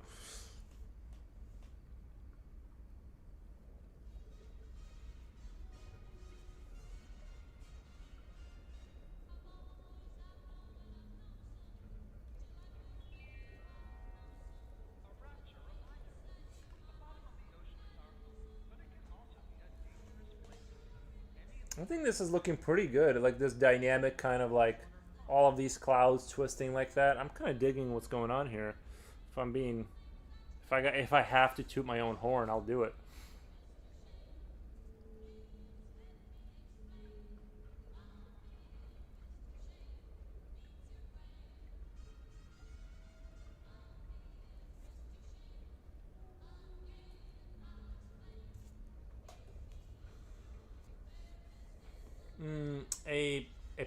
I think this is looking pretty good. Like this dynamic kind of like all of these clouds twisting like that. I'm kind of digging what's going on here. If I'm being, if I have to toot my own horn, I'll do it.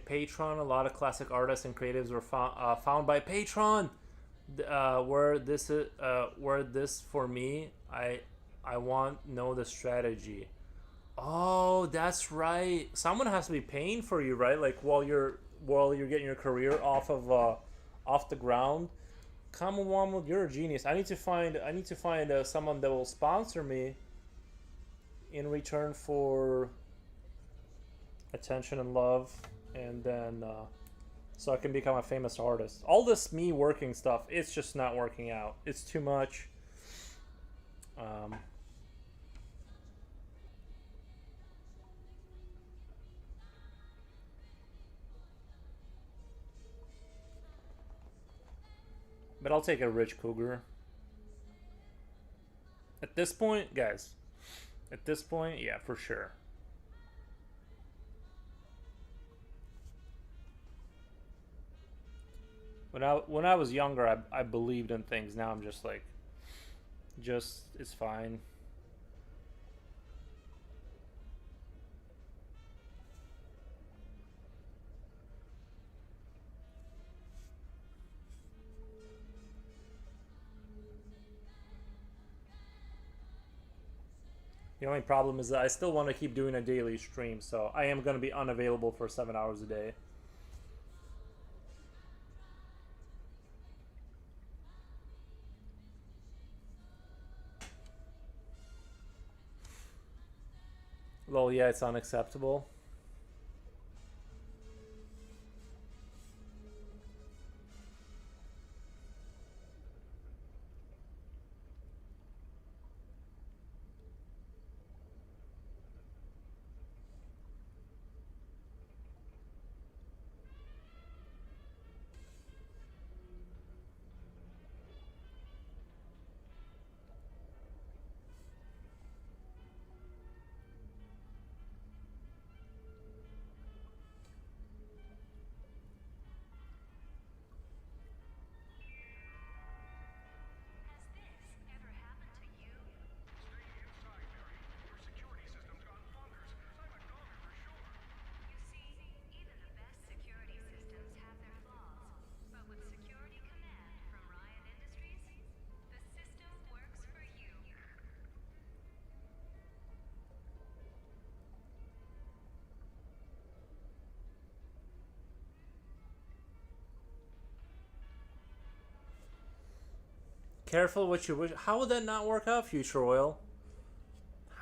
Patreon. A lot of classic artists and creatives were found by Patreon. Where this for me, I want know the strategy. Oh, that's right. Someone has to be paying for you, right? Like while you're getting your career off the ground. Come on, you're a genius. I need to find someone that will sponsor me in return for attention and love, and then so I can become a famous artist. All this me working stuff, it's just not working out. It's too much. Um, but I'll take a rich cougar. At this point, guys, at this point, yeah, for sure. When I was younger, I believed in things. Now I'm just like, just it's fine. The only problem is that I still want to keep doing a daily stream, so I am going to be unavailable for 7 hours a day. Well, yeah, it's unacceptable. Careful what you wish. How would that not work out, Future Oil?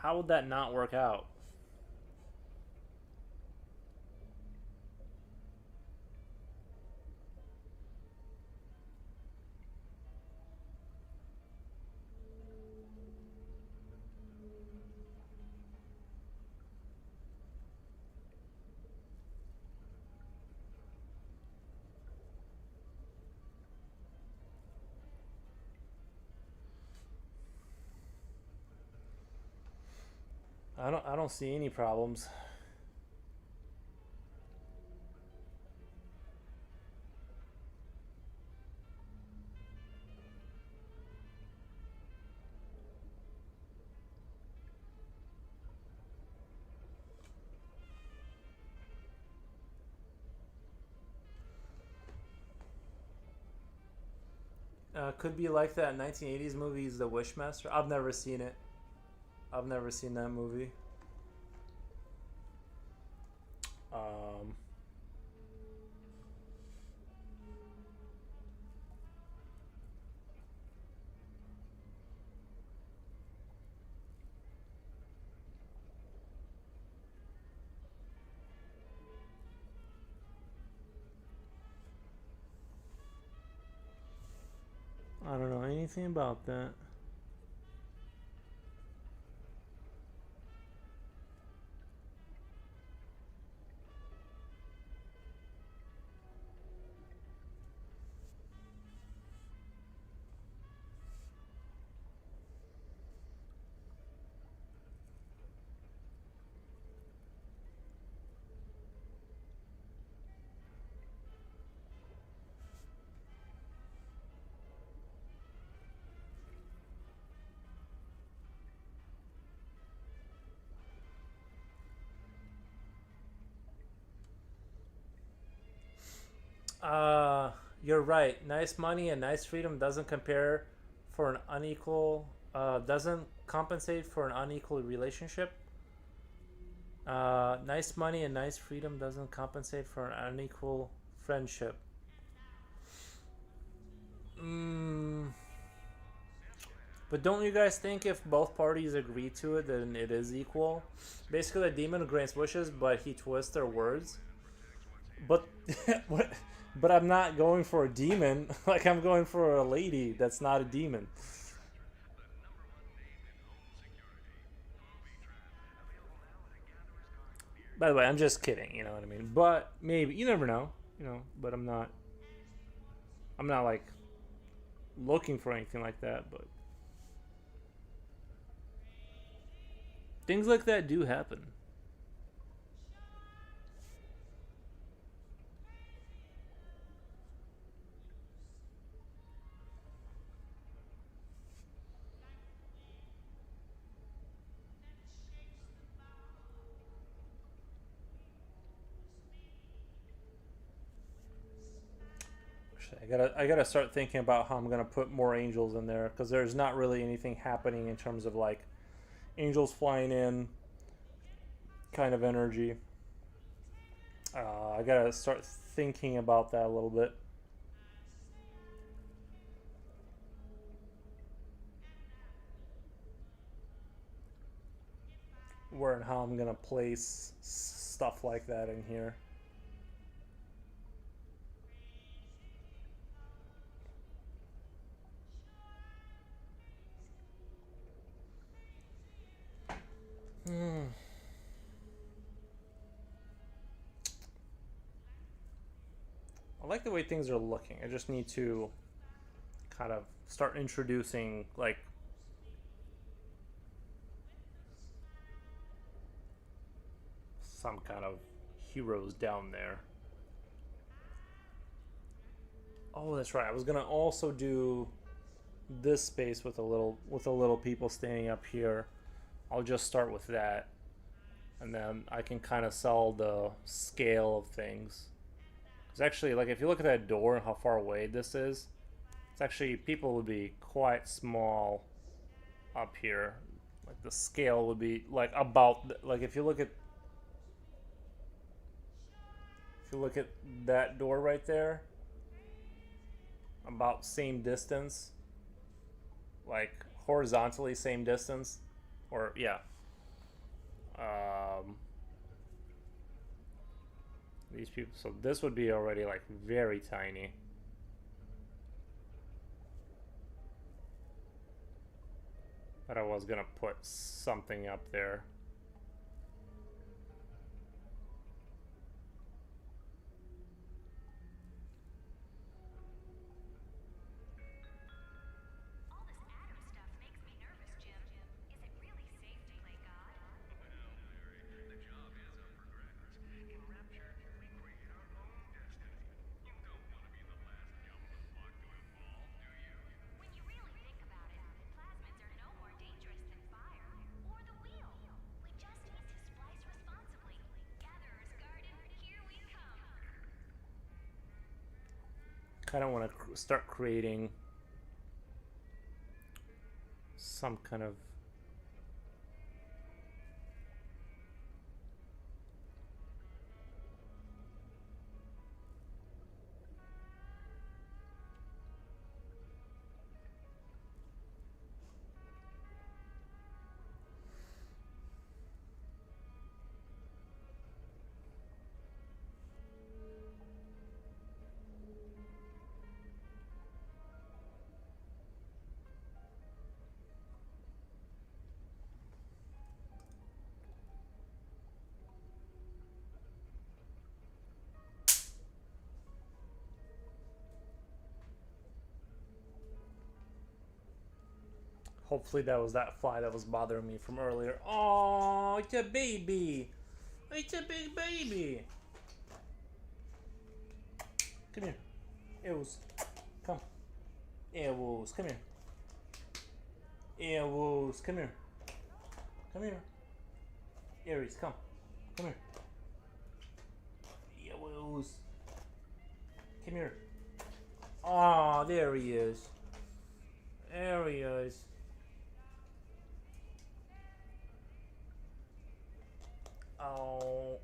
How would that not work out? I don't see any problems. Could be like that 1980s movies, The Wishmaster. I've never seen it. I've never seen that movie. Um, I don't know anything about that. You're right. Nice money and nice freedom doesn't compare for an unequal. Doesn't compensate for an unequal relationship. Nice money and nice freedom doesn't compensate for an unequal friendship. Mm, but don't you guys think if both parties agree to it, then it is equal? Basically, the demon grants wishes, but he twists their words. But what? But I'm not going for a demon. Like I'm going for a lady that's not a demon. By the way, I'm just kidding. You know what I mean? But maybe you never know. You know. But I'm not. I'm not like looking for anything like that. But things like that do happen. I gotta start thinking about how I'm gonna put more angels in there because there's not really anything happening in terms of like angels flying in kind of energy. I gotta start thinking about that a little bit. Where and how I'm gonna place stuff like that in here. Hmm. I like the way things are looking. I just need to kind of start introducing like some kind of heroes down there. Oh, that's right. I was gonna also do this space with a little people standing up here. I'll just start with that, and then I can kind of sell the scale of things. Because actually, like if you look at that door and how far away this is, it's actually people would be quite small up here. Like the scale would be like about like if you look at that door right there, about same distance, like horizontally same distance, or yeah. Um, these people. So this would be already like very tiny. But I was gonna put something up there. Kind of want to start creating some kind of hopefully that was that fly that was bothering me from earlier. Oh, it's a baby. It's a big baby. Come here. Ews. Come. Ews. Come here. Ews. Come here. Come here. Aries, come. Come here. Ews. Come here. Oh, there he is. There he is. Oh.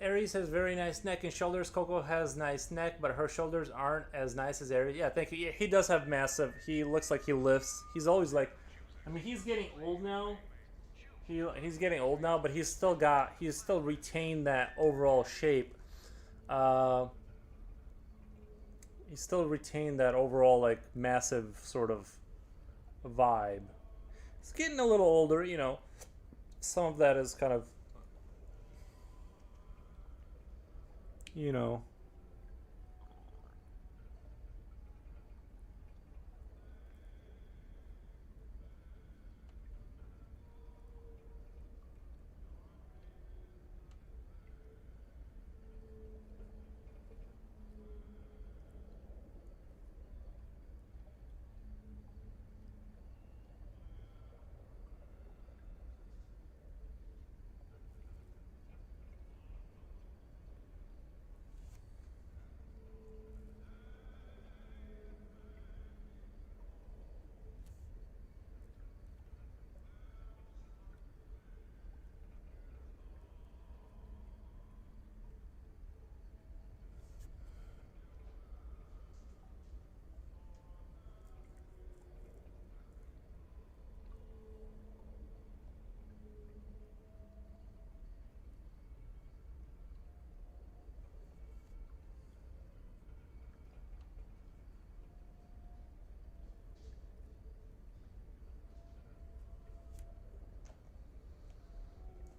Aries has very nice neck and shoulders. Coco has nice neck, but her shoulders aren't as nice as Aries. Yeah, thank you. Yeah, he does have massive. He looks like he lifts. He's always like, I mean, he's getting old now. He's getting old now, but he's still retained that overall shape. He's still retained that overall like massive sort of vibe. He's getting a little older, you know. Some of that is kind of, you know,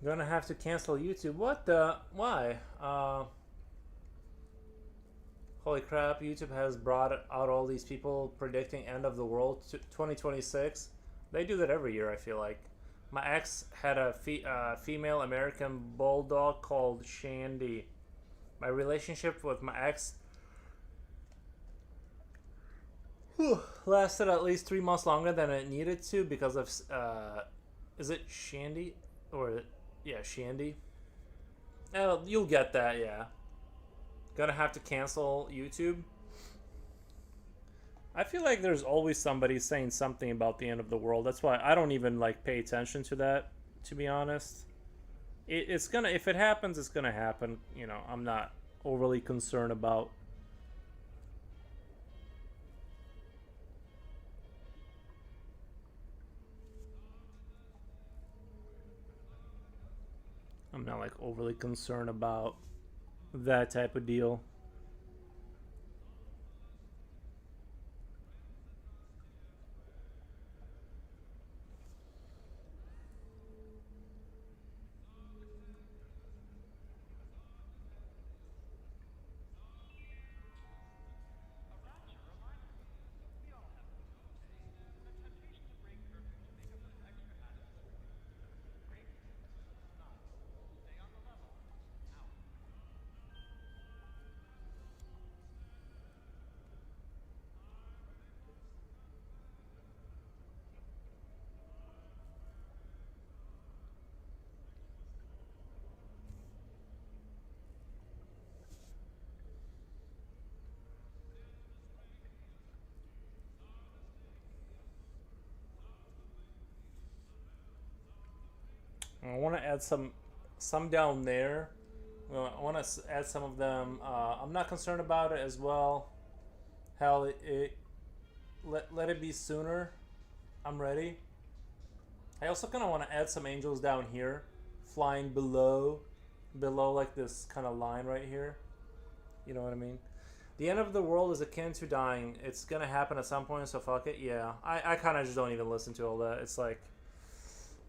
Gonna have to cancel YouTube. What the? Why? Holy crap! YouTube has brought out all these people predicting end of the world 2026. They do that every year. I feel like. My ex had a female American bulldog called Shandy. My relationship with my ex lasted at least 3 months longer than it needed to because of is it Shandy or yeah Shandy? Oh, you'll get that. Yeah, gonna have to cancel YouTube. I feel like there's always somebody saying something about the end of the world. That's why I don't even like pay attention to that. To be honest, it's gonna if it happens, it's gonna happen. You know, I'm not overly concerned about. I'm not like overly concerned about that type of deal. I want to add some down there. I want to add some of them. I'm not concerned about it as well. Hell, let it be sooner. I'm ready. I also kind of want to add some angels down here, flying below like this kind of line right here. You know what I mean? The end of the world is akin to dying. It's gonna happen at some point, so fuck it. Yeah, I kind of just don't even listen to all that. It's like,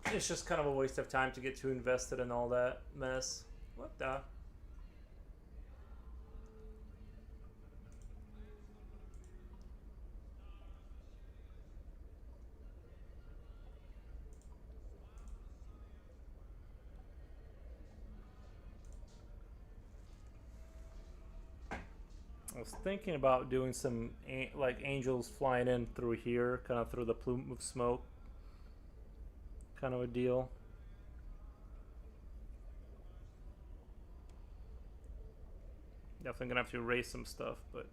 it's just kind of a waste of time to get too invested in all that mess. What the? I was thinking about doing some like angels flying in through here, kind of through the plume of smoke, kind of a deal. Definitely gonna have to erase some stuff, but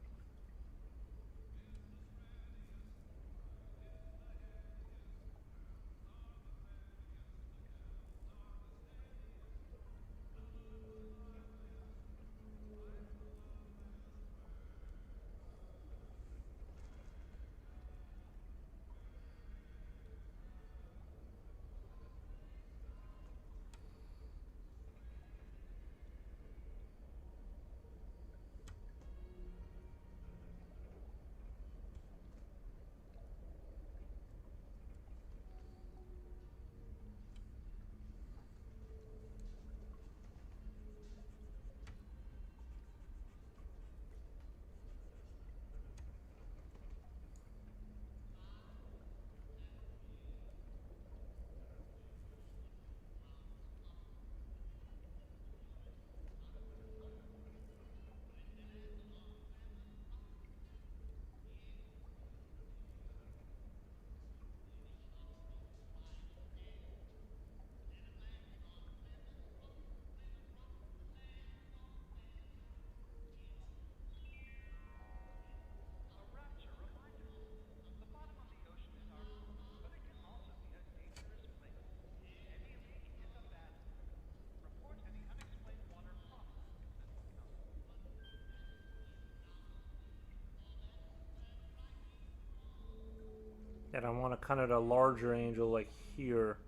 and I want to kind of a larger angel like here,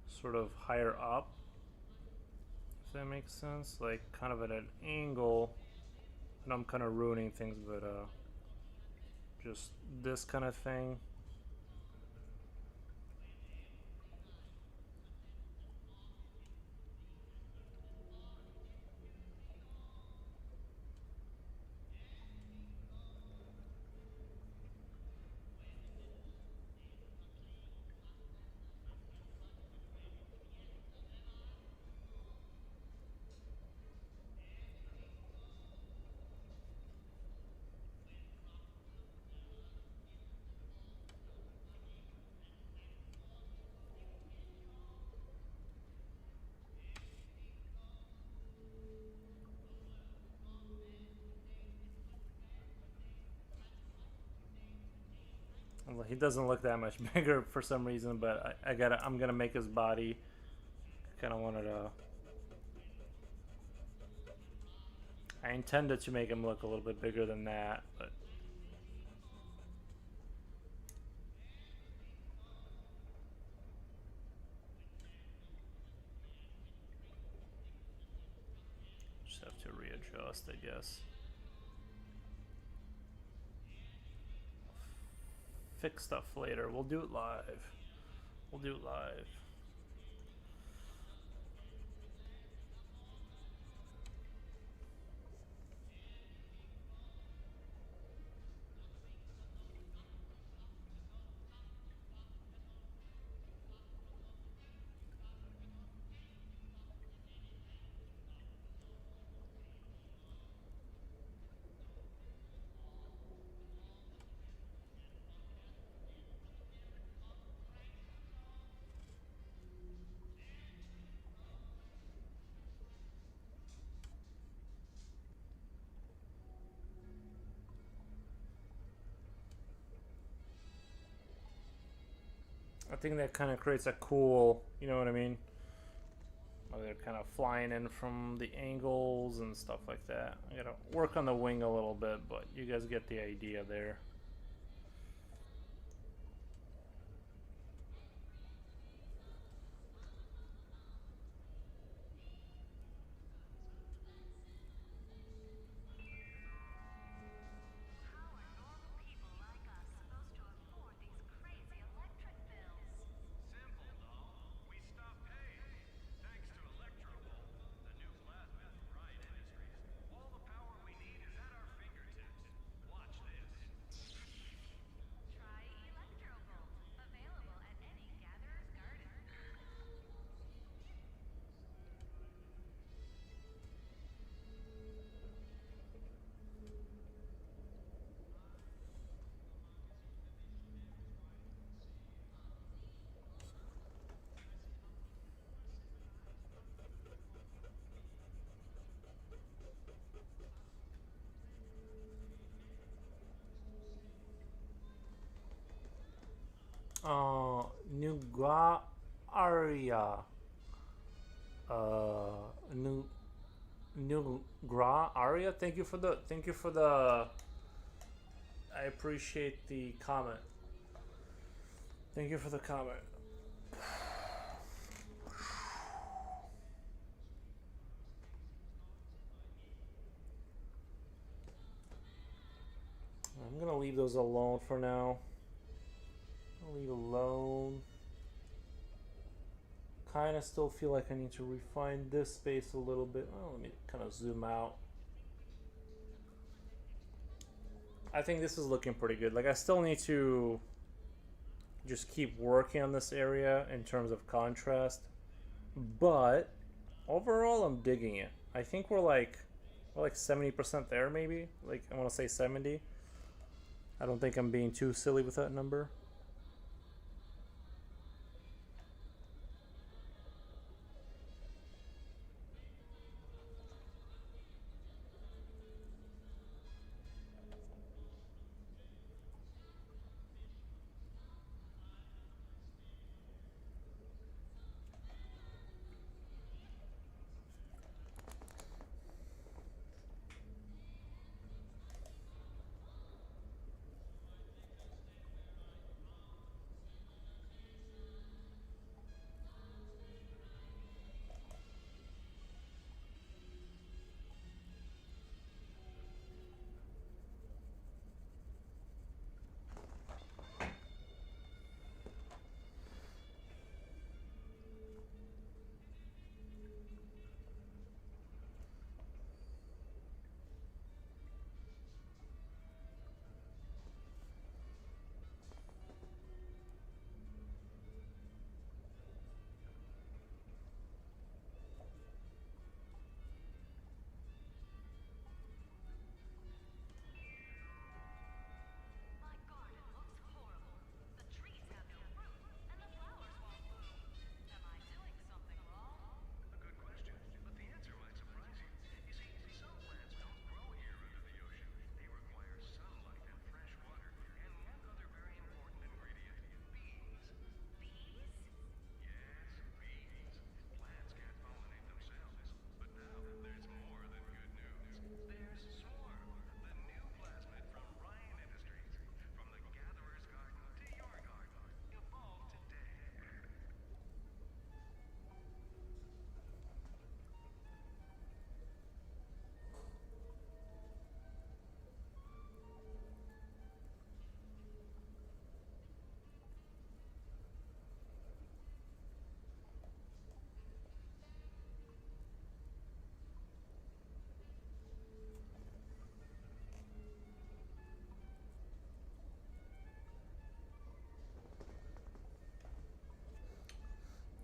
sort of higher up. If that makes sense, like kind of at an angle. And I'm kind of ruining things, but just this kind of thing. he doesn't look that much bigger for some reason, but I'm gonna make his body. Kind of wanted to. I intended to make him look a little bit bigger than that, but. Just have to readjust, I guess. Fix stuff later. We'll do it live. We'll do it live. I think that kind of creates a cool, you know what I mean? They're kind of flying in from the angles and stuff like that. I gotta work on the wing a little bit, but you guys get the idea there. Nugua Aria. New Gra Aria. Thank you for the. I appreciate the comment. Thank you for the comment. I'm gonna leave those alone for now. I'll leave alone. Kind of still feel like I need to refine this space a little bit. Well, let me kind of zoom out. I think this is looking pretty good. Like, I still need to just keep working on this area in terms of contrast, but overall I'm digging it. I think we're like 70% there, maybe. Like, I want to say 70. I don't think I'm being too silly with that number.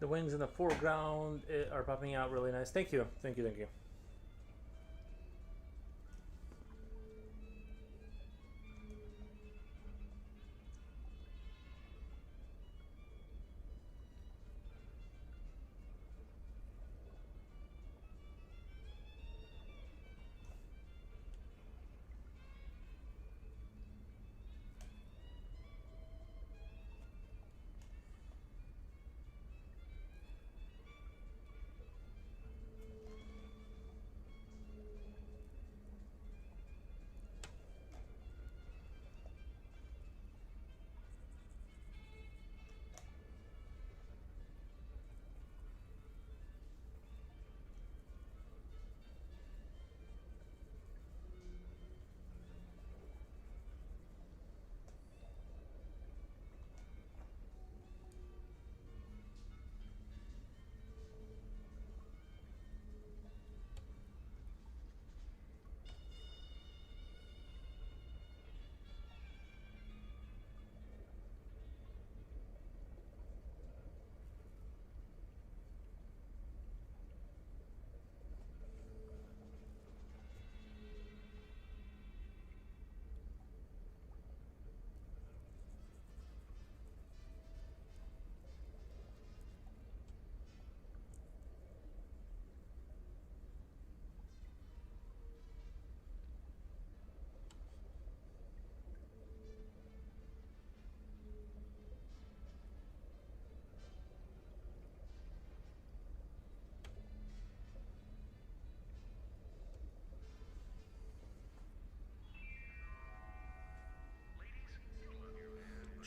The wings in the foreground are popping out really nice. Thank you, thank you, thank you.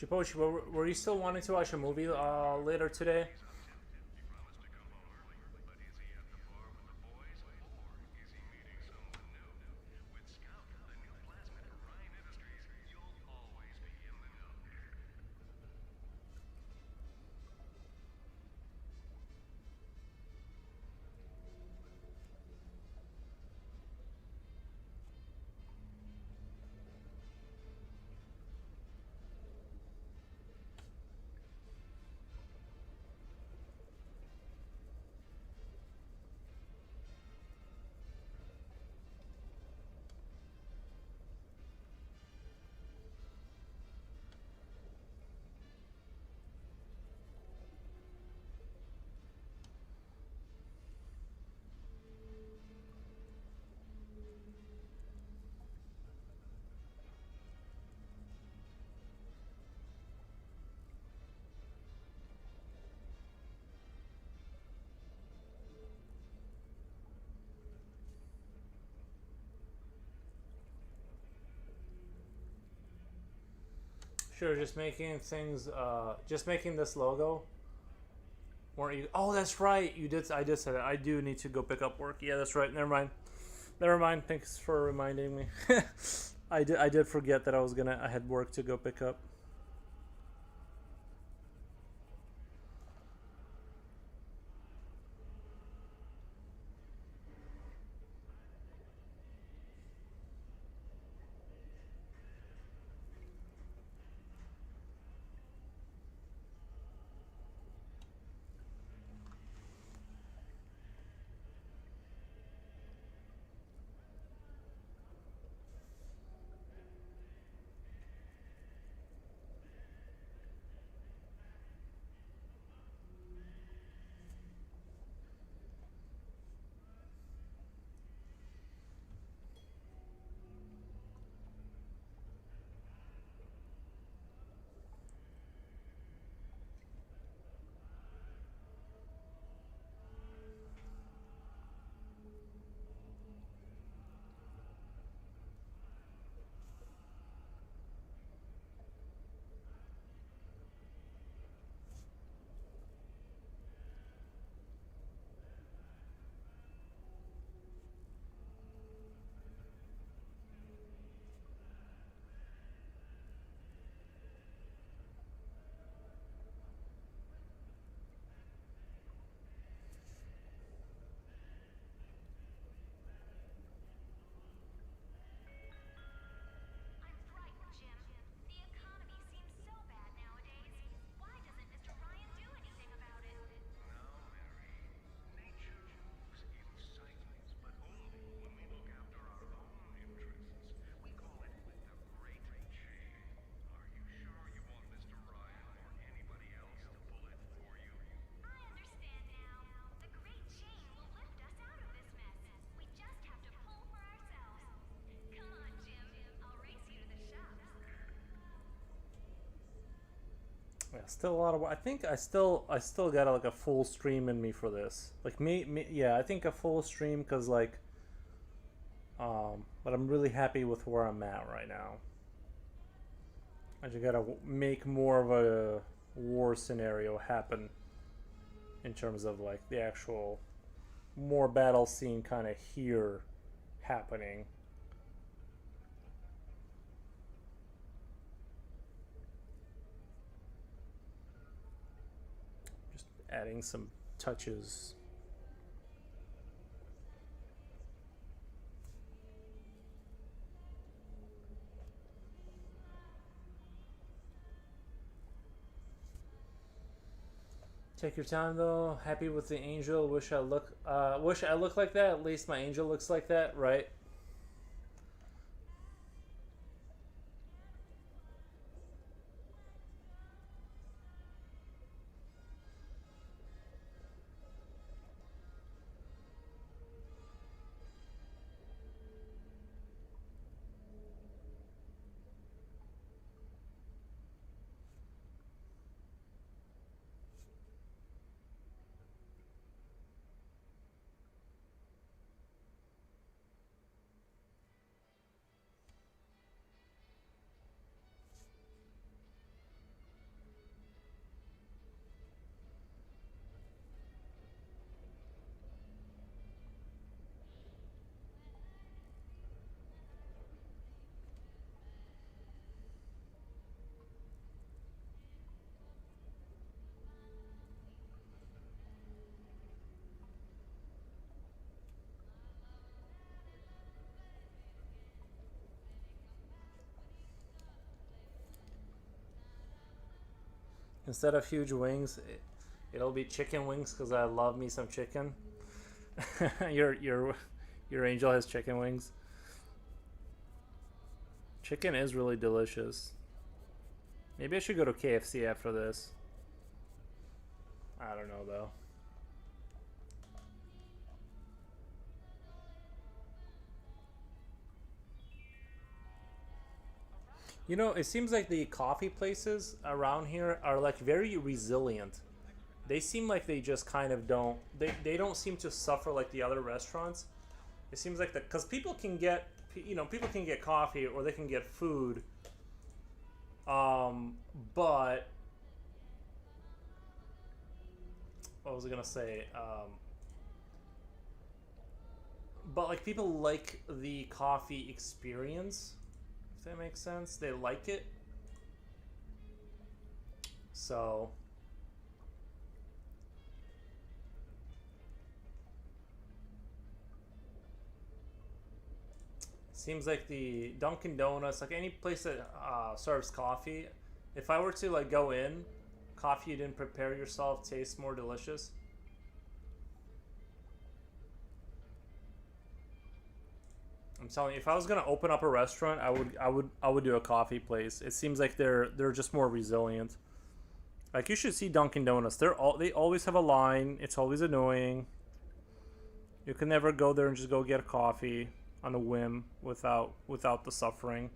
Chipochi, were you still wanting to watch a movie later today? Sure, just making things, just making this logo. Weren't you? Oh, that's right. You did. I did say that. I do need to go pick up work. Yeah, that's right. Never mind. Never mind. Thanks for reminding me. I did. I did forget that I was gonna. I had work to go pick up. Yeah, still a lot of. I think I still got like a full stream in me for this. Like yeah, I think a full stream because like, but I'm really happy with where I'm at right now. I just gotta make more of a war scenario happen in terms of like the actual more battle scene kind of here happening. Just adding some touches. Take your time though. Happy with the angel. Wish I looked like that. At least my angel looks like that, right? Instead of huge wings, it'll be chicken wings because I love me some chicken. your your your angel has chicken wings. Chicken is really delicious. Maybe I should go to KFC after this. I don't know though. You know, it seems like the coffee places around here are like very resilient. They seem like they just kind of don't they don't seem to suffer like the other restaurants. It seems like that because people can get people can get coffee or they can get food. But what was I gonna say? But like people like the coffee experience. If that makes sense, they like it. So seems like the Dunkin' Donuts, like any place that serves coffee, if I were to like go in, coffee you didn't prepare yourself tastes more delicious. I'm telling you, if I was gonna open up a restaurant, I would do a coffee place. It seems like they're just more resilient. Like you should see Dunkin' Donuts. They always have a line. It's always annoying. You can never go there and just go get a coffee on a whim without the suffering.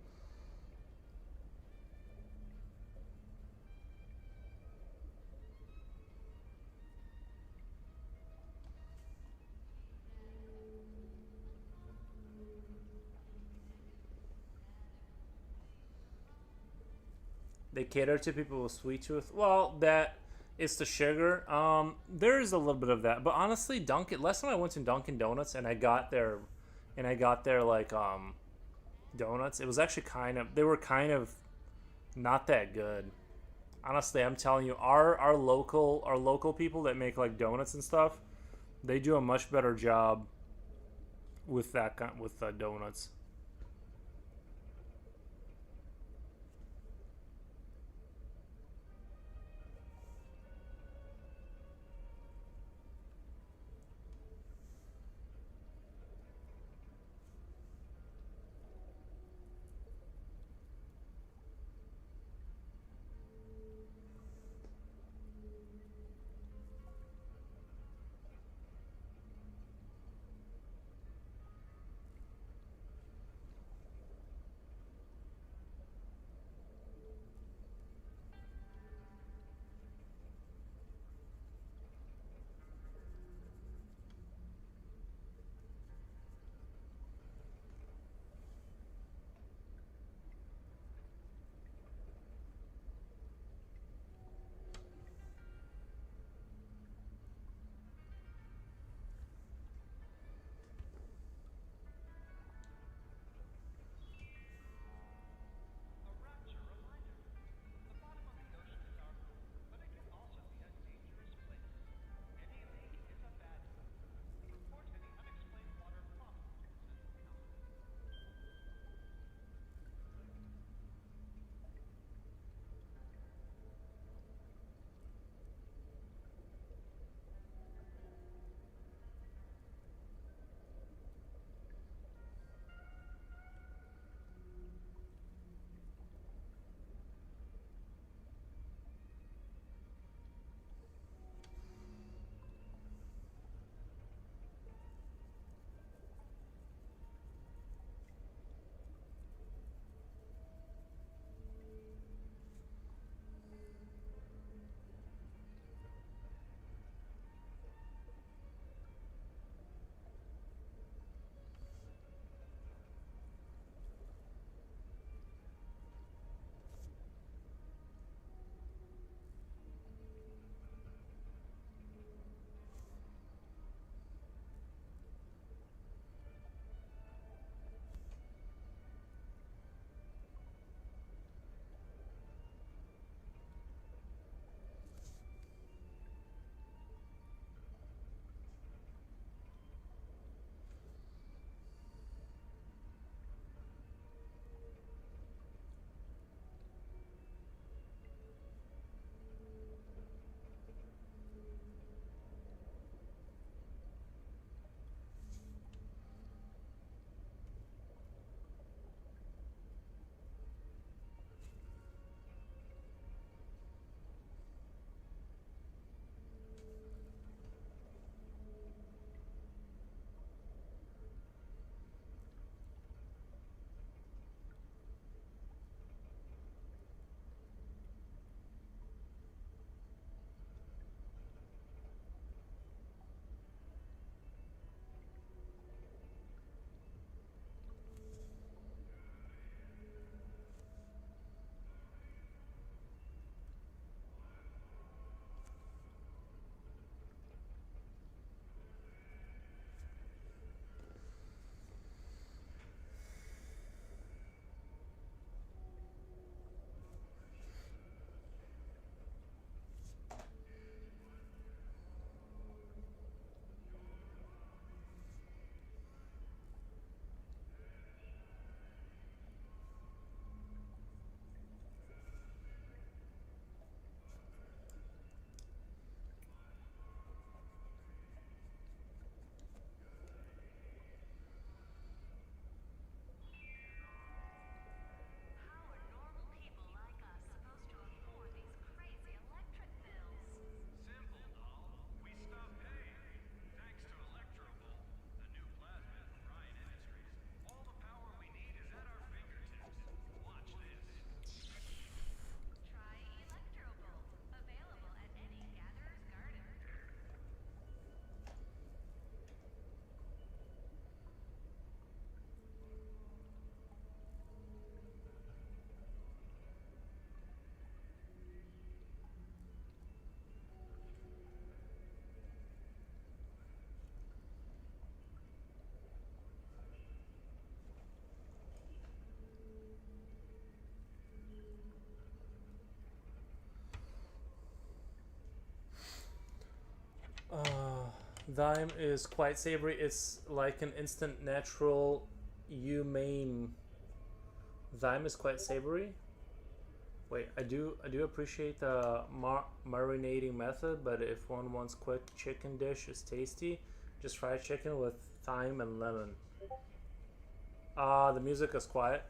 They cater to people with sweet tooth. Well, that is the sugar. There is a little bit of that, but honestly, Dunkin'. Last time I went to Dunkin' Donuts and I got their like donuts. It was actually they were kind of not that good. Honestly, I'm telling you, our local people that make like donuts and stuff, they do a much better job with with donuts. Thyme is quite savory. It's like an instant natural umami. Thyme is quite savory. Wait, I do appreciate the marinating method, but if one wants quick chicken dish is tasty, just fried chicken with thyme and lemon. The music is quiet.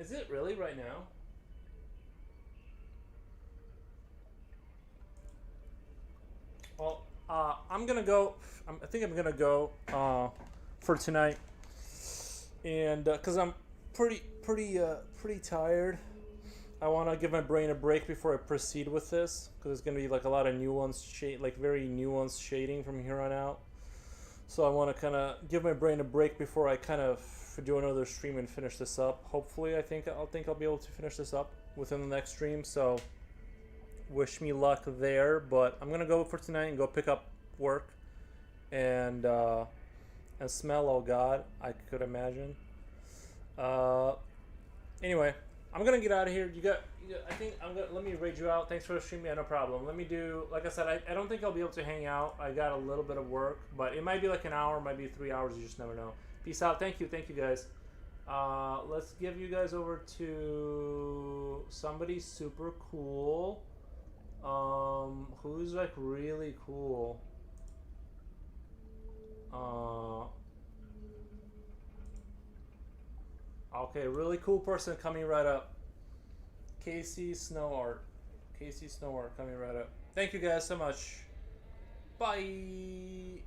Is it really right now? Well, I'm gonna go. I think I'm gonna go for tonight, and cause I'm pretty tired. I want to give my brain a break before I proceed with this, because it's gonna be like a lot of nuanced like very nuanced shading from here on out. So I want to kind of give my brain a break before I kind of do another stream and finish this up. Hopefully, I think I'll be able to finish this up within the next stream. So wish me luck there. But I'm gonna go for tonight and go pick up work and smell. Oh God, I could imagine. Anyway, I'm gonna get out of here. I think I'm gonna let me raid you out. Thanks for streaming. Yeah, no problem. Let me do. Like I said, I don't think I'll be able to hang out. I got a little bit of work, but it might be like an hour, might be 3 hours. You just never know. Peace out. Thank you, guys. Let's give you guys over to somebody super cool. Who's like really cool? Okay, really cool person coming right up. Casey Snow Art. Casey Snow Art coming right up. Thank you guys so much. Bye.